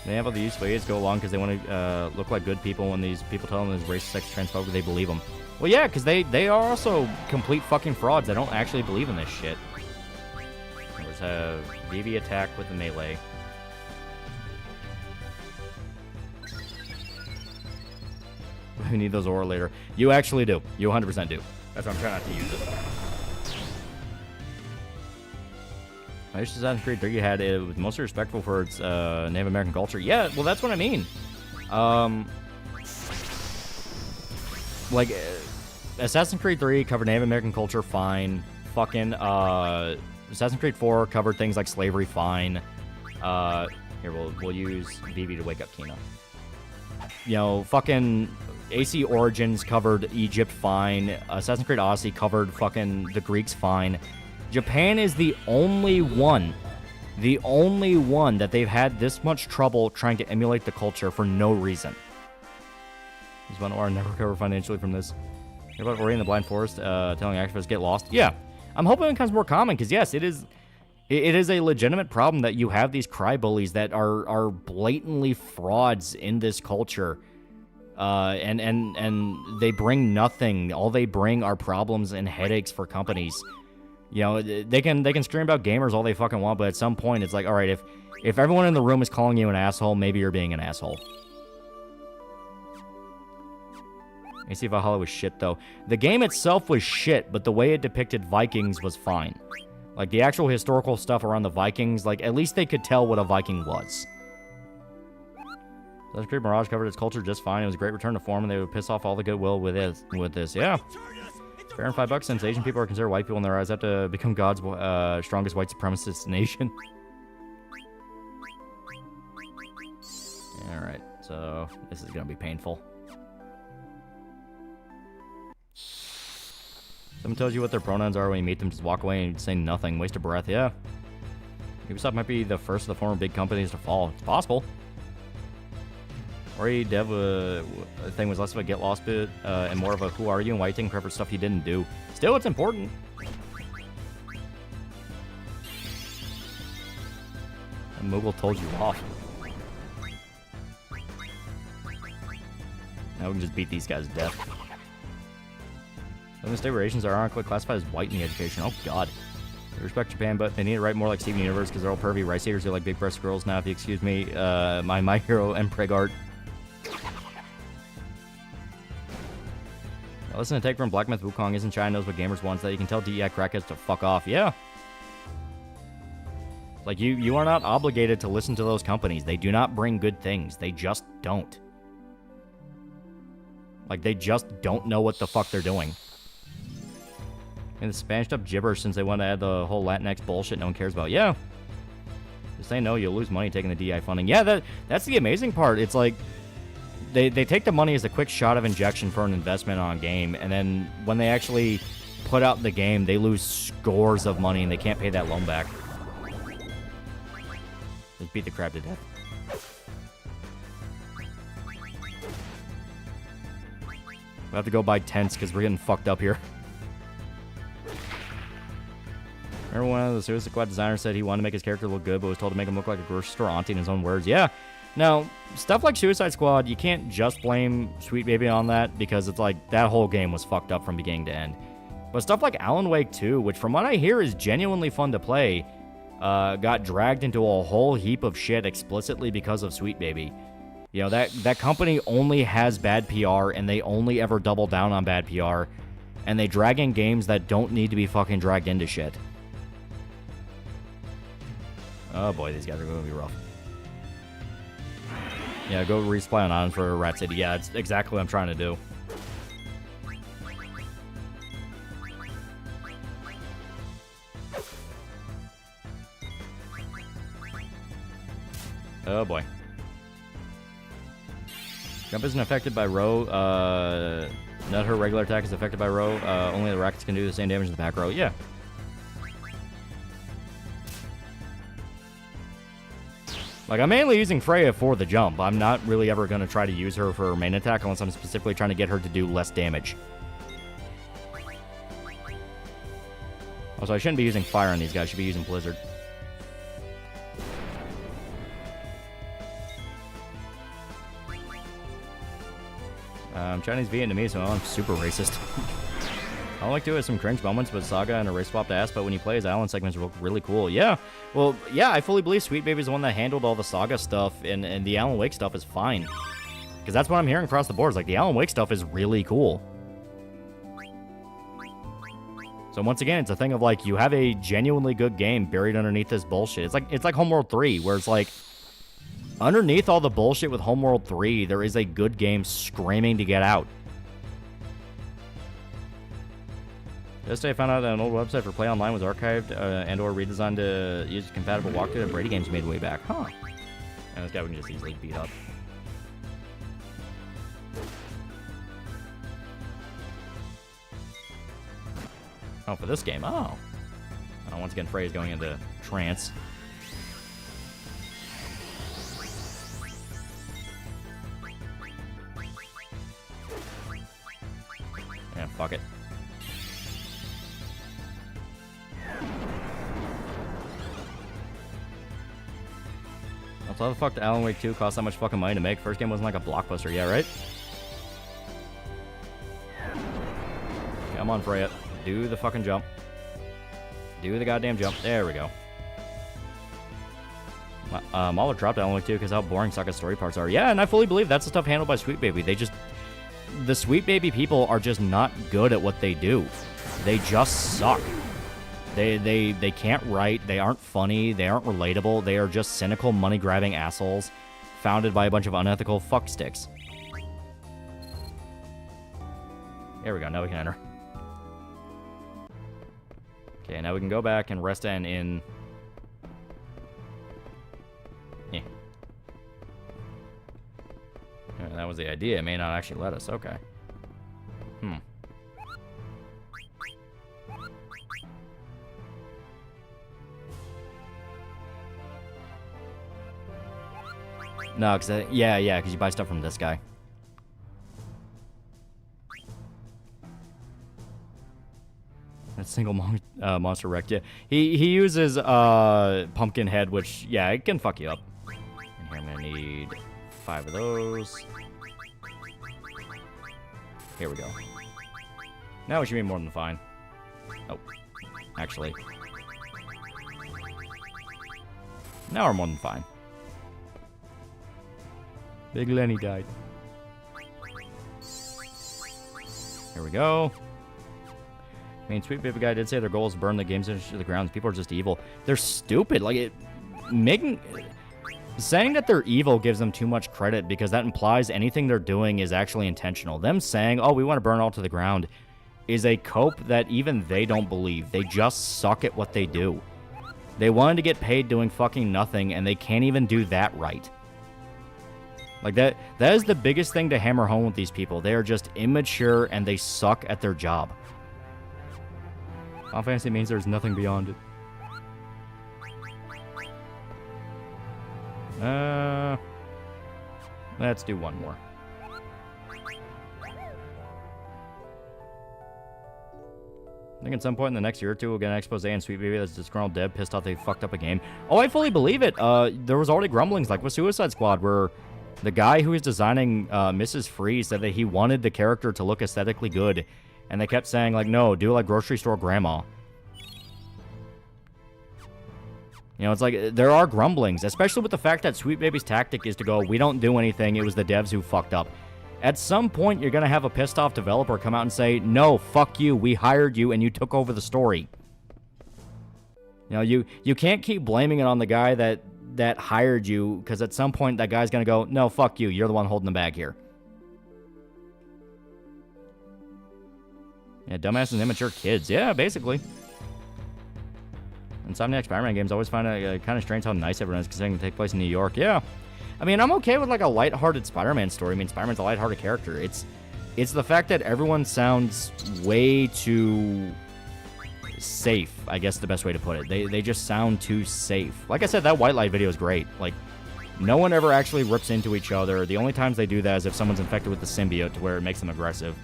They have all the useful aids go along because they want to look like good people. When these people tell them there's racist, sex, transphobic, they believe them. Well, yeah, because they are also complete fucking frauds. They don't actually believe in this shit. Let's have VV attack with the melee. We need those ore later. You actually do. You 100% do. That's why I'm trying not to use it. I wish Assassin's Creed 3 had it was mostly respectful for its Native American culture. Yeah, well, that's what I mean. Like, Assassin's Creed 3 covered Native American culture fine. Fucking, Assassin's Creed 4 covered things like slavery fine. Here, we'll use Vivi to wake up Kina. You know, fucking AC Origins covered Egypt fine. Assassin's Creed Odyssey covered fucking the Greeks fine. Japan is the only one that they've had this much trouble trying to emulate the culture for no reason. Just want to never recover financially from this. What about Ori and the Blind Forest telling activists get lost? Yeah, I'm hoping it becomes more common because yes, it is a legitimate problem that you have these cry bullies that are blatantly frauds in this culture, and they bring nothing. All they bring are problems and headaches for companies. You know, they can scream about gamers all they fucking want, but at some point it's like, all right, if everyone in the room is calling you an asshole, maybe you're being an asshole. Let me see if Valhalla was shit, though. The game itself was shit, but the way it depicted Vikings was fine. Like, the actual historical stuff around the Vikings, like, at least they could tell what a Viking was. Assassin's Creed Mirage covered its culture just fine. It was a great return to form, and they would piss off all the goodwill with this. Yeah. Fair and $5 since Asian people are considered white people in their eyes have to become God's strongest white supremacist nation. Alright, so this is going to be painful. Someone tells you what their pronouns are when you meet them, just walk away and say nothing. Waste of breath, yeah. Ubisoft might be the first of the former big companies to fall. It's possible. Ori dev thing was less of a get lost bit and more of a who are you and why you taking credit for stuff you didn't do. Still, it's important. And Moogle told you off. Now we can just beat these guys to death. Some state rations are ironically classified as white in the education. Oh, God. I respect Japan, but they need to write more like Steven Universe because they're all pervy rice eaters who like big breast girls. Now, if you excuse me, my hero and preg art. Now, listen to take from Black Myth Wukong isn't China knows what gamers want, so that you can tell DEI crackheads to fuck off. Yeah. Like, you are not obligated to listen to those companies. They do not bring good things. They just don't. Like, they just don't know what the fuck they're doing. And the Spanish up gibberish since they want to add the whole Latinx bullshit no one cares about. Yeah. Just say no, you'll lose money taking the DI funding. Yeah, that's the amazing part. It's like, they take the money as a quick shot of injection for an investment on a game, and then when they actually put out the game, they lose scores of money and they can't pay that loan back. Just beat the crap to death. We have to go buy tents because we're getting fucked up here. Remember one of the Suicide Squad designers said he wanted to make his character look good, but was told to make him look like a grocery store auntie in his own words. Yeah. Now, stuff like Suicide Squad, you can't just blame Sweet Baby on that, because it's like, that whole game was fucked up from beginning to end. But stuff like Alan Wake 2, which from what I hear is genuinely fun to play, got dragged into a whole heap of shit explicitly because of Sweet Baby. You know, that company only has bad PR, and they only ever double down on bad PR, and they drag in games that don't need to be fucking dragged into shit. Oh boy, these guys are going to be rough. Yeah, go resupply on islands for Rat City. Yeah, it's exactly what I'm trying to do. Oh boy. Jump isn't affected by row. Not her regular attack is affected by row. Only the rockets can do the same damage as the back row. Yeah. Like, I'm mainly using Freya for the jump. I'm not really ever going to try to use her for her main attack unless I'm specifically trying to get her to do less damage. Also, I shouldn't be using fire on these guys. I should be using Blizzard. I'm Chinese Vietnamese, so I'm super racist. I like to have some cringe moments with Saga and a race swapped ass, but when you play as island segments, look really cool. Yeah, well, yeah, I fully believe Sweet Baby's the one that handled all the Saga stuff, and the Alan Wake stuff is fine. Because that's what I'm hearing across the board. Like, the Alan Wake stuff is really cool. So once again, it's a thing of like, you have a genuinely good game buried underneath this bullshit. It's like Homeworld 3, where it's like, underneath all the bullshit with Homeworld 3, there is a good game screaming to get out. Yesterday, I found out that an old website for Play Online was archived and or redesigned to use compatible walkthrough that Brady games made way back. Huh. And this guy we can just easily beat up. Oh, for this game. Oh. Once again, Frey is going into trance. Yeah, fuck it. Also, how the fuck did Alan Wake 2 cost that much fucking money to make? First game wasn't like a blockbuster, yeah, right? Come on, Freya. Do the fucking jump. Do the goddamn jump. There we go. Mahler dropped Alan Wake 2 because how boring suck story parts are. Yeah, and I fully believe that's the stuff handled by Sweet Baby. The Sweet Baby people are just not good at what they do. They just suck. They can't write, they aren't funny, they aren't relatable, they are just cynical, money-grabbing assholes founded by a bunch of unethical fucksticks. There we go, now we can enter. Okay, now we can go back and rest in... Yeah. That was the idea, it may not actually let us, okay. No, because because you buy stuff from this guy. That single monster wrecked. Yeah, he uses pumpkin head, which it can fuck you up. And here I'm gonna need 5 of those. Here we go. Now we should be more than fine. Oh, actually, now we're more than fine. Big Lenny died. Here we go. I mean, Sweet Baby Guy did say their goal is to burn the games into the ground. People are just evil. They're stupid. Like, saying that they're evil gives them too much credit because that implies anything they're doing is actually intentional. Them saying, oh, we want to burn it all to the ground is a cope that even they don't believe. They just suck at what they do. They wanted to get paid doing fucking nothing, and they can't even do that right. Like, that is the biggest thing to hammer home with these people. They are just immature, and they suck at their job. Final Fantasy means there's nothing beyond it. Let's do one more. I think at some point in the next year or two, we'll get an expose and Sweet Baby that's disgruntled dev, pissed off they fucked up a game. Oh, I fully believe it. There was already grumblings, like with Suicide Squad, where the guy who was designing Mrs. Freeze said that he wanted the character to look aesthetically good, and they kept saying, like, no, do it like grocery store grandma. You know, it's like, there are grumblings, especially with the fact that Sweet Baby's tactic is to go, we don't do anything, it was the devs who fucked up. At some point, you're going to have a pissed off developer come out and say, no, fuck you, we hired you and you took over the story. You know, you can't keep blaming it on the guy that hired you, because at some point that guy's going to go, no, fuck you, you're the one holding the bag here. Yeah, dumbasses and immature kids. Yeah, basically. Insomniac Spider-Man games always find it kind of strange how nice everyone is considering to take place in New York. Yeah. I mean, I'm okay with like a lighthearted Spider-Man story. I mean, Spider-Man's a lighthearted character. It's the fact that everyone sounds way too safe, I guess the best way to put it. They just sound too safe. Like I said, that White Light video is great. Like, no one ever actually rips into each other. The only times they do that is if someone's infected with the symbiote to where it makes them aggressive.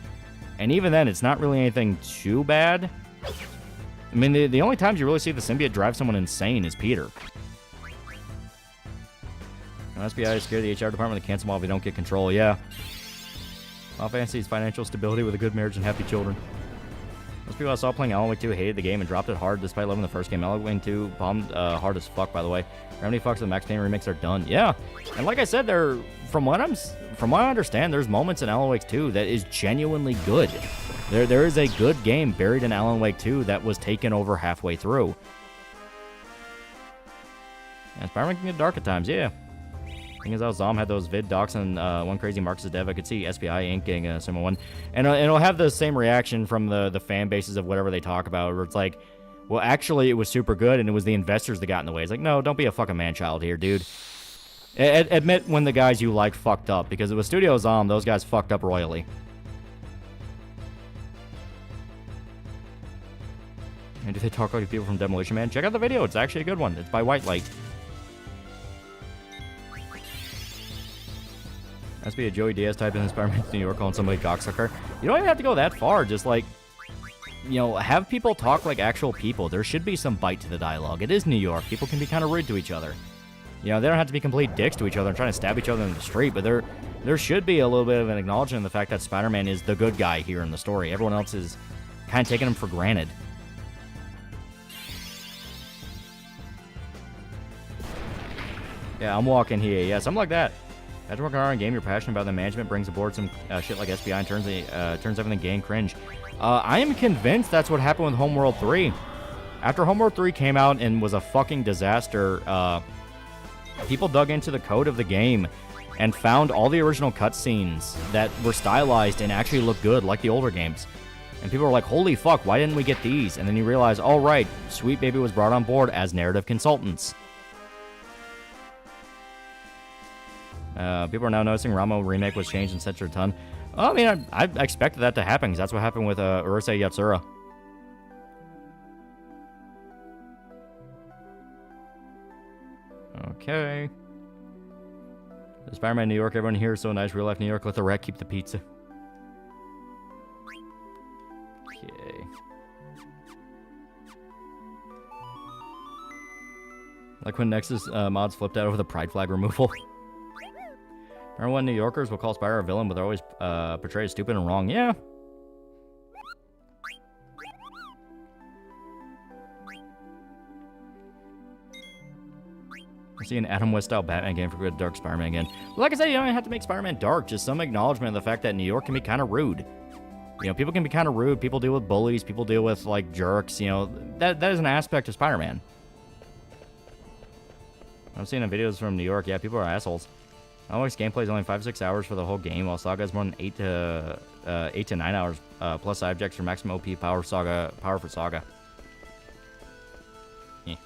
And even then, it's not really anything too bad. I mean, the only times you really see the symbiote drive someone insane is Peter. SBI is scared the HR department to cancel them all if they don't get control. Yeah. Final Fantasy's financial stability with a good marriage and happy children. Most people I saw playing Alan Wake 2 hated the game and dropped it hard despite loving the first game. Alan Wake 2 bombed hard as fuck, by the way. Remedy fucks the Max Payne remakes are done. Yeah. And like I said, from what I understand, there's moments in Alan Wake 2 that is genuinely good. There is a good game buried in Alan Wake 2 that was taken over halfway through. And Spider-Man can get dark at times, yeah. Thing is, how Zom had those vid docs on One Crazy Marcus Dev. I could see SPI Inc. getting a similar one. And it'll have the same reaction from the fan bases of whatever they talk about, where it's like, well, actually, it was super good, and it was the investors that got in the way. It's like, no, don't be a fucking man-child here, dude. Admit when the guys you like fucked up, because it was Studio Zom, those guys fucked up royally. And do they talk like people from Demolition Man? Check out the video. It's actually a good one. It's by White Light. Must be a Joey Diaz type in Spider-Man New York calling somebody cocksucker. You don't even have to go that far. Just like, you know, have people talk like actual people. There should be some bite to the dialogue. It is New York. People can be kind of rude to each other. You know, they don't have to be complete dicks to each other and trying to stab each other in the street, but there should be a little bit of an acknowledgement of the fact that Spider-Man is the good guy here in the story. Everyone else is kind of taking him for granted. Yeah, I'm walking here. Yeah, something like that. After working hard on a game you're passionate about, the management brings aboard some shit like SBI and turns everything gay and cringe. I am convinced that's what happened with Homeworld 3. After Homeworld 3 came out and was a fucking disaster, people dug into the code of the game and found all the original cutscenes that were stylized and actually looked good, like the older games. And people were like, holy fuck, why didn't we get these? And then you realize, all right, Sweet Baby was brought on board as narrative consultants. People are now noticing Ramo remake was changed and censored a ton. I mean, I expected that to happen, because that's what happened with Urusei Yatsura. Okay. Spider-Man New York, everyone here is so nice. Real life New York, let the rat keep the pizza. Okay. Like when Nexus mods flipped out over the pride flag removal. Remember when New Yorkers will call Spyro a villain, but they're always portrayed as stupid and wrong? Yeah. I see an Adam West-style Batman game for good dark Spider-Man again. But like I said, you don't even have to make Spider-Man dark. Just some acknowledgement of the fact that New York can be kind of rude. You know, people can be kind of rude. People deal with bullies. People deal with, like, jerks. You know, that is an aspect of Spider-Man. I'm seeing videos from New York. Yeah, people are assholes. Alex gameplay is only 5-6 hours for the whole game, while Saga is more than 8 to 9 hours plus side objects for maximum OP power for Saga. Yeah.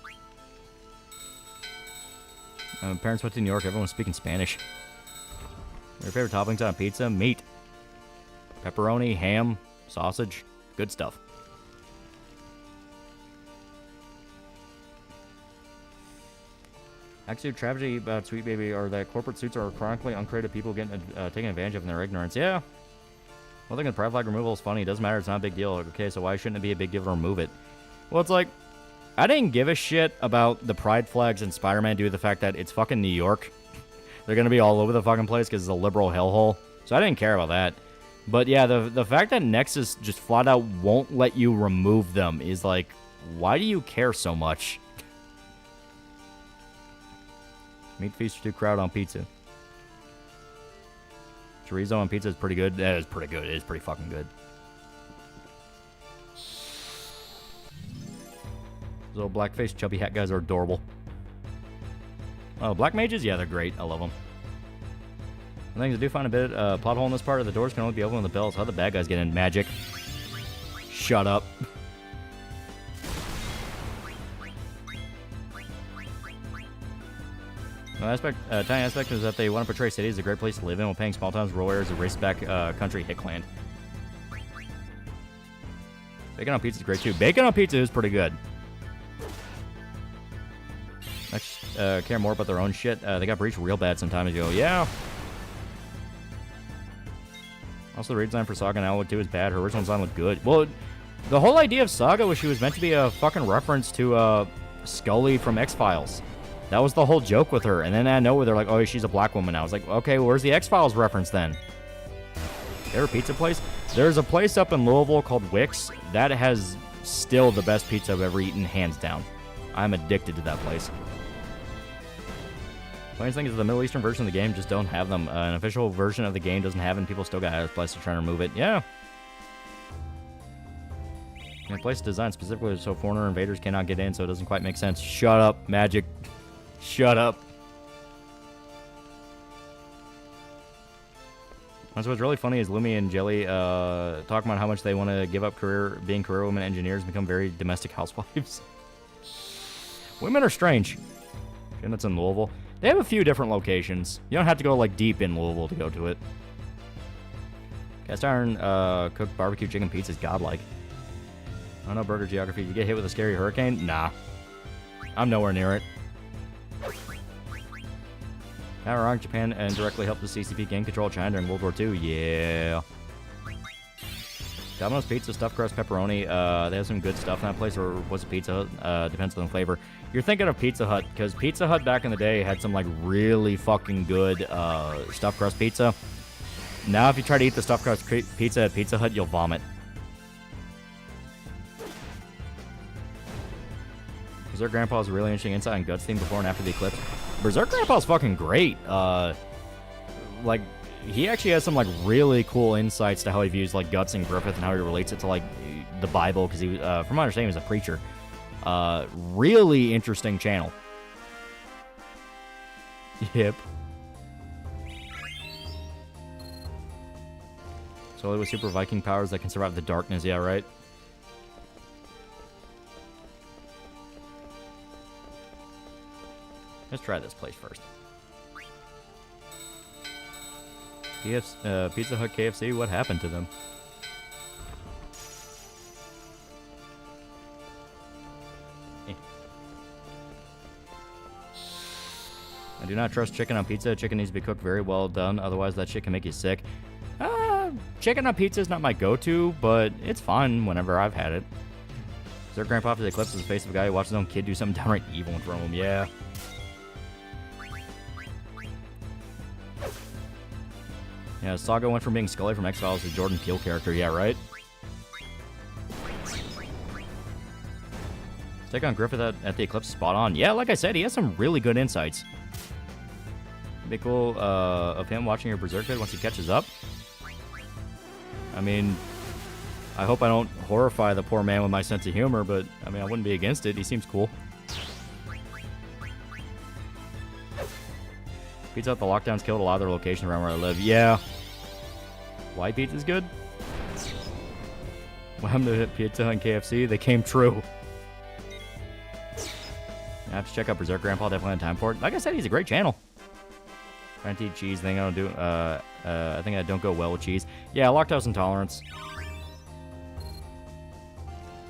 Parents went to New York. Everyone was speaking Spanish. Your favorite toppings on pizza? Meat, pepperoni, ham, sausage, good stuff. Actually, the tragedy about Sweet Baby are that corporate suits are chronically uncreative people getting taken advantage of in their ignorance. Yeah. One thing with pride flag removal is funny. It doesn't matter. It's not a big deal. Like, okay, so why shouldn't it be a big deal to remove it? Well, it's like, I didn't give a shit about the pride flags in Spider-Man due to the fact that it's fucking New York. They're going to be all over the fucking place because it's a liberal hellhole. So I didn't care about that. But yeah, the fact that Nexus just flat out won't let you remove them is like, why do you care so much? Meat feast too crowded on pizza. Chorizo on pizza is pretty good. That is pretty good. It is pretty fucking good. Those little black-faced chubby hat guys are adorable. Oh, black mages? Yeah, they're great. I love them. I think I do find a bit plot hole in this part of the doors can only be opened with the bells. How the bad guys get in? Magic. Shut up. Tiny aspect is that they want to portray cities as a great place to live in while paying small towns, rural areas, and race-back country Hickland. Bacon on pizza is great too. Bacon on pizza is pretty good. Next, care more about their own shit. They got breached real bad some time ago. Yeah. Also, the redesign for Saga and Alwood 2 is bad. Her original design looked good. Well, the whole idea of Saga was she was meant to be a fucking reference to Scully from X-Files. That was the whole joke with her. And then out of nowhere, they're like, oh, she's a black woman now. I was like, okay, well, where's the X-Files reference then? There a pizza place? There's a place up in Louisville called Wick's. That has still the best pizza I've ever eaten, hands down. I'm addicted to that place. Funniest thing is the Middle Eastern version of the game just don't have them. An official version of the game doesn't have them. People still got out of place to try to remove it. Yeah. And the place is designed specifically so foreigner invaders cannot get in, so it doesn't quite make sense. Shut up, Magic. Shut up. That's what's really funny is Lumi and Jelly talking about how much they want to give up being career women engineers and become very domestic housewives. Women are strange. And that's in Louisville. They have a few different locations. You don't have to go like deep in Louisville to go to it. Cast iron cooked barbecue chicken pizza is godlike. I don't know burger geography. You get hit with a scary hurricane? Nah. I'm nowhere near it. Iraq, Japan, and directly helped the CCP gain control of China during World War II. Yeah. Domino's Pizza, stuffed crust, pepperoni. They have some good stuff in that place, or was it Pizza Hut? Depends on the flavor. You're thinking of Pizza Hut, because Pizza Hut back in the day had some, like, really fucking good stuffed crust pizza. Now, if you try to eat the stuffed crust pizza at Pizza Hut, you'll vomit. Berserk Grandpa has a really interesting insight on Guts theme before and after the eclipse. Berserk Grandpa's fucking great. Like, he actually has some, like, really cool insights to how he views, like, Guts and Griffith and how he relates it to, like, the Bible, because he, from my understanding, he was a preacher. Really interesting channel. Yep. So with super Viking powers that can survive the darkness, yeah, right? Let's try this place first. Pizza Hut, KFC, what happened to them? I do not trust chicken on pizza. Chicken needs to be cooked very well done, otherwise that shit can make you sick. Chicken on pizza is not my go-to, but it's fun whenever I've had it. Sir Grandpa after the eclipse is the face of a guy who watched his own kid do something downright evil in front of him. Yeah. Yeah, Saga went from being Scully from X-Files to Jordan Peele character. Yeah, right? Take on Griffith at the eclipse, spot on. Yeah, like I said, he has some really good insights. It'd be cool of him watching your Berserk vid once he catches up. I mean, I hope I don't horrify the poor man with my sense of humor, but, I mean, I wouldn't be against it. He seems cool. Pizza Hut, the lockdowns killed a lot of their locations around where I live. Yeah. Why pizza's good? What happened to Pizza Hut and KFC? They came true. I have to check out Berserk Grandpa. Definitely on time for it. Like I said, he's a great channel. Trying to eat cheese thing. I don't do. I think I don't go well with cheese. Yeah, lactose intolerance.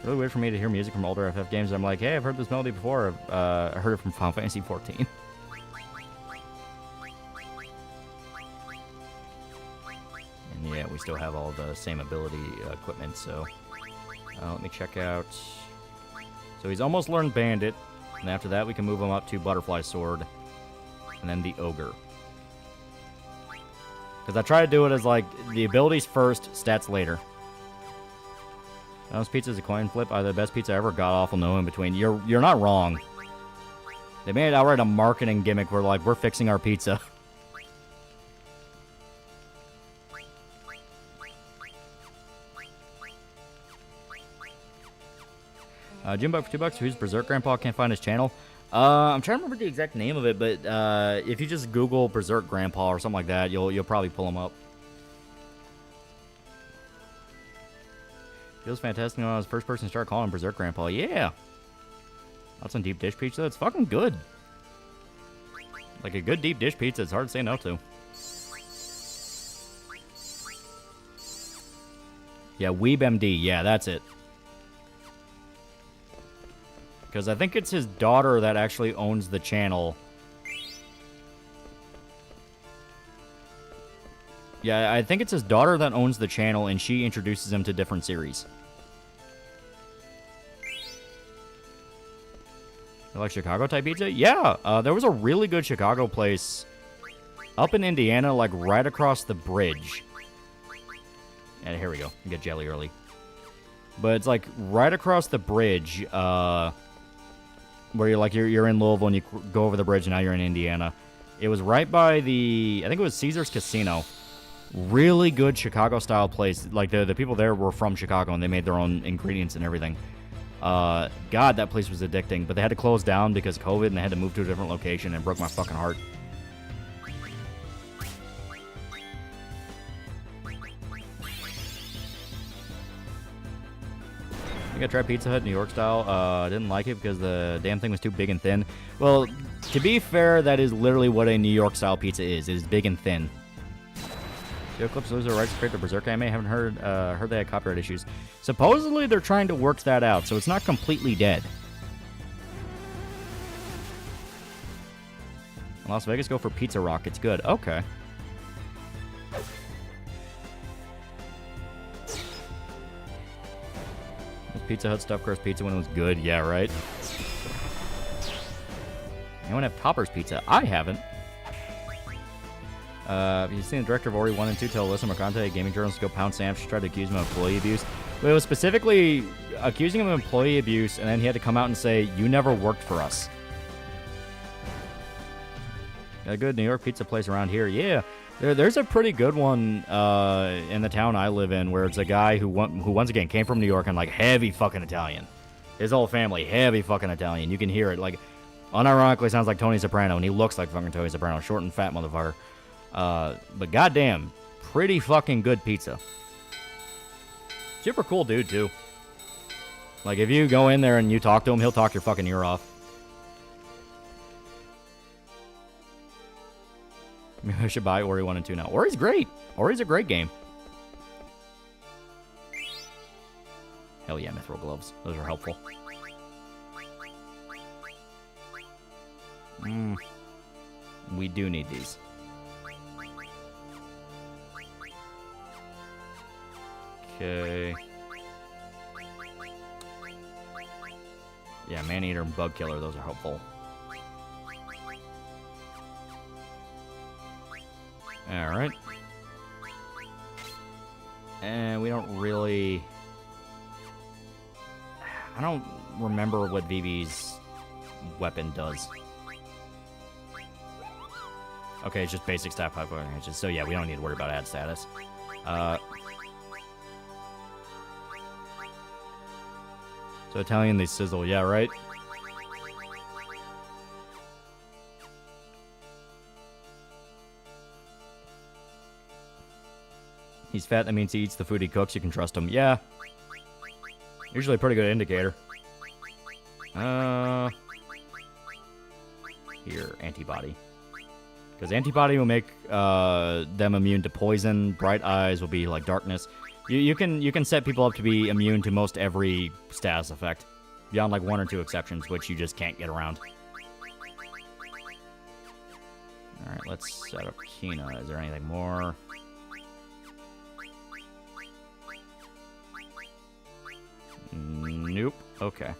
Really weird for me to hear music from older FF games. I'm like, hey, I've heard this melody before. I heard it from Final Fantasy 14. And yeah, we still have all the same ability equipment. So let me check out. So he's almost learned Bandit. And after that, we can move him up to Butterfly Sword. And then the Ogre. Because I try to do it as, like, the abilities first, stats later. Those pizza's a coin flip. Either the best pizza I ever got, awful, no in between. You're not wrong. They made it outright a marketing gimmick where, like, we're fixing our pizza. Jimbo for $2. Who's Berserk Grandpa? Can't find his channel. I'm trying to remember the exact name of it, but if you just Google Berserk Grandpa or something like that, you'll probably pull him up. Feels fantastic when I was the first person to start calling him Berserk Grandpa. Yeah. That's some deep dish pizza. It's fucking good. Like a good deep dish pizza, it's hard to say no to. Yeah, WeebMD. Yeah, that's it. Because I think it's his daughter that actually owns the channel. Yeah, I think it's his daughter that owns the channel, and she introduces him to different series. You like Chicago-type pizza? Yeah, there was a really good Chicago place up in Indiana, like right across the bridge. And here we go. Get jelly early. But it's like right across the bridge, where you're in Louisville and you go over the bridge and now you're in Indiana. It was right by the, I think it was Caesar's Casino, Really good Chicago-style place. Like, the people there were from Chicago, and they made their own ingredients and everything. God, that place was addicting. But they had to close down because of COVID, and they had to move to a different location, and it broke my fucking heart. I think I tried Pizza Hut New York style. I didn't like it because the damn thing was too big and thin. Well, to be fair, that is literally what a New York style pizza is. It is big and thin. Joe Clips lose their rights to create the Berserk anime. I haven't heard they had copyright issues. Supposedly they're trying to work that out, so it's not completely dead. Las Vegas, go for Pizza Rock. It's good. Okay. Pizza Hut stuffed crust pizza when it was good. Yeah, right. Anyone have Topper's Pizza? I haven't. Have you seen the director of Ori 1 and 2 tell Alyssa Mercante, a gaming journalist, to go pound Sam? She tried to accuse him of employee abuse. But it was specifically accusing him of employee abuse, and then he had to come out and say, you never worked for us. Got a good New York pizza place around here. Yeah. There's a pretty good one in the town I live in where it's a guy who once again came from New York and like heavy fucking Italian. His whole family, heavy fucking Italian. You can hear it. Like, unironically sounds like Tony Soprano, and he looks like fucking Tony Soprano. Short and fat motherfucker. But goddamn, pretty fucking good pizza. Super cool dude, too. Like, if you go in there and you talk to him, he'll talk your fucking ear off. Maybe I should buy Ori 1 and 2 now. Ori's great. Ori's a great game. Hell yeah, Mithril Gloves. Those are helpful. We do need these. Okay. Yeah, Man-Eater and Bug Killer. Those are helpful. Alright. And we don't really... I don't remember what Vivi's weapon does. Okay, it's just basic stat pipeline. So yeah, we don't need to worry about ad status. So Italian, they sizzle. Yeah, right? He's fat, that means he eats the food he cooks. You can trust him. Yeah. Usually a pretty good indicator. Here, antibody. Because antibody will make them immune to poison. Bright eyes will be like darkness. You can set people up to be immune to most every status effect. Beyond like 1 or 2 exceptions, which you just can't get around. Alright, let's set up Kina. Is there anything more? Nope. Okay.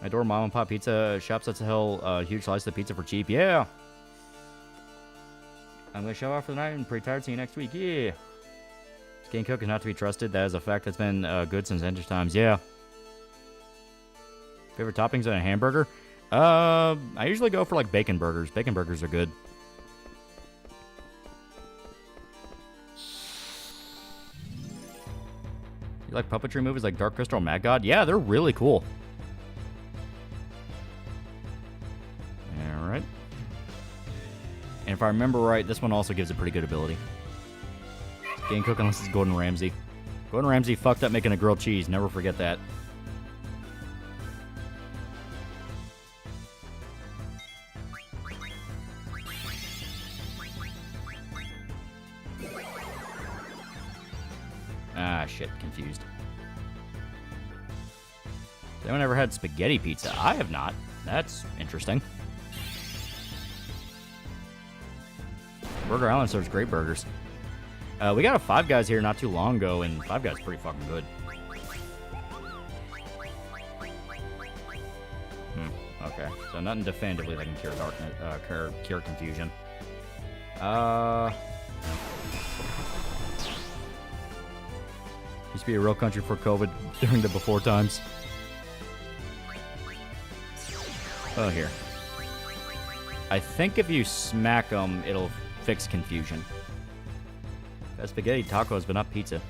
I adore mom and pop pizza shops that sell a huge slice of pizza for cheap. Yeah. I'm gonna show off for the night and pretty tired. See you next week. Yeah. Skin cook is not to be trusted. That is a fact that's been good since ancient times. Yeah. Favorite toppings on a hamburger? I usually go for like bacon burgers. Bacon burgers are good. You like puppetry movies like Dark Crystal or Mad God? Yeah, they're really cool. Alright. And if I remember right, this one also gives a pretty good ability. Game cook unless it's Gordon Ramsay. Gordon Ramsay fucked up making a grilled cheese. Never forget that. Ah, shit. Confused. Has anyone ever had spaghetti pizza? I have not. That's interesting. Burger Island serves great burgers. We got a Five Guys here not too long ago, and Five Guys is pretty fucking good. Okay. So nothing definitively that can cure darkness, cure confusion. Used to be a real country for COVID during the before times. Oh, here. I think if you smack them, it'll fix confusion. Got spaghetti tacos, but not pizza.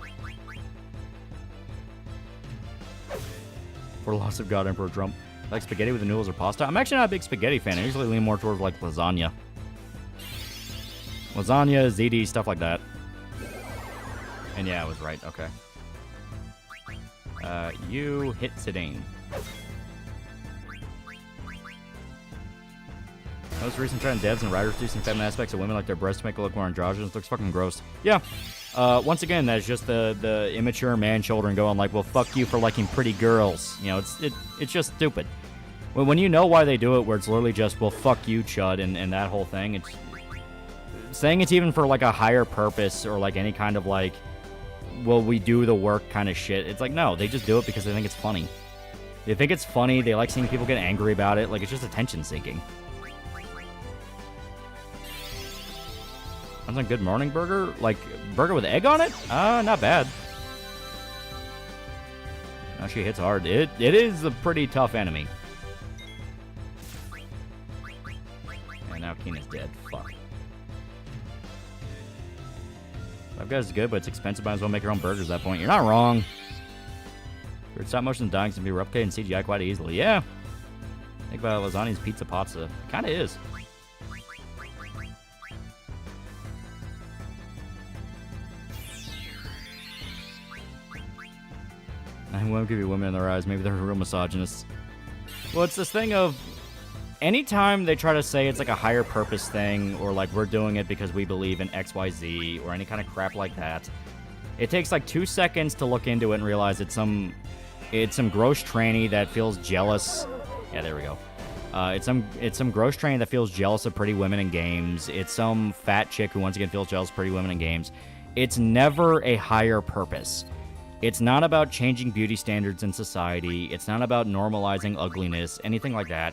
For the loss of God, Emperor Trump. Like spaghetti with the noodles or pasta? I'm actually not a big spaghetti fan. I usually lean more towards like lasagna. Lasagna, ziti, stuff like that. And yeah, I was right. Okay. You hit Zidane. Most recent trend, devs and writers do some feminine aspects of women, like their breasts make it look more androgynous. Looks fucking gross. Yeah. Once again, that's just the immature man children going like, well, fuck you for liking pretty girls. You know, it's just stupid. When you know why they do it, where it's literally just, well, fuck you, chud, and that whole thing, it's saying it's even for like a higher purpose or like any kind of like, well, we do the work kind of shit. It's like, no, they just do it because they think it's funny. They think it's funny. They like seeing people get angry about it. Like, it's just attention seeking. Sounds like Good Morning Burger? Like, burger with egg on it? Not bad. No, she hits hard. It is a pretty tough enemy. And now Keena's dead. Fuck. Five Guys is good, but it's expensive. Might as well make your own burgers at that point. You're not wrong. Your stop motion dying can be replicated in CGI quite easily. Yeah. Think about lasagna's pizza pazza. Kind of is. And women could be women in their eyes. Maybe they're real misogynists. Well, it's this thing of anytime they try to say it's like a higher purpose thing or like we're doing it because we believe in XYZ or any kind of crap like that, it takes like 2 seconds to look into it and realize it's some gross tranny that feels jealous. Yeah, there we go. It's some gross tranny that feels jealous of pretty women in games. It's some fat chick who once again feels jealous of pretty women in games. It's never a higher purpose. It's not about changing beauty standards in society. It's not about normalizing ugliness, anything like that.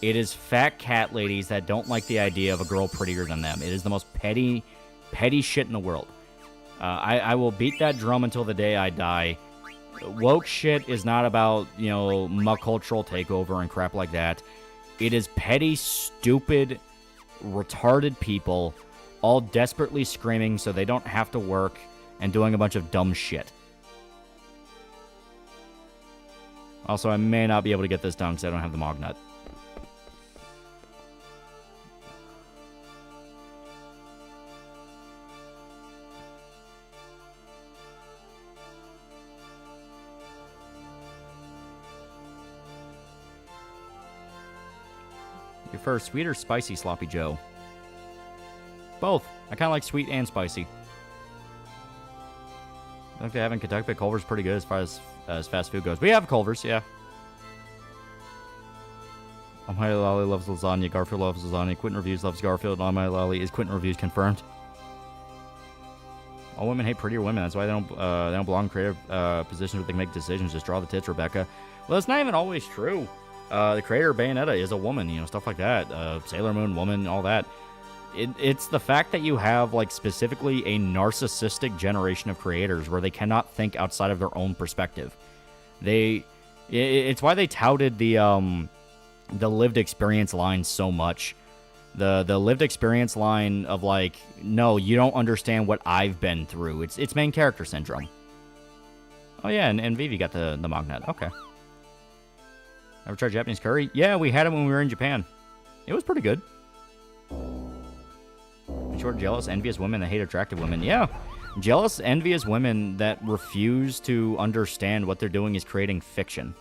It is fat cat ladies that don't like the idea of a girl prettier than them. It is the most petty shit in the world. I will beat that drum until the day I die. Woke shit is not about, you know, cultural takeover and crap like that. It is petty, stupid, retarded people all desperately screaming so they don't have to work and doing a bunch of dumb shit. Also, I may not be able to get this done because I don't have the Mog Nut. You prefer sweet or spicy Sloppy Joe? Both. I kind of like sweet and spicy. I think they have in Kentucky, but Culver's pretty good as far as fast food goes. We have Culver's, yeah. TheAlmightyLoli loves lasagna. Garfield loves lasagna. Quentin Reviews loves Garfield. TheAlmightyLoli is Quentin Reviews confirmed. All women hate prettier women. That's why they don't belong in creative positions where they can make decisions. Just draw the tits, Rebecca. Well, that's not even always true. The creator of Bayonetta is a woman, you know, stuff like that. Sailor Moon, woman, all that. It's the fact that you have, like, specifically a narcissistic generation of creators where they cannot think outside of their own perspective. It's why they touted the lived experience line so much. The lived experience line of, like, no, you don't understand what I've been through. It's main character syndrome. Oh, yeah, and Vivi got the Mognet. Okay. Ever tried Japanese curry? Yeah, we had it when we were in Japan. It was pretty good. In short, jealous, envious women that hate attractive women. Yeah. Jealous, envious women that refuse to understand what they're doing is creating fiction.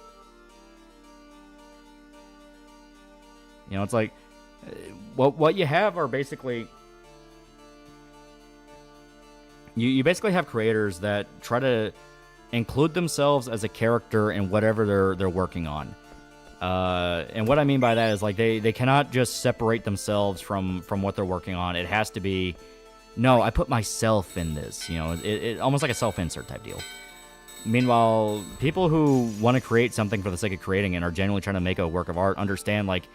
You know, it's like, what you have are basically, you basically have creators that try to include themselves as a character in whatever they're working on. And what I mean by that is, like, they cannot just separate themselves from what they're working on. It has to be, no, I put myself in this, you know, it almost like a self-insert type deal. Meanwhile, people who want to create something for the sake of creating it and are genuinely trying to make a work of art understand, like,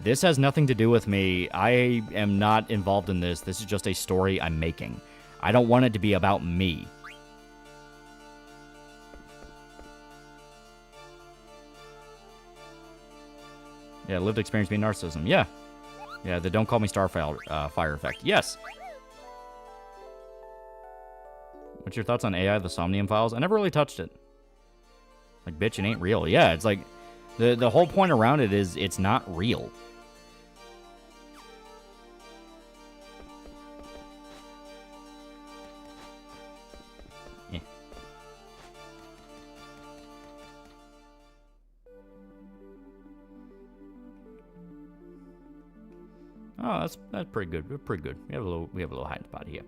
this has nothing to do with me. I am not involved in this. This is just a story I'm making. I don't want it to be about me. Yeah, lived experience being narcissism. Yeah. Yeah, the don't call me Starfire fire effect. Yes. What's your thoughts on AI, the Somnium Files? I never really touched it. Like, bitch, it ain't real. Yeah, it's like, the whole point around it is it's not real. Yeah. Oh, that's pretty good. We're pretty good. We have a little hiding spot here.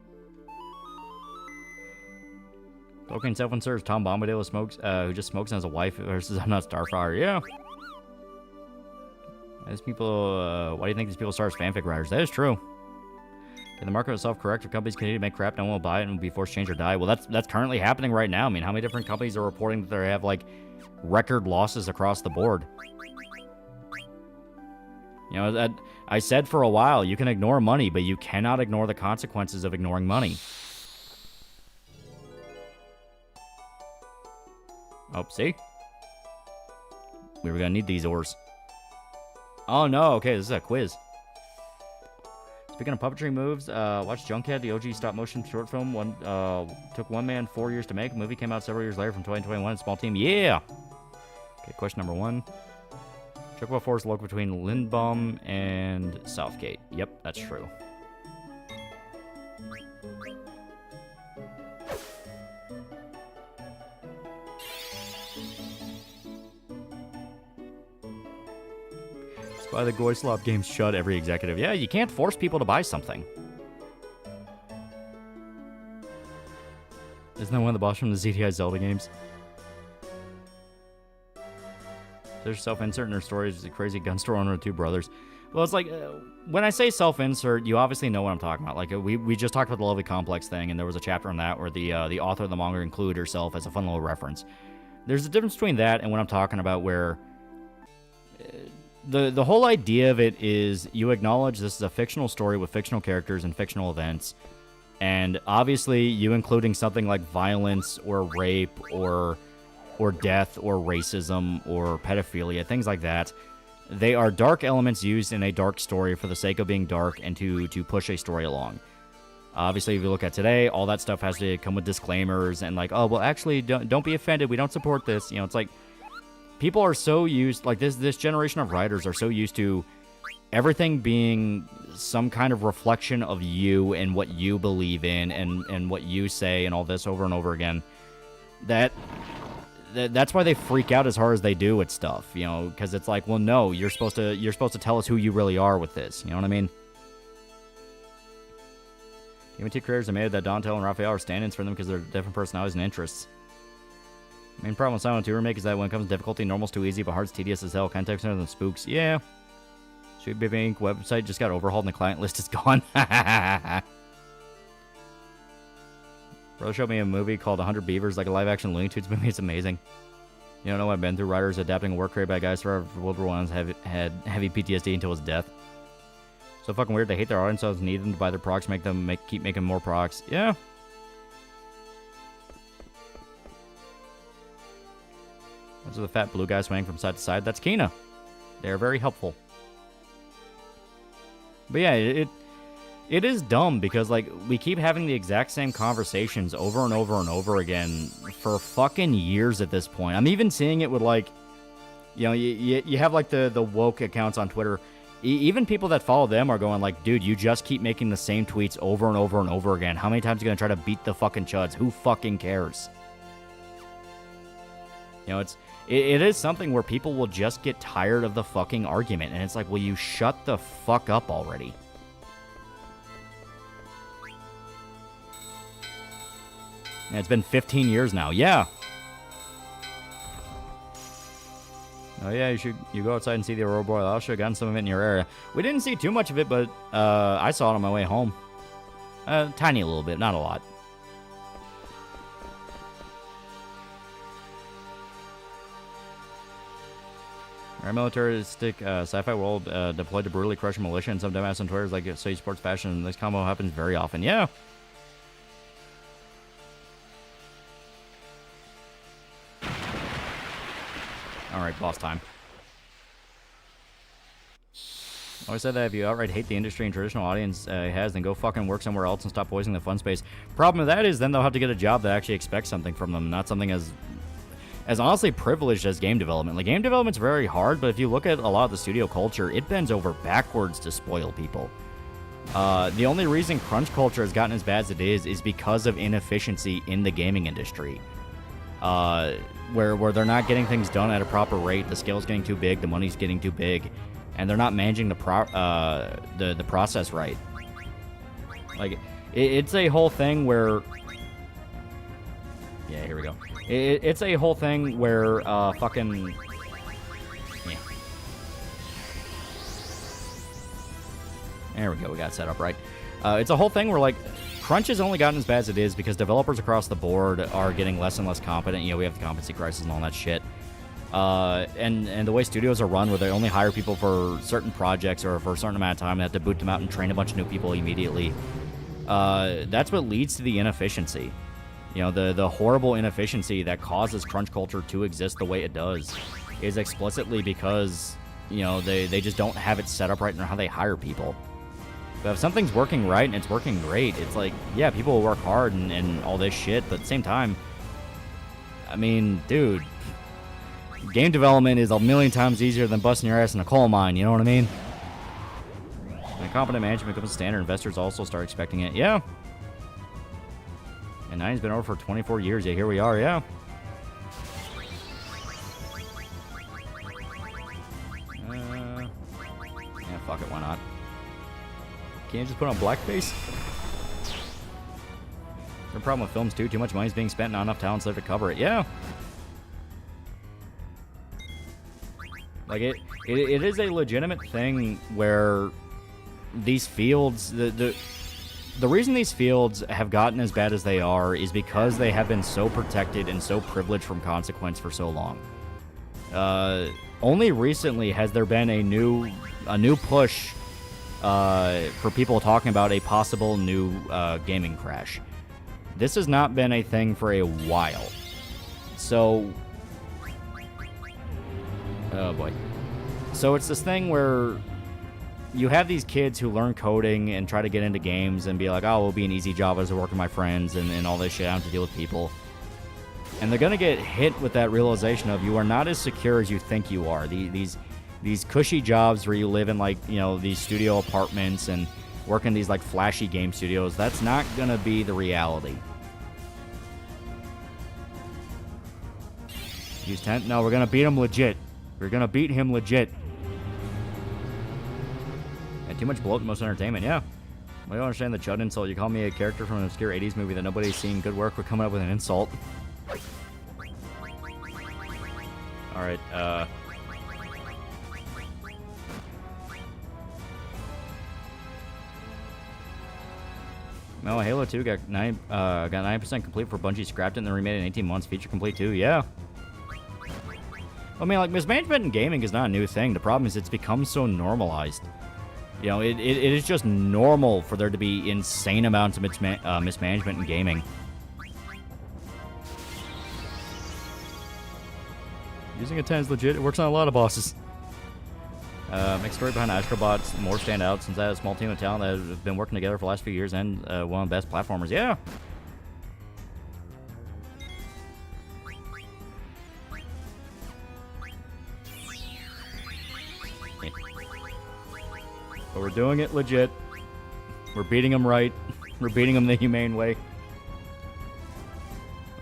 Cocaine self-insert Tom Bombadil who just smokes and has a wife versus I'm not Starfire. Yeah. These people, why do you think these people start as fanfic writers? That is true. Can the market itself correct? Or companies continue to make crap, no one will buy it and will be forced to change or die? Well, that's currently happening right now. I mean, how many different companies are reporting that they have, like, record losses across the board? You know, I said for a while, you can ignore money, but you cannot ignore the consequences of ignoring money. Oh, see? We were gonna need these ores. Oh no, okay, this is a quiz. Speaking of puppetry moves, watch Junkhead, the OG stop-motion short film. Took one man 4 years to make. Movie came out several years later from 2021. Small team, yeah! Okay, question number 1. Chocobo Forest located between Lindbaum and Southgate. Yep, that's true. Buy the Goyslop games, shut every executive. Yeah, you can't force people to buy something. Isn't that one of the boss from the ZTI Zelda games? There's self-insert in their stories. The crazy gun store owner with 2 brothers. Well, it's like, when I say self-insert, you obviously know what I'm talking about. Like, we just talked about the Lovely Complex thing, and there was a chapter on that where the author of the manga included herself as a fun little reference. There's a difference between that and what I'm talking about where... The whole idea of it is you acknowledge this is a fictional story with fictional characters and fictional events, and obviously you including something like violence or rape or death or racism or pedophilia, things like that. They are dark elements used in a dark story for the sake of being dark and to push a story along. Obviously, if you look at today, all that stuff has to come with disclaimers and like, oh, well, actually, don't be offended. We don't support this. You know, it's like, people are so used, like this generation of writers are so used to everything being some kind of reflection of you and what you believe in and what you say and all this over and over again. That's why they freak out as hard as they do with stuff, you know, because it's like, well, no, you're supposed to tell us who you really are with this. You know what I mean? Even 2 creators have made that Donatello and Raphael are stand-ins for them because they're different personalities and interests. Main problem with Silent 2 Remake is that when it comes to difficulty, normal's too easy, but hard's tedious as hell. Context center than spooks. Yeah. Sweet Baby Inc. website just got overhauled and the client list is gone. Bro showed me a movie called 100 Beavers, like a live-action Looney Tunes movie. It's amazing. You don't know what I've been through. Writers adapting a work created by guys for World War I had heavy PTSD until his death. So fucking weird. They hate their audience, so need them to buy their products, keep making more products. Yeah. Those are the fat blue guys swaying from side to side. That's Kina. They're very helpful. But yeah, it is dumb because, like, we keep having the exact same conversations over and over and over again for fucking years at this point. I'm even seeing it with, like, you know, you have, like, the woke accounts on Twitter. Even people that follow them are going, like, dude, you just keep making the same tweets over and over and over again. How many times are you going to try to beat the fucking chuds? Who fucking cares? You know, it is something where people will just get tired of the fucking argument. And it's like, will you shut the fuck up already? And it's been 15 years now. Yeah. Oh, yeah, you go outside and see the Aurora Borealis. I should have gotten some of it in your area. We didn't see too much of it, but I saw it on my way home. Tiny little bit, not a lot. Our militaristic sci-fi world deployed to brutally crush a militia, and some dumbass on Twitter is like, so you sports fashion. This combo happens very often. Yeah. All right, boss time. always said that if you outright hate the industry and traditional audience has, then go fucking work somewhere else and stop poisoning the fun space. Problem with that is then they'll have to get a job that actually expects something from them, not something as honestly privileged as game development. Like, game development's very hard, but if you look at a lot of the studio culture, it bends over backwards to spoil people. The only reason crunch culture has gotten as bad as it is because of inefficiency in the gaming industry. Where they're not getting things done at a proper rate, the scale's getting too big, the money's getting too big, and they're not managing the process right. Like, it's a whole thing where... Yeah, here we go. It's a whole thing where, fucking... Yeah. There we go, we got it set up right. It's a whole thing where, like, crunch has only gotten as bad as it is because developers across the board are getting less and less competent. You know, we have the competency crisis and all that shit. And the way studios are run, where they only hire people for certain projects or for a certain amount of time, they have to boot them out and train a bunch of new people immediately. That's what leads to the inefficiency. You know, the horrible inefficiency that causes crunch culture to exist the way it does is explicitly because, you know, they just don't have it set up right in how they hire people. But if something's working right and it's working great, it's like, yeah, people will work hard and all this shit, but at the same time, I mean, dude, game development is a million times easier than busting your ass in a coal mine, you know what I mean? When competent management becomes standard, investors also start expecting it. Yeah. And 9's been over for 24 years. Yeah, here we are, yeah. Yeah, fuck it, why not? Can't you just put on blackface? The problem with films, too. Too much money's being spent, not enough talent's there to cover it. Yeah. Like, it is a legitimate thing where these fields... The reason these fields have gotten as bad as they are is because they have been so protected and so privileged from consequence for so long. Only recently has there been a new push for people talking about a possible new gaming crash. This has not been a thing for a while. So... Oh boy. So it's this thing where... You have these kids who learn coding and try to get into games and be like, oh, it'll be an easy job as I work with my friends and all this shit. I don't have to deal with people. And they're going to get hit with that realization of you are not as secure as you think you are. These cushy jobs where you live in, like, you know, these studio apartments and work in these, like, flashy game studios, that's not going to be the reality. Use 10? No, we're going to beat him legit. We're going to beat him legit. Too much bloat, most entertainment, yeah. I don't understand the chud insult. You call me a character from an obscure 80s movie that nobody's seen. Good work. We're coming up with an insult. Alright, No, Halo 2 got 9% complete for Bungie, scrapped it and then remade it in 18 months. Feature complete too, yeah. I mean, like, mismanagement in gaming is not a new thing. The problem is it's become so normalized. You know, it is just normal for there to be insane amounts of mismanagement in gaming. Using a 10 is legit. It works on a lot of bosses. Mixed story behind Astrobot's more stand out since I had a small team of talent that have been working together for the last few years and one of the best platformers. Yeah. But we're doing it legit. We're beating them right. We're beating them the humane way.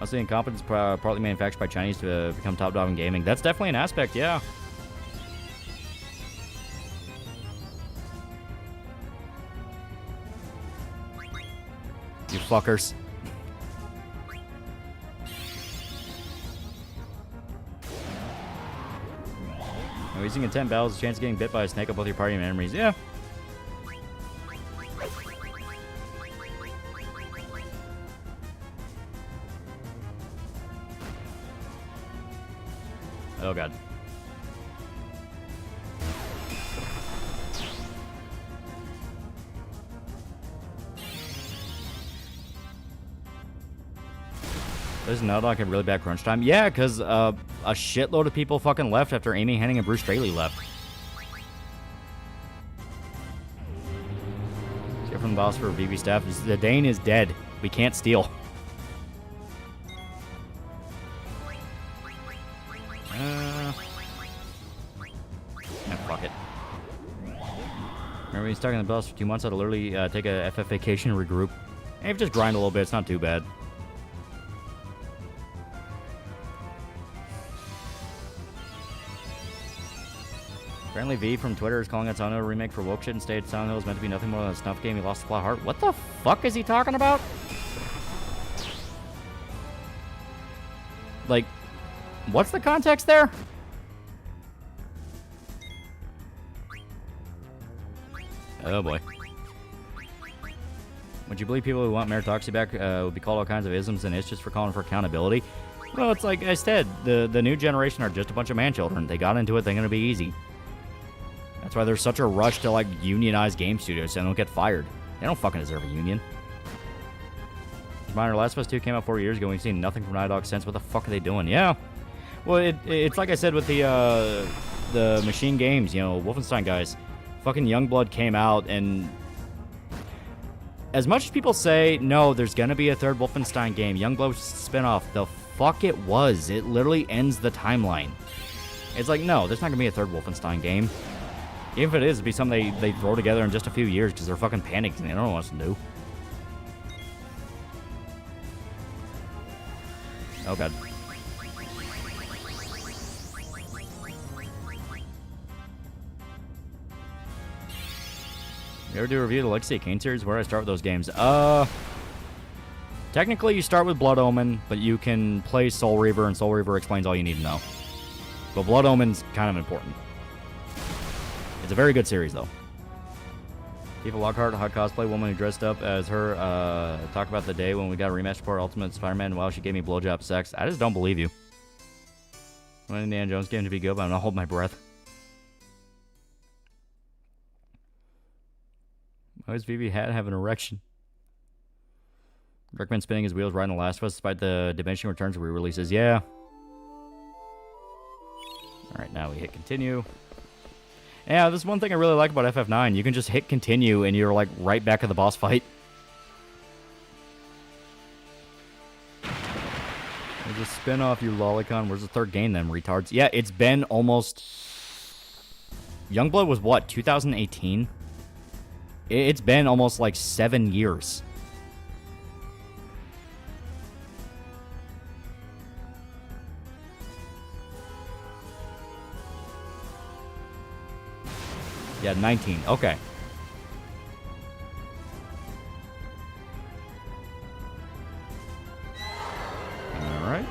Also, incompetence partly manufactured by Chinese to become top dog in gaming. That's definitely an aspect, yeah. You fuckers. Now, using a 10 battles, a chance of getting bit by a snake on both your party and enemies. Yeah. Oh god. There's no like a really bad crunch time. Yeah, because a shitload of people fucking left after Amy Hennig and Bruce Straley left. Wolfen boss for VB staff. The Dane is dead. We can't steal. Fuck it. Remember he's stuck in the boss for 2 months. I'd literally take a FF vacation and regroup. And just grind a little bit. It's not too bad. Apparently V from Twitter is calling it Silent Hill remake for woke shit and stated Silent Hill is meant to be nothing more than a snuff game. He lost the plot heart. What the fuck is he talking about? Like, what's the context there? Oh boy. Would you believe people who want meritocracy back would be called all kinds of isms and issues for calling for accountability? Well, it's like I said, the new generation are just a bunch of man-children. They got into it thinking it'd be easy. That's why there's such a rush to, like, unionize game studios so they don't get fired. They don't fucking deserve a union. Reminder, Last of Us 2 came out 4 years ago. We've seen nothing from Naughty Dog since. What the fuck are they doing? Yeah. Well, it's like I said with the Machine Games, you know, Wolfenstein guys. Fucking Youngblood came out, and as much as people say, no, there's gonna be a third Wolfenstein game, Youngblood spinoff, the fuck it was. It literally ends the timeline. It's like, no, there's not gonna be a third Wolfenstein game. Even if it is, it'd be something they throw together in just a few years because they're fucking panicked and they don't know what else to do. Oh god. You ever do a review of the Legacy of Kain series? Where do I start with those games? Technically you start with Blood Omen, but you can play Soul Reaver, and Soul Reaver explains all you need to know. But Blood Omen's kind of important. It's a very good series, though. Tifa Lockhart, hot cosplay woman who dressed up as her, talk about the day when we got a rematch for Ultimate Spider-Man. Wow, she gave me blowjob sex. I just don't believe you. I want Indiana Jones game to be good, but I'm gonna hold my breath. Why does VV Hat have an erection? Recommend spinning his wheels riding The Last of Us despite the Diminishing Returns re-releases. Yeah. Alright, now we hit continue. Yeah, this is one thing I really like about FF9. You can just hit continue and you're like right back at the boss fight. There's a spin-off, you lolicon. Where's the third game then, retards? Yeah, it's been almost... Youngblood was what, 2018? It's been almost like 7 years. Yeah, 19. Okay. All right.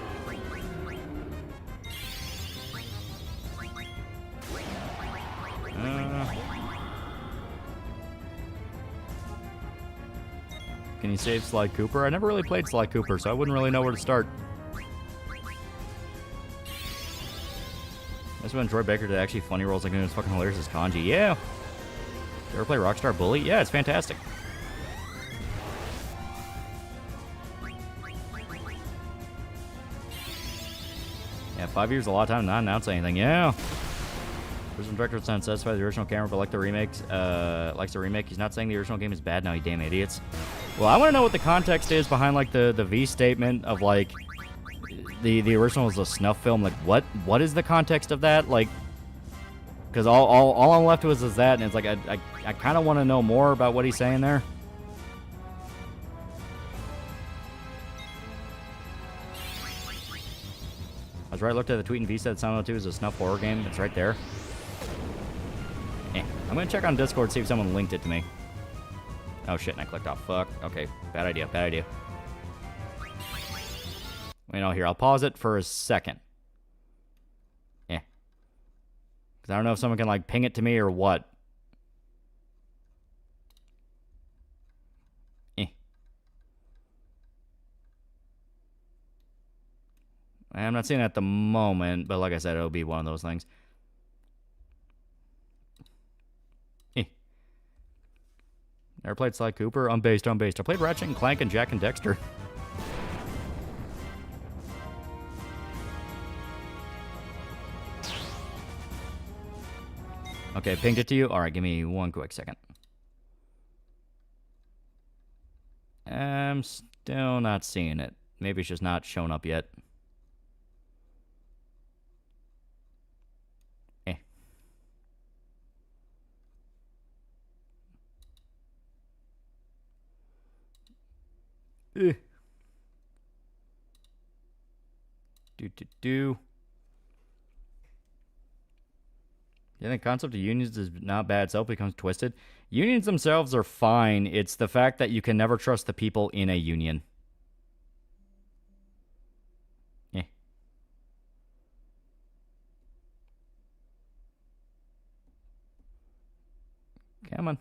Can you save Sly Cooper? I never really played Sly Cooper, so I wouldn't really know where to start. That's when Troy Baker did actually funny roles like it's fucking hilarious as Kanji. Yeah. You ever play Rockstar Bully? Yeah, it's fantastic. Yeah, 5 years is a lot of time to not announce anything. Yeah. Original director was unsatisfied with the original camera, but likes the remake. He's not saying the original game is bad now, you damn idiots. Well, I want to know what the context is behind like the V statement of like the original is a snuff film. Like what is the context of that? Like, because all I'm left with is that, and it's like I kind of want to know more about what he's saying there. I was right. I looked at the tweet and V said Silent Hill 2 is a snuff horror game. It's right there. I'm gonna check on Discord, see if someone linked it to me. Oh shit, and I clicked off. Fuck. Okay, bad idea, bad idea. Wait, no, here, I'll pause it for a second. Yeah. Because I don't know if someone can, like, ping it to me or what. I'm not seeing it at the moment, but like I said, it'll be one of those things. Never played Sly Cooper? Unbased. I played Ratchet and Clank and Jack and Dexter. Okay, pinged it to you? Alright, give me one quick second. I'm still not seeing it. Maybe it's just not showing up yet. Eh. Do. Yeah, the concept of unions is not bad. Itself becomes twisted. Unions themselves are fine. It's the fact that you can never trust the people in a union. Eh. Come on.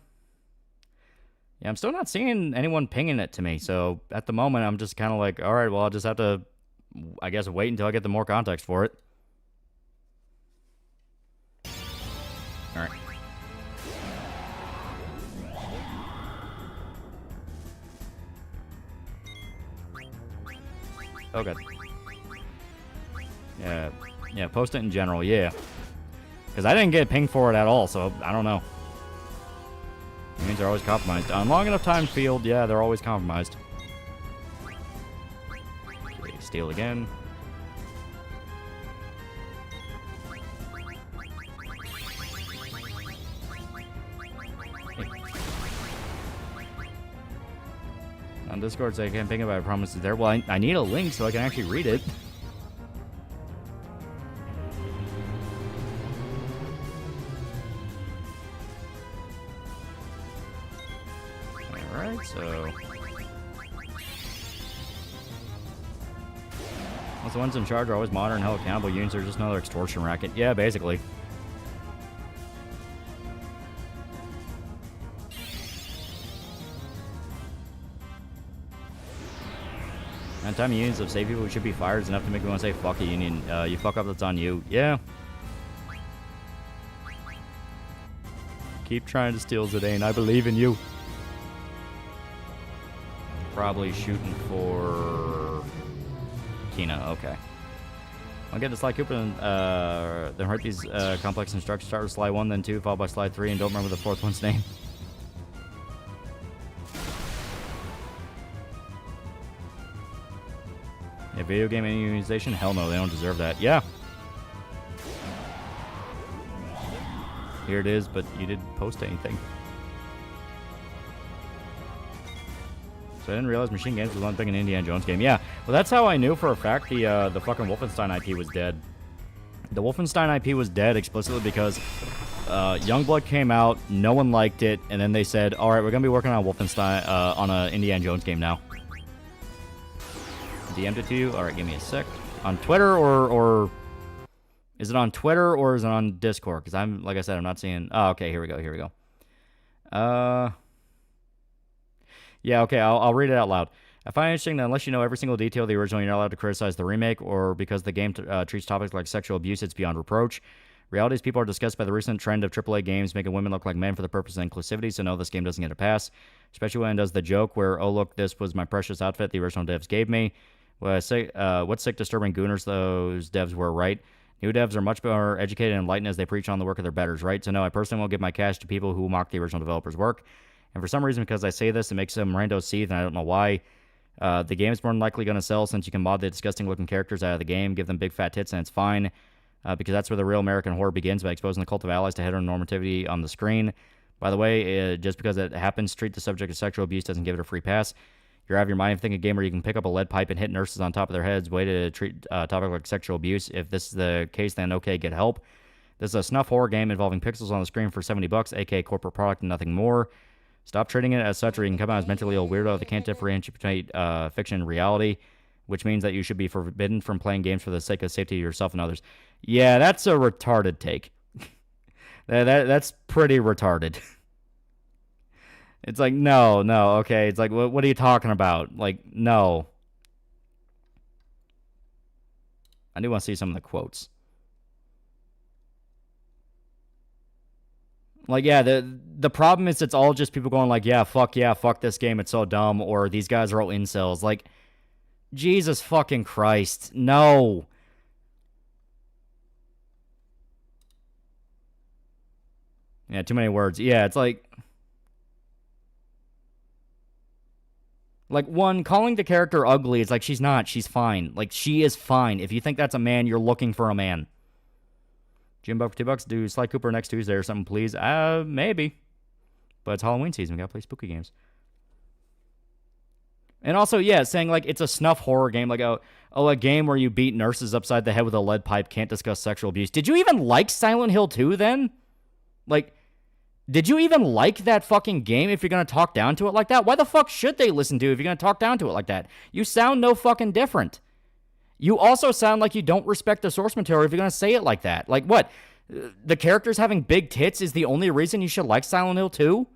Yeah, I'm still not seeing anyone pinging it to me. So at the moment, I'm just kind of like, all right, well, I'll just have to, I guess, wait until I get the more context for it. All right. Oh, God. Yeah, post it in general, yeah. Because I didn't get pinged for it at all, so I don't know. It means they're always compromised. On long enough time field, yeah, they're always compromised. Okay, steal again. On Discord, say I can't ping it, but I promise it's there. Well, I need a link so I can actually read it. Alright, so... Well, the ones in charge are always modern, held accountable. Unions are just another extortion racket. Yeah, basically. And time unions of say people who should be fired is enough to make me want to say fuck a union. You fuck up, that's on you. Yeah. Keep trying to steal Zidane. I believe in you. Probably shooting for Kina. Okay. I'll get to slide coupon. Then write these complex instructions. Start with slide 1, then 2, followed by slide 3, and don't remember the fourth one's name. Yeah, video game immunization? Hell no, they don't deserve that. Yeah. Here it is, but you didn't post anything. So I didn't realize Machine Games was one thing in Indiana Jones game. Yeah, well, that's how I knew for a fact the fucking Wolfenstein IP was dead. The Wolfenstein IP was dead explicitly because Youngblood came out, no one liked it, and then they said, all right, we're going to be working on Wolfenstein, on an Indiana Jones game now. DM'd it to you? All right, give me a sec. On Twitter or is it on Twitter or is it on Discord? Because I'm, like I said, I'm not seeing... Oh, okay, here we go. Yeah, okay, I'll read it out loud. I find it interesting that unless you know every single detail of the original, you're not allowed to criticize the remake, or because the game treats topics like sexual abuse, it's beyond reproach. Reality is people are disgusted by the recent trend of AAA games making women look like men for the purpose of inclusivity, so no, this game doesn't get a pass. Especially when it does the joke where, oh, look, this was my precious outfit the original devs gave me. What sick, disturbing gooners those devs were, right? New devs are much more educated and enlightened as they preach on the work of their betters, right? So no, I personally won't give my cash to people who mock the original developers' work. And for some reason, because I say this, it makes some rando seethe, and I don't know why. The game is more than likely going to sell since you can mod the disgusting-looking characters out of the game, give them big fat tits, and it's fine. Because that's where the real American horror begins, by exposing the cult of allies to heteronormativity on the screen. By the way, just because it happens, treat the subject of sexual abuse doesn't give it a free pass. You're out of your mind if you think a game where you can pick up a lead pipe and hit nurses on top of their heads. Way to treat a topic like sexual abuse. If this is the case, then okay, get help. This is a snuff horror game involving pixels on the screen for $70, aka corporate product and nothing more. Stop treating it as such, or you can come out as mentally ill weirdo that can't differentiate between fiction and reality, which means that you should be forbidden from playing games for the sake of safety of yourself and others. Yeah, that's a retarded take. That's pretty retarded. It's like, no, okay. It's like, what are you talking about? Like, no. I do want to see some of the quotes. Like, yeah, the problem is it's all just people going like, yeah, fuck this game, it's so dumb, or these guys are all incels. Like, Jesus fucking Christ, no. Yeah, too many words. Yeah, it's like... Like, one, calling the character ugly is like, she's not. She's fine. Like, she is fine. If you think that's a man, you're looking for a man. Jimbo for $2. Do Sly Cooper next Tuesday or something, please. Maybe. But it's Halloween season. We gotta play spooky games. And also, yeah, saying, like, it's a snuff horror game. Like, a game where you beat nurses upside the head with a lead pipe, can't discuss sexual abuse. Did you even like Silent Hill 2 then? Like, did you even like that fucking game if you're going to talk down to it like that? Why the fuck should they listen to you if you're going to talk down to it like that? You sound no fucking different. You also sound like you don't respect the source material if you're going to say it like that. Like, what? The characters having big tits is the only reason you should like Silent Hill 2?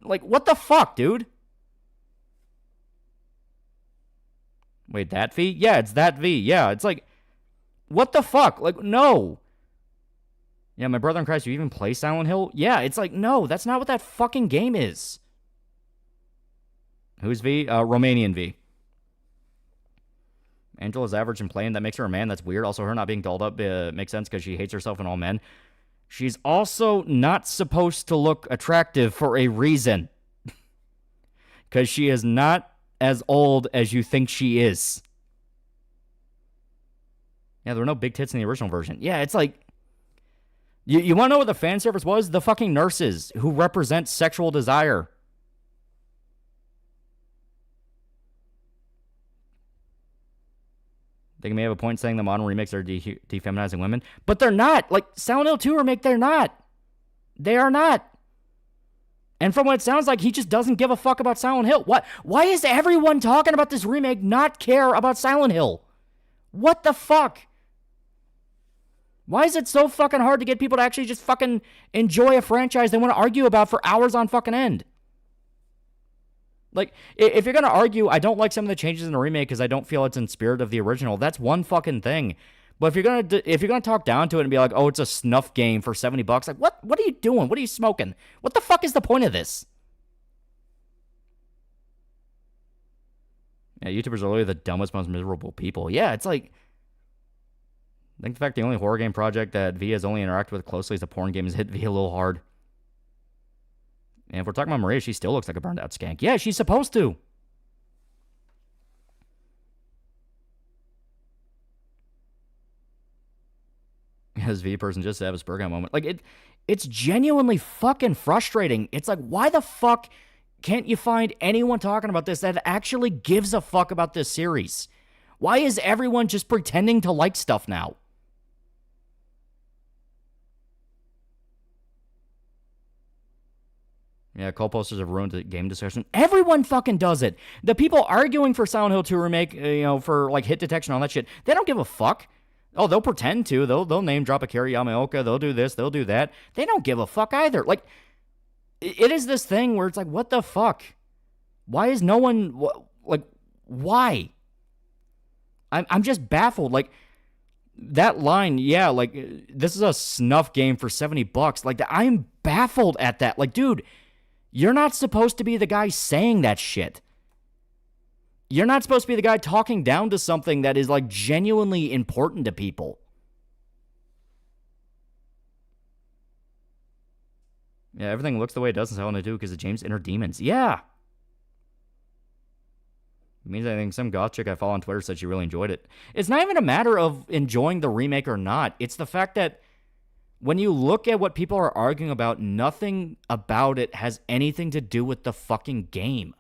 Like, what the fuck, dude? Wait, that V? Yeah, it's that V. Yeah, it's like, what the fuck? Like, no. Yeah, my brother in Christ, you even play Silent Hill? Yeah, it's like, no, that's not what that fucking game is. Who's V? Romanian V. Angela's average and plain. That makes her a man. That's weird. Also, her not being dolled up makes sense because she hates herself and all men. She's also not supposed to look attractive for a reason. Because she is not as old as you think she is. Yeah, there were no big tits in the original version. Yeah, it's like... You want to know what the fan service was? The fucking nurses who represent sexual desire. They may have a point saying the modern remakes are defeminizing women, but they're not. Like, Silent Hill 2 remake, they're not. They are not. And from what it sounds like, he just doesn't give a fuck about Silent Hill. What? Why is everyone talking about this remake not care about Silent Hill? What the fuck? Why is it so fucking hard to get people to actually just fucking enjoy a franchise they want to argue about for hours on fucking end? Like, if you're going to argue, I don't like some of the changes in the remake because I don't feel it's in spirit of the original, that's one fucking thing. But if you're gonna talk down to it and be like, oh, it's a snuff game for $70, like, what are you doing? What are you smoking? What the fuck is the point of this? Yeah, YouTubers are literally the dumbest, most miserable people. Yeah, it's like... I think the fact the only horror game project that V has only interacted with closely is a porn game has hit V a little hard. And if we're talking about Maria, she still looks like a burned out skank. Yeah, she's supposed to. As V person just to have a spur gun moment. Like, it's genuinely fucking frustrating. It's like, why the fuck can't you find anyone talking about this that actually gives a fuck about this series? Why is everyone just pretending to like stuff now? Yeah, call posters have ruined the game discussion. Everyone fucking does it. The people arguing for Silent Hill 2 remake, for like hit detection and all that shit, they don't give a fuck. Oh, they'll pretend to. They'll name drop Akira Yamaoka. They'll do this. They'll do that. They don't give a fuck either. Like, it is this thing where it's like, what the fuck? Why is no one... Like, why? I'm just baffled. Like, that line, yeah, like, this is a snuff game for $70. Like, I'm baffled at that. Like, dude... You're not supposed to be the guy saying that shit. You're not supposed to be the guy talking down to something that is, like, genuinely important to people. Yeah, everything looks the way it does in Silent Hill 2 because of James' inner demons. Yeah. It means I think some goth chick I follow on Twitter said she really enjoyed it. It's not even a matter of enjoying the remake or not. It's the fact that when you look at what people are arguing about, nothing about it has anything to do with the fucking game.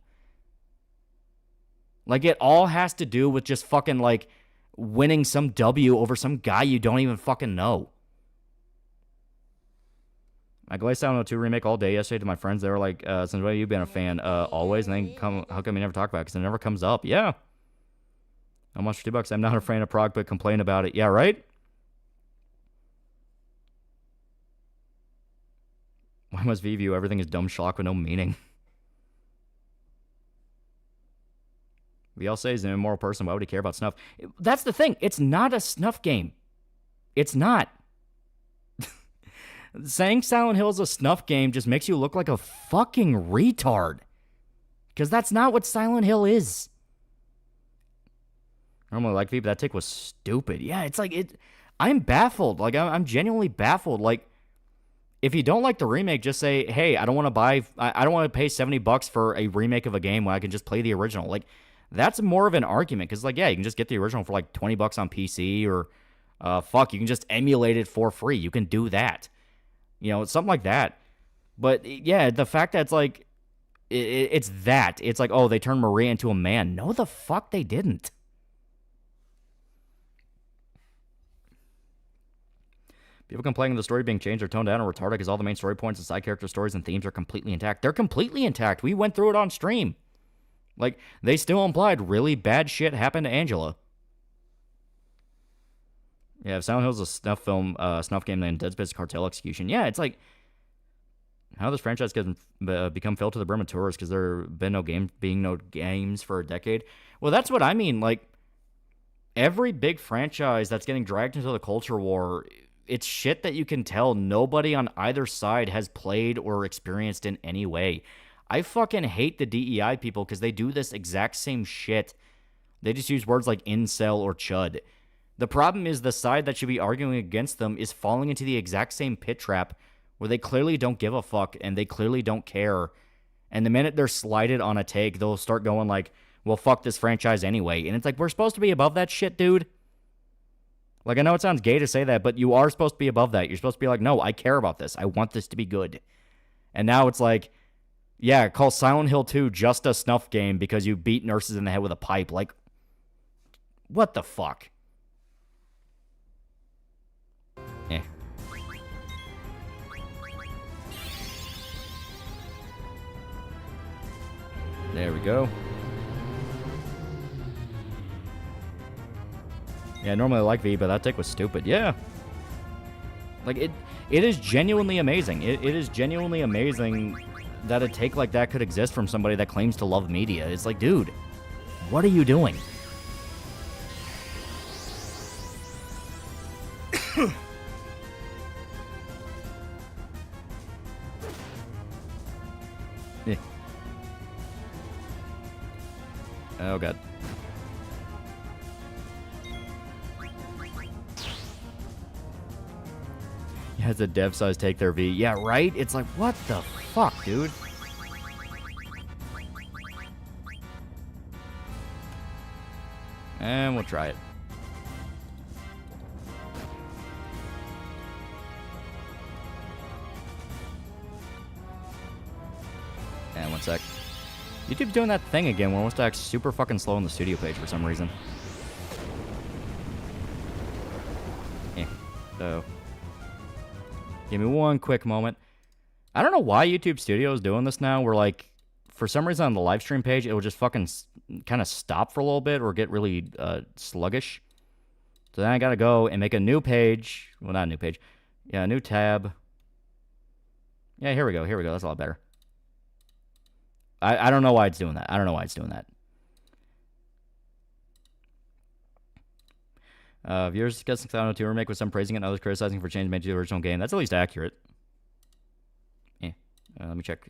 Like, it all has to do with just fucking, like, winning some W over some guy you don't even fucking know. I glazed Silent Hill 2 remake all day yesterday to my friends. They were like, since when have you been a fan? Always. And then how come you never talk about it? Because it never comes up. Yeah. How much for $2? I'm not a fan of Prague, but complain about it. Yeah, right? Why must V view everything is dumb schlock with no meaning? We all say he's an immoral person. Why would he care about snuff? That's the thing. It's not a snuff game. It's not. Saying Silent Hill is a snuff game just makes you look like a fucking retard. Because that's not what Silent Hill is. I normally like V, but that take was stupid. Yeah, it's like, I'm baffled. Like, I'm genuinely baffled. Like, if you don't like the remake, just say, hey, I don't want to pay $70 for a remake of a game when I can just play the original. Like, that's more of an argument, because, like, yeah, you can just get the original for, like, $20 on PC, or, you can just emulate it for free. You can do that. You know, something like that. But, yeah, the fact that it's, like, it's that. It's like, oh, they turned Maria into a man. No, the fuck they didn't. People complaining the story being changed or toned down or retarded because all the main story points and side character stories and themes are completely intact. They're completely intact. We went through it on stream. Like, they still implied really bad shit happened to Angela. Yeah, if Silent Hill's a snuff game, then Dead Space cartel execution. Yeah, it's like, how this franchise can become filled to the brim of tourists because there have been no games for a decade. Well, that's what I mean. Like, every big franchise that's getting dragged into the culture war, it's shit that you can tell nobody on either side has played or experienced in any way. I fucking hate the DEI people because they do this exact same shit. They just use words like incel or chud. The problem is the side that should be arguing against them is falling into the exact same pit trap where they clearly don't give a fuck and they clearly don't care. And the minute they're slighted on a take, they'll start going like, well, fuck this franchise anyway. And it's like, we're supposed to be above that shit, dude. Like, I know it sounds gay to say that, but you are supposed to be above that. You're supposed to be like, no, I care about this. I want this to be good. And now it's like, yeah, call Silent Hill 2 just a snuff game because you beat nurses in the head with a pipe. Like, what the fuck? Eh. There we go. Yeah, I normally like V, but that take was stupid. Yeah. Like, it is genuinely amazing. It is genuinely amazing that a take like that could exist from somebody that claims to love media. It's like, dude, what are you doing? Yeah. Oh, God. Has the dev size take their V. Yeah, right? It's like, what the fuck, dude? And we'll try it. And 1 sec. YouTube's doing that thing again where it wants to act super fucking slow on the studio page for some reason. So... give me one quick moment. I don't know why YouTube Studio is doing this now. We're like, for some reason on the live stream page, it will just fucking kind of stop for a little bit or get really sluggish. So then I got to go and make a new page. Well, not a new page. Yeah, a new tab. Yeah, here we go. Here we go. That's a lot better. I don't know why it's doing that. I don't know why it's doing that. Viewers discussing Silent Hill 2 remake with some praising it and others criticizing for changes made to the original game. That's at least accurate. Yeah. Let me check.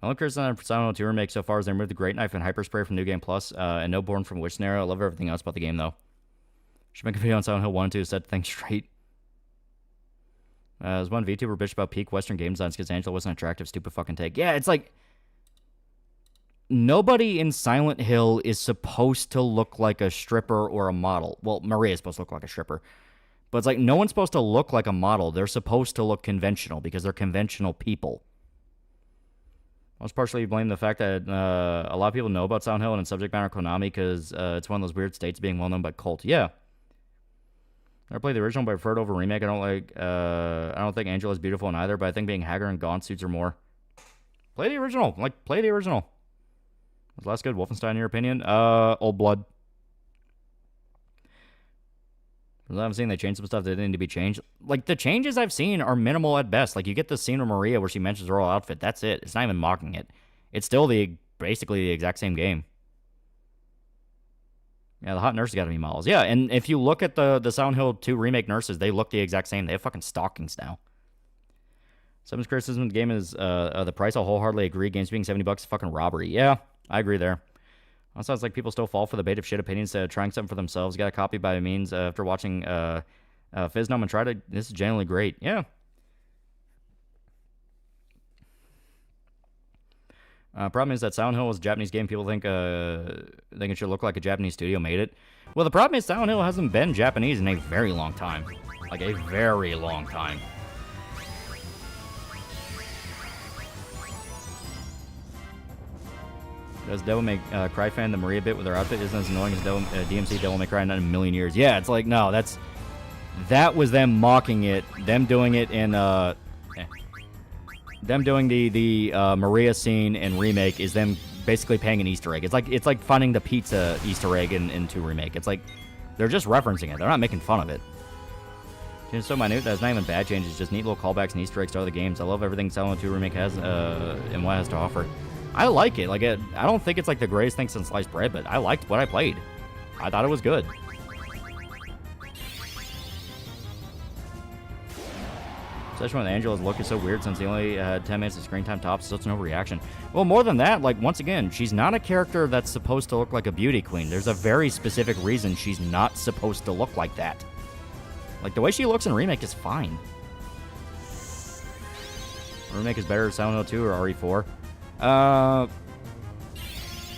My only criticism for Silent Hill 2 remake so far is they removed the Great Knife and Hyper Spray from New Game Plus, and no Born from Witch Scenario. I love everything else about the game, though. Should make a video on Silent Hill 1 and 2 to set things straight. There's one VTuber bitch about peak Western game designs because Angela wasn't attractive. Stupid fucking take. Yeah, it's like... nobody in Silent Hill is supposed to look like a stripper or a model. Well, Maria is supposed to look like a stripper. But it's like, no one's supposed to look like a model. They're supposed to look conventional because they're conventional people. Most partially blame the fact that a lot of people know about Silent Hill and its subject matter Konami because it's one of those weird states being well known by cult. Yeah. I played the original, but I prefer it over remake. I don't think Angela's beautiful in either, but I think being haggard and gaunt suits her more. Play the original. Like, play the original. Was the last good Wolfenstein in your opinion? Old Blood. From what I'm seeing, they changed some stuff that didn't need to be changed. Like, the changes I've seen are minimal at best. Like, you get the scene with Maria where she mentions her whole outfit. That's it. It's not even mocking it. It's still basically the exact same game. Yeah, the hot nurses got to be models. Yeah, and if you look at the Silent Hill 2 remake nurses, they look the exact same. They have fucking stockings now. Someone's criticism of the game is the price. I'll wholeheartedly agree. Games being $70 is fucking robbery. Yeah, I agree there. Also, sounds like people still fall for the bait of shit opinions, trying something for themselves. Got a copy by means after watching Fiznum and try to. This is genuinely great. Yeah. Problem is that Silent Hill is a Japanese game. People think it should look like a Japanese studio made it. Well, the problem is Silent Hill hasn't been Japanese in a very long time. Like, a very long time. Does Devil May Cry fan the Maria bit with her outfit isn't as annoying as DMC Devil May Cry in a million years? Yeah, it's like, no, that was them mocking it. Them doing it in, them doing the Maria scene and remake is them basically paying an Easter egg. It's like finding the pizza Easter egg in 2 remake. It's like, they're just referencing it. They're not making fun of it. It's so minute that it's not even bad changes, just neat little callbacks and Easter eggs to other games. I love everything Silent Hill 2 remake has and what it has to offer. I like it. Like, I don't think it's like the greatest thing since sliced bread, but I liked what I played. I thought it was good. Especially when Angela's look is so weird since he only had 10 minutes of screen time tops, such an overreaction. Well, more than that, like, once again, she's not a character that's supposed to look like a beauty queen. There's a very specific reason she's not supposed to look like that. Like, the way she looks in Remake is fine. Remake is better, Silent Hill 2 or RE4? I'll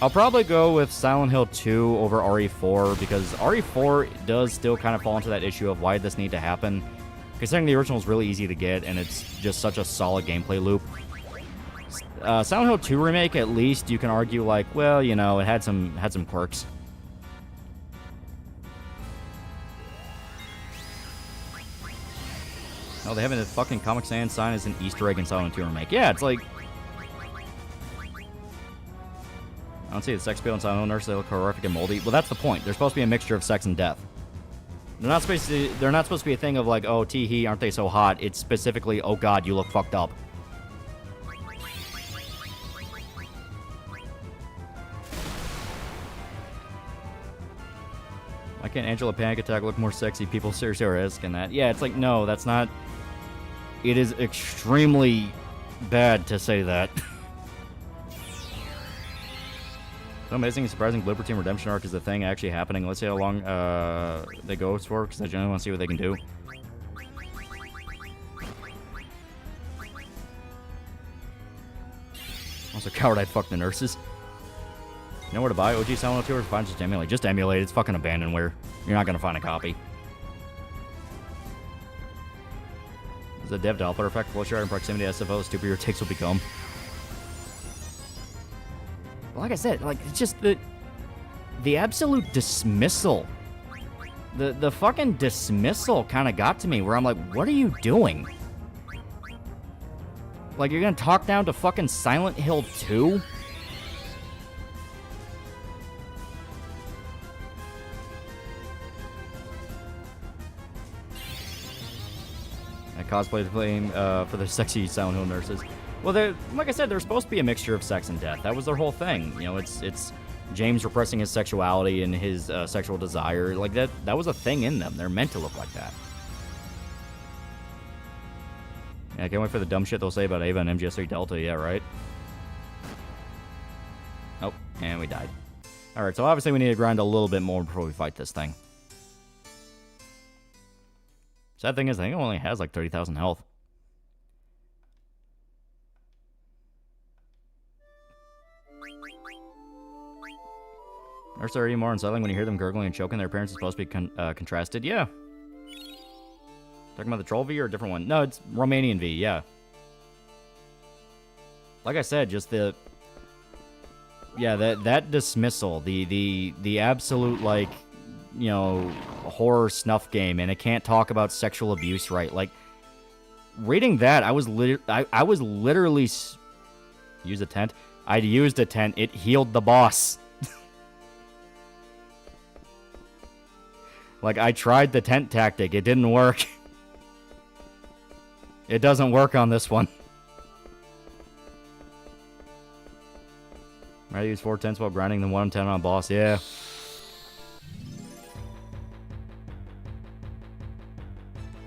probably go with Silent Hill 2 over RE4 because RE4 does still kind of fall into that issue of why did this need to happen. Considering the original is really easy to get and it's just such a solid gameplay loop. Silent Hill 2 Remake, at least, you can argue like, well, you know, it had some quirks. Oh, they have a fucking Comic Sans sign as an Easter egg in Silent Hill 2 Remake. Yeah, it's like... I don't see the sex appeal in Silent Hill Nurse. They look horrific and moldy. Well, that's the point. They're supposed to be a mixture of sex and death. They're not supposed to be a thing of like, oh, tee-hee, aren't they so hot? It's specifically, oh god, you look fucked up. Why can't Angela Panic Attack look more sexy? People seriously are asking that. Yeah, it's like, no, that's not... It is extremely bad to say that. So amazing and surprising Blooper Team Redemption arc is the thing actually happening. Let's see how long they go for, because I generally want to see what they can do. Also, coward, I'd fuck the nurses. You know where to buy OG Silent Hill 2 or find just emulate? Just emulate. It's fucking abandonware. You're not going to find a copy. Is a dev Doppler effect, flow chart, and proximity SFO, the stupider your takes will become. Like I said, like, it's just the absolute dismissal. The fucking dismissal kind of got to me, where I'm like, what are you doing? Like, you're gonna talk down to fucking Silent Hill 2? I cosplay playing for the sexy Silent Hill nurses. Well, like I said, they're supposed to be a mixture of sex and death. That was their whole thing. You know, it's James repressing his sexuality and his sexual desire. Like, that was a thing in them. They're meant to look like that. Yeah, I can't wait for the dumb shit they'll say about Ava and MGS3 Delta. Yeah, right? Oh, and we died. Alright, so obviously we need to grind a little bit more before we fight this thing. Sad thing is, I think it only has like 30,000 health. Nurses are already more unsettling when you hear them gurgling and choking. Their appearance is supposed to be contrasted. Yeah. Talking about the troll V or a different one? No, it's Romanian V, yeah. Like I said, just the... Yeah, that dismissal. The absolute, like, you know, horror snuff game, and it can't talk about sexual abuse right. Like, reading that, I was literally... Use a tent? I'd used a tent. It healed the boss. Like, I tried the tent tactic. It didn't work. It doesn't work on this one. I use 4 tents while grinding than 1 10 on boss. Yeah.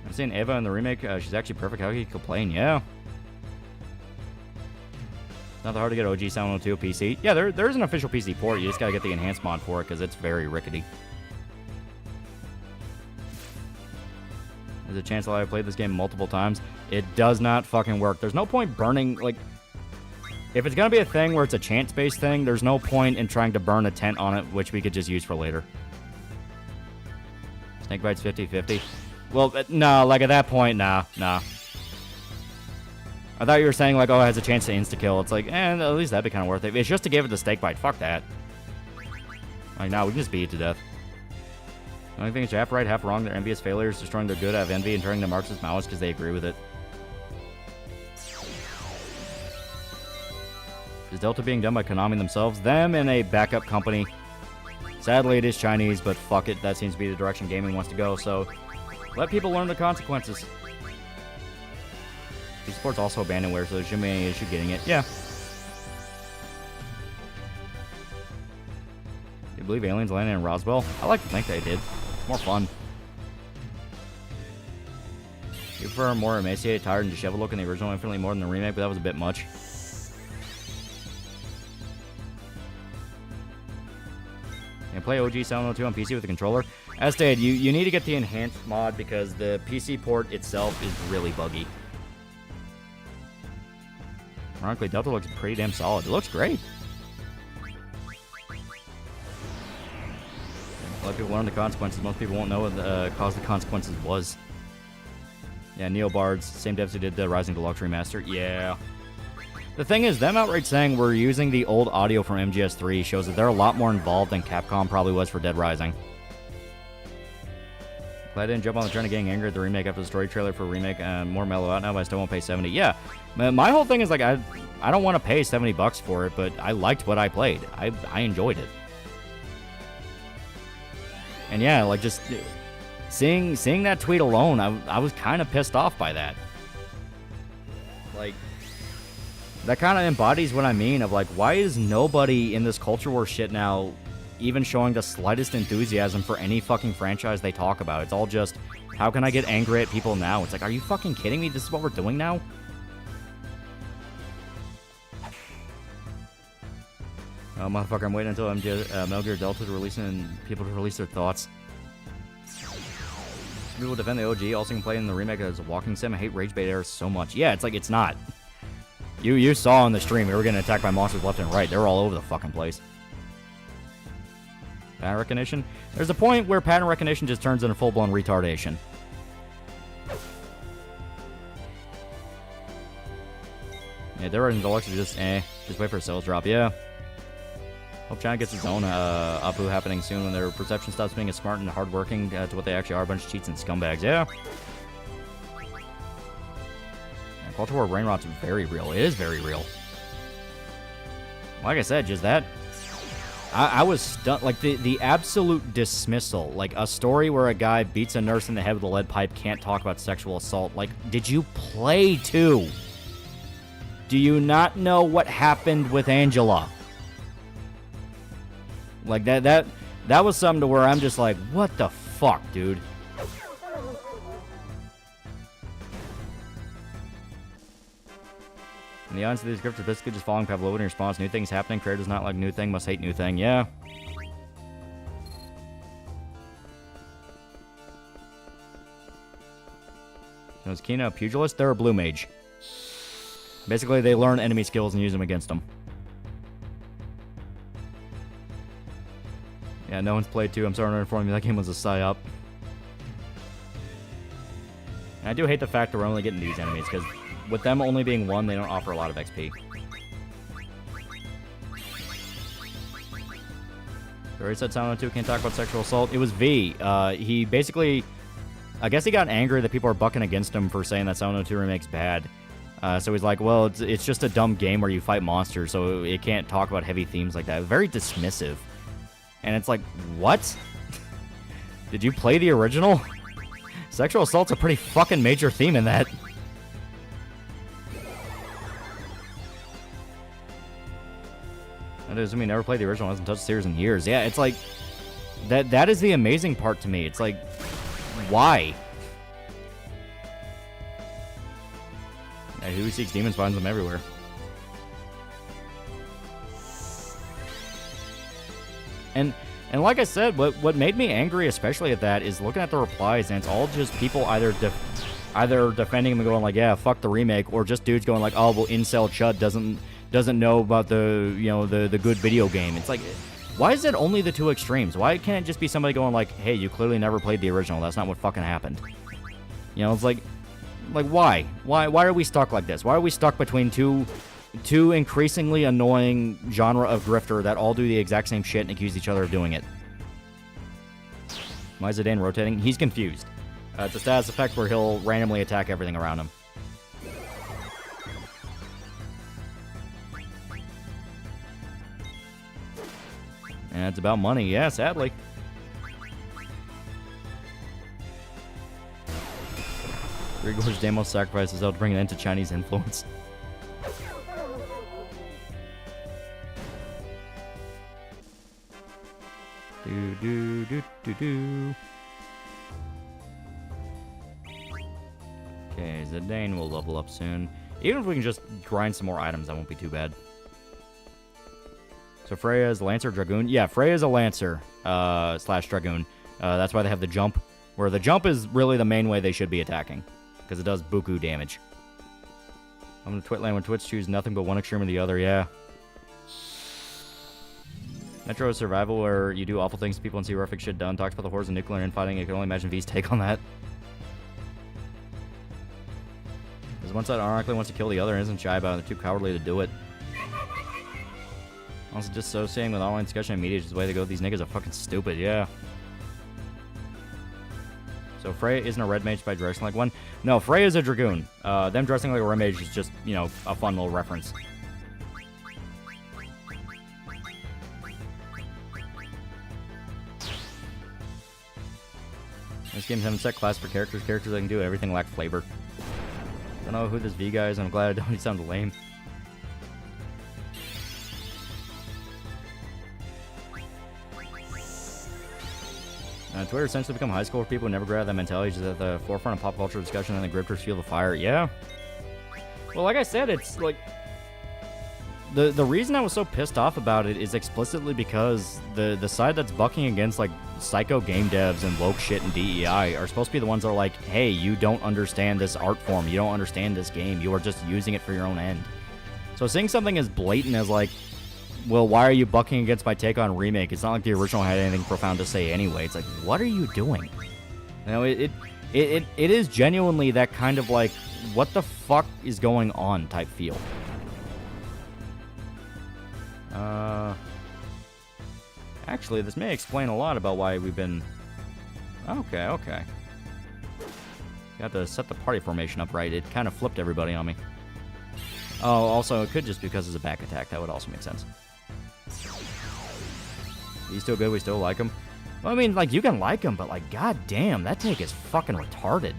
I've seen Eva in the remake. She's actually perfect. How can you complain? Yeah. It's not that hard to get OG Silent Hill 2 PC. Yeah, there is an official PC port. You just gotta get the enhanced mod for it because it's very rickety. There's a chance that I've played this game multiple times. It does not fucking work. There's no point burning, like... If it's gonna be a thing where it's a chance-based thing, there's no point in trying to burn a tent on it, which we could just use for later. Snakebites 50-50. Well, no, like at that point, nah. I thought you were saying, like, oh, it has a chance to insta-kill. It's like, at least that'd be kind of worth it. If it's just to give it the snakebite, fuck that. Like, no, we can just beat it to death. The only thing is half right, half wrong. Their envious failures, destroying their good out of envy, and turning them Marxist Maoists because they agree with it. Is Delta being done by Konami themselves? Them and a backup company. Sadly, it is Chinese, but fuck it. That seems to be the direction gaming wants to go, so let people learn the consequences. Esports also abandonware, so there shouldn't be any issue getting it. Yeah. You believe aliens landed in Roswell? I like to think they did. It's more fun. You prefer a more emaciated, tired, and disheveled look in the original infinitely more than the remake, but that was a bit much. And play OG 702 on PC with a controller. As stated, you need to get the enhanced mod because the PC port itself is really buggy. Ironically, Delta looks pretty damn solid. It looks great. Let people learn the consequences. Most people won't know what the cause of the consequences was. Yeah, Neobards, same devs who did the Rising Deluxe remaster. Yeah. The thing is, them outright saying we're using the old audio from MGS3 shows that they're a lot more involved than Capcom probably was for Dead Rising. Glad I didn't jump on the trend of getting angry at the remake after the story trailer for a remake. More mellow out now, but I still won't pay 70. Yeah, my whole thing is like I don't want to pay $70 for it, but I liked what I played. I enjoyed it. And yeah, like just seeing that tweet alone, I was kind of pissed off by that. Like, that kind of embodies what I mean of like, why is nobody in this culture war shit now even showing the slightest enthusiasm for any fucking franchise they talk about? It's all just, how can I get angry at people now? It's like, are you fucking kidding me? This is what we're doing now? Oh, motherfucker, I'm waiting until Metal Gear Delta to release it and people to release their thoughts. People defend the OG, also can play in the remake as a walking sim. I hate Rage Bait Era so much. Yeah, it's like, it's not. You saw on the stream, we were getting attacked by monsters left and right. They were all over the fucking place. Pattern recognition? There's a point where pattern recognition just turns into full-blown retardation. Yeah, they're in Deluxe, just wait for a sales drop, yeah. Hope China gets its own Apu happening soon when their perception stops being as smart and hardworking to what they actually are, a bunch of cheats and scumbags, yeah. Culture War brain rot's very real. It is very real. Like I said, just that. I was stunned. Like, the absolute dismissal. Like, a story where a guy beats a nurse in the head with a lead pipe, can't talk about sexual assault. Like, did you play 2? Do you not know what happened with Angela? Like, that was something to where I'm just like, what the fuck, dude? And the answer to these scripts is basically just following Pavlovian response. New things happening. Creator does not like new thing, must hate new thing. Yeah. So is Kina a pugilist? They're a blue mage. Basically, they learn enemy skills and use them against them. Yeah, no one's played 2. I'm sorry to inform you that game was a psyop. And I do hate the fact that we're only getting these enemies, because with them only being 1, they don't offer a lot of XP. I already said Sound 2 can't talk about sexual assault. It was V. He basically, I guess he got angry that people are bucking against him for saying that Sound 2 remake's bad. So he's like, well, it's just a dumb game where you fight monsters, so it can't talk about heavy themes like that. Very dismissive. And it's like, what? Did you play the original? Sexual assault's a pretty fucking major theme in that. That doesn't mean never played the original, hasn't touched the series in years. Yeah, it's like, that is the amazing part to me. It's like, why? Yeah, who seeks demons finds them everywhere. And like I said, what made me angry, especially at that, is looking at the replies, and it's all just people either defending him and going like, yeah, fuck the remake, or just dudes going like, oh, well, incel chud doesn't know about the, you know, the good video game. It's like, why is it only the two extremes? Why can't it just be somebody going like, hey, you clearly never played the original. That's not what fucking happened. You know, it's like why? Why are we stuck like this? Why are we stuck between two increasingly annoying genre of grifter that all do the exact same shit and accuse each other of doing it? Why is Zidane rotating? He's confused. It's a status effect where he'll randomly attack everything around him. And it's about money, yeah, sadly. Grigor's Damos sacrifices out to bring an end to Chinese influence. Do. Okay, Zidane will level up soon. Even if we can just grind some more items, that won't be too bad. So Freya is Lancer Dragoon? Yeah, Freya is a Lancer slash Dragoon. That's why they have the jump, where the jump is really the main way they should be attacking, because it does buku damage. I'm going to Twitland when Twits choose nothing but one extreme or the other, yeah. Metro is survival where you do awful things to people and see horrific shit done. Talks about the horrors of nuclear infighting. I can only imagine V's take on that. Because one side ironically wants to kill the other and isn't shy about it. They're too cowardly to do it. Also, dissociating with online discussion and media is the way to go. These niggas are fucking stupid, yeah. So Freya isn't a red mage by dressing like one? No, Freya is a Dragoon. Them dressing like a red mage is just, you know, a fun little reference. This game's having set class for characters. Characters that can do everything lack flavor. Don't know who this V guy is, and I'm glad I don't. He sounds lame. Twitter essentially become high school for people who never grab that mentality, just at the forefront of pop culture discussion, and the grifters feel the fire. Yeah. Well, like I said, it's like the reason I was so pissed off about it is explicitly because the side that's bucking against like psycho game devs and woke shit and DEI are supposed to be the ones that are like, hey, you don't understand this art form, you don't understand this game, you are just using it for your own end. So seeing something as blatant as like, well, why are you bucking against my take on Remake? It's not like the original had anything profound to say anyway. It's like, what are you doing? You know, it is genuinely that kind of like, what the fuck is going on type feel. Actually, this may explain a lot about why we've been... Okay. Got to set the party formation up right. It kind of flipped everybody on me. Oh, also, it could just be because it's a back attack. That would also make sense. He's still good. We still like him. Well, I mean, like, you can like him, but, like, goddamn, that take is fucking retarded.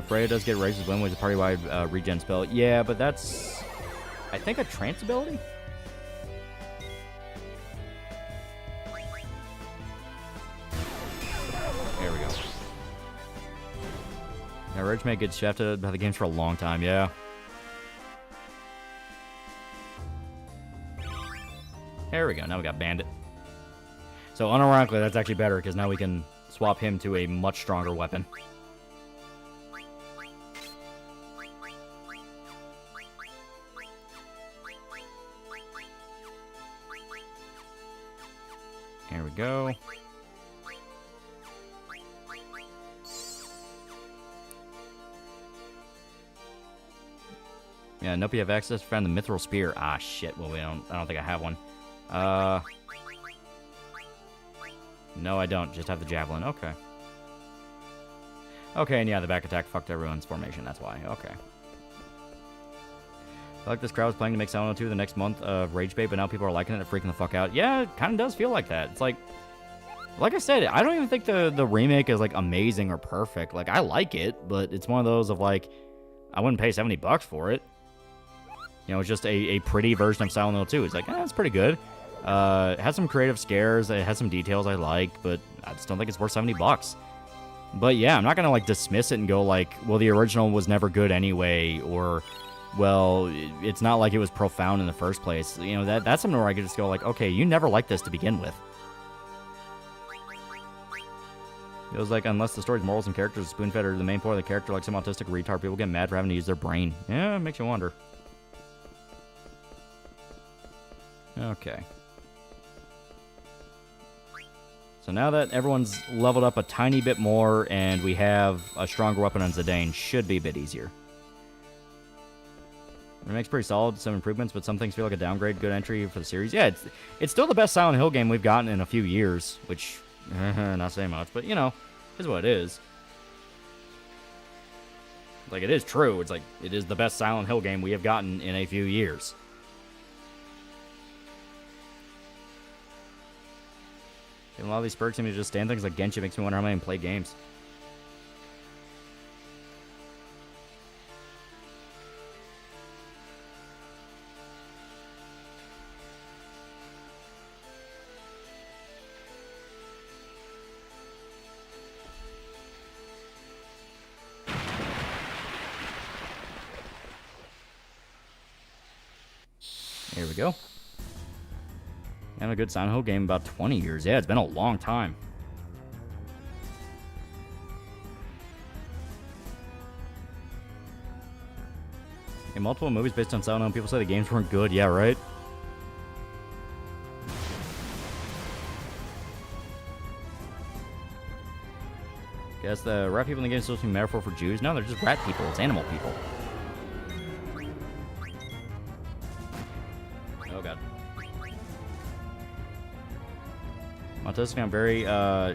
Freya does get raised when with a party-wide regen spell. Yeah, but that's, I think, a trance ability? There we go. Yeah, Rage may get shafted by the games for a long time, yeah. There we go, now we got Bandit. So, unironically, that's actually better, because now we can swap him to a much stronger weapon. There we go. Yeah, nope, you have access to find the Mithril Spear. Ah, shit. Well, I don't think I have one. No, I don't. Just have the Javelin. Okay. Okay, and yeah, the back attack fucked everyone's formation. That's why. Okay. I feel like this crowd was planning to make Silent Hill 2 the next month of Rage Bait, but now people are liking it and freaking the fuck out. Yeah, it kind of does feel like that. It's like I said, I don't even think the remake is, like, amazing or perfect. Like, I like it, but it's one of those of, like, I wouldn't pay $70 for it. You know, it's just a pretty version of Silent Hill 2. It's like, it's pretty good. It has some creative scares. It has some details I like, but I just don't think it's worth $70. But, yeah, I'm not going to, like, dismiss it and go, like, well, the original was never good anyway, or... well, it's not like it was profound in the first place. You know, that's something where I could just go like, okay, you never liked this to begin with. Feels like unless the story's morals and characters are spoon-fed or the main point of the character like some autistic retard, people get mad for having to use their brain. Yeah, it makes you wonder. Okay. So now that everyone's leveled up a tiny bit more and we have a stronger weapon on Zidane, should be a bit easier. Remake's pretty solid, some improvements, but some things feel like a downgrade. Good entry for the series. Yeah, it's still the best Silent Hill game we've gotten in a few years, which, not saying much, but, you know, is what it is. Like, it is true. It's like, it is the best Silent Hill game we have gotten in a few years. And a lot of these perks seem to just stand things like Genshin. Makes me wonder how many play games. Here we go. And a good Silent Hill game in about 20 years. Yeah, it's been a long time. In multiple movies based on Silent Hill, people say the games weren't good. Yeah, right? Guess the rat people in the game is supposed to be a metaphor for Jews? No, they're just rat people. It's animal people. Oh, God. Montage, I'm very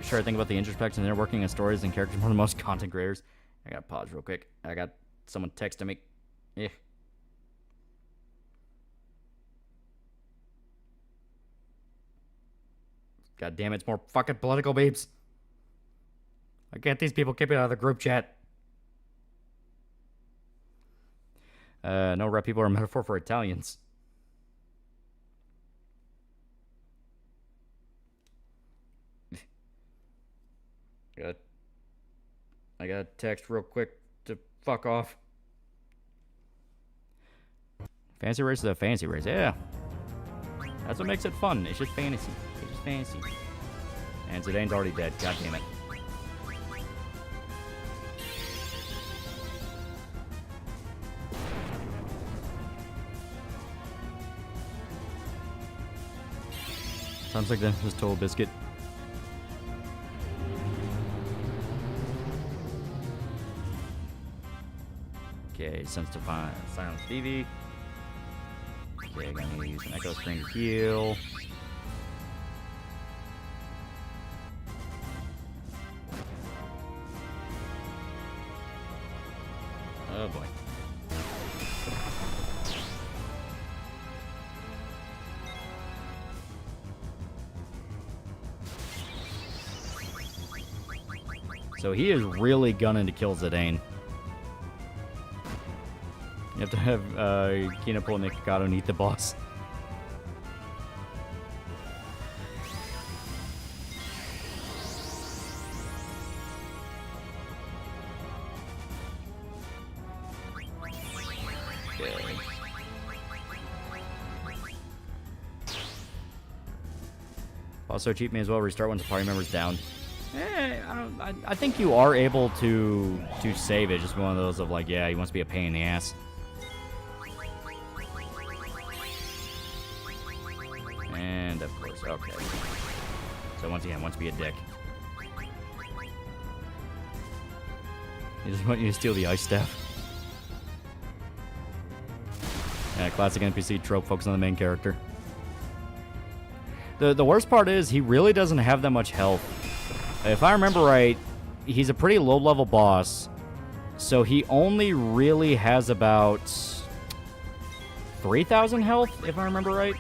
sure I think about the introspection and inner working and stories and characters more than most content creators. I gotta pause real quick. I got someone texting me. Yeah. God damn it, it's more fucking political babes. Why can't these people keep it out of the group chat? No, rat people are a metaphor for Italians. I got a text real quick to fuck off. Fantasy race is a fantasy race, yeah. That's what makes it fun. It's just fantasy. It's just fantasy. And Zidane's already dead. God damn it. Sounds like that was Total Biscuit. Okay, sensitive silence Stevie. Okay, I'm gonna use an echo screen to heal. Oh boy. So he is really gunning to kill Zidane. You have to have Kina pull Nikocado and eat the boss. Okay. Also, cheat may as well restart once the party member's down. I think you are able to save it. Just one of those of like, yeah, he wants to be a pain in the ass. And of course, okay. So once again, wants to be a dick. He just wants you to steal the ice staff. Yeah, classic NPC trope, focus on the main character. The worst part is he really doesn't have that much health. If I remember right, he's a pretty low-level boss, so he only really has about 3,000 health, if I remember right.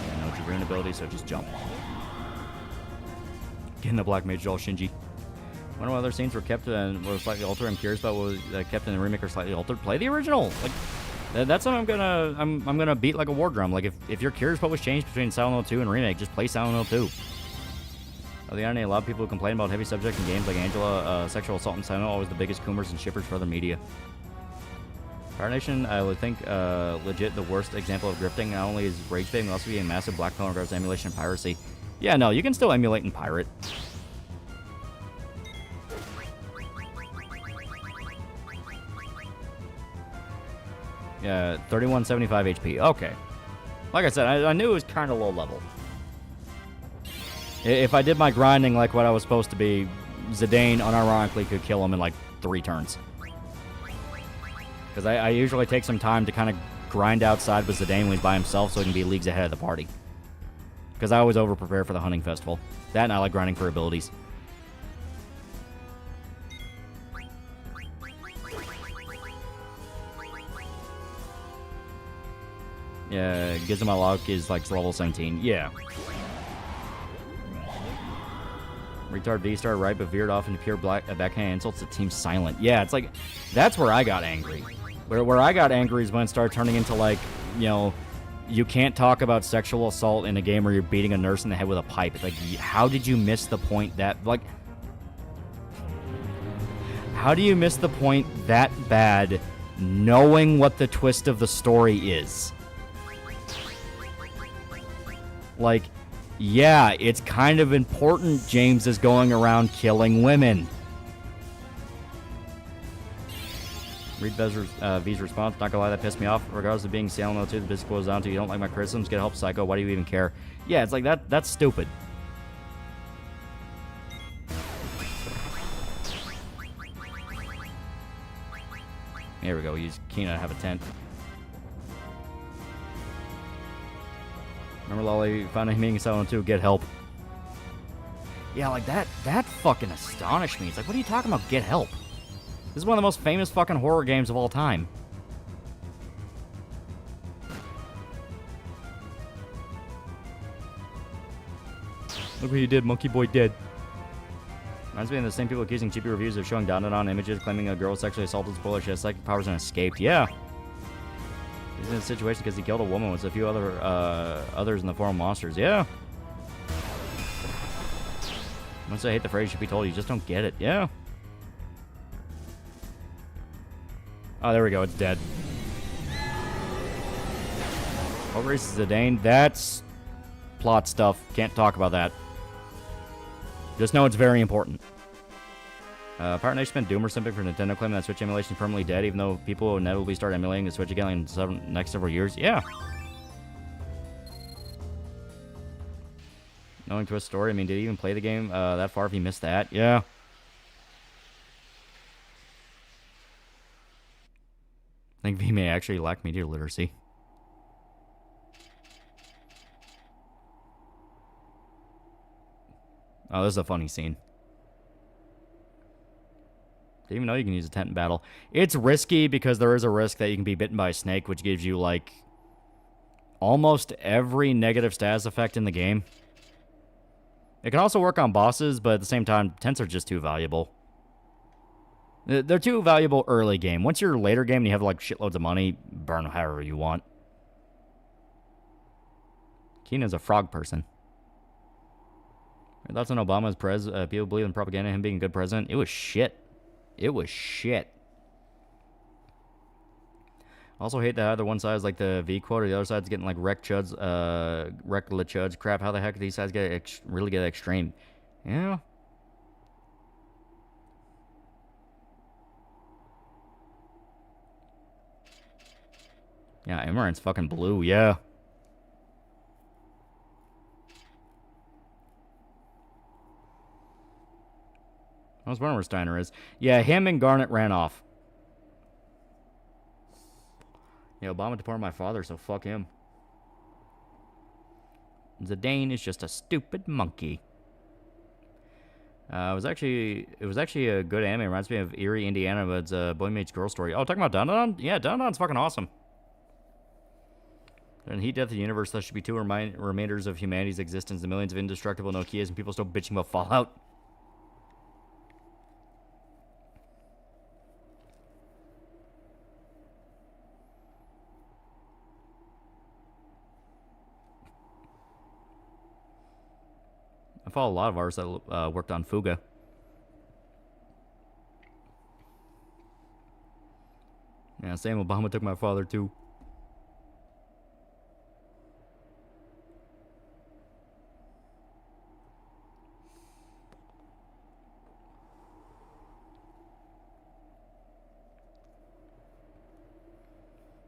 Yeah, no Dragoon ability, so just jump. Getting the Black Mage all Shinji. I wonder what other scenes were kept and were slightly altered. I'm curious about what was kept in the remake or slightly altered. Play the original. Like that's something I'm gonna beat like a war drum. Like if you're curious about what's changed between Silent Hill 2 and remake, just play Silent Hill 2. On the irony, a lot of people who complain about heavy subjects in games like Angela, sexual assault and Silent Hill, always the biggest coomers and shippers for other media. Pirate Nation, I would think legit the worst example of grifting not only is rage baiting, but also be a massive black pill in regards to emulation and piracy. Yeah, no, you can still emulate and pirate. Yeah, 3175 HP. Okay. Like I said, I knew it was kind of low level. If I did my grinding like what I was supposed to be, Zidane unironically could kill him in like 3 turns. Because I usually take some time to kind of grind outside with Zidane when he's by himself so he can be leagues ahead of the party. Because I always over-prepare for the hunting festival. That and I like grinding for abilities. Yeah, Gizmo Lock is like level 17. Yeah. Retard V-Star right, but veered off into pure backhand insults to Team Silent. Yeah, it's like, that's where I got angry. Where I got angry is when it started turning into like, you know, you can't talk about sexual assault in a game where you're beating a nurse in the head with a pipe. It's like, how did you miss the point that, like, how do you miss the point that bad knowing what the twist of the story is? Like, yeah, it's kind of important James is going around killing women. Read V's response. Not gonna lie, that pissed me off. Regardless of being Salem 02, the business goes down to you don't like my criticisms, get help, psycho. Why do you even care? Yeah, it's like that's stupid. Here we go. Use Kina to have a tent. Remember Lolly finding me in 702, get help. Yeah, like that fucking astonished me. It's like, what are you talking about, get help? This is one of the most famous fucking horror games of all time. Look what you did, Monkey Boy dead. Reminds me of the same people accusing cheapy reviews of showing down images, claiming a girl sexually assaulted, spoiler, she has psychic powers and escaped. Yeah. He's in a situation because he killed a woman with a few others in the form of monsters. Yeah. Once I hate the phrase, you should be told you just don't get it. Yeah. Oh, there we go. It's dead. What race is Zidane? That's plot stuff. Can't talk about that. Just know it's very important. Pirate Nation spent Doomer simping for Nintendo claiming that Switch emulation is permanently dead, even though people will inevitably start emulating the Switch again in the next several years. Yeah. Knowing Twist's story, I mean, did he even play the game that far if he missed that? Yeah. I think V may actually lack media literacy. Oh, this is a funny scene. Didn't even know you can use a tent in battle. It's risky because there is a risk that you can be bitten by a snake, which gives you, like, almost every negative status effect in the game. It can also work on bosses, but at the same time, tents are just too valuable. They're too valuable early game. Once you're later game and you have, like, shitloads of money, burn however you want. Keena's a frog person. Your thoughts on Obama's people believe in propaganda, him being a good president? It was shit. It was shit. Also hate that either one side is like the V quote or the other side's getting like wreck chuds, wreck la chuds crap. How the heck do these sides get really get extreme? Yeah. Yeah, Amaranth's fucking blue, yeah. I was wondering where Steiner is. Yeah, him and Garnet ran off. Yeah, Obama deported my father, so fuck him. Zidane is just a stupid monkey. It was actually a good anime. It reminds me of Erie, Indiana, but it's a boy meets girl story. Oh, talking about Dandadan? Yeah, Dandadan's fucking awesome. And heat death of the universe, there should be two remainders of humanity's existence, the millions of indestructible Nokias, and people still bitching about Fallout. I follow a lot of artists that worked on Fuga. Yeah, Sam Obama took my father too.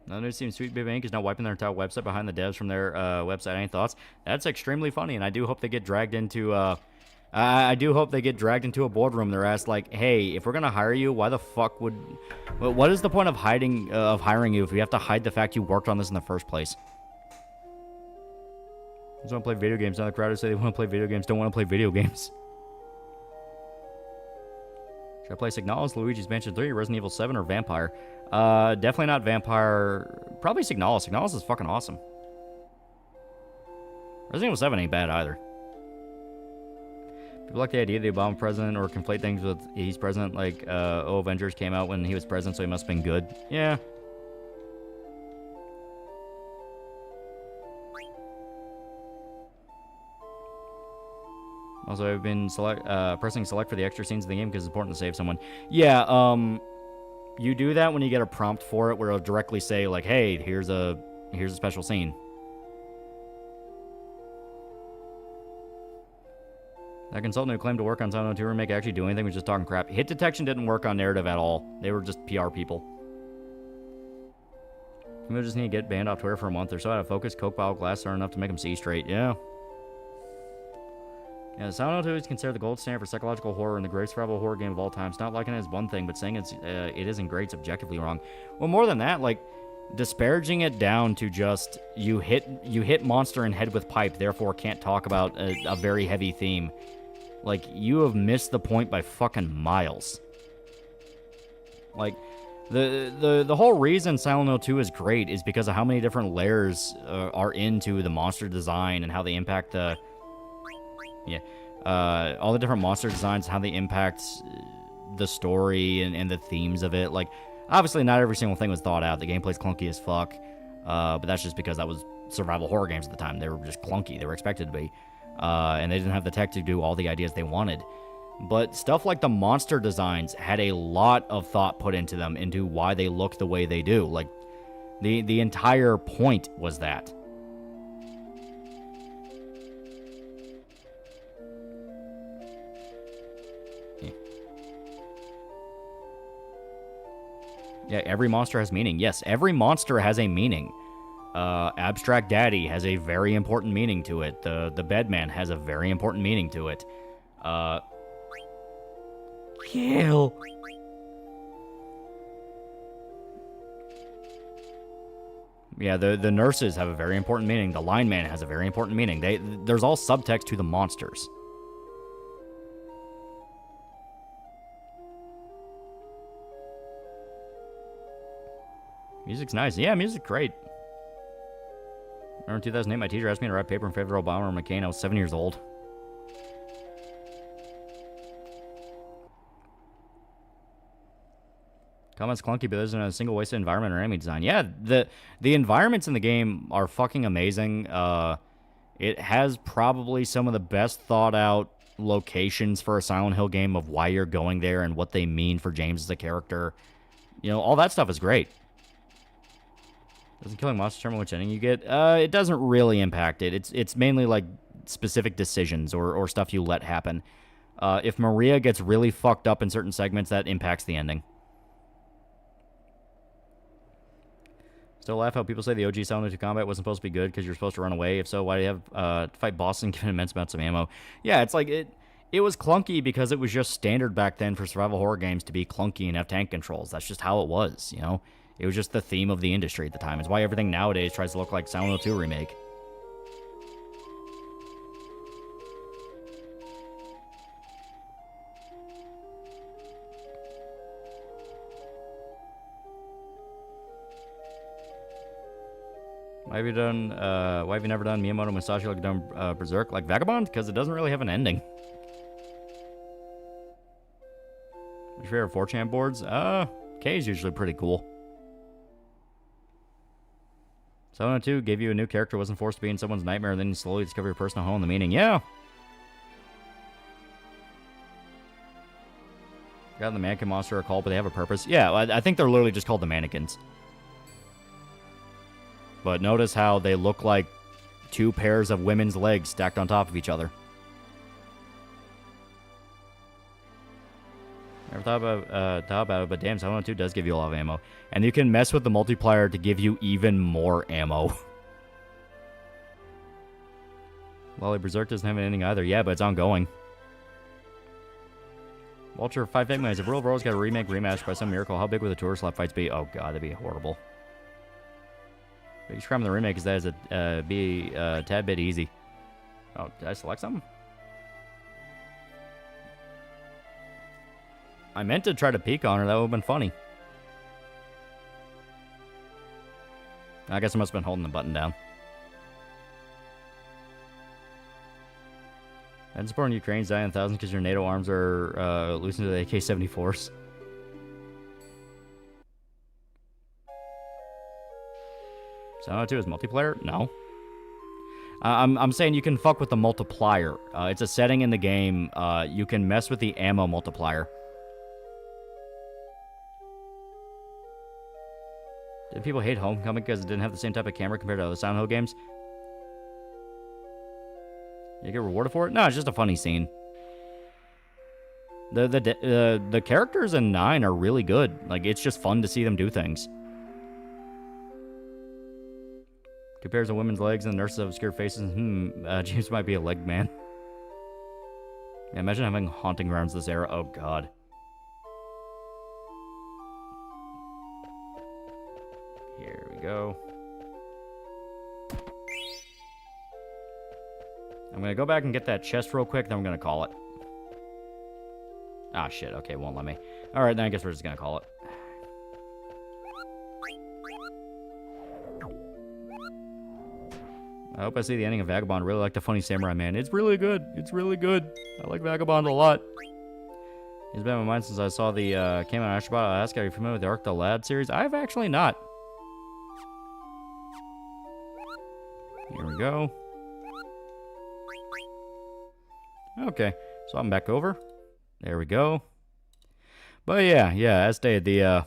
Another news team, Sweet Baby Inc. is now wiping their entire website behind the devs from their website. Any thoughts? That's extremely funny, and I do hope they get dragged into. I do hope they get dragged into a boardroom. They're asked like, "Hey, if we're gonna hire you, why the fuck would? What is the point of hiring you if you have to hide the fact you worked on this in the first place?" Just want to play video games. Now the crowd say they want to play video games. Don't want to play video games. Should I play Signalis, Luigi's Mansion 3, Resident Evil 7, or Vampire? Definitely not Vampire. Probably Signalis. Signalis is fucking awesome. Resident Evil 7 ain't bad either. People like the idea of the Obama president or conflate things with he's president, like, Avengers came out when he was president, so he must have been good. Yeah. Also, I've been pressing select for the extra scenes of the game because it's important to save someone. Yeah, you do that when you get a prompt for it where it'll directly say, like, hey, here's a special scene. That consultant who claimed to work on Silent Hill 2 remake actually do anything was just talking crap. Hit detection didn't work on narrative at all. They were just PR people. We just need to get banned off Twitter for a month or so. Out of focus, Coke bottle glasses aren't enough to make them see straight. Yeah. Yeah, Silent Hill 2 is considered the gold standard for psychological horror and the greatest survival horror game of all time. It's not liking it is one thing, but saying it isn't great is objectively wrong. Well, more than that, like, disparaging it down to just you hit monster in head with pipe, therefore can't talk about a very heavy theme. Like, you have missed the point by fucking miles. Like, the whole reason Silent Hill 2 is great is because of how many different layers are into the monster design and how they impact the... Yeah, all the different monster designs, how they impact the story and the themes of it. Like, obviously not every single thing was thought out. The gameplay's clunky as fuck, but that's just because that was survival horror games at the time. They were just clunky. They were expected to be, and they didn't have the tech to do all the ideas they wanted. But stuff like the monster designs had a lot of thought put into them, into why they look the way they do. Like, the entire point was that. Yeah, every monster has meaning. Yes, every monster has a meaning. Abstract Daddy has a very important meaning to it. The Bedman has a very important meaning to it. Kill. Yeah, the nurses have a very important meaning. The lineman has a very important meaning. There's all subtext to the monsters. Music's nice. Yeah, music's great. Remember in 2008, my teacher asked me to write paper in favor of Obama or McCain. I was 7 years old. Comments clunky, but there isn't a single wasted environment or enemy design. Yeah, the environments in the game are fucking amazing. It has probably some of the best thought out locations for a Silent Hill game of why you're going there and what they mean for James as a character. You know, all that stuff is great. Doesn't killing monsters determine which ending you get? It doesn't really impact it. It's mainly like specific decisions or stuff you let happen. If Maria gets really fucked up in certain segments, that impacts the ending. Still laugh how people say the OG Silent Hill 2 combat wasn't supposed to be good because you're supposed to run away. If so, why do you have to fight bosses and give immense amounts of ammo? Yeah, it's like it was clunky because it was just standard back then for survival horror games to be clunky and have tank controls. That's just how it was, you know? It was just the theme of the industry at the time. It's why everything nowadays tries to look like Silent Hill 2 remake. Why have you never done Miyamoto Musashi like done Berserk like Vagabond? Because it doesn't really have an ending. What's your favorite 4chan boards? K is usually pretty cool. Silent Hill 2 gave you a new character, wasn't forced to be in someone's nightmare, and then you slowly discover your personal home and the meaning. Yeah. Got the mannequin monster are called, but they have a purpose. Yeah, I think they're literally just called the mannequins. But notice how they look like 2 pairs of women's legs stacked on top of each other. Never thought about it, but damn, 702 does give you a lot of ammo. And you can mess with the multiplier to give you even more ammo. Loli Berserk doesn't have an ending either. Yeah, but it's ongoing. Vulture 5 Figma. If World of War's got a remake rematch by some miracle, how big would the tour slap fights be? Oh god, that'd be horrible. Biggest crime in the remake is that it'd be a tad bit easy. Oh, did I select something? I meant to try to peek on her. That would have been funny. I guess I must have been holding the button down. And supporting Ukraine's dying in thousands because your NATO arms are loosened to the AK-74s. So 2 is multiplayer? No. I'm saying you can fuck with the multiplier. It's a setting in the game. You can mess with the ammo multiplier. Did people hate Homecoming because it didn't have the same type of camera compared to other Silent Hill games? You get rewarded for it? No, it's just a funny scene. The characters in 9 are really good. Like, it's just fun to see them do things. Compares to women's legs and nurses' obscure faces. James might be a leg man. Yeah, imagine having haunting grounds this era. Oh, God. Here we go. I'm going to go back and get that chest real quick, then I'm going to call it. Ah, shit. Okay, won't let me. Alright, then I guess we're just going to call it. I hope I see the ending of Vagabond. Really like the Funny Samurai Man. It's really good. It's really good. I like Vagabond a lot. It's been on my mind since I saw the came out Astrobot. I asked, are you familiar with the Arc the Lad series? I've actually not. Here we go. Okay, so I'm back over. There we go. But yeah, as stated, the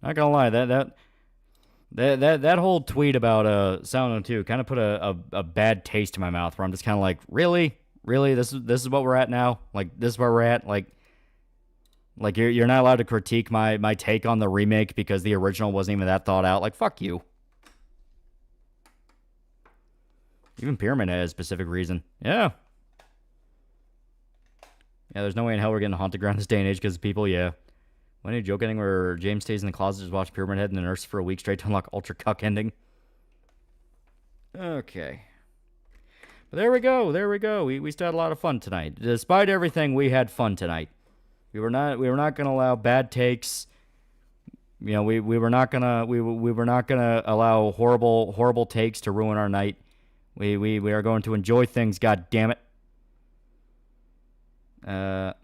not gonna lie, that whole tweet about Silent Hill 2 kind of put a bad taste in my mouth. Where I'm just kind of like, really, this is what we're at now. Like, this is where we're at. Like you're not allowed to critique my take on the remake because the original wasn't even that thought out. Like, fuck you. Even Pyramid had a specific reason. Yeah. Yeah, there's no way in hell we're getting haunted ground this day and age because people, yeah. When are you joking where James stays in the closet to watch Pyramid Head and the nurse for a week straight to unlock Ultra Cuck ending? Okay. But there we go. We still had a lot of fun tonight. Despite everything, we had fun tonight. We were not gonna allow bad takes. You know, we were not gonna allow horrible takes to ruin our night. We are going to enjoy things, god damn it. By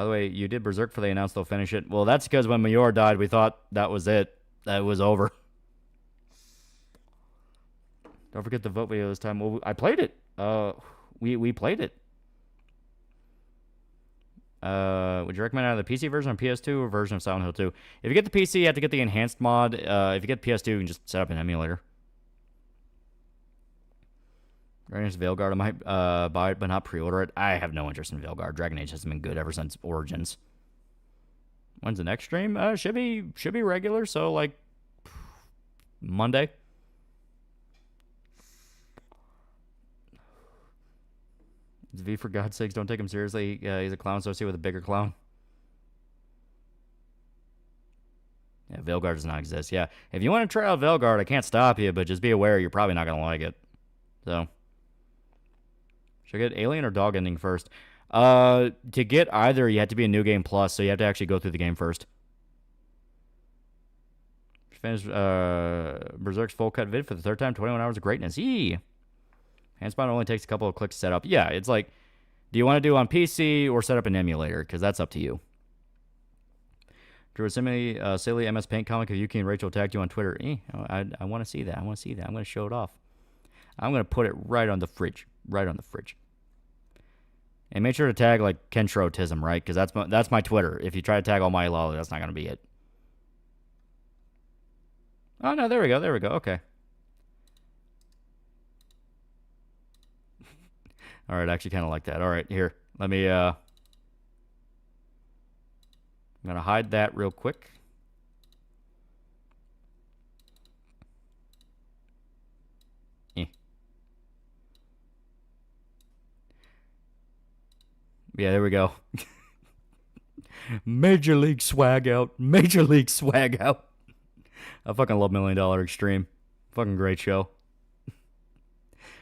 the way, you did Berserk for they announced they'll finish it. Well, that's because when Mayor died, we thought that was it. That was over. Don't forget the vote video this time. Well, I played it. We played it. Would you recommend either the PC version or PS2 or version of Silent Hill 2? If you get the PC, you have to get the enhanced mod. If you get PS2, you can just set up an emulator. Dragon Age Veilguard, I might buy it, but not pre-order it. I have no interest in Veilguard. Dragon Age hasn't been good ever since Origins. When's the next stream? Should be regular, so like Monday. It's V, for God's sakes, don't take him seriously. He's a clown associated with a bigger clown. Yeah, Veilguard does not exist. Yeah, if you want to try out Veilguard, I can't stop you, but just be aware you're probably not going to like it. So, should I get Alien or Dog Ending first? To get either, you have to be a New Game Plus, so you have to actually go through the game first. Finished Berserk's full cut vid for the third time, 21 hours of greatness. Yee! Handspawn only takes a couple of clicks to set up. Yeah, it's like, do you want to do on PC or set up an emulator? Because that's up to you. Drew a silly MS Paint comic of Yuki and Rachel tagged you on Twitter. I want to see that. I want to see that. I'm going to show it off. I'm going to put it right on the fridge. Right on the fridge. And make sure to tag like Kenstrotism, right? Because that's my Twitter. If you try to tag AlmightyLoli, that's not gonna be it. Oh no, there we go. Okay. All right, I actually kind of like that. All right, here. Let me I'm gonna hide that real quick. Yeah, there we go. Major League swag out. Major League swag out. I fucking love $1 Million Extreme. Fucking great show.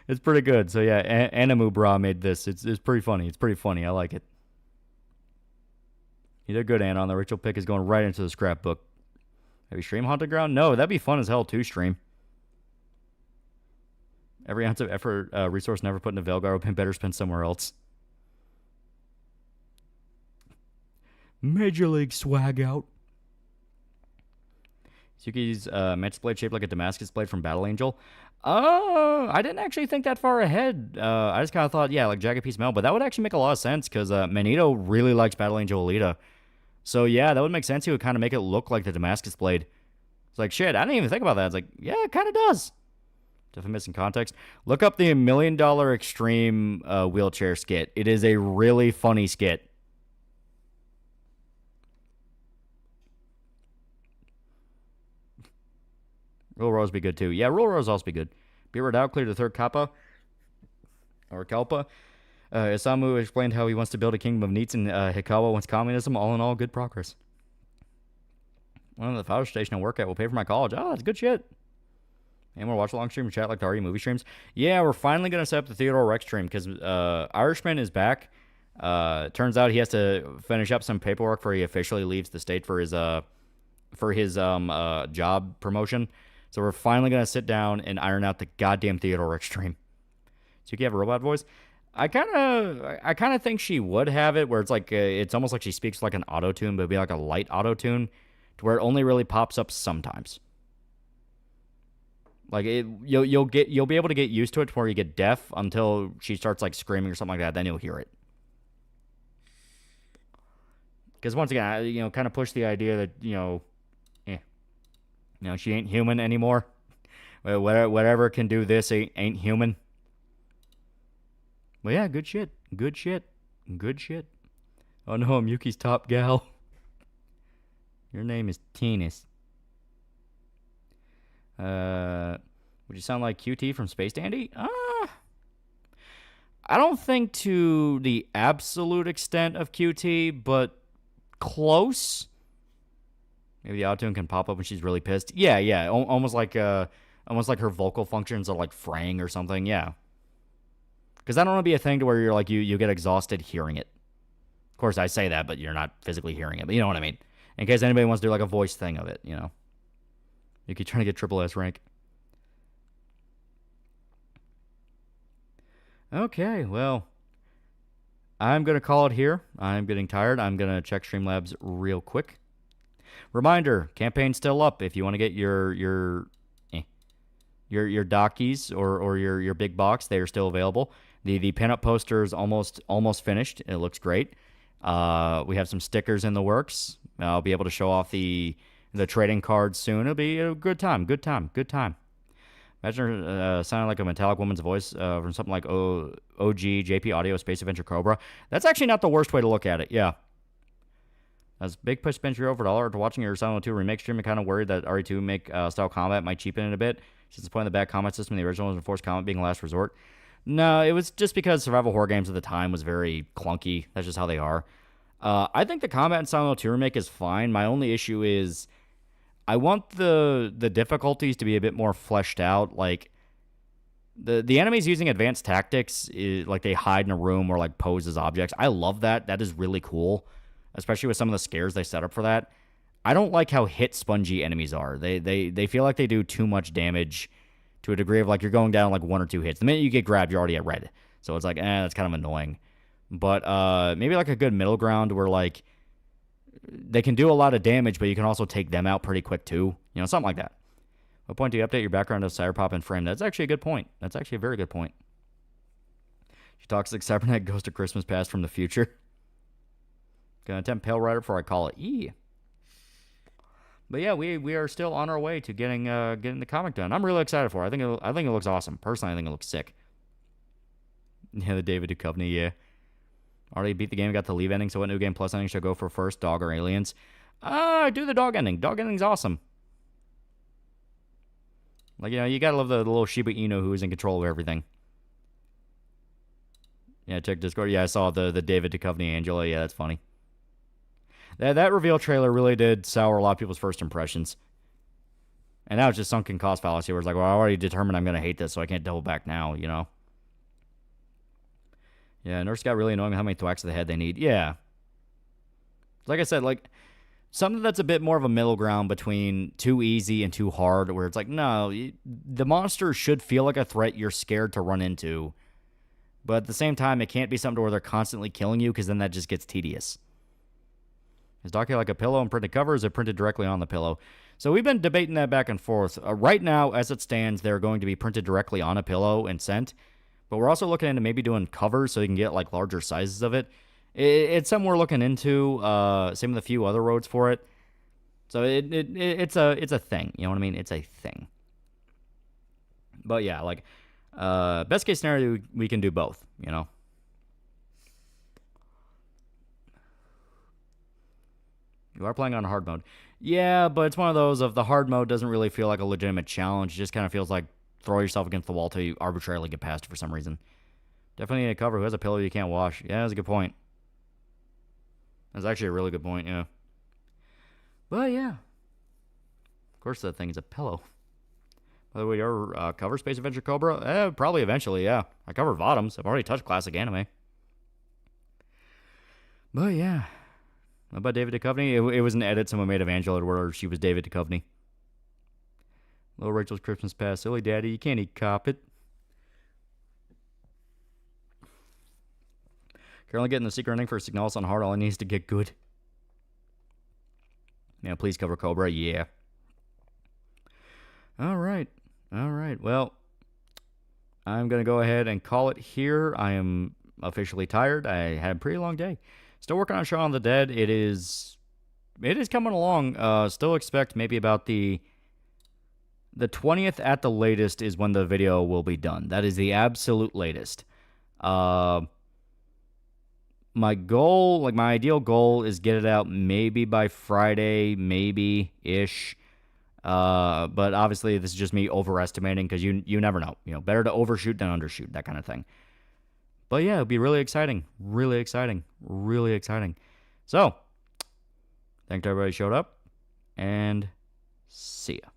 It's pretty good. So yeah, Animu Bra made this. It's pretty funny. It's pretty funny. I like it. You did good, Anna. On the Rachel pick is going right into the scrapbook. Have you stream Haunted Ground? No, that'd be fun as hell to stream. Every ounce of effort, resource never put into Velgar would be better spent somewhere else. Major League swag out. Suki's Mets blade shaped like a Damascus blade from Battle Angel. I didn't actually think that far ahead. I just kind of thought, yeah, like Jagged Piece Metal, but that would actually make a lot of sense because Manito really likes Battle Angel Alita. So yeah, that would make sense. He would kind of make it look like the Damascus blade. It's like, shit, I didn't even think about that. It's like, yeah, it kind of does. Definitely missing context. Look up the $1 Million Extreme wheelchair skit. It is a really funny skit. Roll Rose be good too. Yeah, Roll Rose also be good. Beard out, clear the third Kappa. Or Kalpa. Isamu explained how he wants to build a kingdom of Neats and Hikawa wants communism. All in all, good progress. One of the fire station I work at will pay for my college. Oh, that's good shit. And we'll watch a long stream and chat like the RE movie streams. Yeah, we're finally going to set up the Theodore Rex stream because Irishman is back. Turns out he has to finish up some paperwork before he officially leaves the state for his job promotion. So we're finally going to sit down and iron out the goddamn Theodore Rex stream. So you can have a robot voice. I kind of think she would have it where it's like it's almost like she speaks like an auto-tune, but it'd be like a light auto-tune to where it only really pops up sometimes. Like you'll be able to get used to it to where you get deaf until she starts like screaming or something like that. Then you'll hear it. Because once again, I, kind of push the idea that she ain't human anymore. Whatever can do this ain't human. But yeah, good shit. Good shit. Good shit. Oh no, I'm Yuki's top gal. Your name is Tinas. Would you sound like QT from Space Dandy? I don't think to the absolute extent of QT, but close. Maybe the auto-tune can pop up when she's really pissed. Yeah. Almost like her vocal functions are like fraying or something. Yeah. Because I don't want to be a thing to where you're like you get exhausted hearing it. Of course, I say that, but you're not physically hearing it. But you know what I mean. In case anybody wants to do like a voice thing of it, You keep trying to get triple S rank. Okay, well, I'm going to call it here. I'm getting tired. I'm going to check Streamlabs real quick. Reminder, campaign's still up. If you want to get your dockies or your big box, they are still available. The pinup poster is almost finished. It looks great. We have some stickers in the works. I'll be able to show off the trading cards soon. It'll be a good time. Imagine her sounding like a metallic woman's voice from something like OG, JP Audio, Space Adventure Cobra. That's actually not the worst way to look at it. Yeah. As big push spent you over $1 to watching your Silent 2 remake stream, I'm kind of worried that RE2 make style combat might cheapen it a bit. Since the point of the bad combat system, the original was enforced combat being a last resort. No, it was just because survival horror games at the time was very clunky. That's just how they are. I think the combat in Silent 2 remake is fine. My only issue is I want the difficulties to be a bit more fleshed out. Like the enemies using advanced tactics, like they hide in a room or like pose as objects. I love that. That is really cool, especially with some of the scares they set up for that. I don't like how hit spongy enemies are. They feel like they do too much damage to a degree of like you're going down like 1 or 2 hits. The minute you get grabbed, you're already at red. So it's like, that's kind of annoying. But maybe like a good middle ground where like they can do a lot of damage, but you can also take them out pretty quick too. Something like that. What point do you update your background of Cyberpop and Frame? That's actually a good point. That's actually a very good point. Toxic Cybernet goes to Christmas past from the future. Gonna attempt Pale Rider before I call it. But yeah, we are still on our way to getting the comic done. I'm really excited for it. I think it looks awesome. Personally, I think it looks sick. Yeah, the David Duchovny, yeah. Already beat the game, got the leave ending, so what new game plus ending should I go for first, dog or aliens? Do the dog ending. Dog ending's awesome. Like, you gotta love the little Shiba Inu who's in control of everything. Yeah, check Discord. Yeah, I saw the David Duchovny Angela. Yeah, that's funny. That reveal trailer really did sour a lot of people's first impressions. And now it's just sunken cost fallacy where it's like, well, I already determined I'm going to hate this, so I can't double back now, Yeah, Nurse got really annoying how many thwacks to the head they need. Yeah. Like I said, like, something that's a bit more of a middle ground between too easy and too hard, where it's like, no, the monster should feel like a threat you're scared to run into. But at the same time, it can't be something where they're constantly killing you, because then that just gets tedious. Is Docky like a pillow and printed cover, or is it printed directly on the pillow? So we've been debating that back and forth. Right now, as it stands, they're going to be printed directly on a pillow and sent. But we're also looking into maybe doing covers so you can get like larger sizes of it. It's something we're looking into. Same with a few other roads for it. So it's a thing. You know what I mean? It's a thing. But yeah, like best case scenario, we can do both. You are playing on hard mode. Yeah, but it's one of those of the hard mode doesn't really feel like a legitimate challenge. It just kind of feels like throw yourself against the wall till you arbitrarily get past it for some reason. Definitely need a cover. Who has a pillow you can't wash? Yeah, that's a good point. That's actually a really good point, yeah. But yeah. Of course that thing is a pillow. By the way, your cover Space Adventure Cobra? Probably eventually, yeah. I covered Bottoms. I've already touched classic anime. But yeah. What about David Duchovny? It was an edit someone made of Angela where she was David Duchovny. Little Rachel's Christmas past. Silly daddy, you can't eat carpet. Currently getting the secret ending for Signalis on hard. All he needs to get good. Yeah, please cover Cobra. Yeah. All right. Well, I'm going to go ahead and call it here. I am officially tired. I had a pretty long day. Still working on Shaun of the Dead. It is coming along. Still expect maybe about the 20th at the latest is when the video will be done. That is the absolute latest. My goal, like my ideal goal, is get it out maybe by Friday, maybe-ish. But obviously this is just me overestimating because you never know. Better to overshoot than undershoot, that kind of thing. But yeah, it'll be really exciting. Really exciting. Really exciting. So, thanks to everybody who showed up, and see ya.